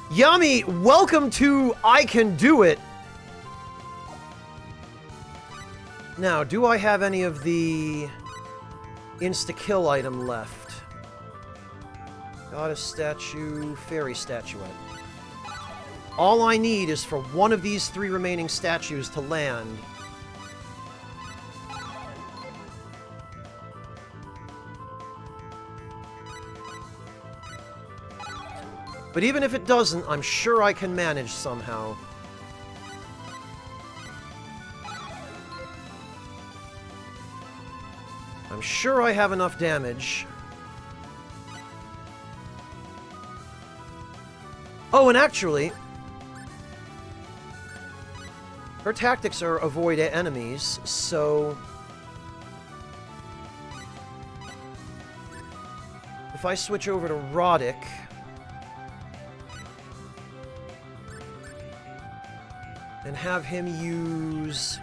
Yami, welcome to I Can Do It. Now, do I have any of the insta-kill item left? Goddess statue, fairy statuette. All I need is for one of these 3 remaining statues to land. But even if it doesn't, I'm sure I can manage somehow. I'm sure I have enough damage. Oh, and actually... her tactics are avoid enemies, so... if I switch over to Roddick... and have him use...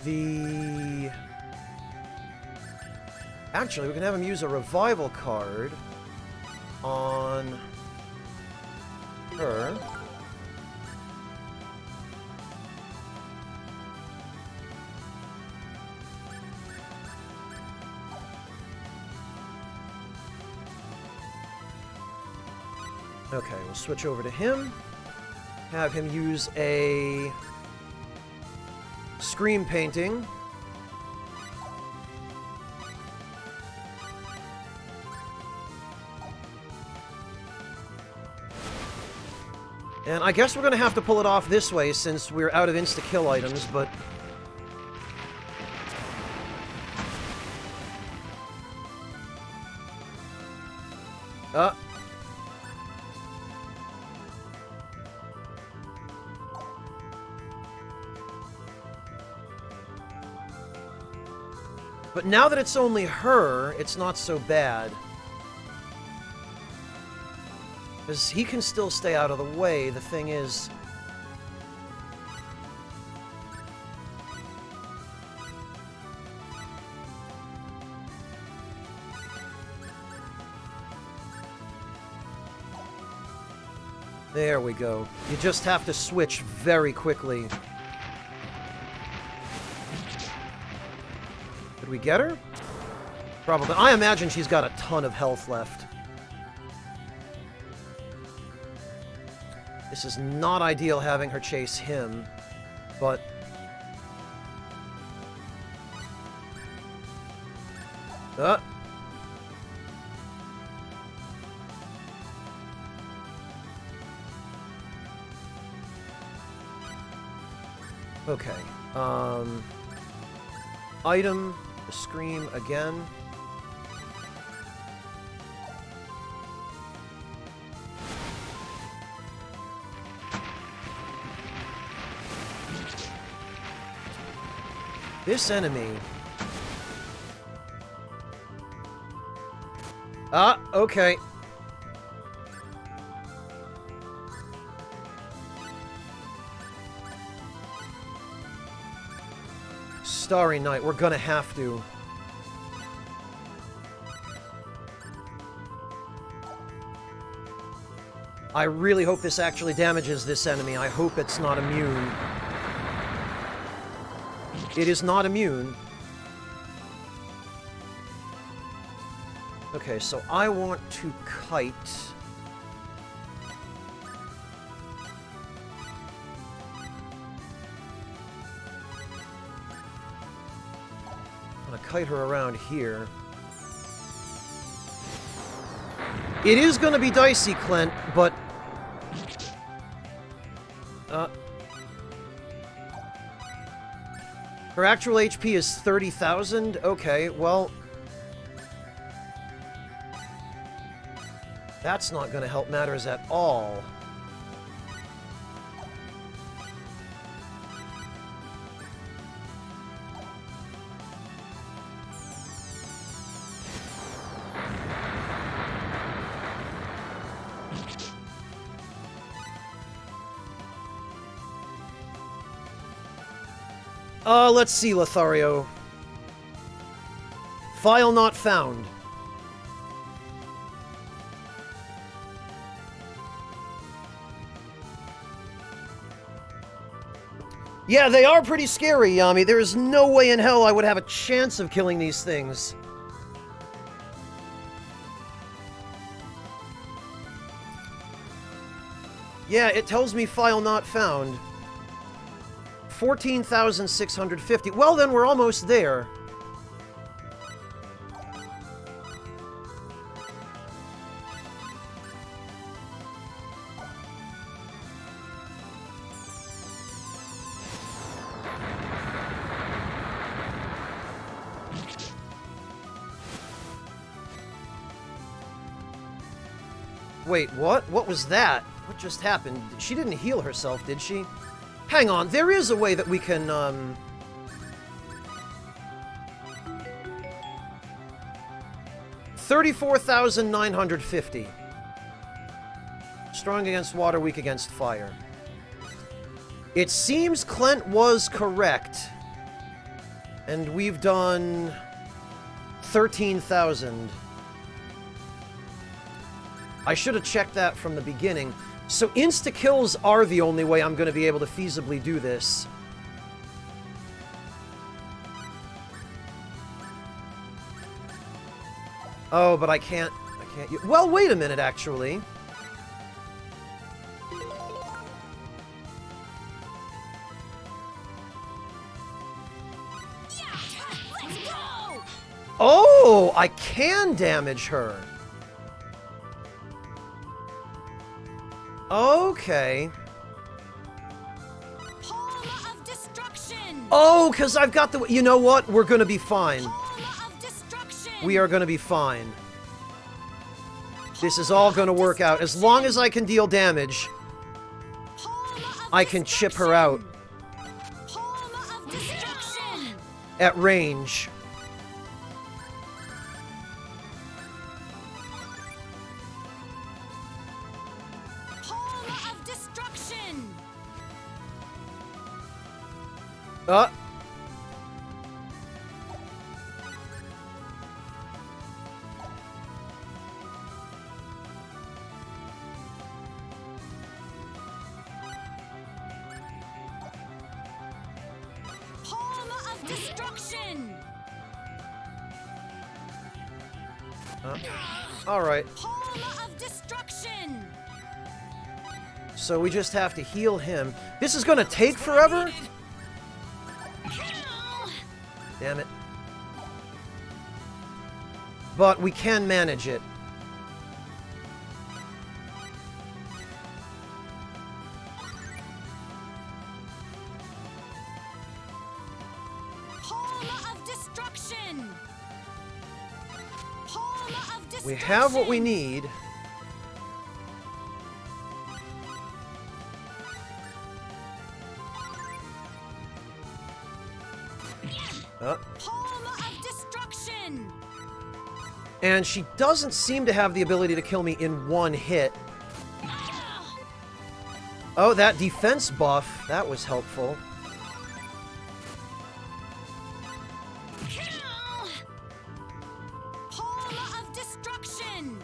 the... actually, we can have him use a revival card on her. Okay, we'll switch over to him. Have him use a scream painting. And I guess we're going to have to pull it off this way since we're out of insta-kill items, but... But now that it's only her, it's not so bad. Because he can still stay out of the way. The thing is... there we go. You just have to switch very quickly. Did we get her? Probably. I imagine she's got a ton of health left. This is not ideal having her chase him, but... Okay. Item, the scream again. This enemy... ah, okay. Starry Night, we're gonna have to. I really hope this actually damages this enemy. I hope it's not immune. It is not immune. Okay, so I want to kite. I'm gonna kite her around here. It is gonna be dicey, Clint, but... her actual HP is 30,000? Okay, well... that's not gonna help matters at all. Let's see, Lothario. File not found. Yeah, they are pretty scary, Yami. There is no way in hell I would have a chance of killing these things. Yeah, it tells me file not found. 14,650. Well, then we're almost there. Wait, what? What was that? What just happened? She didn't heal herself, did she? Hang on, there is a way that we can, 34,950. Strong against water, weak against fire. It seems Clint was correct. And we've done 13,000. I should have checked that from the beginning. So insta-kills are the only way I'm going to be able to feasibly do this. Oh, but I can't... well, wait a minute, actually. Let's go! Oh, I can damage her. Okay. Palm of destruction! Oh, because I've got the... you know what? We're going to be fine. Palm of destruction! We are going to be fine. This is all going to work out. As long as I can deal damage, I can chip her out Palm of destruction! at range. Palm of destruction! Palm of destruction! Alright. Palm of destruction! So we just have to heal him. This is going to take forever? Damn it. But we can manage it. Palm of destruction! Palm of destruction! We have what we need. Palm of destruction! And she doesn't seem to have the ability to kill me in one hit. Oh, that defense buff. That was helpful. Palm of destruction!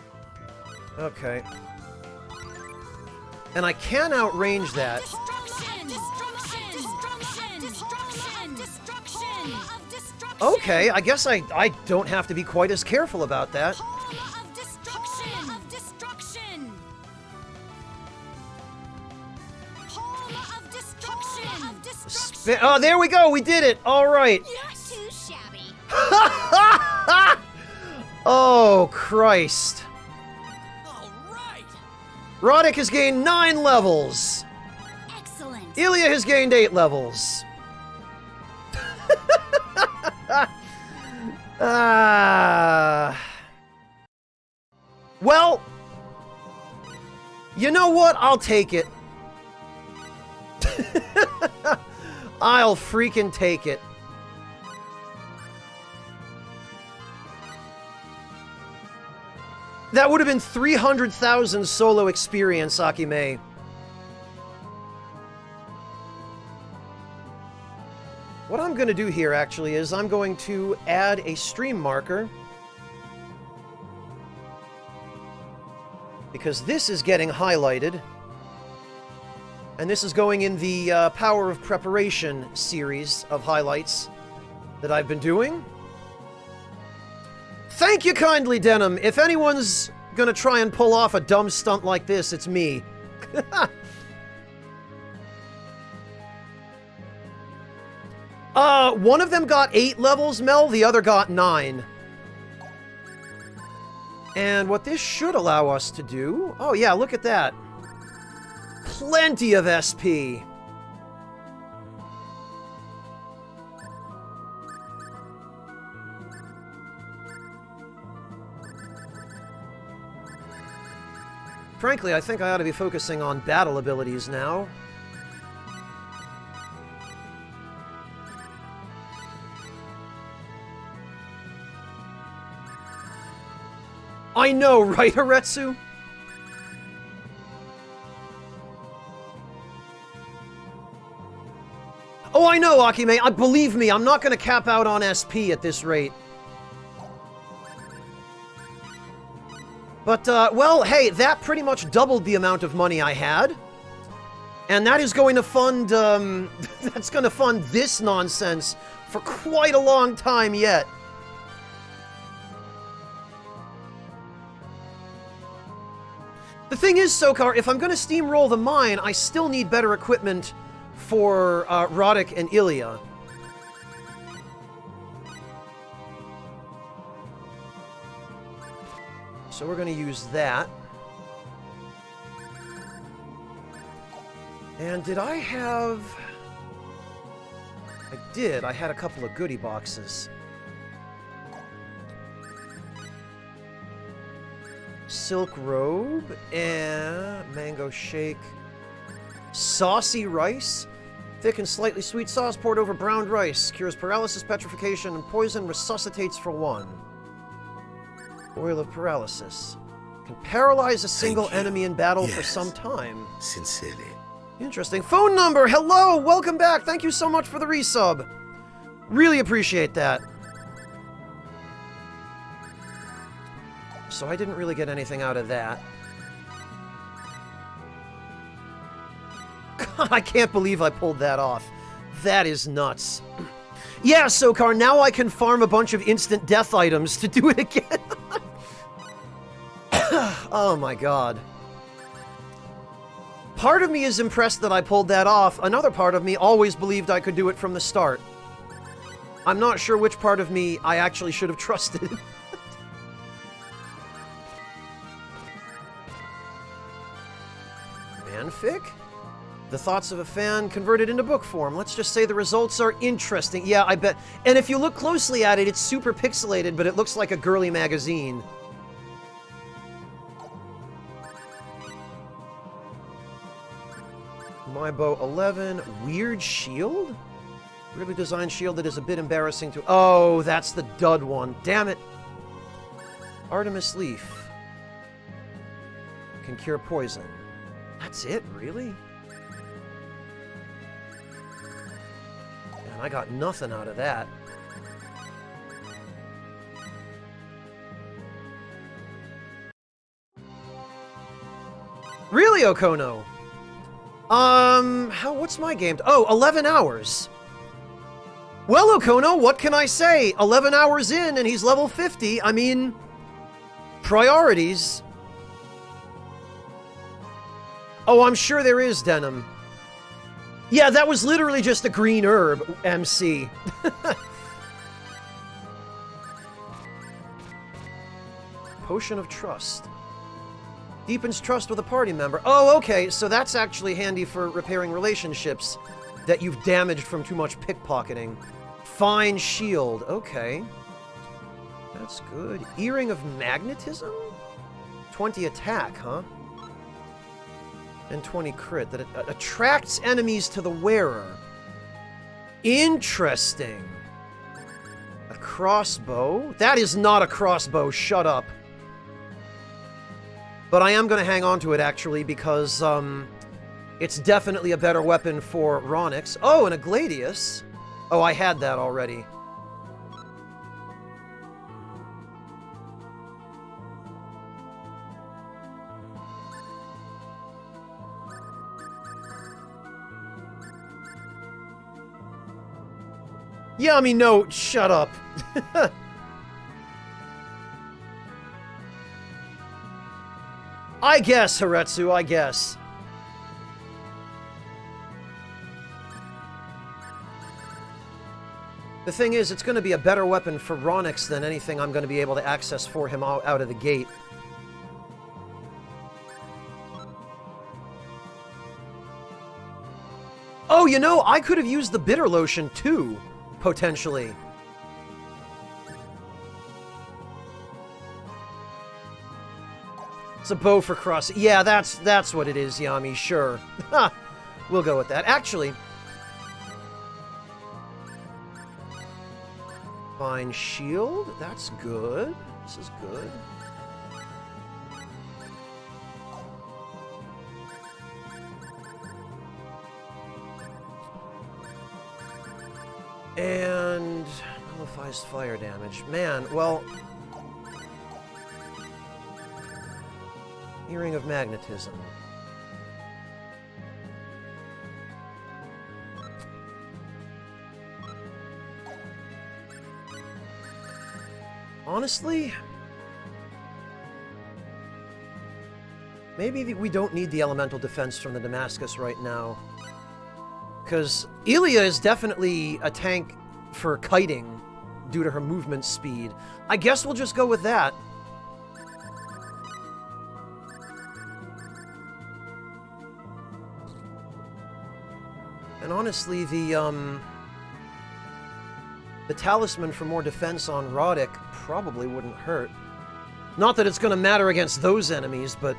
Okay. And I can outrange that. Destruction! Destruction! Destruction! Destruction! Destruction! Of destruction! Okay, I guess I don't have to be quite as careful about that. Home of destruction! Of destruction! Home of destruction! Of destruction! Oh, there we go. We did it. All right. Not too shabby. Oh, Christ. All right. Roddick has gained 9 levels. Excellent. Ilya has gained 8 levels. Well, you know what? I'll take it. I'll freaking take it. That would have been 300,000 solo experience, Akime. What I'm going to do here, actually, is I'm going to add a stream marker. Because this is getting highlighted. And this is going in the Power of Preparation series of highlights that I've been doing. Thank you kindly, Denim. If anyone's gonna try and pull off a dumb stunt like this, it's me. One of them got 8 levels, Mel, the other got 9. And what this should allow us to do... Oh yeah, look at that. Plenty of SP. Frankly, I think I ought to be focusing on battle abilities now. I know, right, Aretsu? Oh, I know, Akime. Believe me, I'm not going to cap out on SP at this rate. But, well, hey, that pretty much doubled the amount of money I had. And that is going to fund, that's going to fund this nonsense for quite a long time yet. The thing is, Sokar, if I'm going to steamroll the mine, I still need better equipment for Roddick and Ilya. So we're going to use that. And did I have... I did. I had a couple of goodie boxes. Silk robe and mango shake. Saucy rice. Thick and slightly sweet sauce poured over browned rice. Cures paralysis, petrification, and poison. Resuscitates for 1. Oil of paralysis. Can paralyze a single enemy in battle for some time. Sincerely. Interesting. Phone number! Hello! Welcome back! Thank you so much for the resub. Really appreciate that. So I didn't really get anything out of that. God, I can't believe I pulled that off. That is nuts. Yeah, Sokar, now I can farm a bunch of instant death items to do it again. Oh my god. Part of me is impressed that I pulled that off. Another part of me always believed I could do it from the start. I'm not sure which part of me I actually should have trusted. Fanfic? The thoughts of a fan converted into book form. Let's just say the results are interesting. Yeah, I bet. And if you look closely at it, it's super pixelated, but it looks like a girly magazine. My bow 11. Weird shield? Weirdly designed shield that is a bit embarrassing to... Oh, that's the dud one. Damn it. Artemis leaf. Can cure poison. That's it? Really? Man, I got nothing out of that. Really, Okono? What's my game? Oh, 11 hours. Well, Okono, what can I say? 11 hours in and he's level 50. I mean, priorities. Oh, I'm sure there is, Denim. Yeah, that was literally just a green herb, MC. Potion of Trust. Deepens trust with a party member. Oh, okay, so that's actually handy for repairing relationships that you've damaged from too much pickpocketing. Fine shield, okay. That's good. Earring of Magnetism? 20 attack, huh? And 20 crit. That attracts enemies to the wearer. Interesting. A crossbow? That is not a crossbow, shut up. But I am going to hang on to it, actually, because, it's definitely a better weapon for Ronix. Oh, and a Gladius. Oh, I had that already. Yeah, I mean, no, shut up. I guess, Haretsu, I guess. The thing is, it's going to be a better weapon for Ronix than anything I'm going to be able to access for him out of the gate. Oh, you know, I could have used the bitter lotion too, potentially. It's a bow for cross. Yeah, that's what it is, Yami, sure. We'll go with that. Actually, fine shield. That's good. This is good. And nullifies fire damage. Man, well, Earring of Magnetism. Honestly, maybe we don't need the elemental defense from the Damascus right now. Because Elia is definitely a tank for kiting due to her movement speed. I guess we'll just go with that. And honestly, the talisman for more defense on Roddick probably wouldn't hurt. Not that it's going to matter against those enemies, but...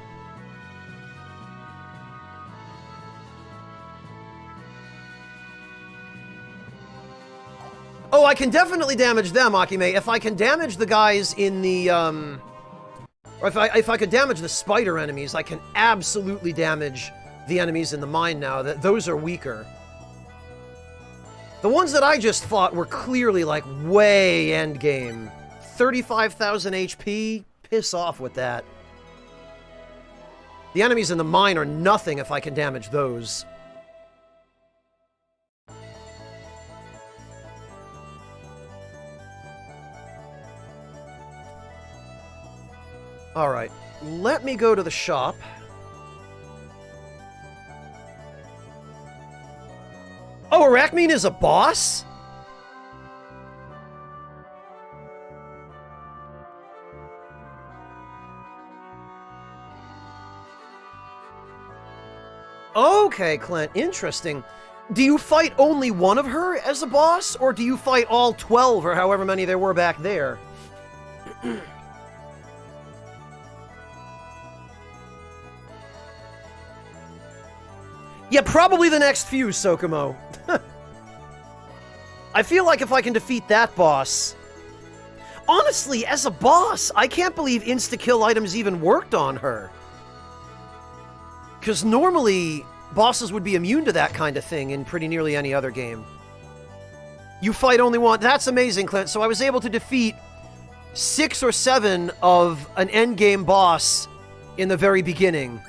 Oh, I can definitely damage them, Akime. If I can damage the guys in the, or if I could damage the spider enemies, I can absolutely damage the enemies in the mine now. Those are weaker. The ones that I just fought were clearly, like, way endgame. 35,000 HP? Piss off with that. The enemies in the mine are nothing if I can damage those. Alright, let me go to the shop. Oh, Arachmene is a boss? Okay, Clint, interesting. Do you fight only one of her as a boss, or do you fight all 12 or however many there were back there? Yeah, probably the next few, Sokomo. I feel like if I can defeat that boss... Honestly, as a boss, I can't believe insta-kill items even worked on her. Because normally, bosses would be immune to that kind of thing in pretty nearly any other game. You fight only one... That's amazing, Clint. So I was able to defeat 6 or 7 of an endgame boss in the very beginning.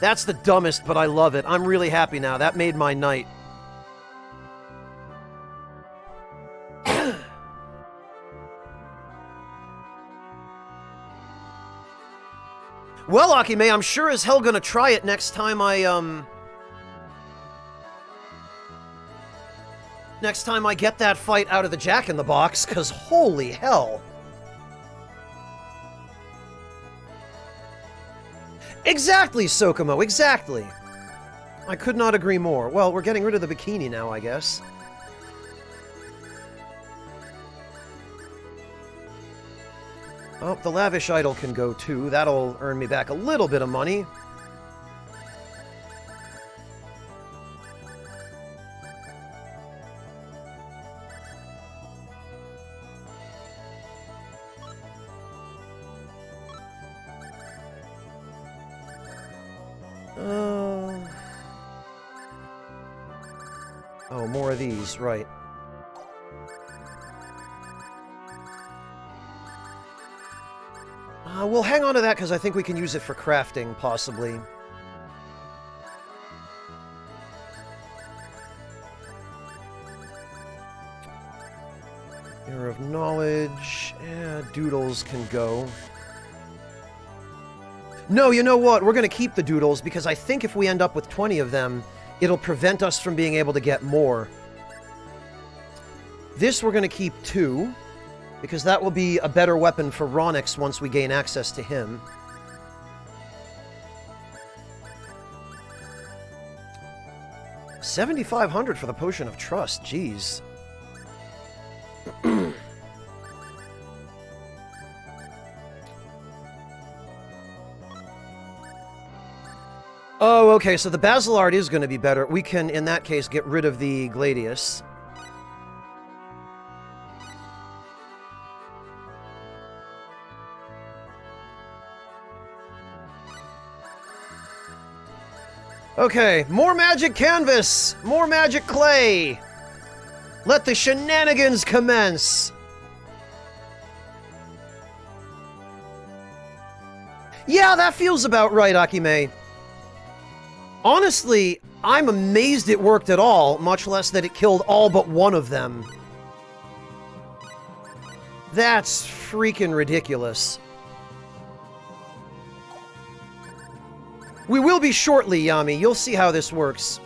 That's the dumbest, but I love it. I'm really happy now. That made my night. Well, Akime, I'm sure as hell gonna try it next time I get that fight out of the Jack-in-the-Box, because holy hell. Exactly, Sokomo, exactly. I could not agree more. Well, we're getting rid of the bikini now, I guess. Oh, the lavish idol can go too. That'll earn me back a little bit of money. Oh, more of these, right. We'll hang on to that because I think we can use it for crafting, possibly. Mirror of Knowledge. Yeah, Doodles can go. No, you know what? We're going to keep the Doodles because I think if we end up with 20 of them, it'll prevent us from being able to get more. This we're going to keep 2. Because that will be a better weapon for Ronix once we gain access to him. $7,500 for the Potion of Trust, jeez. Oh, okay, so the Basilard is going to be better. We can, in that case, get rid of the Gladius. Okay, more magic canvas! More magic clay! Let the shenanigans commence! Yeah, that feels about right, Akime. Honestly, I'm amazed it worked at all, much less that it killed all but one of them. That's freaking ridiculous. We will be shortly, Yami. You'll see how this works.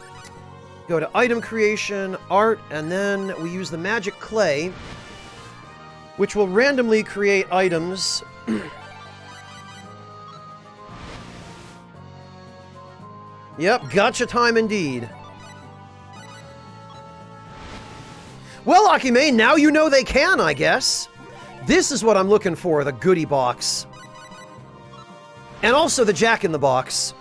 Go to item creation, art, and then we use the magic clay, which will randomly create items. Yep, gotcha time indeed. Well, Akime, now you know they can, I guess. This is what I'm looking for, the goodie box. And also the Jack-in-the-Box.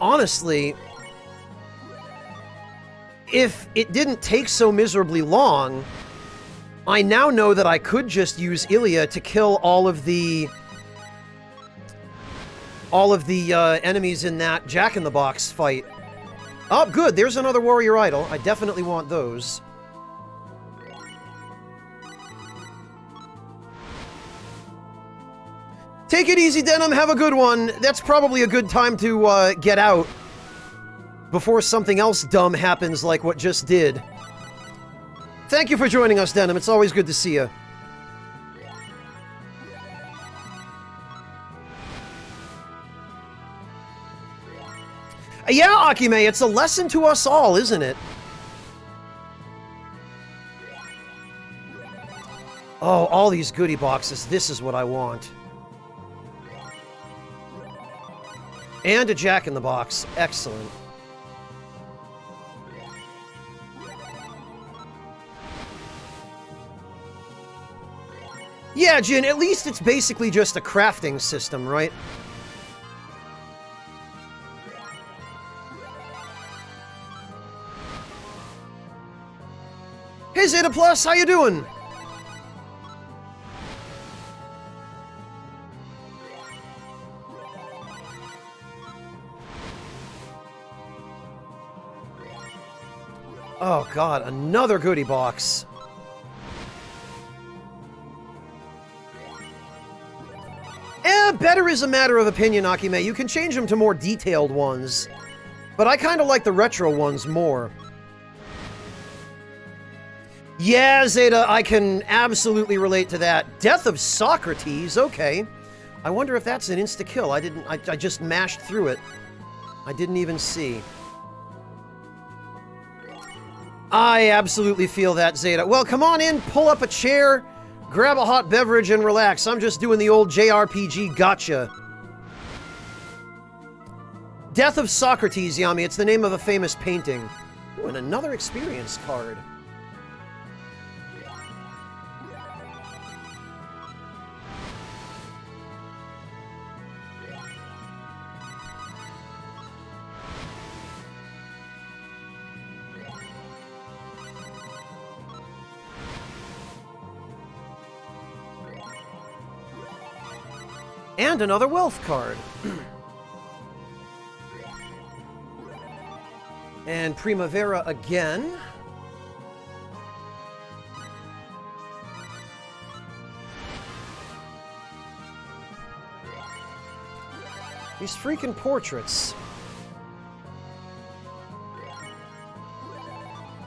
Honestly, if it didn't take so miserably long, I now know that I could just use Ilya to kill all of the enemies in that Jack-in-the-Box fight. Oh, good, there's another warrior idol. I definitely want those. Take it easy, Denim. Have a good one. That's probably a good time to get out before something else dumb happens like what just did. Thank you for joining us, Denim. It's always good to see you. Yeah, Akime, it's a lesson to us all, isn't it? Oh, all these goodie boxes. This is what I want. And a Jack-in-the-Box. Excellent. Yeah, Jin, at least it's basically just a crafting system, right? Hey, Zeta Plus, how you doing? Oh god, another goodie box. Better is a matter of opinion, Akime. You can change them to more detailed ones. But I kind of like the retro ones more. Yeah, Zeta, I can absolutely relate to that. Death of Socrates, okay. I wonder if that's an insta-kill. I just mashed through it. I didn't even see. I absolutely feel that, Zeta. Well, come on in, pull up a chair, grab a hot beverage, and relax. I'm just doing the old JRPG gotcha. Death of Socrates, Yami. It's the name of a famous painting. Ooh, and another experience card. And another wealth card. And Primavera again. These freaking portraits.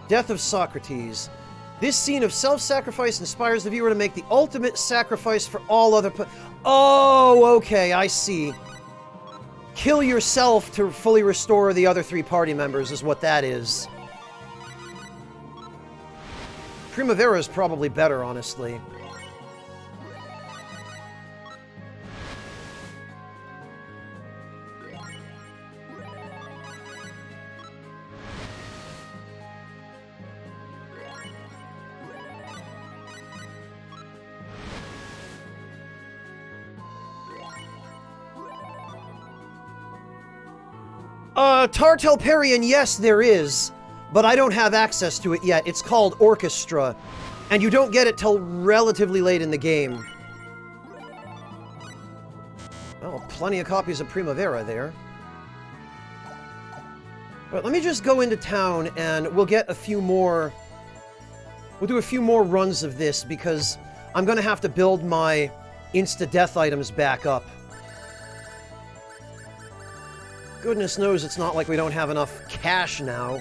Death of Socrates. This scene of self-sacrifice inspires the viewer to make the ultimate sacrifice for all other Oh, okay, I see. Kill yourself to fully restore the other 3 party members is what that is. Primavera is probably better, honestly. Tartelparian, yes, there is, but I don't have access to it yet. It's called Orchestra, and you don't get it till relatively late in the game. Well, plenty of copies of Primavera there. But let me just go into town, and we'll get a few more... We'll do a few more runs of this, because I'm going to have to build my insta-death items back up. Goodness knows it's not like we don't have enough cash now.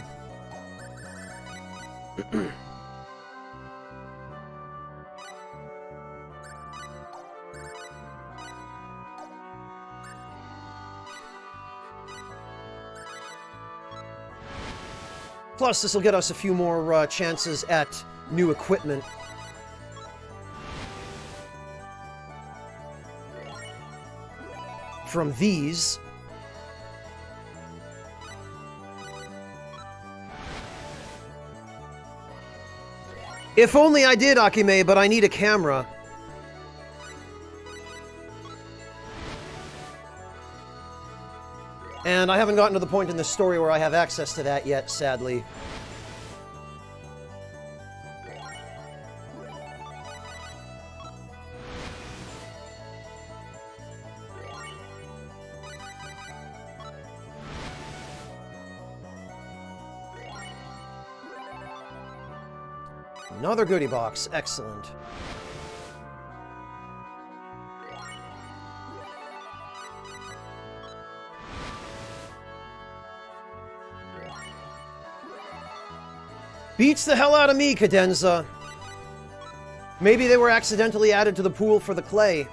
Plus, this will get us a few more chances at new equipment. From these. If only I did, Akime, but I need a camera. And I haven't gotten to the point in the story where I have access to that yet, sadly. Another goodie box. Excellent. Beats the hell out of me, Cadenza. Maybe they were accidentally added to the pool for the clay.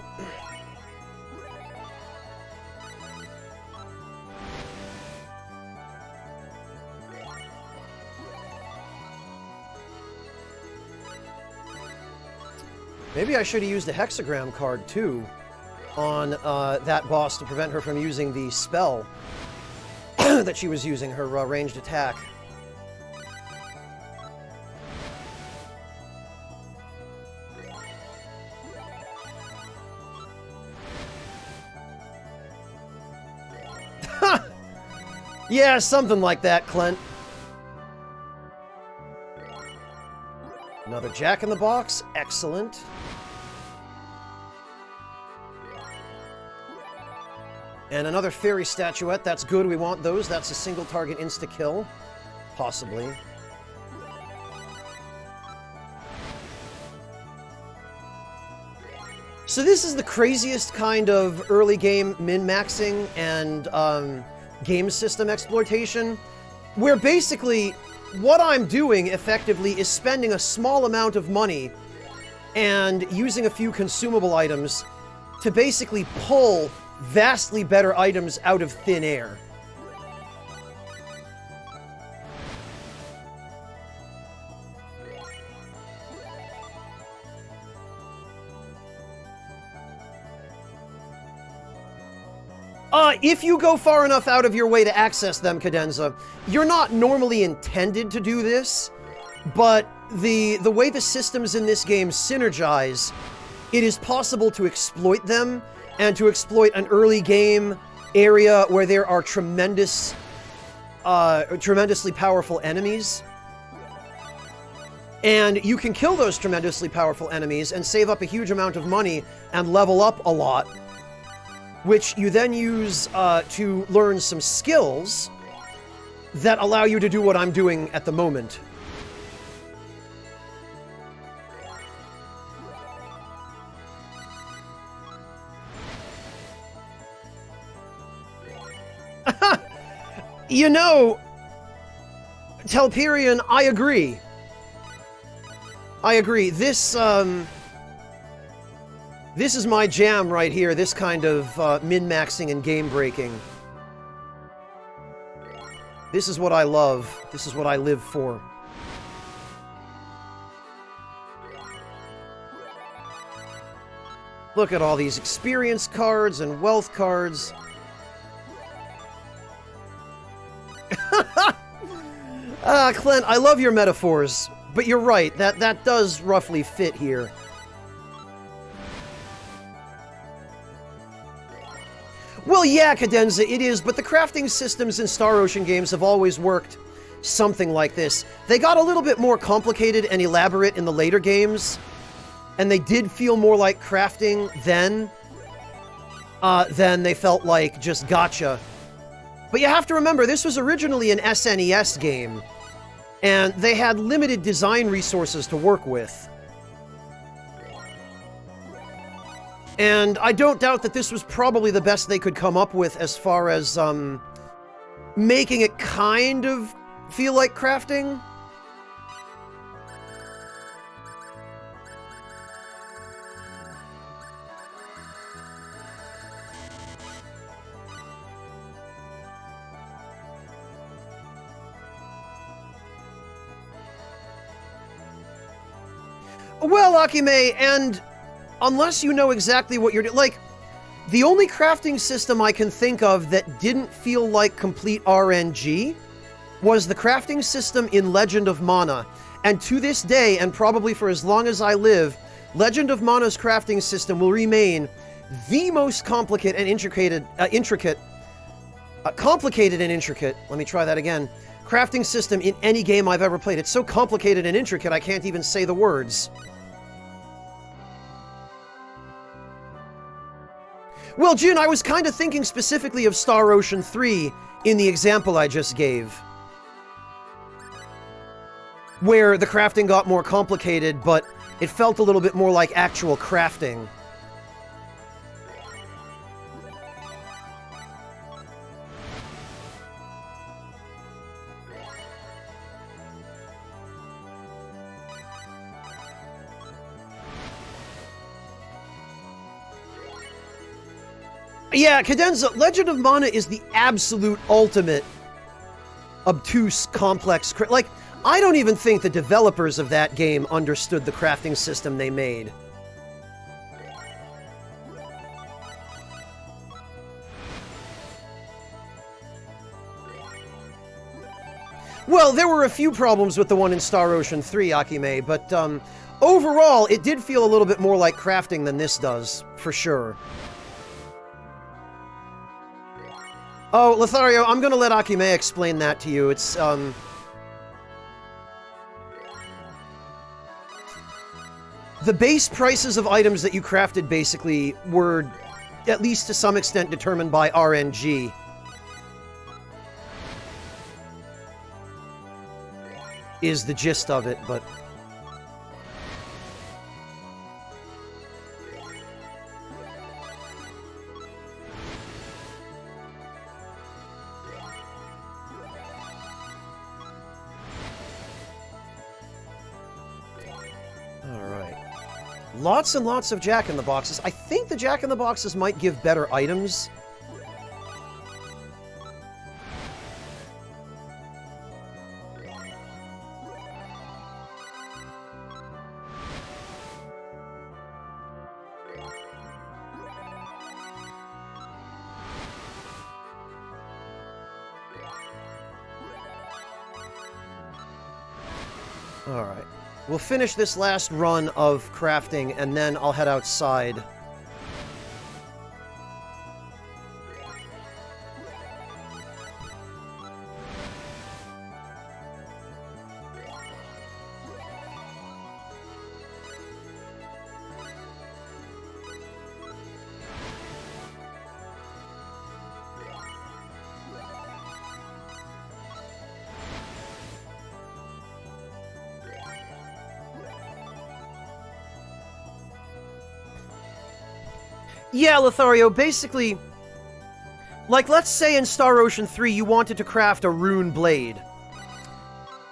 Maybe I should have used a hexagram card, too, on that boss to prevent her from using the spell that she was using, her ranged attack. Yeah, something like that, Clint. Another Jack-in-the-Box. Excellent. And another fairy statuette. That's good. We want those. That's a single target insta-kill. Possibly. So this is the craziest kind of early game min-maxing and game system exploitation, where basically what I'm doing effectively is spending a small amount of money and using a few consumable items to basically pull vastly better items out of thin air. If you go far enough out of your way to access them, Cadenza, you're not normally intended to do this, but the way the systems in this game synergize, it is possible to exploit them, and to exploit an early game area where there are tremendously powerful enemies. And you can kill those tremendously powerful enemies and save up a huge amount of money and level up a lot, which you then use to learn some skills that allow you to do what I'm doing at the moment. You know, Telperion, I agree. I agree. This is my jam right here, this kind of min-maxing and game-breaking. This is what I love. This is what I live for. Look at all these experience cards and wealth cards. Clint, I love your metaphors, but you're right, that does roughly fit here. Well, yeah, Cadenza, it is, but the crafting systems in Star Ocean games have always worked something like this. They got a little bit more complicated and elaborate in the later games, and they did feel more like crafting then than they felt like just gotcha. But you have to remember, this was originally an SNES game, and they had limited design resources to work with. And I don't doubt that this was probably the best they could come up with as far as making it kind of feel like crafting. Well, Akime, and unless you know exactly what you're doing, like, the only crafting system I can think of that didn't feel like complete RNG was the crafting system in Legend of Mana. And to this day, and probably for as long as I live, Legend of Mana's crafting system will remain the most complicated and intricate, let me try that again, crafting system in any game I've ever played. It's so complicated and intricate, I can't even say the words. Well, Jin, I was kind of thinking specifically of Star Ocean 3 in the example I just gave, where the crafting got more complicated, but it felt a little bit more like actual crafting. Yeah, Cadenza, Legend of Mana is the absolute ultimate obtuse, complex... Like, I don't even think the developers of that game understood the crafting system they made. Well, there were a few problems with the one in Star Ocean 3, Akime, but overall, it did feel a little bit more like crafting than this does, for sure. Oh, Lothario, I'm gonna let Akime explain that to you. It's, the base prices of items that you crafted, basically, were, at least to some extent, determined by RNG. Is the gist of it, but... Lots and lots of Jack-in-the-Boxes. I think the Jack-in-the-Boxes might give better items. Alright. We'll finish this last run of crafting, and then I'll head outside. Yeah, Lothario, basically, like, let's say in Star Ocean 3 you wanted to craft a rune blade.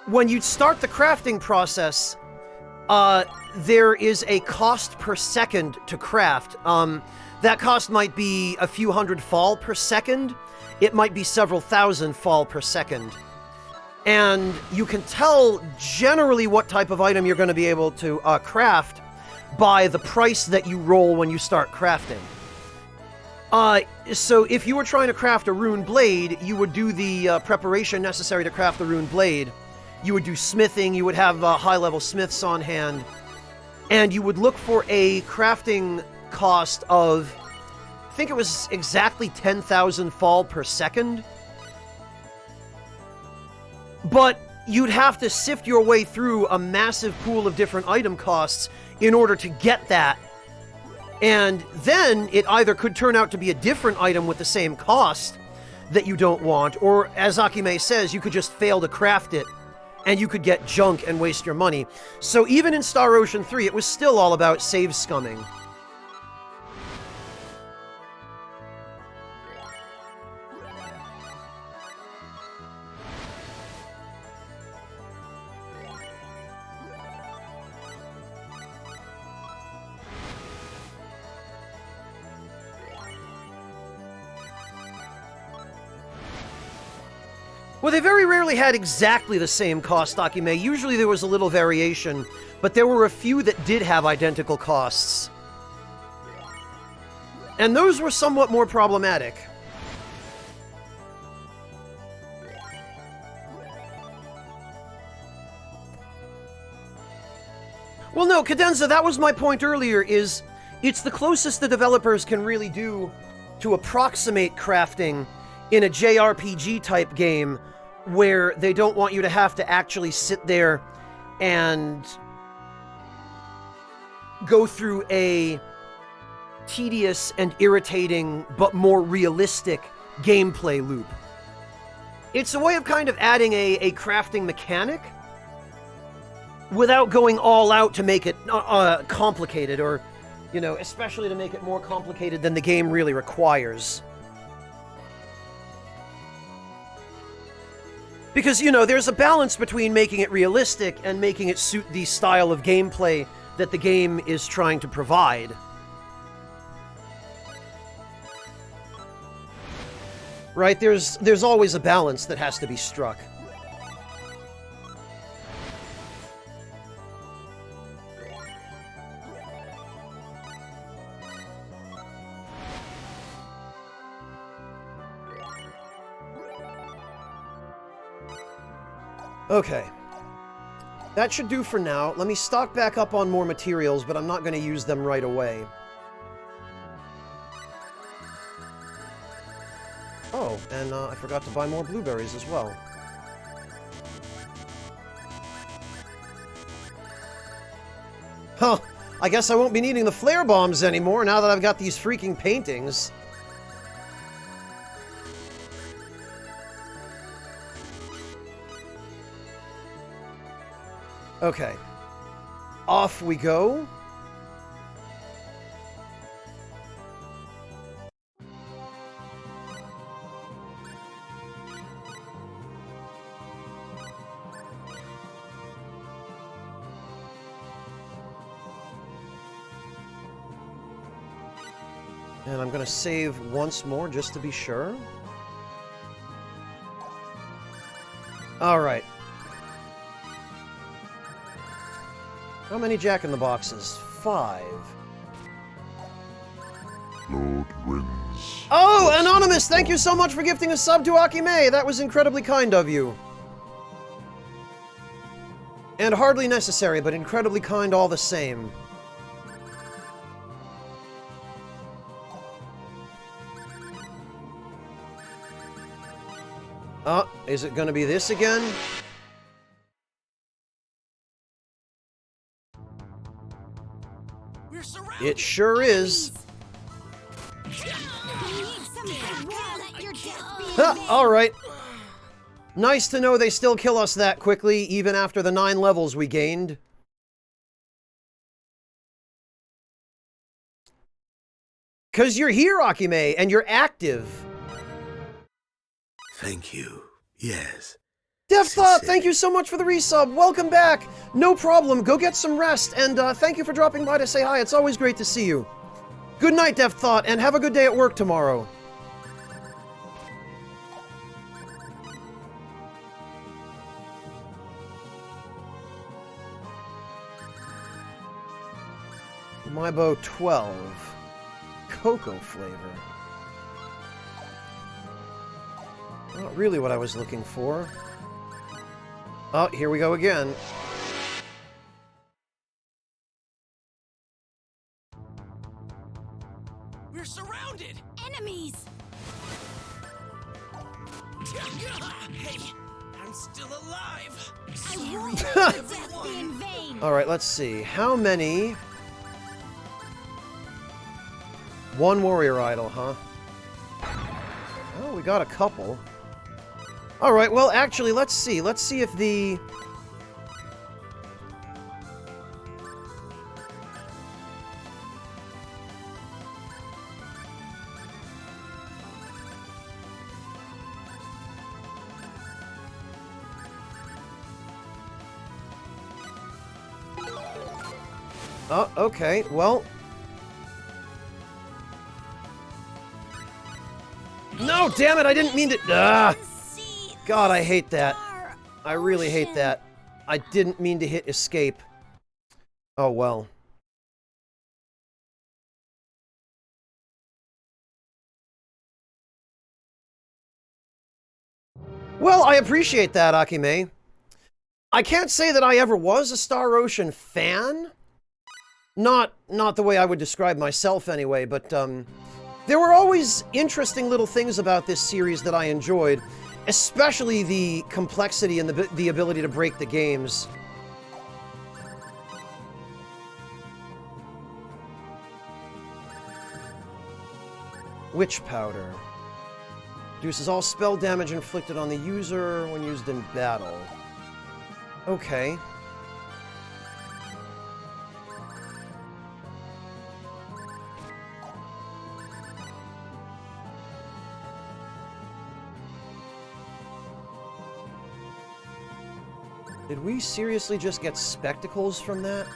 When you start the crafting process, there is a cost per second to craft. That cost might be a few hundred fall per second. It might be several thousand fall per second. And you can tell generally what type of item you're going to be able to craft by the price that you roll when you start crafting. So if you were trying to craft a rune blade, you would do the preparation necessary to craft the rune blade. You would do smithing, you would have high-level smiths on hand, and you would look for a crafting cost of, I think it was exactly 10,000 fall per second. But you'd have to sift your way through a massive pool of different item costs in order to get that. And then it either could turn out to be a different item with the same cost that you don't want, or, as Akime says, you could just fail to craft it, and you could get junk and waste your money. So even in Star Ocean 3, it was still all about save scumming. Well, they very rarely had exactly the same cost, Akime. Usually there was a little variation, but there were a few that did have identical costs. And those were somewhat more problematic. Well, no, Cadenza, that was my point earlier, is it's the closest the developers can really do to approximate crafting in a JRPG-type game where they don't want you to have to actually sit there and go through a tedious and irritating but more realistic gameplay loop. It's a way of kind of adding a crafting mechanic without going all out to make it complicated, or, you know, especially to make it more complicated than the game really requires. Because, you know, there's a balance between making it realistic and making it suit the style of gameplay that the game is trying to provide. Right? There's always a balance that has to be struck. Okay. That should do for now. Let me stock back up on more materials, but I'm not going to use them right away. Oh, and I forgot to buy more blueberries as well. Huh. I guess I won't be needing the flare bombs anymore now that I've got these freaking paintings. Okay. Off we go. And I'm gonna save once more just to be sure. Alright. How many Jack-in-the-Boxes? 5. Lord wins. Oh, Anonymous! Thank you so much for gifting a sub to Akime! That was incredibly kind of you. And hardly necessary, but incredibly kind all the same. Is it gonna be this again? We're surrounded. It sure is. Alright. Nice to know they still kill us that quickly, even after the 9 levels we gained. Cause you're here, Akime, and you're active. Thank you. Yes. Death Thought, thank you so much for the resub. Welcome back. No problem. Go get some rest, and thank you for dropping by to say hi. It's always great to see you. Good night, Death Thought, and have a good day at work tomorrow. Maibo 12. Cocoa flavor. Not really what I was looking for. Oh, here we go again. We're surrounded. Enemies! Hey, I'm still alive. I won't let your death be in vain! Alright, let's see. How many... One warrior idol, huh? Oh, we got a couple. Alright, well, actually, let's see. Let's see if the... Oh, okay, well... No, damn it, I didn't mean to... Ah! God, I hate that. I really hate that. I didn't mean to hit escape. Oh, well. Well, I appreciate that, Akime. I can't say that I ever was a Star Ocean fan. Not the way I would describe myself anyway, but, there were always interesting little things about this series that I enjoyed, especially the complexity and the ability to break the games. Witch Powder. Reduces all spell damage inflicted on the user when used in battle. Okay. Did we seriously just get spectacles from that?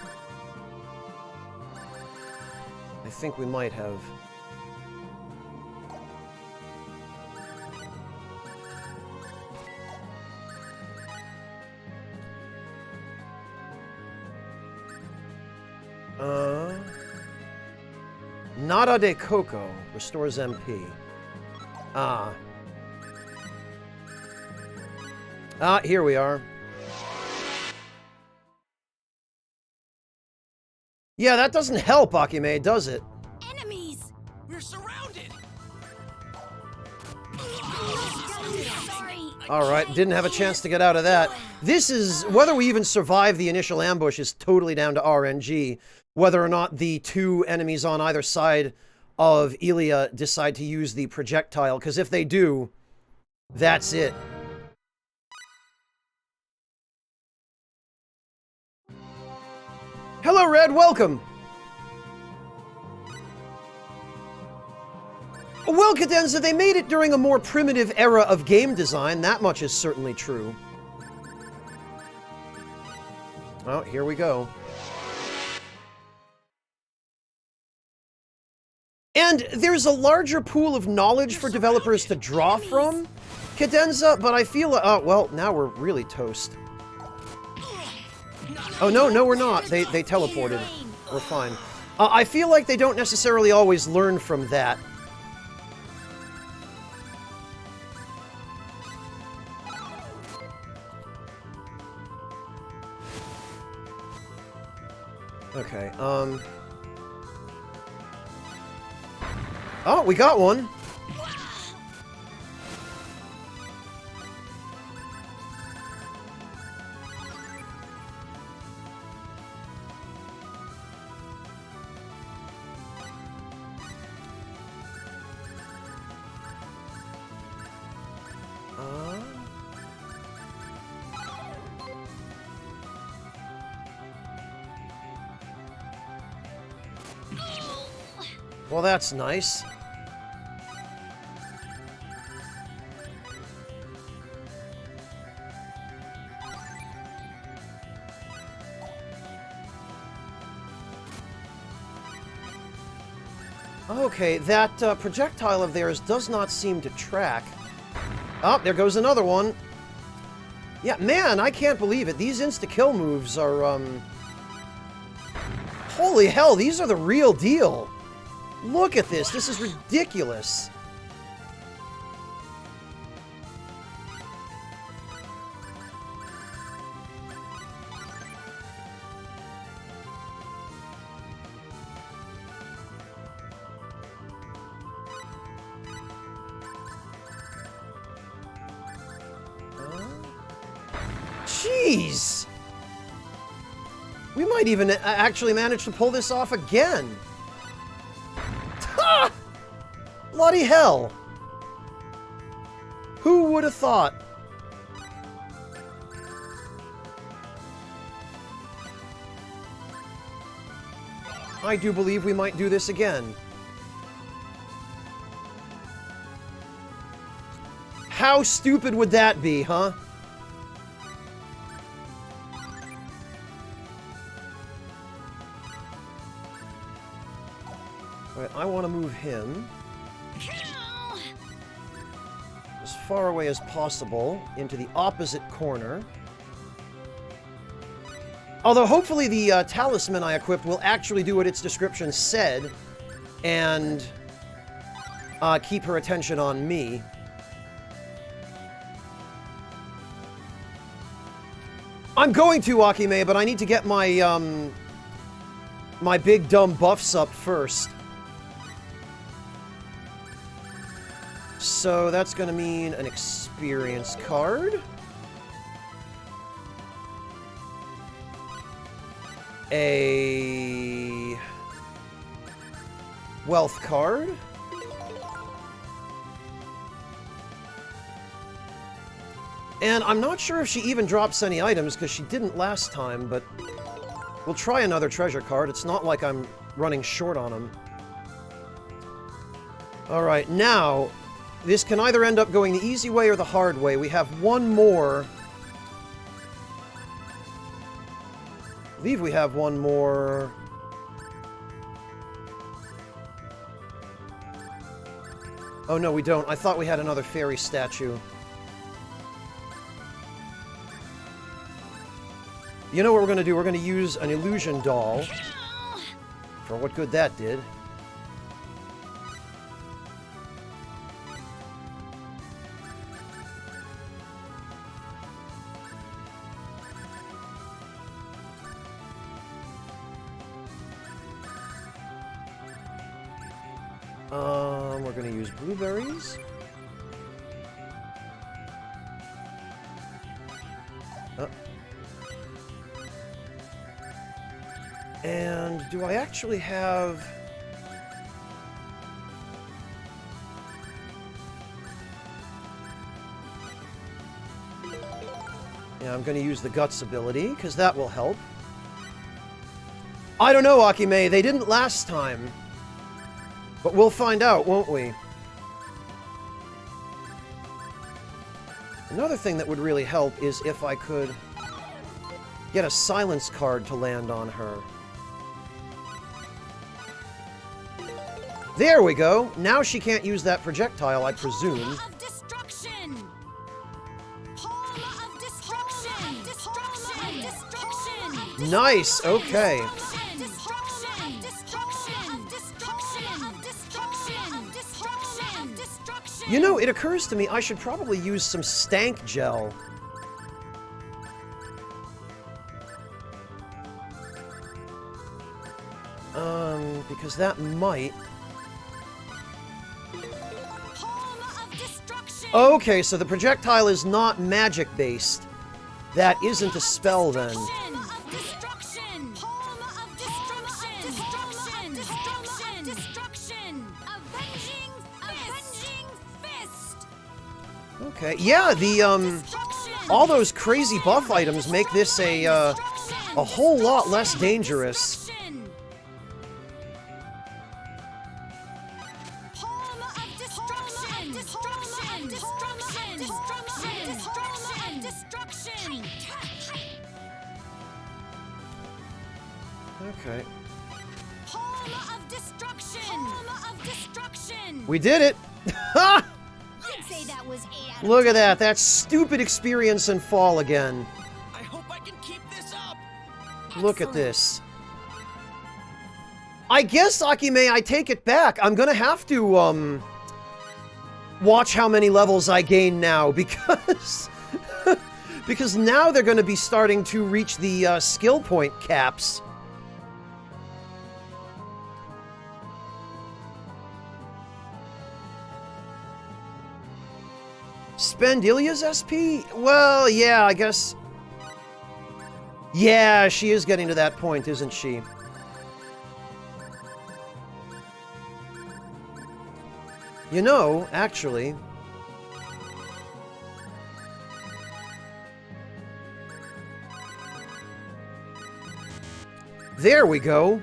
I think we might have. Nada de Coco restores MP. Ah. Ah, here we are. Yeah, that doesn't help, Akime, does it? Enemies! We're surrounded. Sorry. Alright, didn't have a chance to get out of that. This is... Whether we even survive the initial ambush is totally down to RNG. Whether or not the 2 enemies on either side of Ilia decide to use the projectile, because if they do, that's it. Hello, Red, welcome! Well, Cadenza, they made it during a more primitive era of game design. That much is certainly true. Oh, here we go. And there's a larger pool of knowledge for developers to draw from, Cadenza, but I feel... well, now we're really toast. Oh, no, we're not. They teleported. We're fine. I feel like they don't necessarily always learn from that. Okay, Oh, we got one! Well, that's nice. Okay, that projectile of theirs does not seem to track. Oh, there goes another one. Yeah, man, I can't believe it. These insta-kill moves are, holy hell, these are the real deal. Look at this. This is ridiculous. Jeez! We might even actually manage to pull this off again. Ha! Bloody hell! Who would have thought? I do believe we might do this again. How stupid would that be, huh? Alright, I want to move him as far away as possible into the opposite corner. Although hopefully the talisman I equipped will actually do what its description said and keep her attention on me. I'm going to, Akime, but I need to get my, my big dumb buffs up first. So that's going to mean an experience card. A wealth card. And I'm not sure if she even drops any items, because she didn't last time, but we'll try another treasure card. It's not like I'm running short on them. Alright, now, this can either end up going the easy way or the hard way. We have one more. I believe we have one more. Oh, no, we don't. I thought we had another fairy statue. You know what we're going to do? We're going to use an illusion doll. For what good that did. We're going to use blueberries. And do I actually have... Yeah, I'm going to use the Guts ability, because that will help. I don't know, Akime. They didn't last time. But we'll find out, won't we? Another thing that would really help is if I could get a silence card to land on her. There we go. Now she can't use that projectile, I presume. Palma of destruction. Palma of destruction. Destruction. Destruction. Nice, okay. Destruction. Destruction. Destruction. Destruction. Destruction. Destruction. You know, it occurs to me I should probably use some stank gel. Because that might... Okay, so the projectile is not magic-based. That isn't a spell, then. Destruction. Palma of destruction. Destruction. Destruction. Destruction. Avenging fist. Okay, yeah, the, all those crazy buff items make this a whole lot less dangerous. Okay. Palma of destruction. Palma of destruction. We did it! Ha! I'd say that was 8 out of Look at that, that stupid experience and fall again. I hope I can keep this up. Look at this. I guess, Akime, I take it back. I'm gonna have to, watch how many levels I gain now, because... because now they're gonna be starting to reach the, skill point caps. Spend Ilya's SP? Well, yeah, I guess... Yeah, she is getting to that point, isn't she? You know, actually... There we go!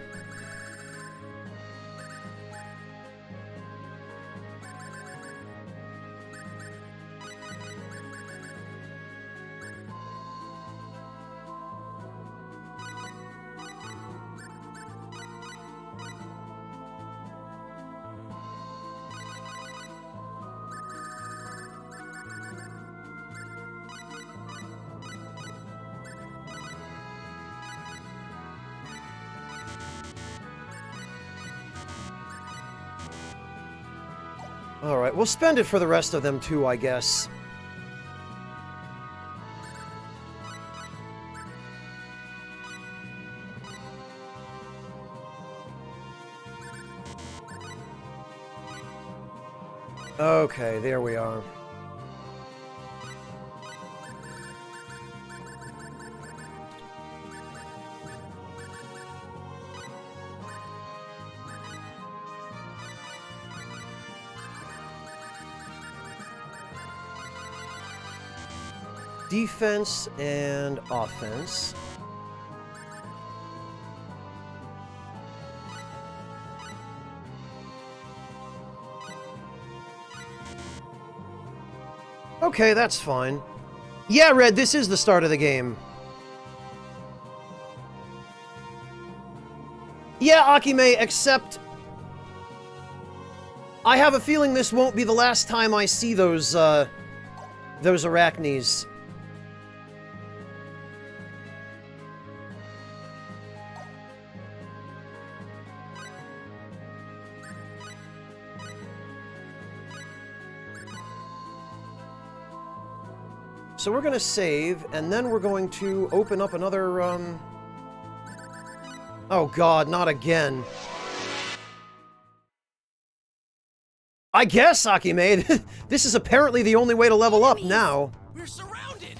Alright, we'll spend it for the rest of them too, I guess. Okay, there we are. Defense and offense. Okay, that's fine. Yeah, Red, this is the start of the game. Yeah, Akime, except... I have a feeling this won't be the last time I see those arachnes. So we're going to save, and then we're going to open up another, Oh god, not again. I guess, Akime, this is apparently the only way to level up now. We're surrounded.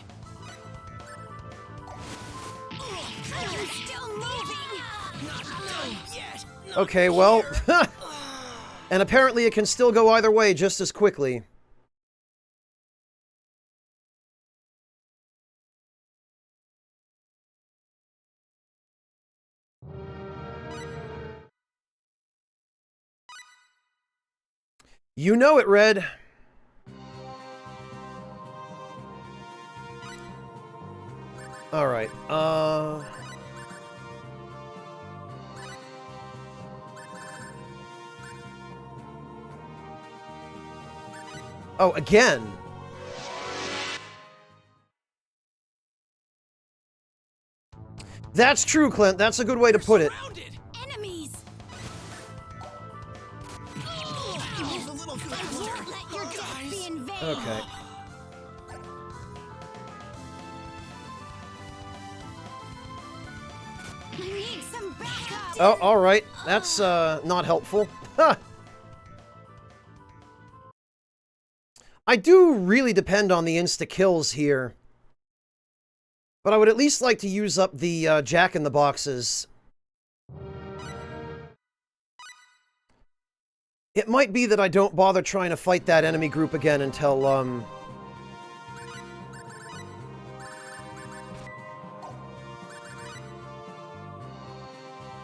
You're still moving. Not done yet. Okay, well... and apparently it can still go either way just as quickly. You know it, Red. Alright, Oh, again! That's true, Clint. That's a good way to put it. Surrounded. Enemies! Move a little faster. Don't let your death be in vain! Okay. We need some backup! Oh, alright. That's, not helpful. Ha! I do really depend on the insta-kills here. But I would at least like to use up the, Jack-in-the-Boxes. It might be that I don't bother trying to fight that enemy group again until,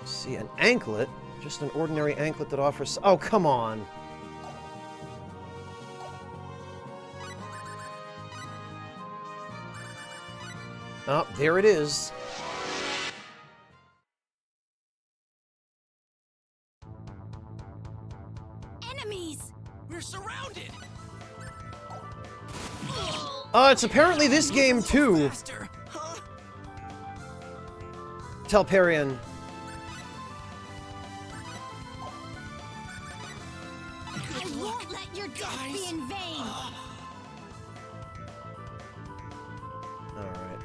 see, an anklet? Just an ordinary anklet that offers... Oh, come on! Oh, there it is. Enemies! We're surrounded. It's apparently this game, too. Faster. Huh? Telperion. I won't let your death be in vain! Alright.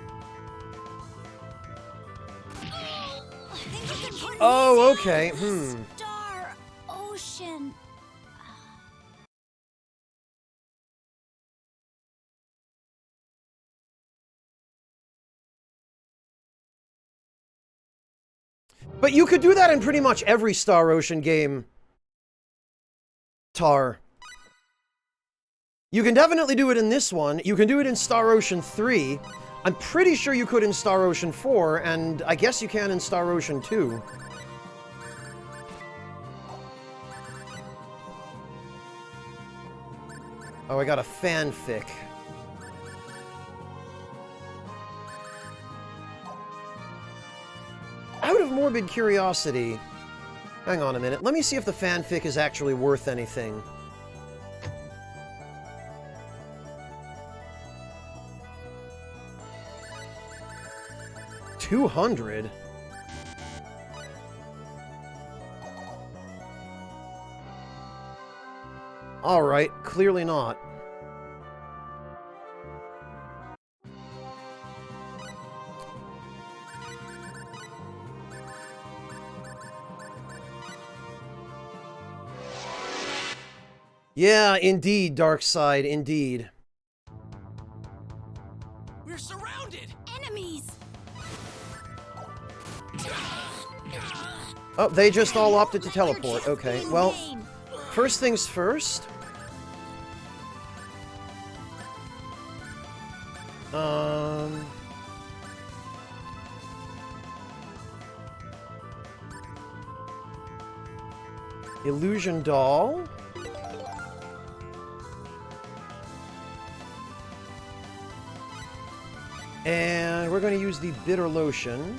Think we can put Oh, okay. Star Ocean. But you could do that in pretty much every Star Ocean game, Tar. You can definitely do it in this one. You can do it in Star Ocean 3. I'm pretty sure you could in Star Ocean 4, and I guess you can in Star Ocean 2. Oh, I got a fanfic. Out of morbid curiosity... Hang on a minute. Let me see if the fanfic is actually worth anything. $200? Alright, clearly not. Yeah, indeed, Darkside, indeed. We're surrounded. Enemies! Oh, they just all opted to teleport. Your death Okay, be in well, vain. first things first. Illusion Doll. And we're going to use the Bitter Lotion.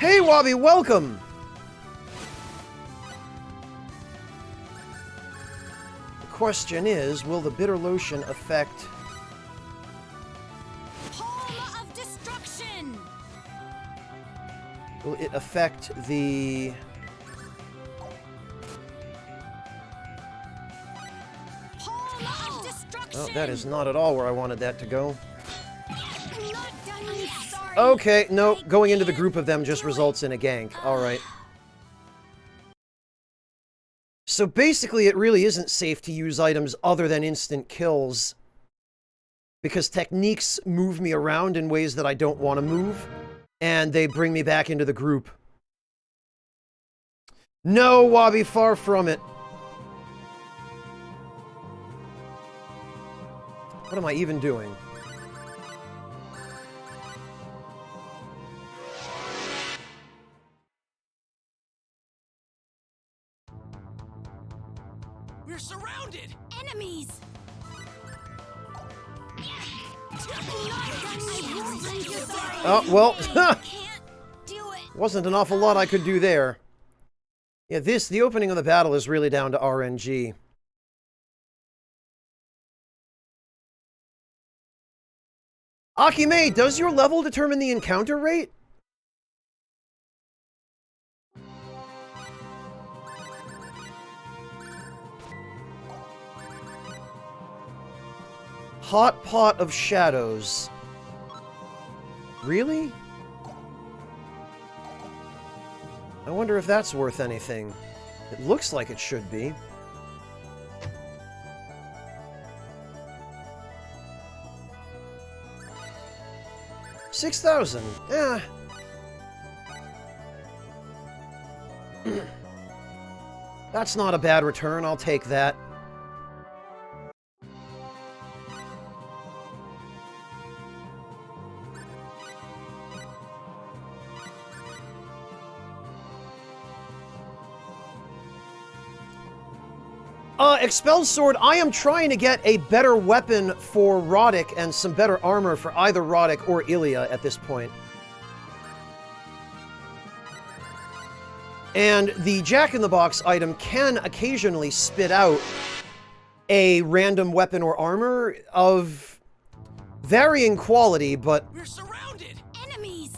Hey, Wabi, welcome! The question is, will the Bitter Lotion affect... Home of Destruction! Will it affect the... Home of Destruction! Oh, that is not at all where I wanted that to go. I'm not done yet. Sorry. Okay, no, going into the group of them just results in a gank. Alright. So basically, it really isn't safe to use items other than instant kills. Because techniques move me around in ways that I don't want to move. And they bring me back into the group. No, Wabi, far from it. What am I even doing? We're surrounded. Enemies! I Oh, well, can't do it. wasn't an awful lot I could do there. Yeah, the opening of the battle is really down to RNG. Akime, does your level determine the encounter rate? Hot Pot of Shadows. Really? I wonder if that's worth anything. It looks like it should be. $6,000. Yeah. That's not a bad return. I'll take that. Expelled Sword, I am trying to get a better weapon for Roddick and some better armor for either Roddick or Ilya at this point. And the Jack-in-the-Box item can occasionally spit out a random weapon or armor of varying quality, but We're surrounded. Enemies.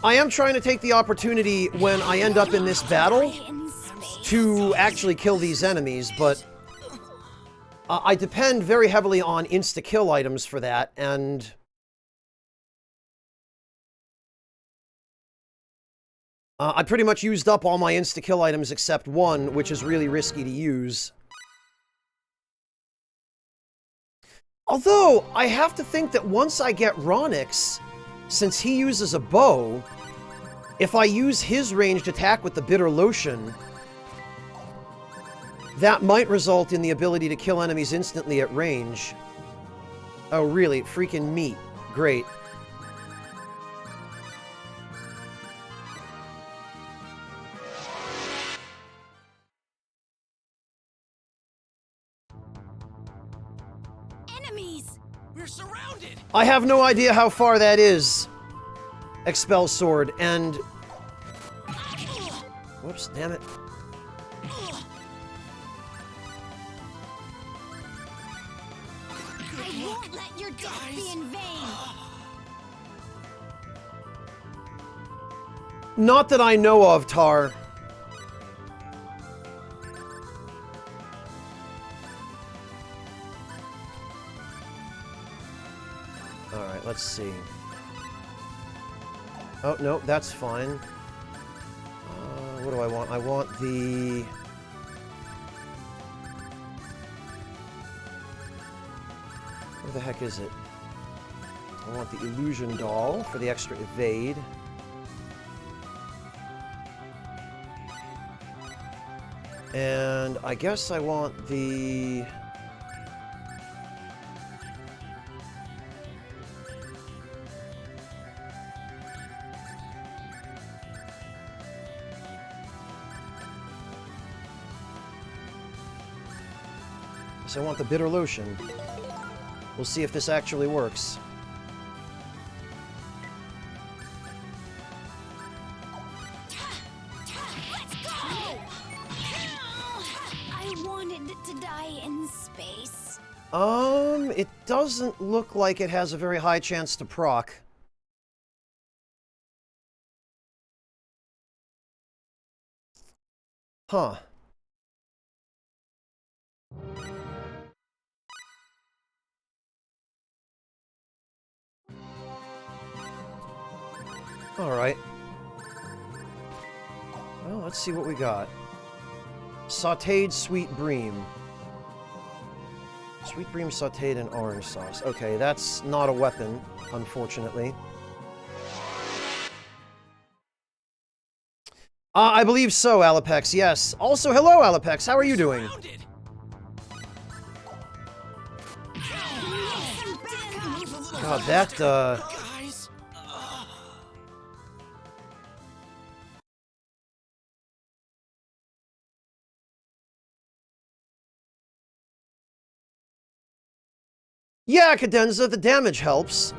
I am trying to take the opportunity when I end up in this battle In space. to actually kill these enemies, but I depend very heavily on insta-kill items for that, and I pretty much used up all my insta-kill items except one, which is really risky to use. Although, I have to think that once I get Ronix, since he uses a bow, if I use his ranged attack with the Bitter Lotion, that might result in the ability to kill enemies instantly at range. Oh, really? Freaking meat. Great. Enemies. We're surrounded. I have no idea how far that is. Expel Sword, and... Whoops, damn it. I won't let your death be in vain. Not that I know of, Tar. Alright, let's see. Oh, no, that's fine. What do I want? I want the... Where the heck is it? I want the Illusion Doll for the extra evade. And I guess I want the... So I want the Bitter Lotion. We'll see if this actually works. Let's go. I wanted to die in space. It doesn't look like it has a very high chance to proc. Huh. Alright. Well, let's see what we got. Sautéed Sweet Bream. Sweet Bream sautéed in orange sauce. Okay, that's not a weapon, unfortunately. I believe so, Alapex, yes. Also, hello, Alapex, how are you doing? Surrounded. God, that, Guys. Yeah, Cadenza, the damage helps.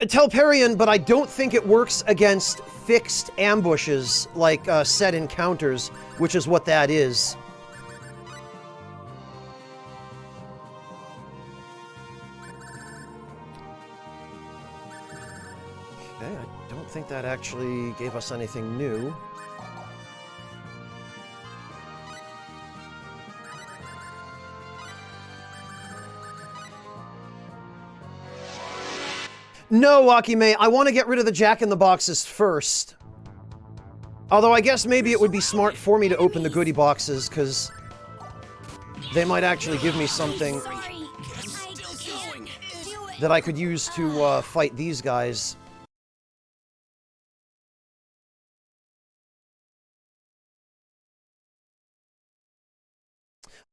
Telperion, but I don't think it works against fixed ambushes, like set encounters, which is what that is. Okay, I don't think that actually gave us anything new. No, Akime, I want to get rid of the Jack-in-the-Boxes first. Although I guess maybe it would be smart for me to open the goodie boxes, because they might actually give me something Sorry, I can't do it. that I could use to fight these guys.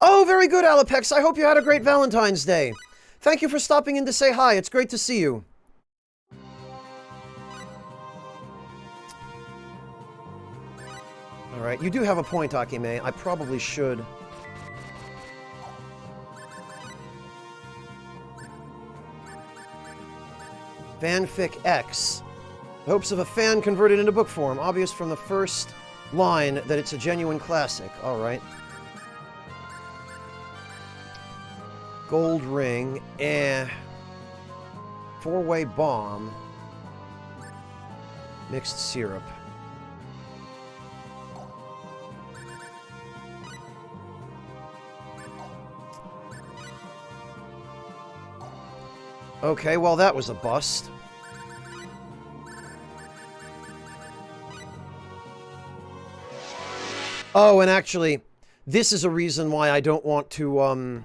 Oh, very good, Alapex. I hope you had a great Valentine's Day. Thank you for stopping in to say hi. It's great to see you. Alright, you do have a point, Akime. I probably should. Fanfic X. Hopes of a fan converted into book form. Obvious from the first line that it's a genuine classic. Alright. Gold ring. Four-way bomb. Mixed syrup. Okay, well that was a bust. Oh, and actually, this is a reason why I don't want to,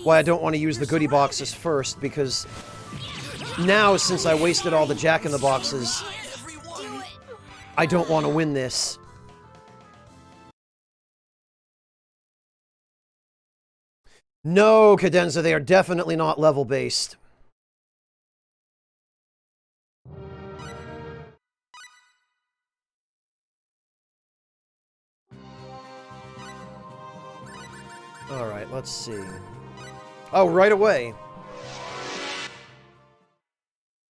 why I don't want to use the goodie boxes first, because now, since I wasted all the Jack-in-the-Boxes, I don't want to win this. No, Cadenza, they are definitely not level-based. Alright, let's see. Oh, right away.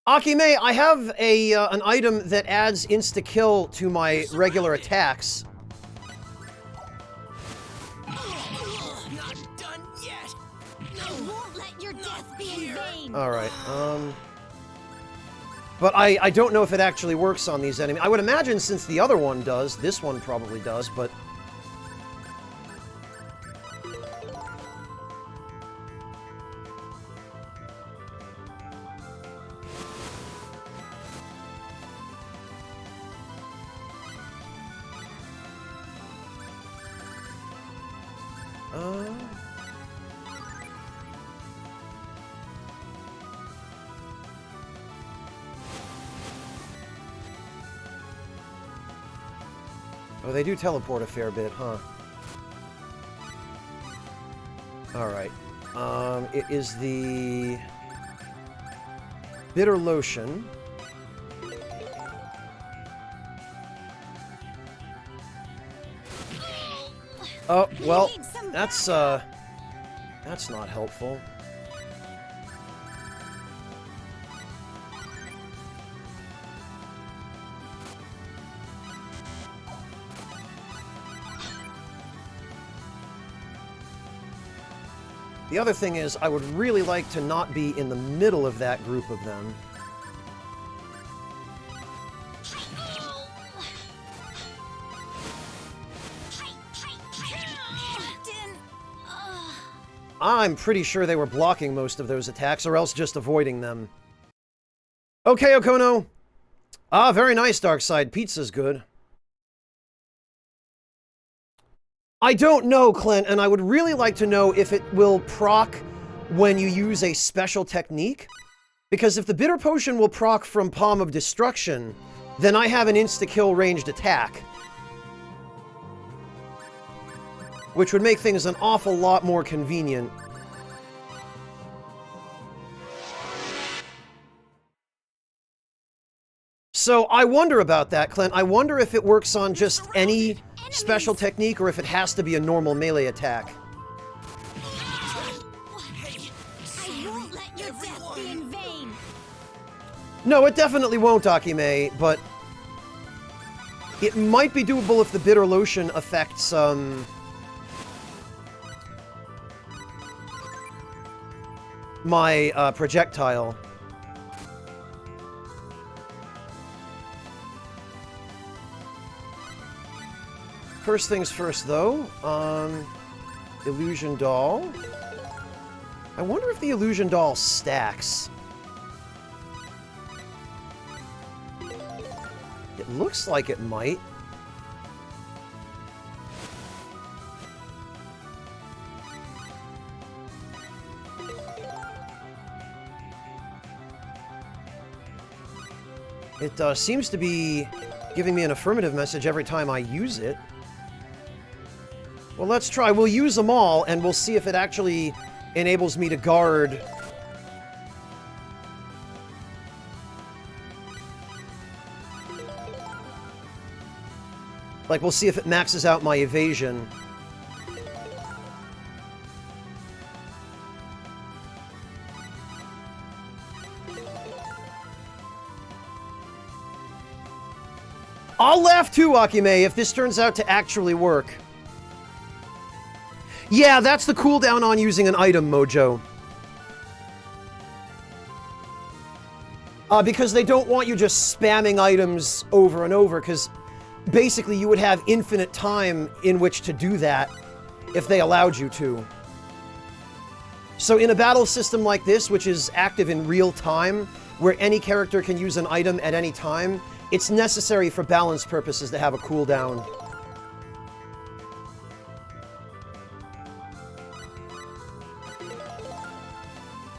Akime, I have an item that adds insta-kill to my regular attacks. Alright, but I don't know if it actually works on these enemies. I would imagine since the other one does, this one probably does, but... Oh, they do teleport a fair bit, huh? Alright. It is the... Bitter Lotion. Oh, well, that's not helpful. The other thing is, I would really like to not be in the middle of that group of them. I'm pretty sure they were blocking most of those attacks, or else just avoiding them. Okay, Okono. Ah, very nice, Darkside. Pizza's good. I don't know, Clint, and I would really like to know if it will proc when you use a special technique. Because if the Bitter Potion will proc from Palm of Destruction, then I have an insta-kill ranged attack. Which would make things an awful lot more convenient. So I wonder about that, Clint. I wonder if it works on just any special technique or if it has to be a normal melee attack. I won't let Your death be in vain! No, it definitely won't, Akime, but it might be doable if the bitter lotion affects, my, projectile. First things first, though, Illusion Doll. I wonder if the Illusion Doll stacks. It looks like it might. It seems to be giving me an affirmative message every time I use it. Well, let's try. We'll use them all, and we'll see if it actually enables me to guard. Like, we'll see if it maxes out my evasion. I'll laugh too, Akime, if this turns out to actually work. Yeah, that's the cooldown on using an item, Mojo. Because they don't want you just spamming items over and over, because basically you would have infinite time in which to do that if they allowed you to. So in a battle system like this, which is active in real time, where any character can use an item at any time, it's necessary for balance purposes to have a cooldown.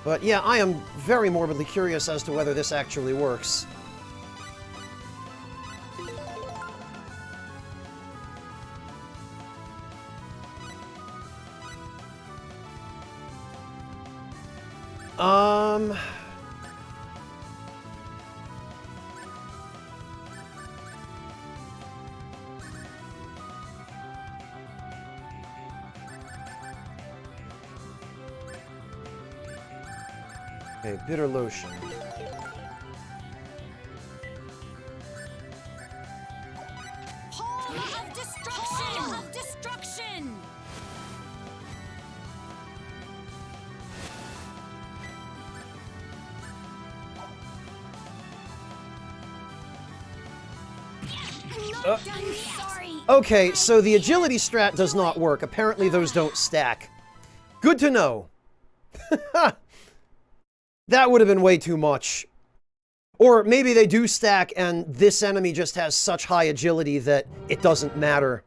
But yeah, I am very morbidly curious as to whether this actually works. Okay, bitter lotion. Home of destruction! Of destruction! I'm sorry. Okay, so the agility strat does not work. Apparently those don't stack. Good to know. That would have been way too much. Or maybe they do stack and this enemy just has such high agility that it doesn't matter.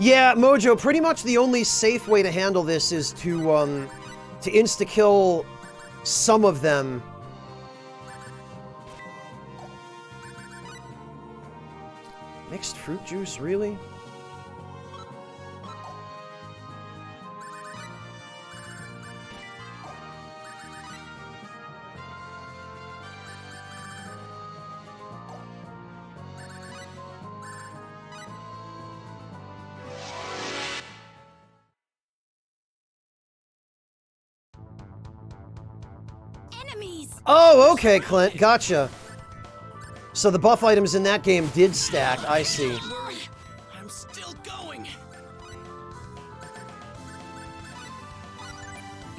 Yeah, Mojo, pretty much the only safe way to handle this is to insta-kill some of them. Mixed fruit juice, really? Enemies! Oh, okay, Clint, gotcha. So the buff items in that game did stack, I see. Don't worry, I'm still going.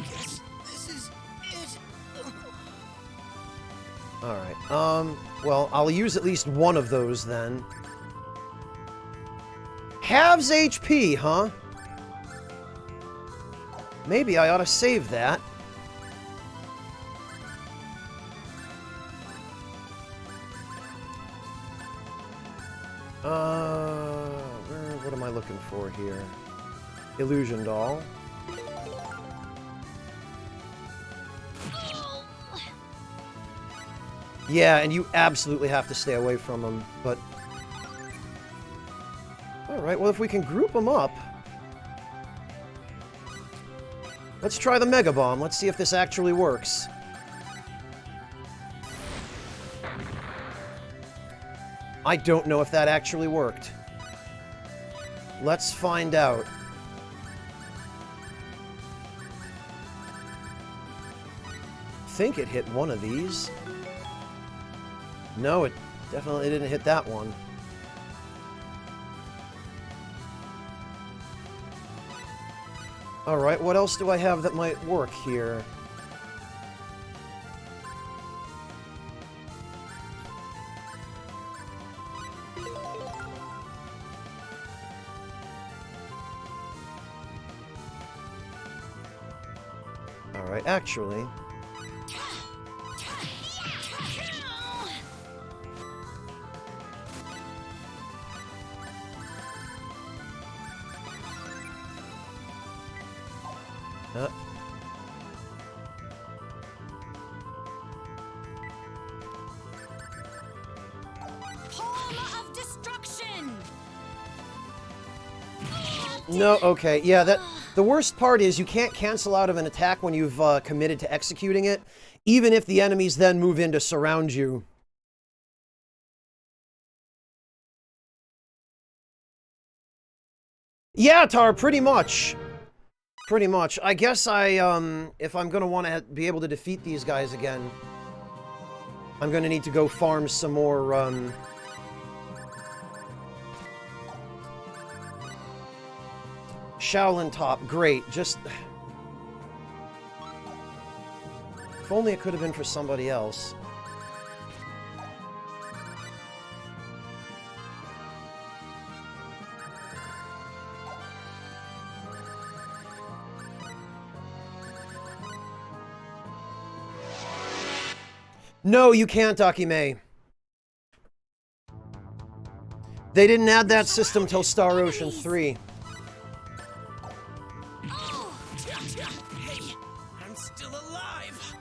Guess this is it. Alright, well, I'll use at least one of those then. Halves HP, huh? Maybe I ought to save that. What am I looking for here? Illusion Doll. Yeah, and you absolutely have to stay away from them, but... Alright, well if we can group them up... Let's try the Mega Bomb. Let's see if this actually works. I don't know if that actually worked. Let's find out. think it hit one of these. No, it definitely didn't hit that one. Alright, what else do I have that might work here? Alright, actually... Palm of destruction. No, okay, yeah, the worst part is you can't cancel out of an attack when you've committed to executing it, even if the enemies then move in to surround you. Yeah, Tar, pretty much. Pretty much. I guess if I'm gonna want to be able to defeat these guys again, I'm gonna need to go farm some more, Shaolin Top, great. Just... if only it could have been for somebody else. No, you can't, Akime. They didn't add that system till Star Ocean 3. Hey, I'm still alive.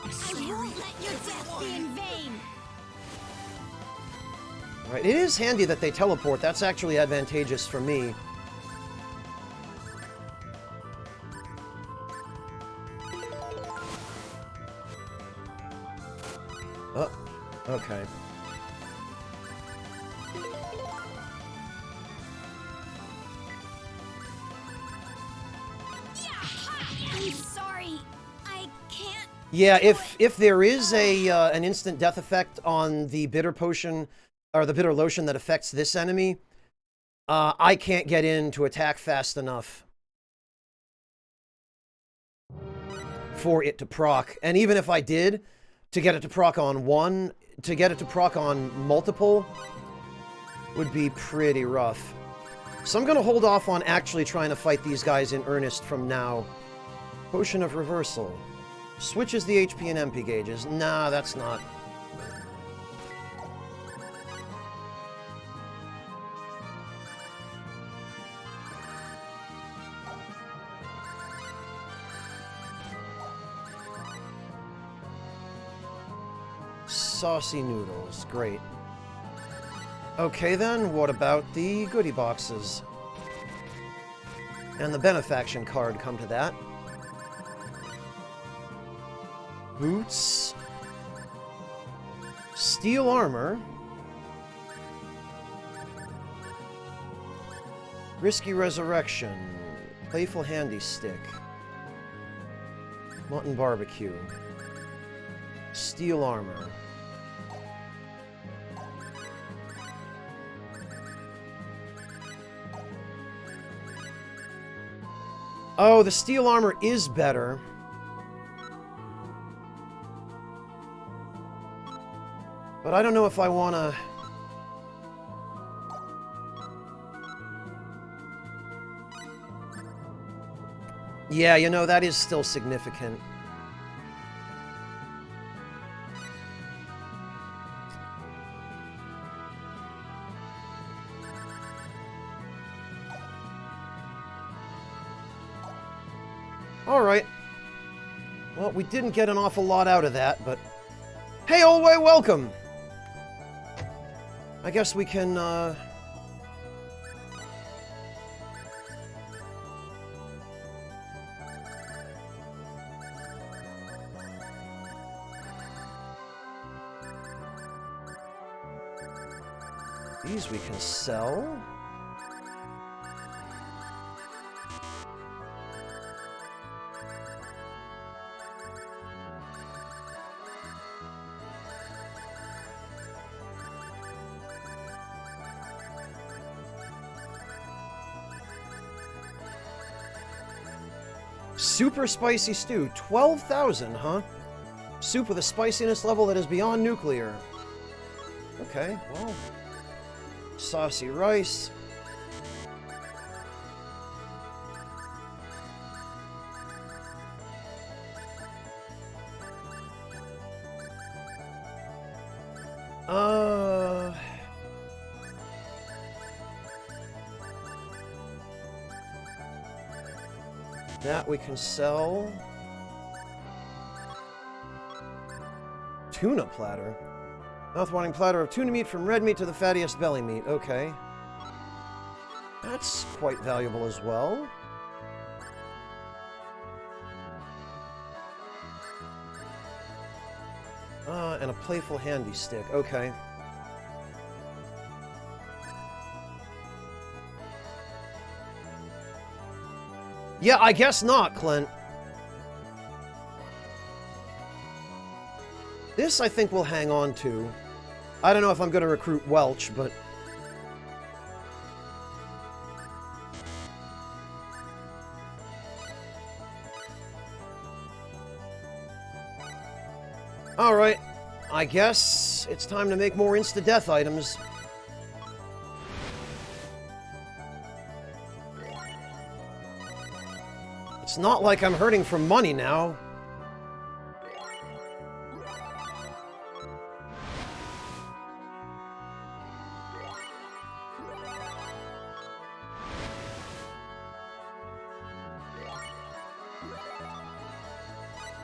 I won't let your death be in vain. Right, it is handy that they teleport. That's actually advantageous for me. Oh, okay. I'm sorry. I can't. Yeah, if there is a an instant death effect on the bitter potion or the bitter lotion that affects this enemy, I can't get in to attack fast enough for it to proc. And even if I did, to get it to proc on one, to get it to proc on multiple would be pretty rough. So I'm going to hold off on actually trying to fight these guys in earnest from now. Potion of Reversal. Switches the HP and MP gauges. Nah, that's not... Saucy noodles. Great. Okay then, what about the goodie boxes? And the benefaction card, come to that. Boots. Steel armor. Risky resurrection. Playful handy stick. Mutton barbecue. Steel armor. Oh, the steel armor is better. But I don't know if I want to... Yeah, you know, that is still significant. Alright. Well, we didn't get an awful lot out of that, but... Hey, Olway, welcome! I guess we can, these we can sell. Super spicy stew. 12,000, huh? Soup with a spiciness level that is beyond nuclear. Okay, well... Saucy rice. That we can sell. Tuna platter. Mouth-watering platter of tuna meat from red meat to the fattiest belly meat. Okay. That's quite valuable as well. And a playful handy stick. Okay. Yeah, I guess not, Clint. This, I think, we'll hang on to. I don't know if I'm going to recruit Welch, but... Alright. I guess it's time to make more insta-death items. It's not like I'm hurting for money now.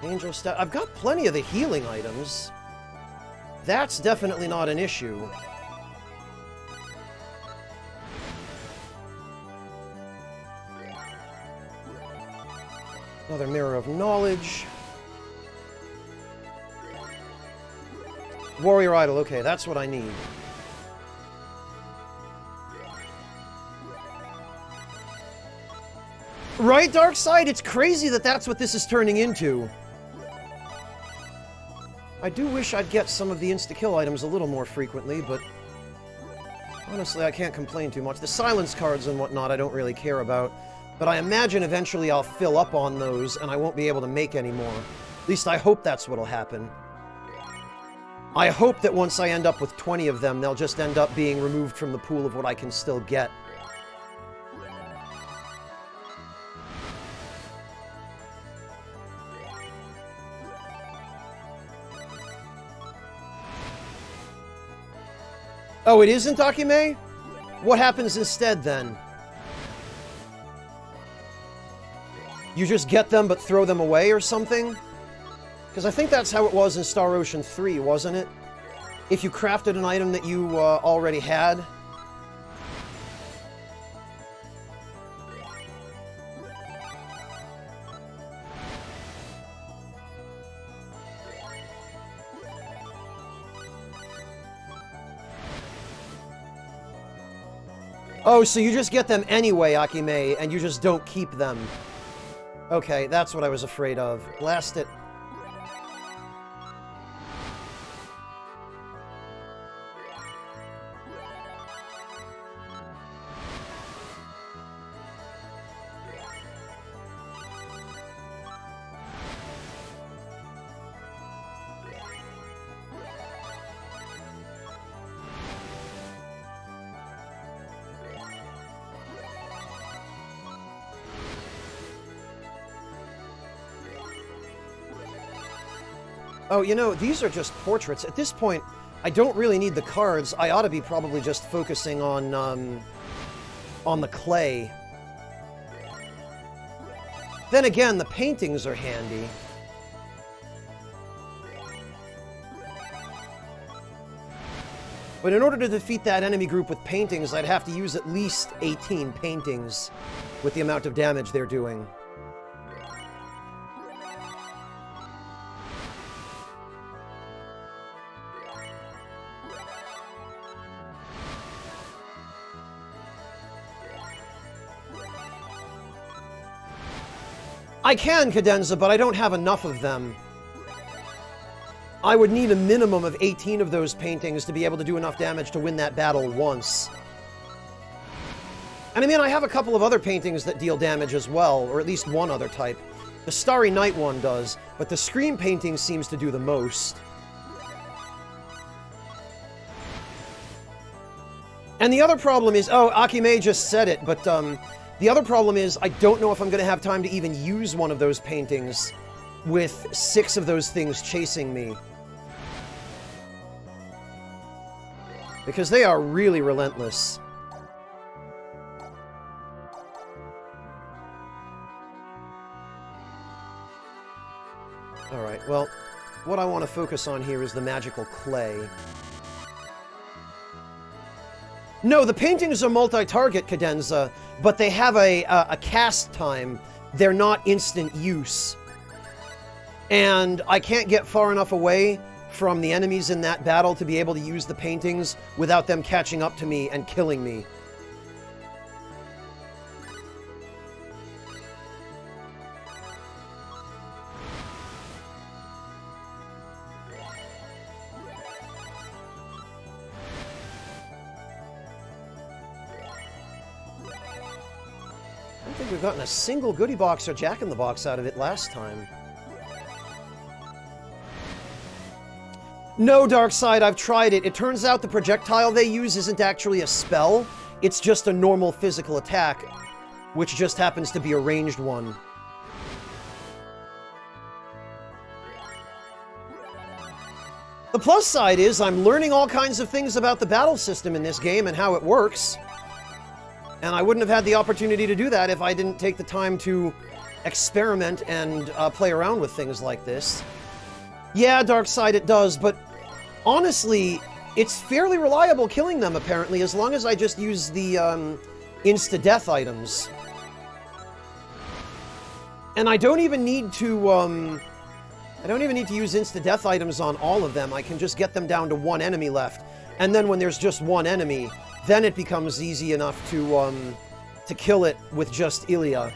Angel Stat. I've got plenty of the healing items. That's definitely not an issue. Another Mirror of Knowledge. Warrior Idol. Okay, that's what I need. Right, Darkseid? It's crazy that that's what this is turning into. I do wish I'd get some of the insta-kill items a little more frequently, but... honestly, I can't complain too much. The silence cards and whatnot I don't really care about, but I imagine eventually I'll fill up on those and I won't be able to make any more. At least I hope that's what'll happen. I hope that once I end up with 20 of them, they'll just end up being removed from the pool of what I can still get. Oh, it isn't Akime? What happens instead, then? You just get them but throw them away or something? Because I think that's how it was in Star Ocean 3, wasn't it? If you crafted an item that you already had. Oh, so you just get them anyway, Akime, and you just don't keep them. Okay, that's what I was afraid of. Blast it. Oh, you know, these are just portraits. At this point, I don't really need the cards. I ought to be probably just focusing on the clay. Then again, the paintings are handy. But in order to defeat that enemy group with paintings, I'd have to use at least 18 paintings with the amount of damage they're doing. I can, Cadenza, but I don't have enough of them. I would need a minimum of 18 of those paintings to be able to do enough damage to win that battle once. And I mean, I have a couple of other paintings that deal damage as well, or at least one other type. The Starry Night one does, but the screen painting seems to do the most. And the other problem is, oh, Akime just said it, but the other problem is I don't know if I'm going to have time to even use one of those paintings with 6 of those things chasing me. Because they are really relentless. Alright, well, what I want to focus on here is the magical clay. No, the paintings are multi-target, Cadenza, but they have a cast time. They're not instant use. And I can't get far enough away from the enemies in that battle to be able to use the paintings without them catching up to me and killing me. I don't think we've gotten a single goodie box or jack-in-the-box out of it last time. No, Darkseid, I've tried it. It turns out the projectile they use isn't actually a spell. It's just a normal physical attack, which just happens to be a ranged one. The plus side is I'm learning all kinds of things about the battle system in this game and how it works. And I wouldn't have had the opportunity to do that if I didn't take the time to experiment and play around with things like this. Yeah, Darkseid, it does, but honestly, it's fairly reliable killing them, apparently, as long as I just use the insta-death items. And I don't even need to, use insta-death items on all of them. I can just get them down to 1 enemy left. And then when there's just 1 enemy, then it becomes easy enough to kill it with just Ilya.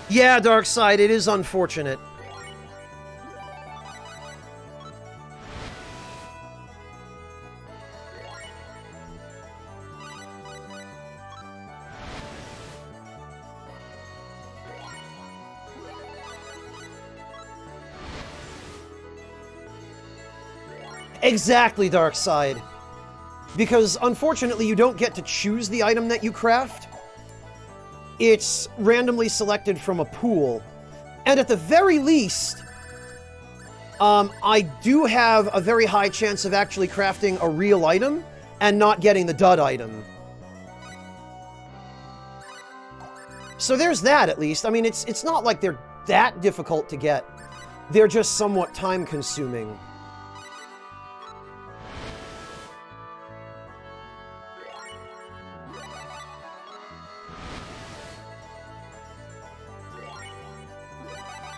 Yeah, Darkseid, it is unfortunate. Exactly, Darkseid. Because, unfortunately, you don't get to choose the item that you craft. It's randomly selected from a pool. And at the very least, I do have a very high chance of actually crafting a real item and not getting the dud item. So there's that, at least. I mean, it's not like they're that difficult to get. They're just somewhat time-consuming.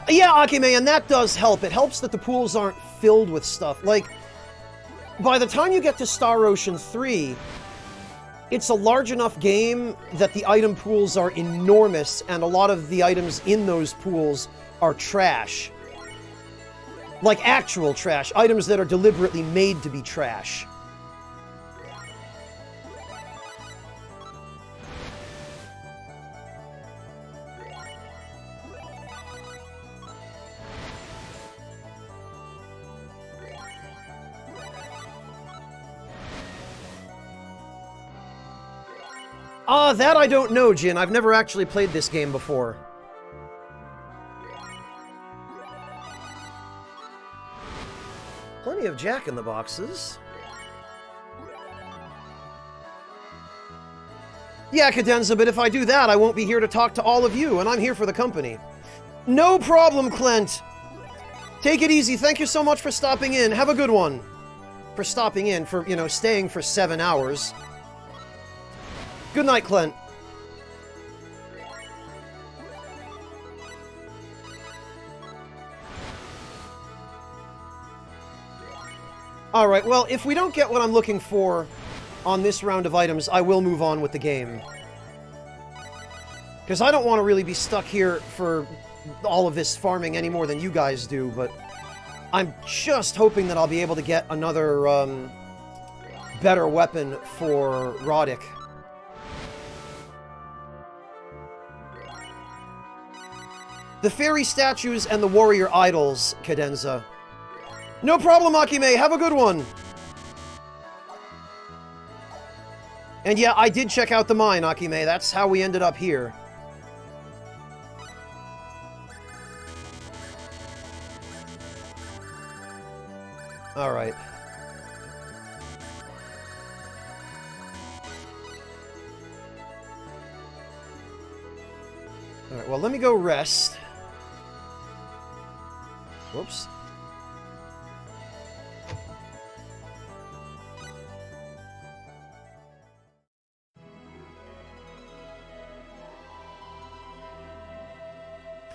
Yeah, Akime, and that does help. It helps that the pools aren't filled with stuff. Like, by the time you get to Star Ocean 3, it's a large enough game that the item pools are enormous, and a lot of the items in those pools are trash. Like actual trash. Items that are deliberately made to be trash. That I don't know, Jin. I've never actually played this game before. Plenty of jack-in-the-boxes. Yeah, Cadenza, but if I do that, I won't be here to talk to all of you, and I'm here for the company. No problem, Clint! Take it easy. Thank you so much for stopping in. Have a good one. For stopping in, for, you know, staying for 7 hours. Good night, Clint. Alright, well, if we don't get what I'm looking for on this round of items, I will move on with the game. Because I don't want to really be stuck here for all of this farming any more than you guys do, but I'm just hoping that I'll be able to get another, better weapon for Roddick. The fairy statues and the warrior idols, Cadenza. No problem, Akime. Have a good one. And yeah, I did check out the mine, Akime. That's how we ended up here. Alright. Alright, well, let me go rest. Whoops.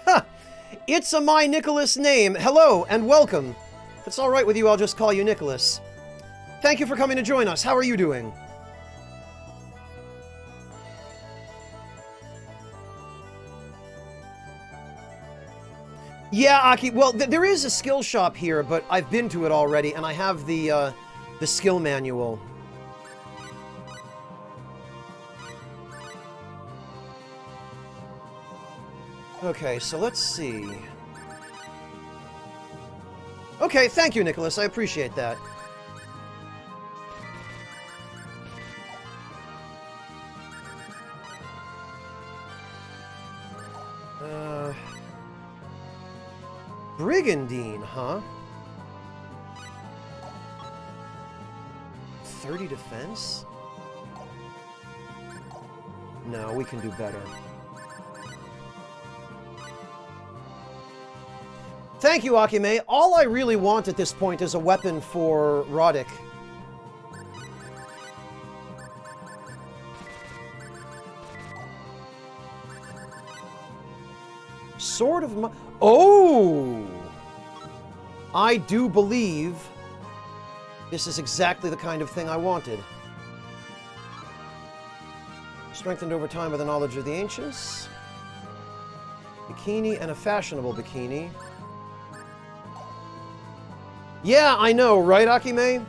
Ha! It's a my Nicholas name. Hello and welcome. If it's alright with you, I'll just call you Nicholas. Thank you for coming to join us. How are you doing? Yeah, Aki, well, there is a skill shop here, but I've been to it already, and I have the skill manual. Okay, so let's see. Okay, thank you, Nicholas. I appreciate that. Brigandine, huh? 30 defense? No, we can do better. Thank you, Akime. All I really want at this point is a weapon for Roddick. Sword of my... Oh! I do believe this is exactly the kind of thing I wanted. Strengthened over time with the knowledge of the ancients. Bikini and a fashionable bikini. Yeah, I know, right, Akime?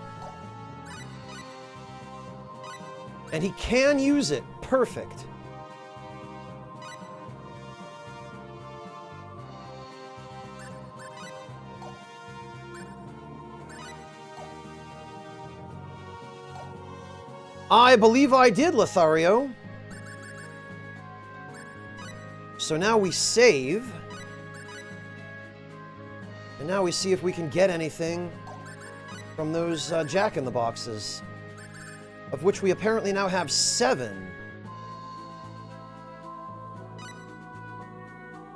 And he can use it. Perfect. I believe I did, Lothario. So now we save. And now we see if we can get anything from those Jack-in-the-Boxes, of which we apparently now have 7.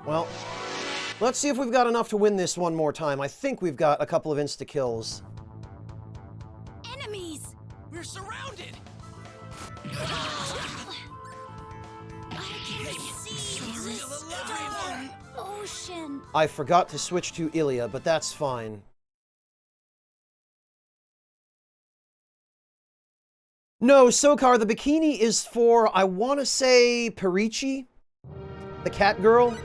Well, let's see if we've got enough to win this one more time. I think we've got a couple of insta-kills. Enemies! We're surrounded! I can see this dark ocean. I forgot to switch to Ilya, but that's fine. No, Sokar, the bikini is for, I want to say, Perichi? The cat girl?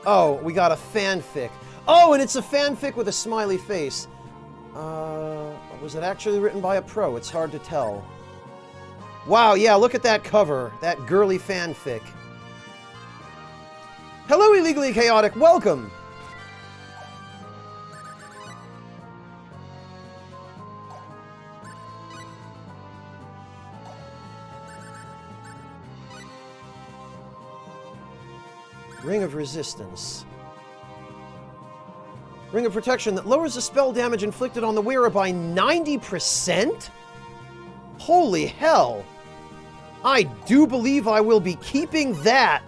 Oh, we got a fanfic. Oh, and it's a fanfic with a smiley face. Was it actually written by a pro? It's hard to tell. Wow, yeah, look at that cover. That girly fanfic. Hello, Illegally Chaotic. Welcome. Ring of Resistance. Ring of Protection that lowers the spell damage inflicted on the wearer by 90%? Holy hell! I do believe I will be keeping that.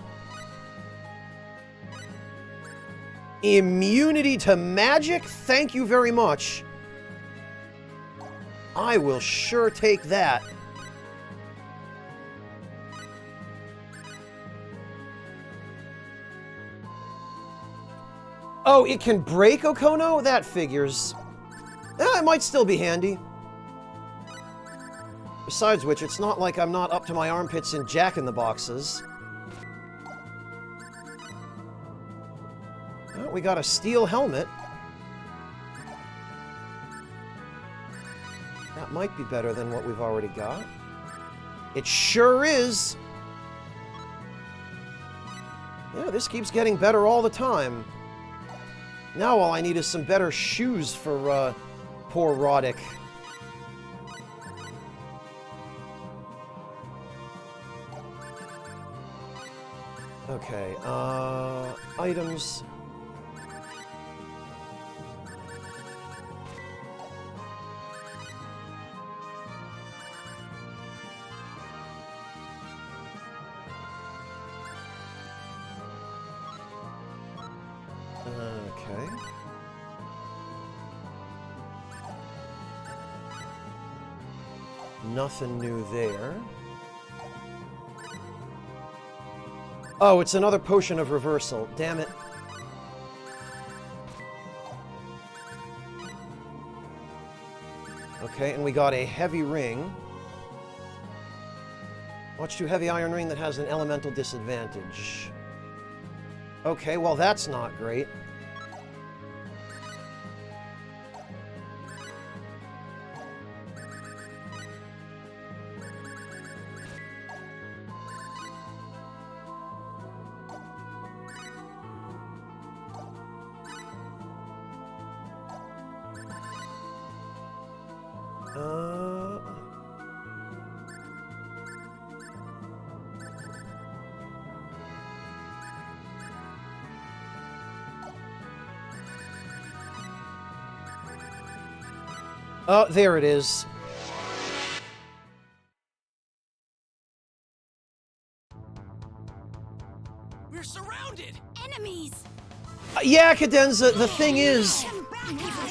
Immunity to magic? Thank you very much. I will sure take that. Oh, it can break Okono? That figures. It might still be handy. Besides which, it's not like I'm not up to my armpits in jack-in-the-boxes. Oh, we got a steel helmet. That might be better than what we've already got. It sure is! Yeah, this keeps getting better all the time. Now all I need is some better shoes for, poor Roddick. Okay, items. Okay. Nothing new there. Oh, it's another potion of reversal. Damn it. Okay, and we got a heavy ring. Watch 2 heavy iron ring that has an elemental disadvantage. Okay, well that's not great. Oh, there it is. We're surrounded! Enemies! Yeah, Cadenza, the thing is,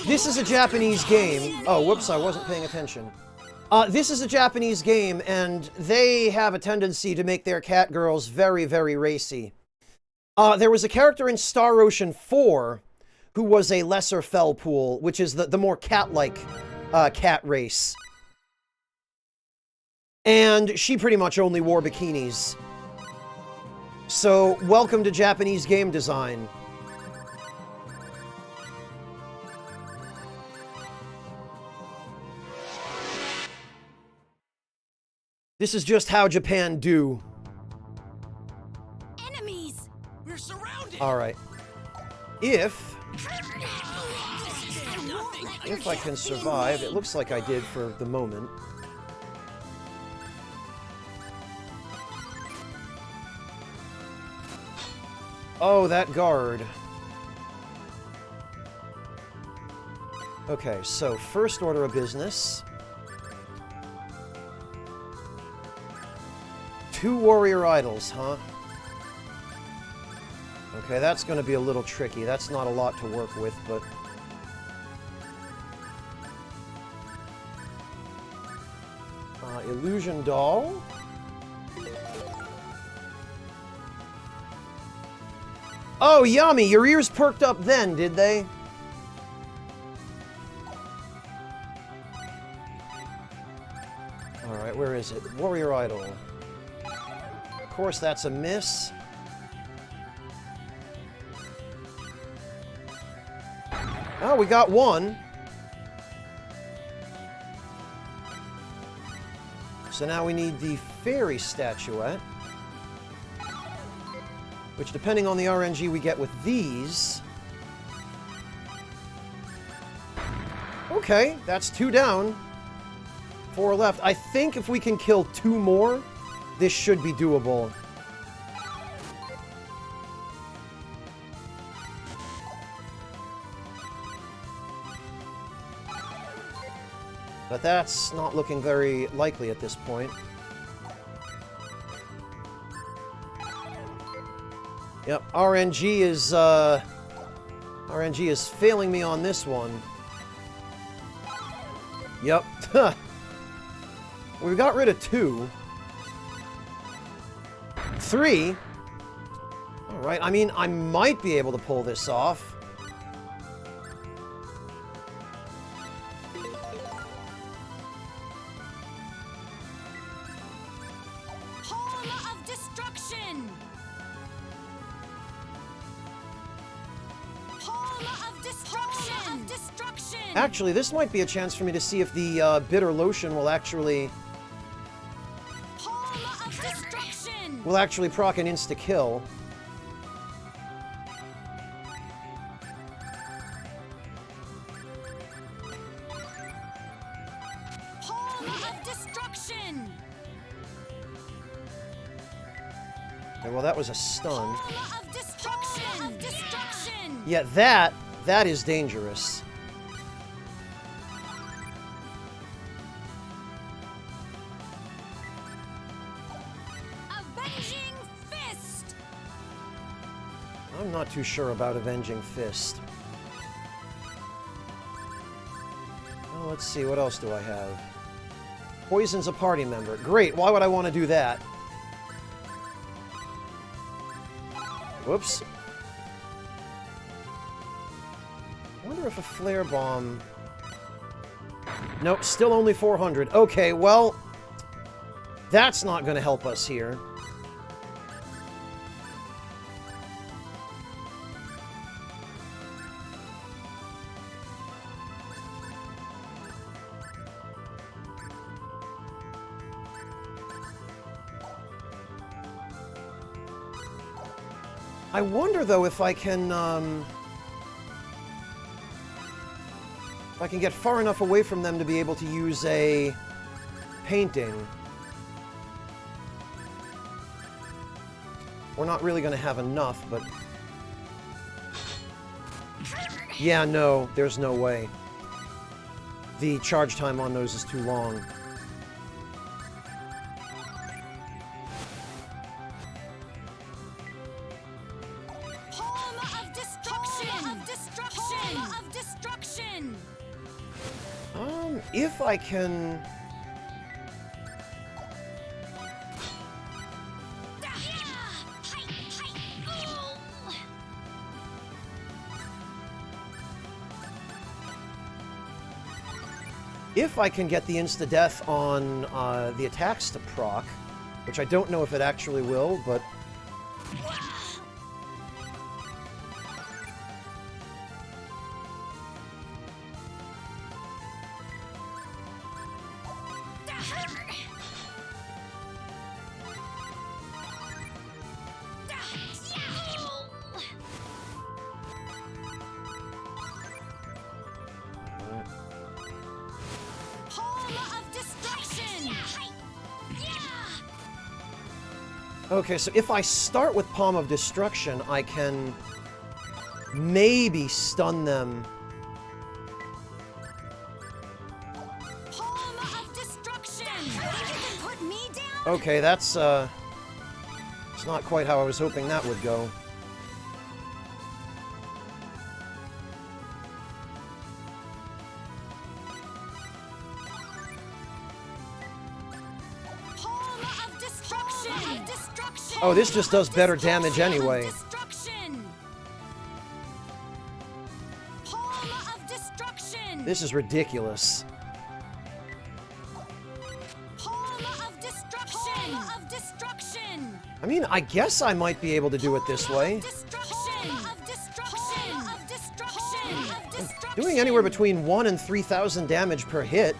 this is a Japanese game. Oh, whoops, I wasn't paying attention. This is a Japanese game, and they have a tendency to make their cat girls very, very racy. There was a character in Star Ocean 4 who was a lesser Fellpool, which is the more cat-like cat race. And she pretty much only wore bikinis. So, welcome to Japanese game design. This is just how Japan do. Enemies! We're surrounded! Alright. If I can survive, it looks like I did for the moment. Oh, that guard. Okay, so first order of business. 2 warrior idols, huh? Okay, that's going to be a little tricky. That's not a lot to work with, but... illusion doll. Oh, Yami, your ears perked up then, did they? Alright, where is it? Warrior idol. Of course, that's a miss. Oh, we got one. So now we need the fairy statuette. Which, depending on the RNG we get with these... Okay, that's 2 down. 4 left. I think if we can kill 2 more, this should be doable. But that's not looking very likely at this point. Yep, RNG is failing me on this one. Yep. We got rid of 2. 3. Alright, I mean, I might be able to pull this off. Actually, this might be a chance for me to see if the bitter lotion will actually Palm of destruction. proc an insta kill. Palm of destruction. Okay, well, that was a stun. Palm of destruction. Palm of destruction. Yeah, that is dangerous. Avenging fist. I'm not too sure about Avenging Fist. Oh, let's see, what else do I have? Poison's a party member. Great, why would I want to do that? Whoops. I wonder if a flare bomb... Nope, still only 400. Okay, well... That's not going to help us here. I wonder, though, if I can get far enough away from them to be able to use a painting. We're not really going to have enough, but... Yeah, no, there's no way. The charge time on those is too long. Palm of destruction. Palm of destruction. Palm of destruction. If I can... If I can get the insta-death on the attacks to proc, which I don't know if it actually will, but... Okay, so if I start with Palm of Destruction, I can maybe stun them. Palm of destruction. You can put me down. Okay, that's it's not quite how I was hoping that would go. Oh, this just does better damage anyway. This is ridiculous. I mean, I guess I might be able to do it this way. Doing anywhere between 1 and 3,000 damage per hit.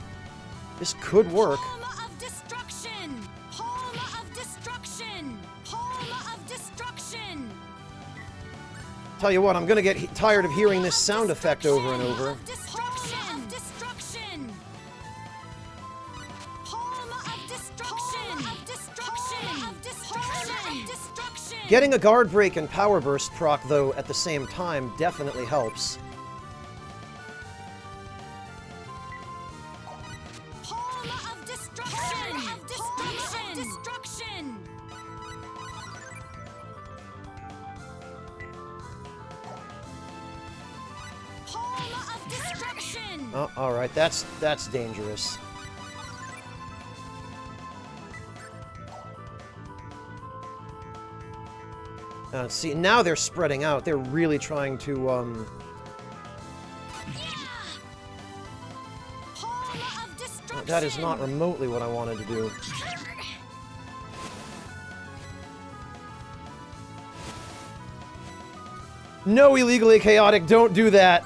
This could work. Tell you what, I'm gonna get tired of hearing this sound effect over and over. Getting a guard break and power burst proc, though, at the same time definitely helps. Oh, alright, that's dangerous. See, now they're spreading out. They're really trying to, That is not remotely what I wanted to do. No, illegally chaotic, don't do that!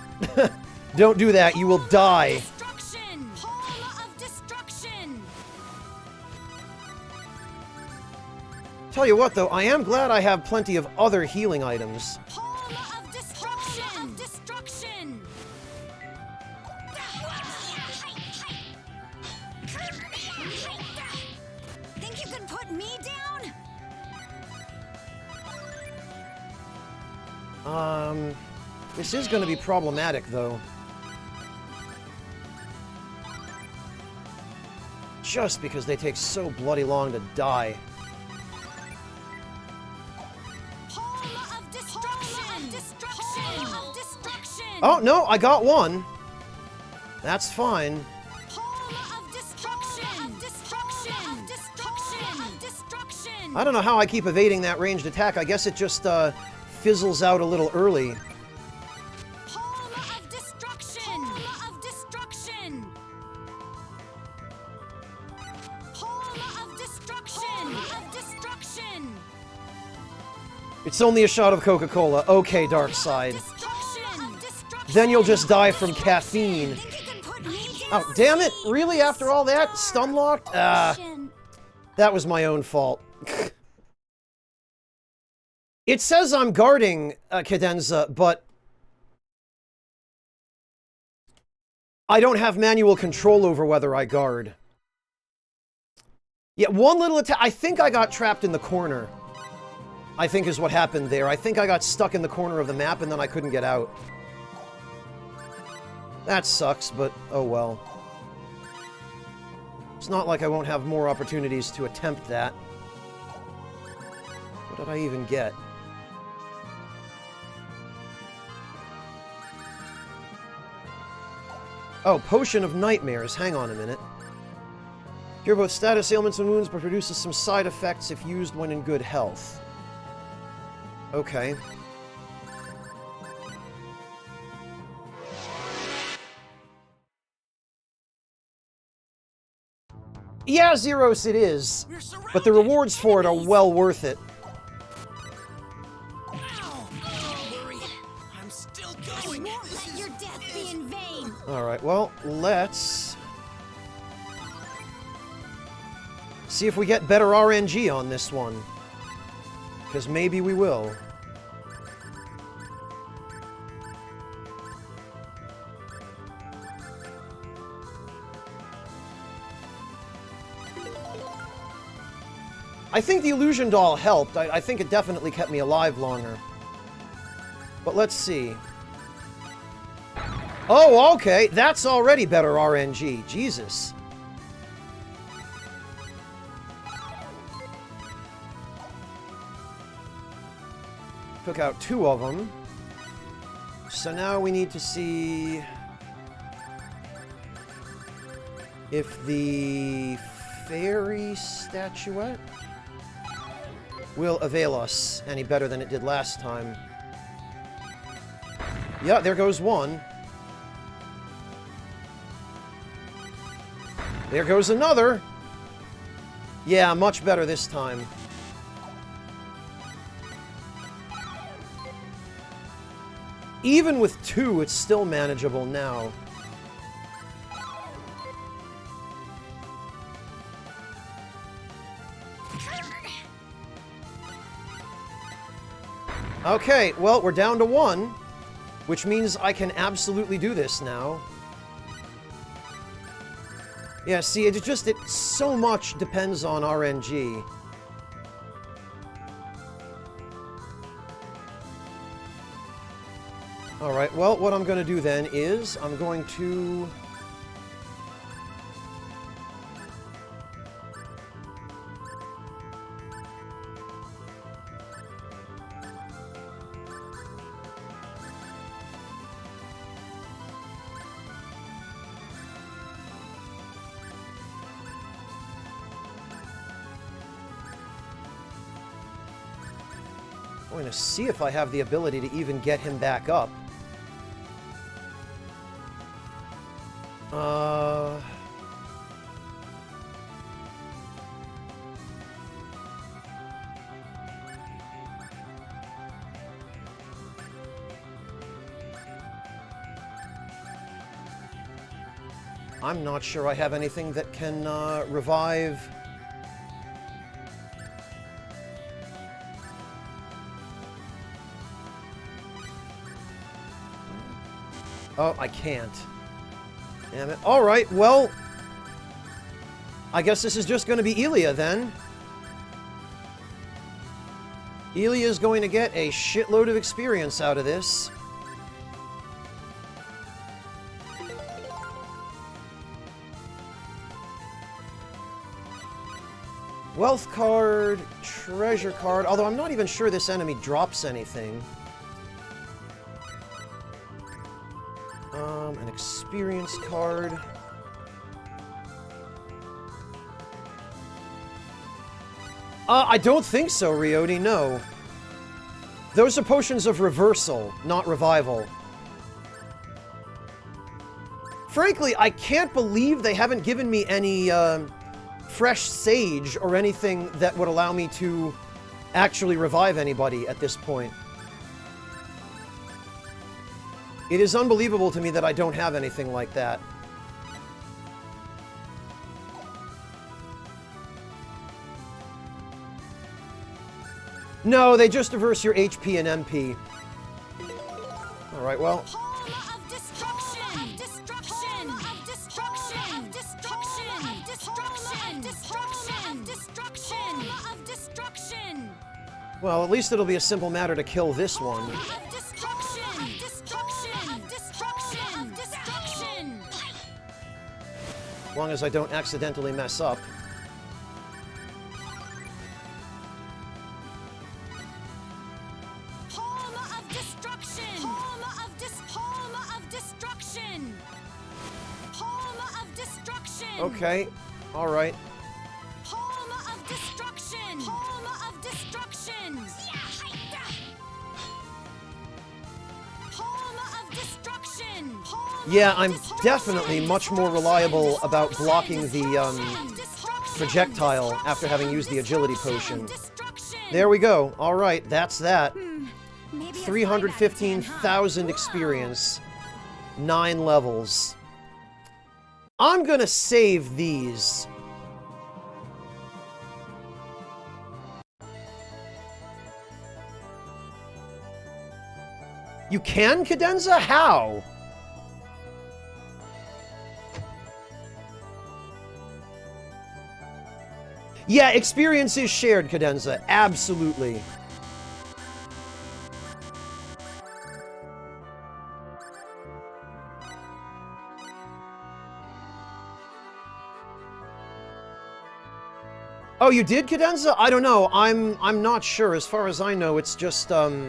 Don't do that, you will die. Destruction! Palm of destruction! Tell you what, though, I am glad I have plenty of other healing items. Palm of destruction! Palm of destruction! Think you can put me down? This is going to be problematic, though. Just because they take so bloody long to die. Palm of destruction! Palm of destruction! Palm of destruction! Oh, no, I got one. That's fine. Palm of destruction! Destruction! Destruction! Destruction! I don't know how I keep evading that ranged attack. I guess it just, fizzles out a little early. Palm of destruction! Palm of destruction! Palm of destruction! Of destruction! It's only a shot of Coca-Cola. Okay, dark side. Destruction! Destruction! Then you'll just die from caffeine. Think you can put me down? Oh, damn it! Really? After all that? Stun locked? That was my own fault. It says I'm guarding Cadenza, but I don't have manual control over whether I guard. Yeah, one little attack. I think I got trapped in the corner. I think is what happened there. I think I got stuck in the corner of the map and then I couldn't get out. That sucks, but oh well. It's not like I won't have more opportunities to attempt that. What did I even get? Oh, Potion of Nightmares. Hang on a minute. Cure both status ailments and wounds, but produces some side effects if used when in good health. Okay. Yeah, Zeros it is. But the rewards for it are well worth it. I'm still I going. won't let your death be in vain! Alright, well, let's see if we get better RNG on this one. Because maybe we will. I think the illusion doll helped. I think it definitely kept me alive longer. But let's see. Oh, okay. That's already better RNG. Jesus. Took out 2 of them. So now we need to see if the fairy statuette will avail us any better than it did last time. Yeah, there goes one. There goes another. Yeah, much better this time. Even with 2, it's still manageable now. Okay, well, we're down to 1, which means I can absolutely do this now. Yeah, see, it so much depends on RNG. Alright, well, what I'm going to do then is I'm going to I'm going to see if I have the ability to even get him back up. I'm not sure I have anything that can revive. Oh, I can't. Damn it. Alright, well... I guess this is just going to be Elia, then. Elia is going to get a shitload of experience out of this. Wealth card, treasure card, although I'm not even sure this enemy drops anything. An experience card. I don't think so, Ryodi, no. Those are potions of reversal, not revival. Frankly, I can't believe they haven't given me any, fresh sage or anything that would allow me to actually revive anybody at this point. It is unbelievable to me that I don't have anything like that. No, they just reverse your HP and MP. Alright, well... Well, at least it'll be a simple matter to kill this one. As long as I don't accidentally mess up. Okay, alright. Yeah, I'm definitely much more reliable about blocking the projectile after having used the agility potion. There we go. Alright, that's that. 315,000 experience. 9 levels. I'm gonna save these. You can, Cadenza? How? Yeah, experience is shared, Cadenza. Absolutely. Oh, you did, Cadenza? I don't know. I'm not sure. As far as I know, it's just, As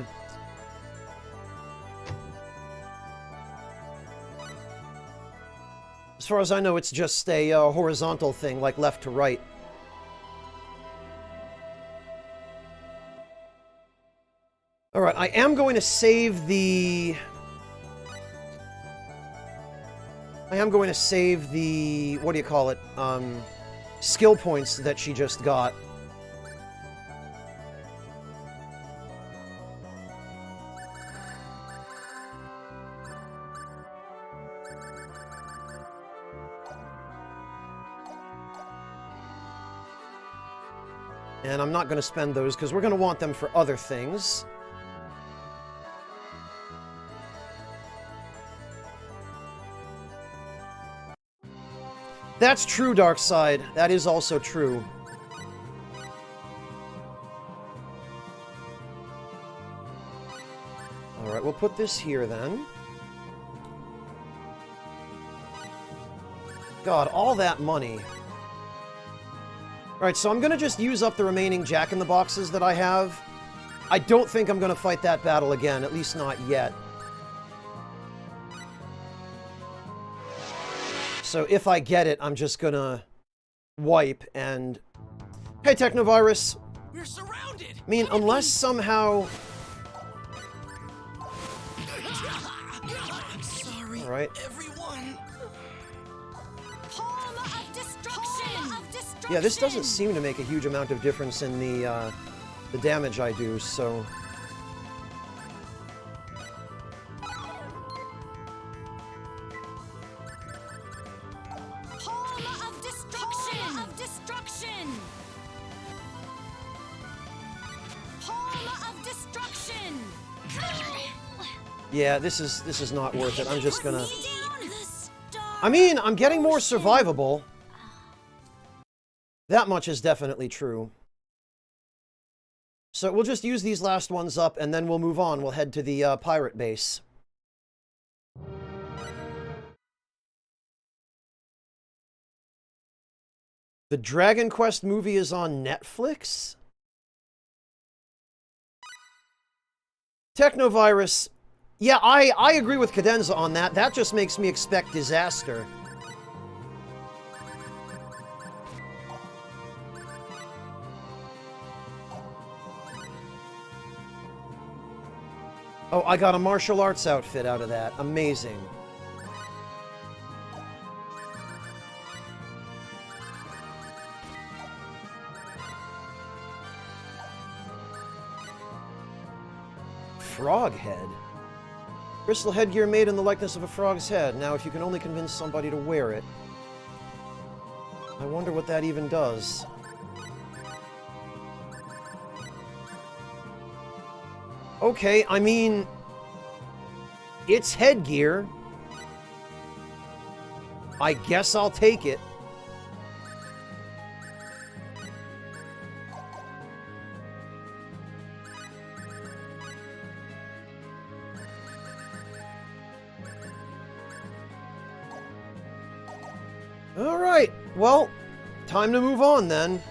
far as I know, it's just a horizontal thing, like left to right. Alright, I am going to save the... what do you call it? Skill points that she just got. And I'm not going to spend those because we're going to want them for other things. That's true, Darkside. That is also true. Alright, we'll put this here then. God, all that money. Alright, so I'm gonna just use up the remaining Jack-in-the-Boxes that I have. I don't think I'm gonna fight that battle again, at least not yet. So if I get it, I'm just gonna wipe and... Hey, Technovirus! We're surrounded! I mean, unless somehow... I'm sorry, Alright. everyone. Yeah, this doesn't seem to make a huge amount of difference in the damage I do, so... Palma of destruction. Yeah, this is not worth it. I'm just gonna... Down the star. I mean, I'm getting more survivable. That much is definitely true. So we'll just use these last ones up, and then we'll move on. We'll head to the pirate base. The Dragon Quest movie is on Netflix? Technovirus. Yeah, I agree with Cadenza on that. That just makes me expect disaster. Oh, I got a martial arts outfit out of that. Amazing. Frog head. Crystal headgear made in the likeness of a frog's head. Now, if you can only convince somebody to wear it. I wonder what that even does. Okay, I mean... it's headgear. I guess I'll take it. Alright, well, time to move on then.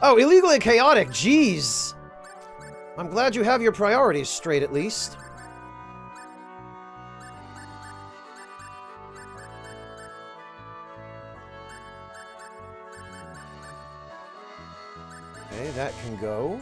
Oh, illegally chaotic, jeez. I'm glad you have your priorities straight at least. Okay, that can go.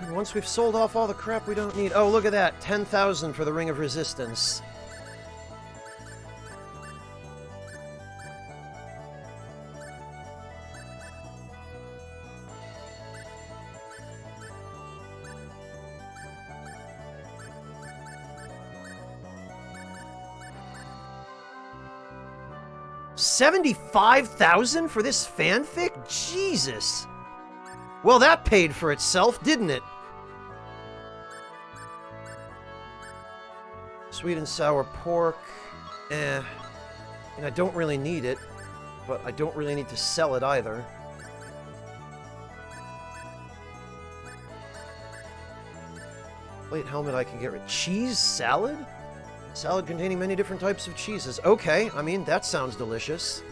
And once we've sold off all the crap we don't need... Oh, look at that. 10,000 for the Ring of Resistance. $75,000 for this fanfic? Jesus! Well, that paid for itself, didn't it? Sweet and sour pork. And I don't really need it, but I don't really need to sell it either. Plate helmet I can get rid of. Cheese salad? Salad containing many different types of cheeses. Okay, I mean, that sounds delicious.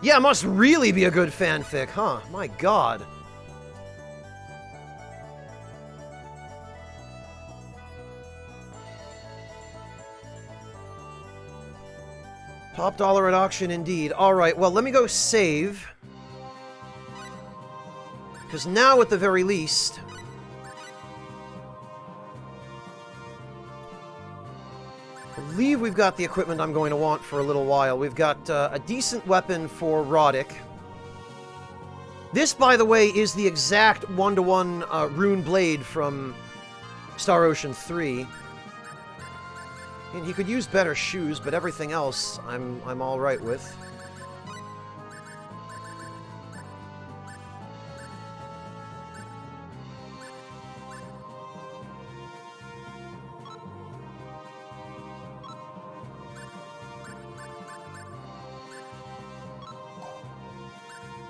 Yeah, must really be a good fanfic, huh? My god. Top dollar at auction indeed. Alright, well, let me go save. Because now, at the very least... I believe we've got the equipment I'm going to want for a little while. We've got a decent weapon for Roddick. This, by the way, is the exact one-to-one rune blade from Star Ocean 3. I mean, he could use better shoes, but everything else I'm all right with.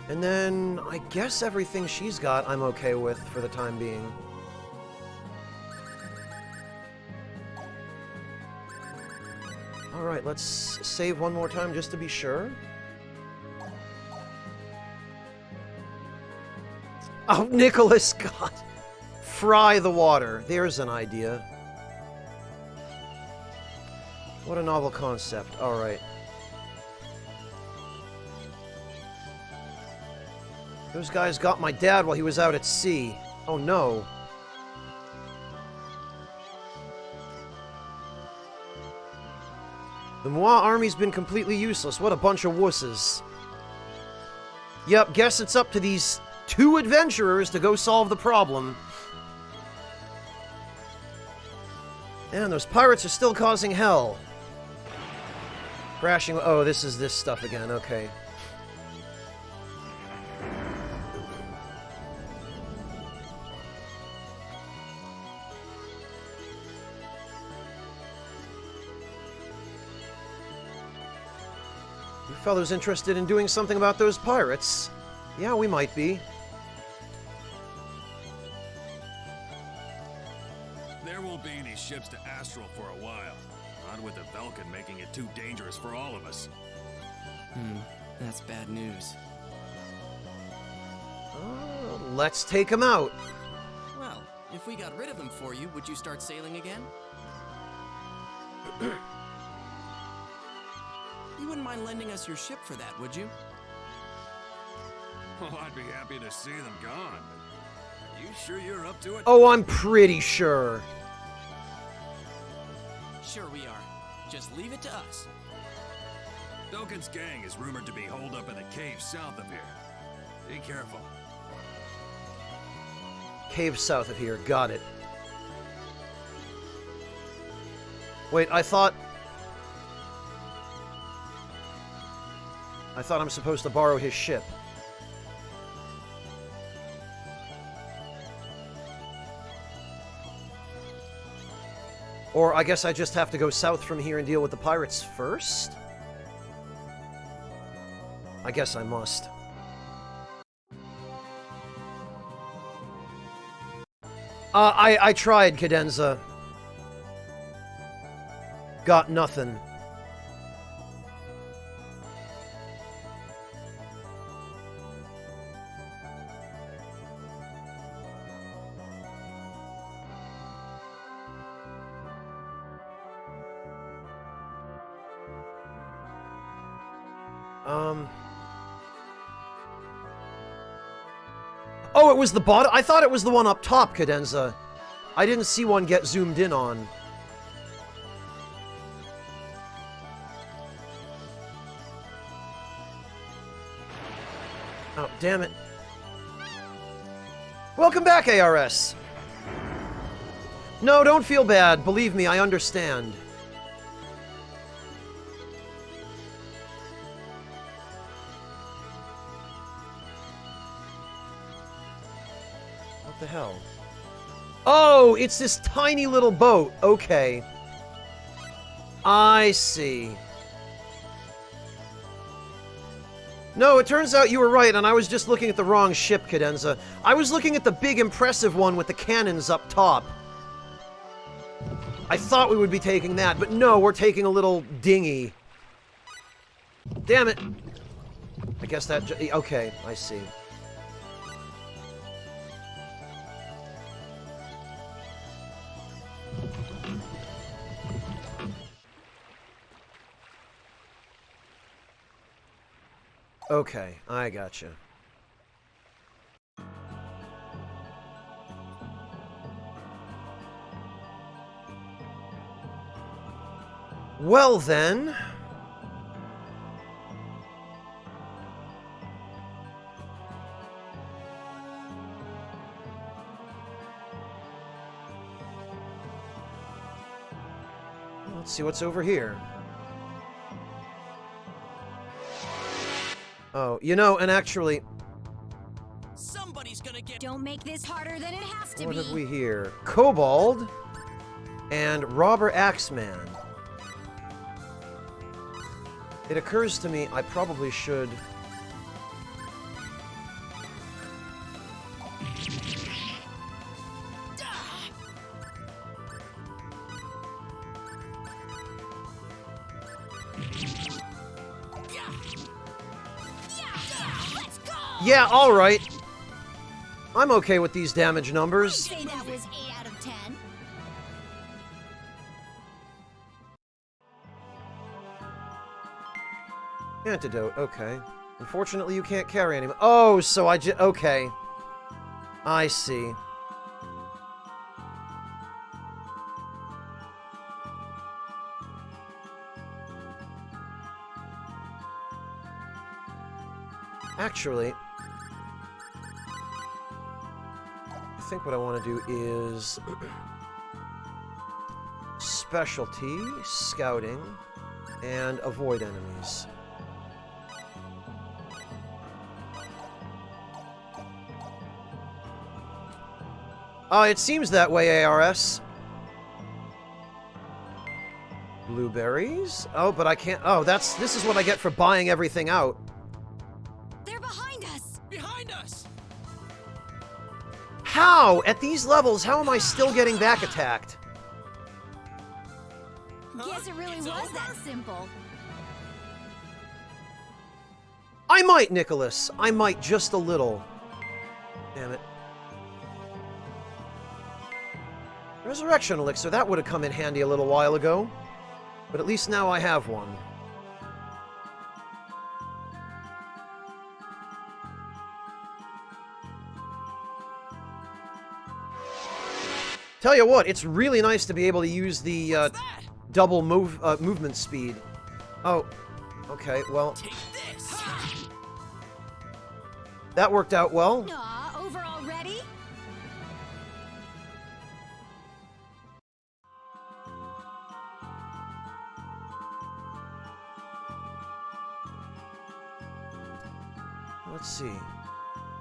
And then, I guess everything she's got I'm okay with for the time being. Alright, let's save one more time just to be sure. Oh, Nicholas, God! Fry the water. There's an idea. What a novel concept. Alright. Those guys got my dad while he was out at sea. Oh no. The Moi army's been completely useless. What a bunch of wusses. Yep, guess it's up to these two adventurers to go solve the problem. And those pirates are still causing hell. Crashing... Oh, this is this stuff again. Okay. You fellows interested in doing something about those pirates? Yeah, we might be. There won't be any ships to Astral for a while. Not with the Vulcan making it too dangerous for all of us. That's bad news. Let's take them out. Well, if we got rid of them for you, would you start sailing again? You wouldn't mind lending us your ship for that, would you? Well, I'd be happy to see them gone. Are you sure you're up to it? Oh, I'm pretty sure. Sure we are. Just leave it to us. Vulcan's gang is rumored to be holed up in a cave south of here. Be careful. Cave south of here. Got it. Wait, I thought I'm supposed to borrow his ship. Or I guess I just have to go south from here and deal with the pirates first? I guess I must. I tried, Cadenza. Got nothing. Oh, it was the bottom? I thought it was the one up top, Cadenza. I didn't see one get zoomed in on. Oh, damn it. Welcome back, ARS. No, don't feel bad. Believe me, I understand. What the hell? Oh, it's this tiny little boat. Okay. I see. No, it turns out you were right, and I was just looking at the wrong ship, Cadenza. I was looking at the big, impressive one with the cannons up top. I thought we would be taking that, but no, we're taking a little dinghy. Damn it. I guess that... Okay, I see. Okay, I gotcha. Well then... Let's see what's over here. Oh, you know, and actually... Somebody's gonna get... Don't make this harder than it has to What be. have we here? Kobold and Robber Axeman. It occurs to me I probably should... Yeah, alright. I'm okay with these damage numbers. Say that was 8 out of 10. Antidote, okay. Unfortunately, you can't carry any. Oh, so okay. I see. Actually, I think what I want to do is specialty, scouting, and avoid enemies. It seems that way, ARS. Blueberries? Oh, but I can't... Oh, this is what I get for buying everything out. They're behind us. Behind us! How? At these levels, how am I still getting back attacked? Guess it really It's was over? that simple. I might, Nicholas. I might just a little. Damn it. Resurrection Elixir, that would have come in handy a little while ago. But at least now I have one. Tell you what, it's really nice to be able to use the What's that? double movement speed. Oh, okay, well, Take this! that worked out well. Aw, over already? Let's see.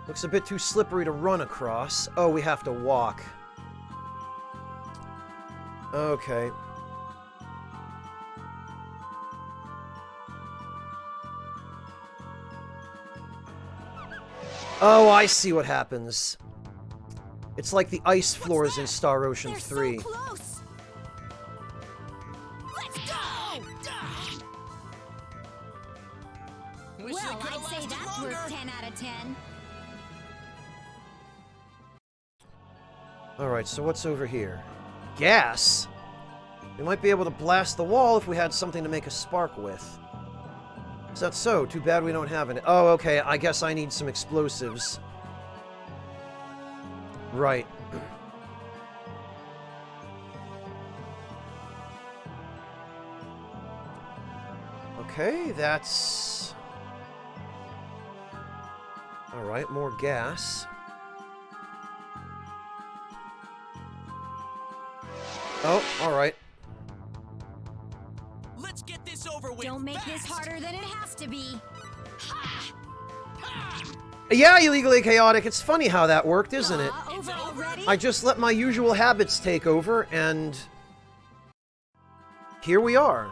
Looks a bit too slippery to run across. Oh, we have to walk. Okay. Oh, I see what happens. It's like the ice floors in Star Ocean They're 3. so close. Let's go! Wish Well, it could've I'd say lasted that's longer. worth 10 out of 10. Alright, so what's over here? Gas? We might be able to blast the wall if we had something to make a spark with. Is that so? Too bad we don't have any. Oh, okay, I guess I need some explosives. Right. Okay, that's... Alright, more gas. Oh, alright. Let's get this over with. Don't make this fast. harder than it has to be. Yeah, illegally chaotic. It's funny how that worked, isn't it? Aw, over already? I just let my usual habits take over, and... here we are.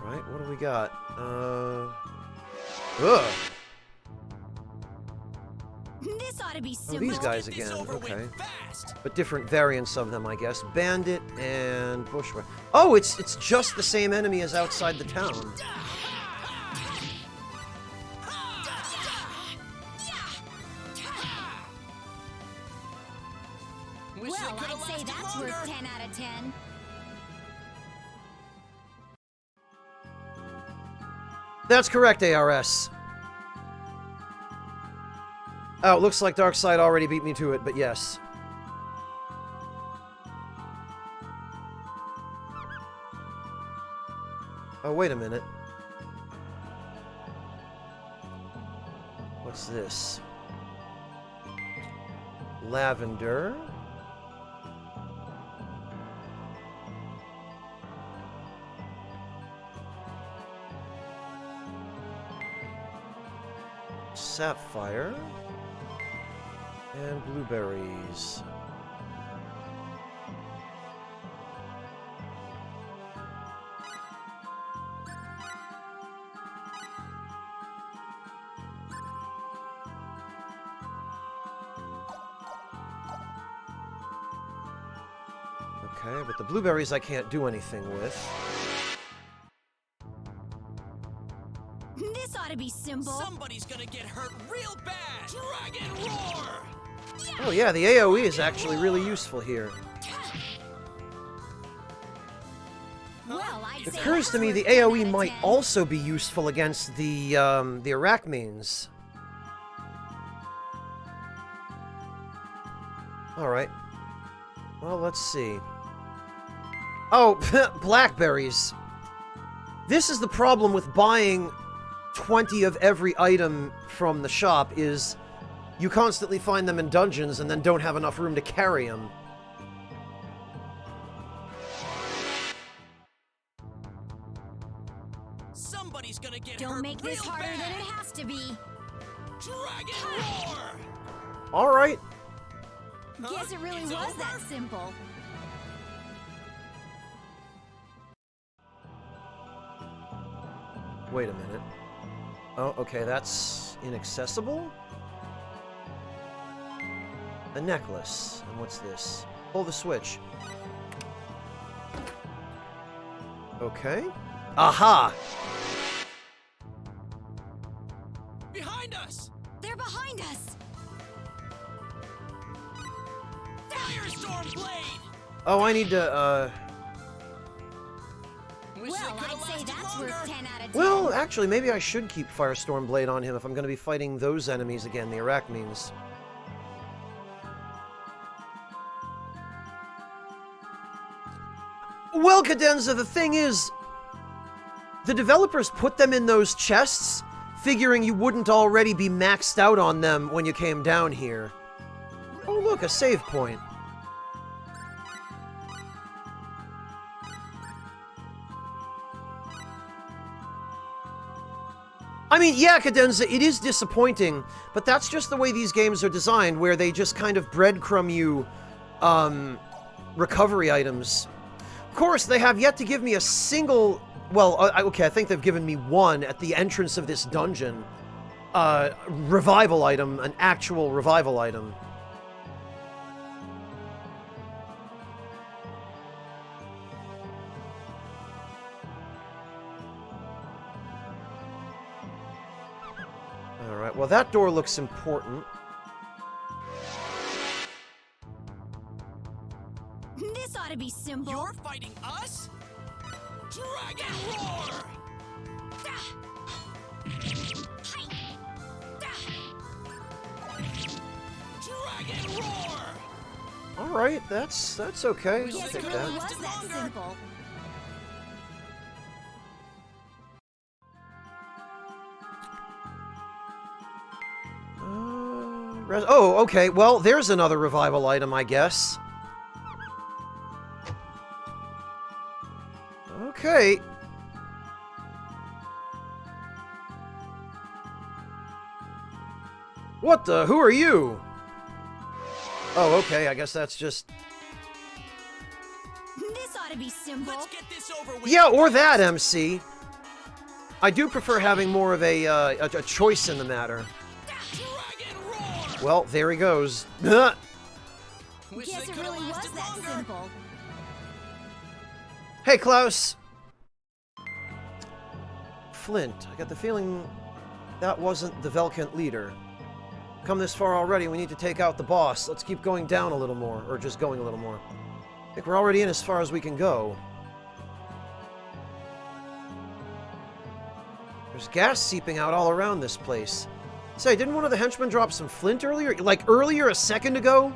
Alright, what do we got? Ugh. This ought to be Oh, simple. these guys Get this again. over with Okay. fast. But different variants of them, I guess. Bandit and Bushwhack. Oh, it's just the same enemy as outside the town. Wish it Well, could've I'd say lasted that's longer. worth 10 out of 10. That's correct, ARS. Oh, it looks like Darkseid already beat me to it, but yes. Oh, wait a minute. What's this? Lavender. Sapphire. And blueberries. Okay, but the blueberries I can't do anything with. This ought to be simple. Somebody's gonna get hurt real bad. Dragon roar! Oh yeah, the AoE is actually really useful here. Well, I'd It say occurs to that's me the worth 10 AoE out of might 10. also be useful against the Arachmenes. Alright. Well, let's see. Oh, blackberries. This is the problem with buying 20 of every item from the shop, is you constantly find them in dungeons and then don't have enough room to carry them. Somebody's gonna get Don't hurt make this real harder bad. than it has to be. Dragon roar! Alright. Guess it really It's was over? that simple. Wait a minute. Oh, okay, that's inaccessible? A necklace. And what's this? Pull the switch. Okay. Aha! Behind us! They're behind us. Firestorm blade! Oh, I need to, Wish Well, it could've I'd say lasted that's longer. worth 10 out of 10. Well, actually, maybe I should keep Firestorm Blade on him if I'm going to be fighting those enemies again, the Arachmenes. Well, Cadenza, the thing is, the developers put them in those chests, figuring you wouldn't already be maxed out on them when you came down here. Oh, look, a save point. I mean, yeah, Cadenza, it is disappointing, but that's just the way these games are designed, where they just kind of breadcrumb you, recovery items. Of course, they have yet to give me a single... Well, okay, I think they've given me one at the entrance of this dungeon. Revival item, an actual revival item. Alright, well that door looks important. This ought to be simple. You're fighting us? Dragon roar! Dragon roar! Alright, that's okay. I'll Guess take it really that. was that simple. Oh, okay, well, there's another revival item, I guess. Okay. What the? Who are you? Oh, okay, I guess that's just... This ought to be simple. Let's get this over with. Yeah, or that, MC. I do prefer having more of a choice in the matter. Dragon roar! Well, there he goes. Wish Guess they it could've really was lasted that longer. simple. Hey, Klaus. Flint, I got the feeling that wasn't the Velkant leader. Come this far already, we need to take out the boss. Let's keep going down a little more, or just going a little more. I think we're already in as far as we can go. There's gas seeping out all around this place. Say, didn't one of the henchmen drop some flint earlier? Like earlier, a second ago?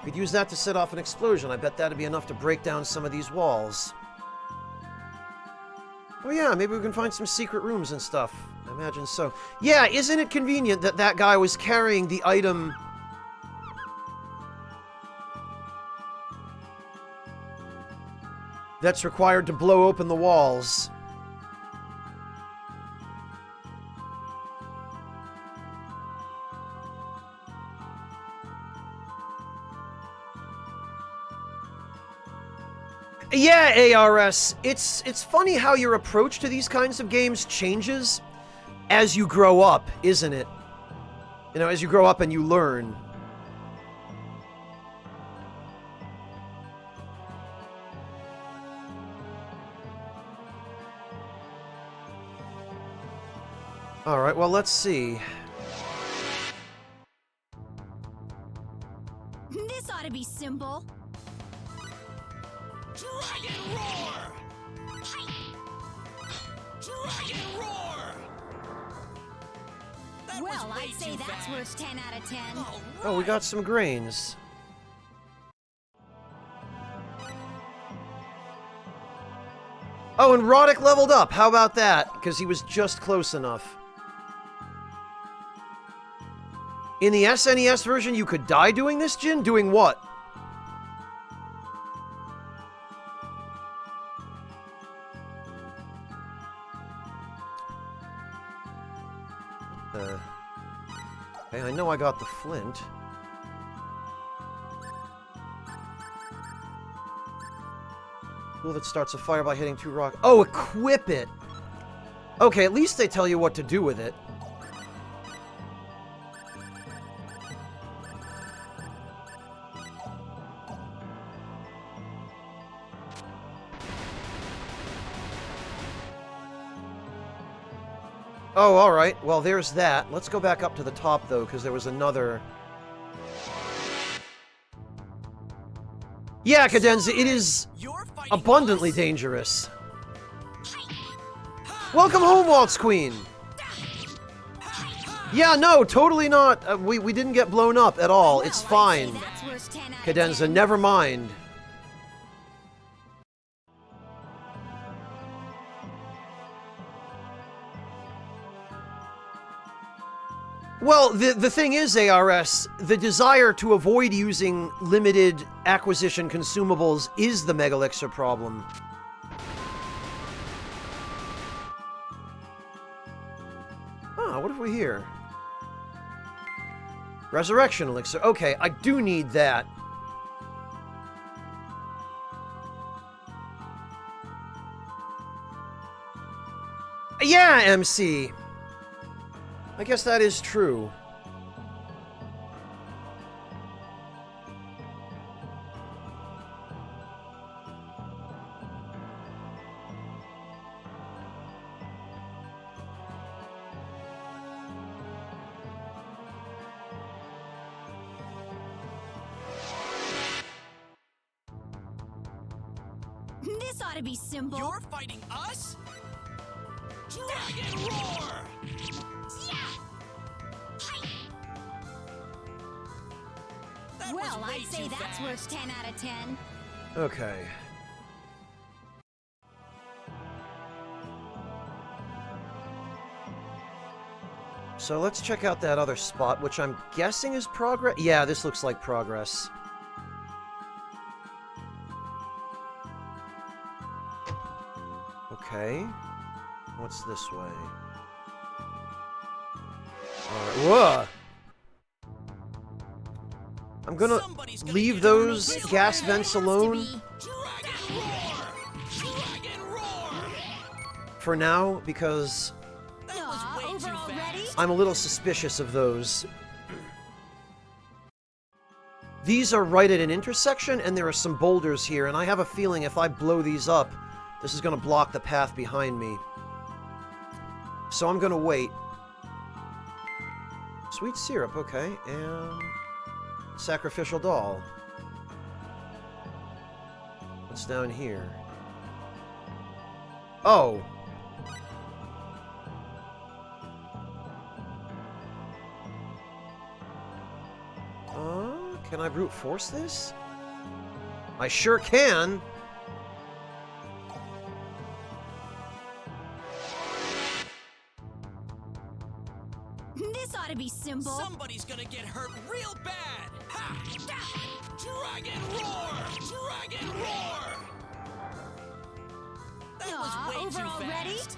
We could use that to set off an explosion. I bet that'd be enough to break down some of these walls. Oh yeah, maybe we can find some secret rooms and stuff. I imagine so. Yeah, isn't it convenient that that guy was carrying the item... that's required to blow open the walls? Yeah, ARS, it's funny how your approach to these kinds of games changes as you grow up, isn't it? You know, as you grow up and you learn. Alright, well, let's see. This ought to be simple. Dragon roar! Dragon roar! That was Well, way I'd say too that's fast. worth 10 out of 10. All Oh, we right. got some grains. Oh, and Roddick leveled up. How about that? Because he was just close enough. In the SNES version, you could die doing this, Jin? Doing what? Okay, I know I got the flint. Tool that starts a fire by hitting 2 rocks. Oh, equip it! Okay, at least they tell you what to do with it. Oh, alright. Well, there's that. Let's go back up to the top, though, because there was another... Yeah, Cadenza, it is You're fighting abundantly us? dangerous. Welcome home, Waltz Queen! Yeah, no, totally not. We didn't get blown up at all. It's fine. That's worth 10 out of Cadenza, 10. never mind. Well, the thing is, ARS, the desire to avoid using limited acquisition consumables is the Megalixir problem. Ah, what have we here? Resurrection Elixir. Okay, I do need that. Yeah, MC! I guess that is true. This ought to be simple. You're fighting us? Dragon roar! That Well, was way I'd say too that's fast. worth 10 out of 10. Okay. So let's check out that other spot, which I'm guessing is progress. Yeah, this looks like progress. Okay. What's this way? Alright, whoa! I'm gonna Somebody's gonna leave get those hurt. gas Harder than it vents has to alone be. Dragon roar! Dragon roar! for now, because That Aw, was way over too already? fast. I'm a little suspicious of those. These are right at an intersection, and there are some boulders here, and I have a feeling if I blow these up, this is going to block the path behind me. So I'm going to wait. Sweet syrup, okay, and sacrificial doll. What's down here? Oh. Can I brute force this? I sure can. This ought to be simple. Somebody's gonna get hurt real bad. Ha! Dragon roar! Dragon roar! That Aw, was way over too already? fast.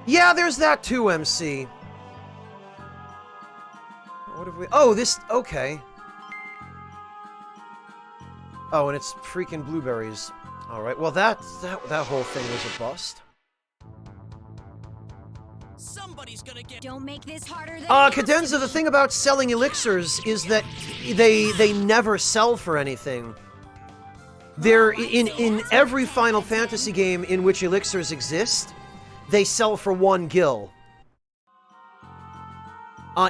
Yeah, there's that too, MC. What have we... Oh, this... Okay. Oh, and it's freaking blueberries. Alright, well that whole thing was a bust. Somebody's gonna get Don't make this harder than it has to Cadenza, the be. thing about selling elixirs is that they never sell for anything. They're in every Final Fantasy game in which elixirs exist, they sell for 1 gil.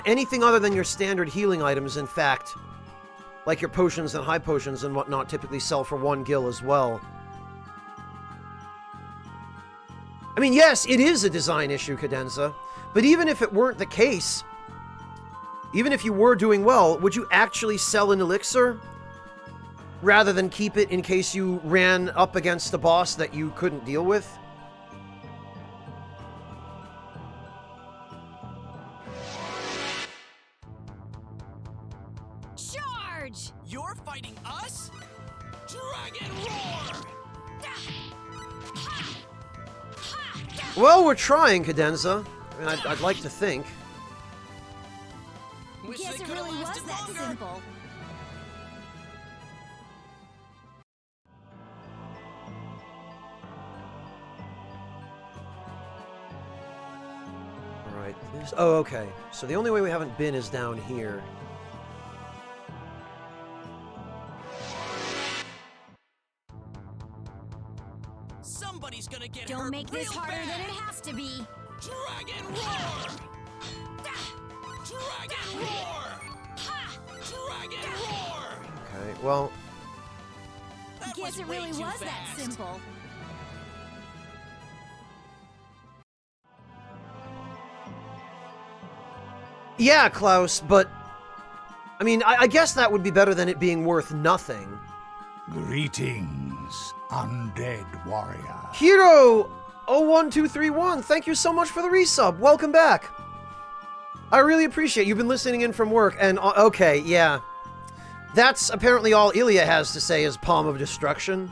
Anything other than your standard healing items, in fact, Like your potions and high potions and whatnot typically sell for 1 gil as well. I mean, yes, it is a design issue, Cadenza, but even if it weren't the case, even if you were doing well, would you actually sell an elixir rather than keep it in case you ran up against a boss that you couldn't deal with? Charge! You're fighting us? Dragon Roar! Well, we're trying, Cadenza. I mean, I'd like to think. Wish Guess they it could've really was lasted that longer. simple. Alright, oh, okay. So the only way we haven't been is down here. Somebody's gonna get Don't hurt make this real harder bad. than it has to be. Dragon Roar! Dragon Roar! Dragon Roar! Okay, well, That Guess was it way really too was that fast. simple. yeah, Klaus, but... I mean, I guess that would be better than it being worth nothing. Greetings, undead warrior. Hero 01231, thank you so much for the resub. Welcome back. I really appreciate you've been listening in from work, and okay, yeah. That's apparently all Ilya has to say is Palm of Destruction.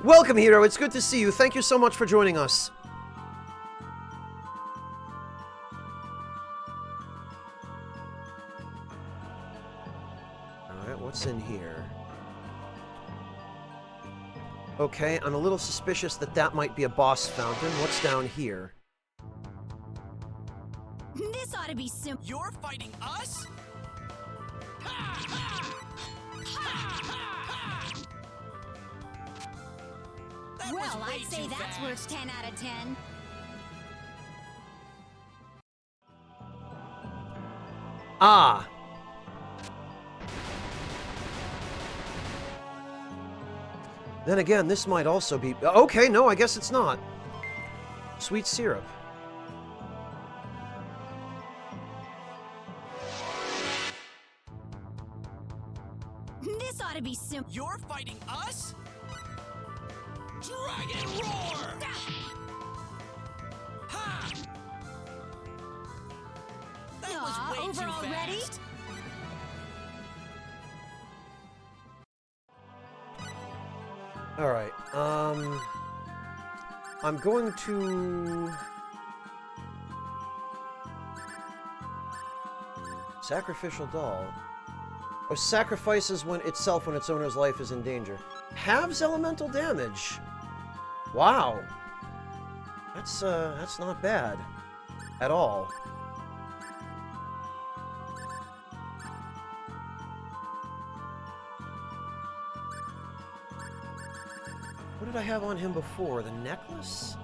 Welcome, Hero. It's good to see you. Thank you so much for joining us. Alright, what's in here? Okay, I'm a little suspicious that that might be a boss fountain. What's down here? This ought to be simple. You're fighting us? Ha, ha! Ha, ha, ha! That was Well, way I'd say too that's fast. worth 10 out of 10. Ah! Then again, this might also be... Okay, no, I guess it's not. Sweet syrup. This ought to be simple. You're fighting us? Dragon Roar! Ha! That Aw, was way over too already? fast. Alright, I'm going to... Sacrificial doll. Oh, sacrifices when itself when its owner's life is in danger. Halves elemental damage. Wow. That's not bad. At all. What did I have on him before? The necklace?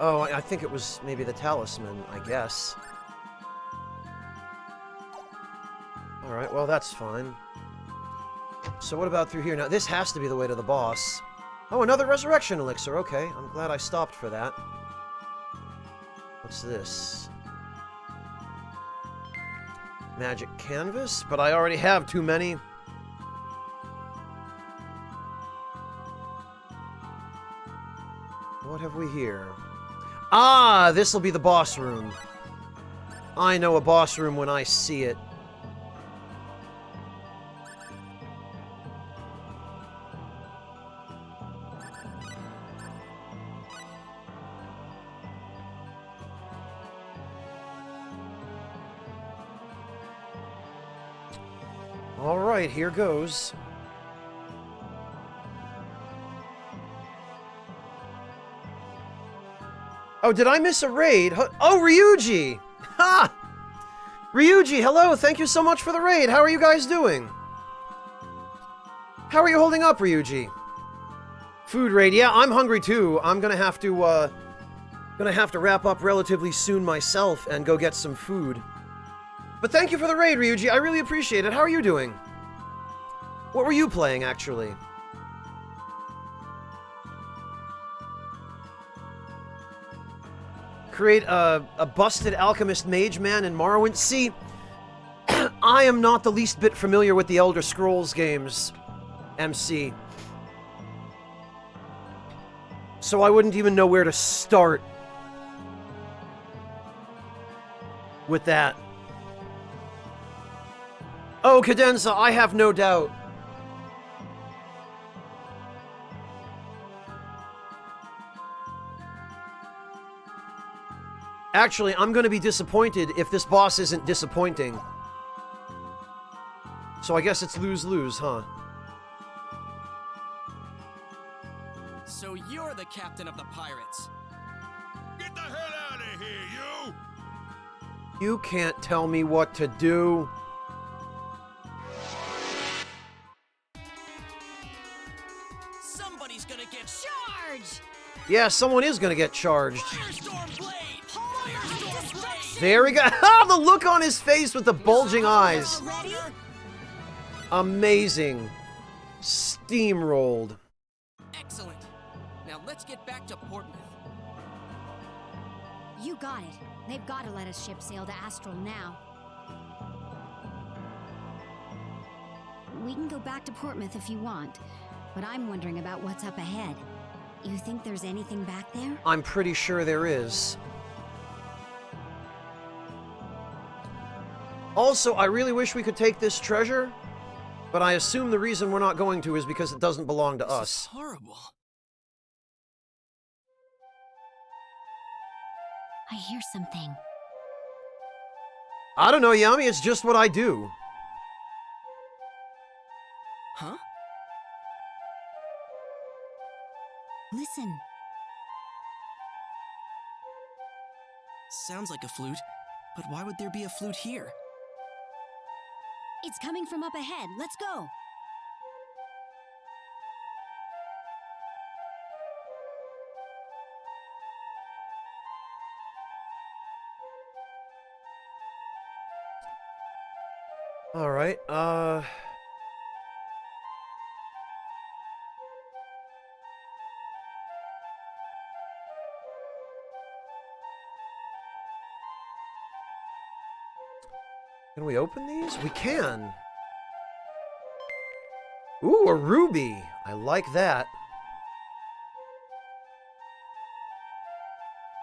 Oh, I think it was maybe the talisman, I guess. Alright, well that's fine. So what about through here? Now, this has to be the way to the boss. Oh, another resurrection elixir. Okay, I'm glad I stopped for that. What's this? Magic canvas? But I already have too many. What have we here? Ah, this'll be the boss room. I know a boss room when I see it. Alright, here goes. Oh, did I miss a raid? Oh, Ryuji! Ha! Ryuji, hello! Thank you so much for the raid! How are you guys doing? How are you holding up, Ryuji? Food raid. Yeah, I'm hungry too. I'm gonna have to wrap up relatively soon myself and go get some food. But thank you for the raid, Ryuji. I really appreciate it. How are you doing? What were you playing, actually? Create a busted alchemist mage man in Morrowind. See, I am not the least bit familiar with the Elder Scrolls games, MC. So I wouldn't even know where to start with that. Oh, Cadenza, I have no doubt. Actually, I'm gonna be disappointed if this boss isn't disappointing. So I guess it's lose-lose, huh? So you're the captain of the pirates. Get the hell out of here, you! You can't tell me what to do. Somebody's gonna get Charge! Yeah, someone is gonna get charged. Firestorm Blade! Firestorm Blade! There we go. Ah, the look on his face with the bulging eyes. Ready? Amazing. Steamrolled. Excellent. Now let's get back to Portmouth. You got it. They've got to let us ship sail to Astral now. We can go back to Portmouth if you want, but I'm wondering about what's up ahead. You think there's anything back there? I'm pretty sure there is. Also, I really wish we could take this treasure, but I assume the reason we're not going to is because it doesn't belong to This is us. horrible. I hear something. I don't know, Yami, it's just what I do. Huh? Listen. Sounds like a flute, but why would there be a flute here? It's coming from up ahead. Let's go. All right, Can we open these? We can. Ooh, a ruby. I like that.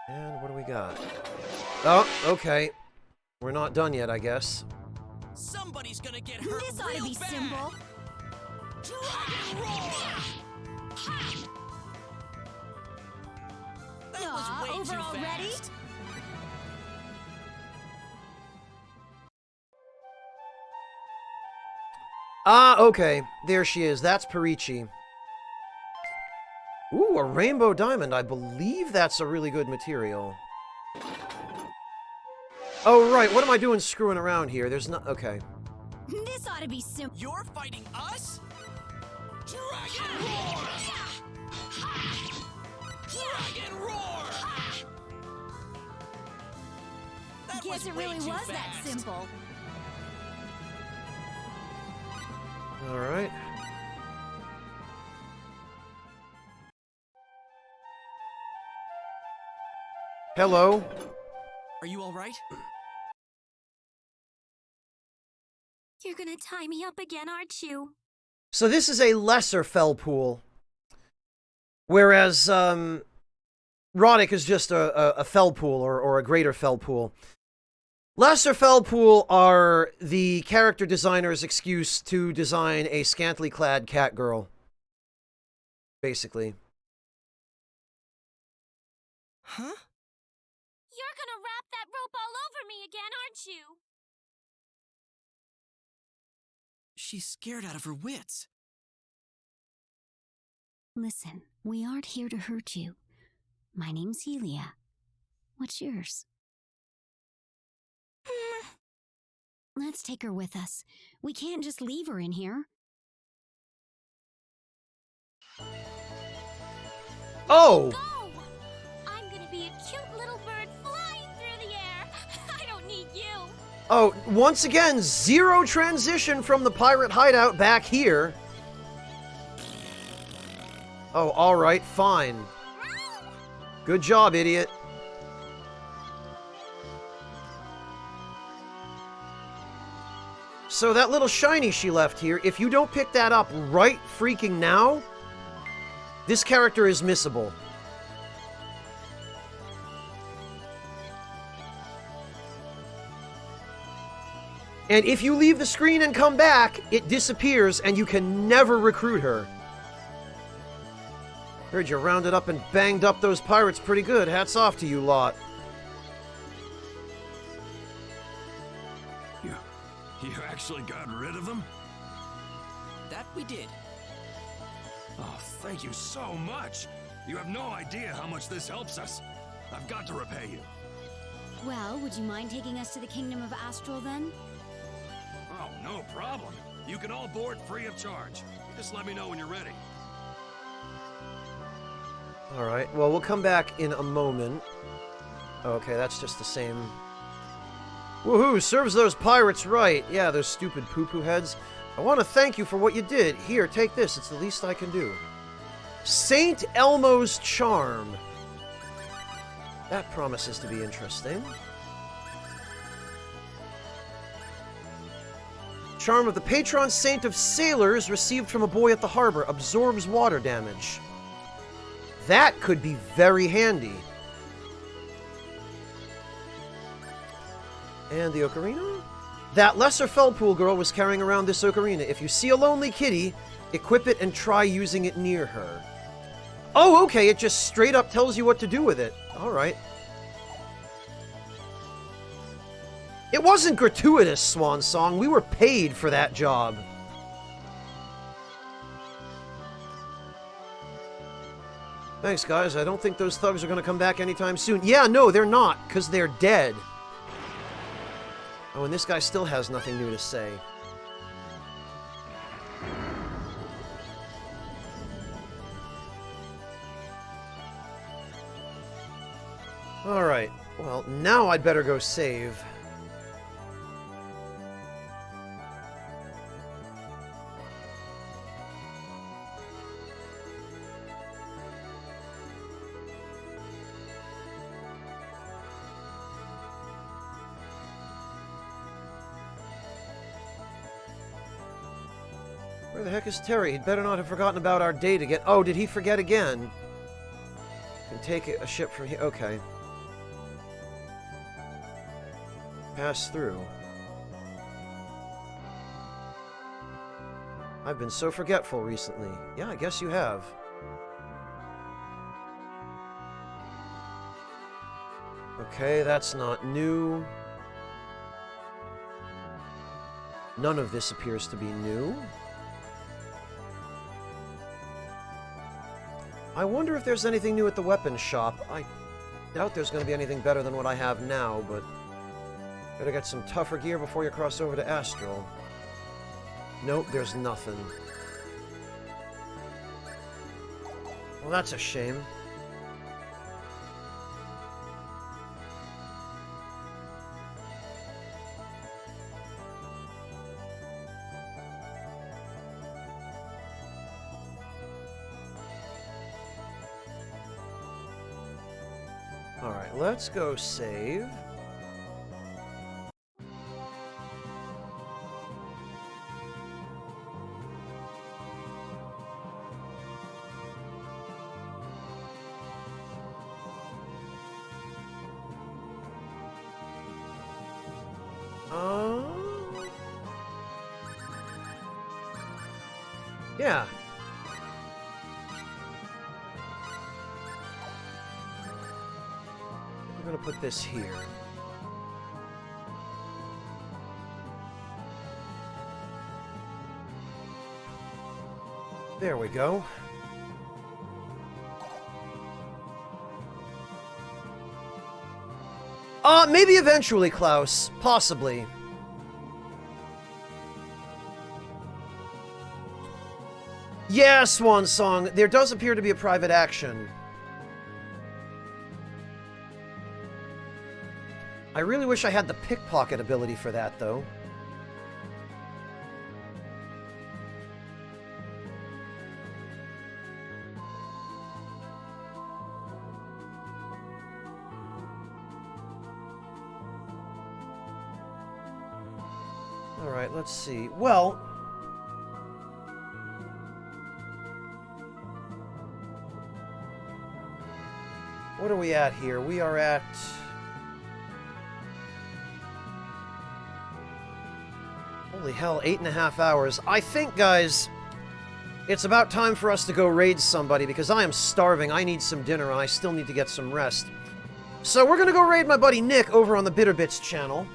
And what do we got? Oh, okay. We're not done yet, I guess. Somebody's gonna get hurt This ought to real be bad. simple. Dragon roar! That Aw, was way over too already? fast. Ah, okay. There she is. That's Perichi. Ooh, a rainbow diamond. I believe that's a really good material. Oh, right. What am I doing screwing around here? There's not... Okay. This ought to be simple. You're fighting us? Dragon roar! Dragon roar! That Guess it way really too was that fast. simple. All right. Hello. Are you all right? You're gonna tie me up again, aren't you? So this is a lesser fell pool. Whereas, Roddick is just a fell pool, or a greater fell pool. Lesser fell pool are the character designer's excuse to design a scantily clad cat girl. Basically. Huh? You're gonna wrap that rope all over me again, aren't you? She's scared out of her wits. Listen, we aren't here to hurt you. My name's Helia. What's yours? Let's take her with us. We can't just leave her in here. Oh! Go! I'm gonna be a cute little bird flying through the air. I don't need you. Oh, once again, zero transition from the pirate hideout back here. Oh, alright, fine. Good job, idiot. So that little shiny she left here, if you don't pick that up right freaking now, this character is missable. And if you leave the screen and come back, it disappears and you can never recruit her. Heard you rounded up and banged up those pirates pretty good. Hats off to you lot. You actually got rid of them? That we did. Oh, thank you so much. You have no idea how much this helps us. I've got to repay you. Well, would you mind taking us to the Kingdom of Astral then? Oh, no problem. You can all board free of charge. Just let me know when you're ready. Alright, well, we'll come back in a moment. Okay, that's just the same. Woohoo, serves those pirates right. Yeah, those stupid poo-poo heads. I want to thank you for what you did. Here, take this. It's the least I can do. Saint Elmo's Charm. That promises to be interesting. Charm of the patron saint of sailors received from a boy at the harbor. Absorbs water damage. That could be very handy. And the ocarina? That lesser Felpool girl was carrying around this ocarina. If you see a lonely kitty, equip it and try using it near her. Oh, okay, it just straight up tells you what to do with it. Alright. It wasn't gratuitous, Swan Song. We were paid for that job. Thanks, guys. I don't think those thugs are going to come back anytime soon. Yeah, no, they're not, because they're dead. Oh, and this guy still has nothing new to say. Alright, well, now I'd better go save. Where the heck is Terry? He'd better not have forgotten about our date again. Oh, did he forget again? Can take a ship from here. Okay. Pass through. I've been so forgetful recently. Yeah, I guess you have. Okay, that's not new. None of this appears to be new. I wonder if there's anything new at the weapons shop. I doubt there's going to be anything better than what I have now, but better get some tougher gear before you cross over to Astral. Nope, there's nothing. Well, that's a shame. Alright, let's go save. Yeah. We're gonna put this here. There we go. Maybe eventually, Klaus. Possibly. Yeah, Swan Song. There does appear to be a private action. I really wish I had the pickpocket ability for that, though. Alright, let's see. Well... what are we at here? We are at... holy hell, 8.5 hours. I think, guys, it's about time for us to go raid somebody, because I am starving. I need some dinner, and I still need to get some rest. So we're gonna go raid my buddy Nick over on the Bitterbits channel.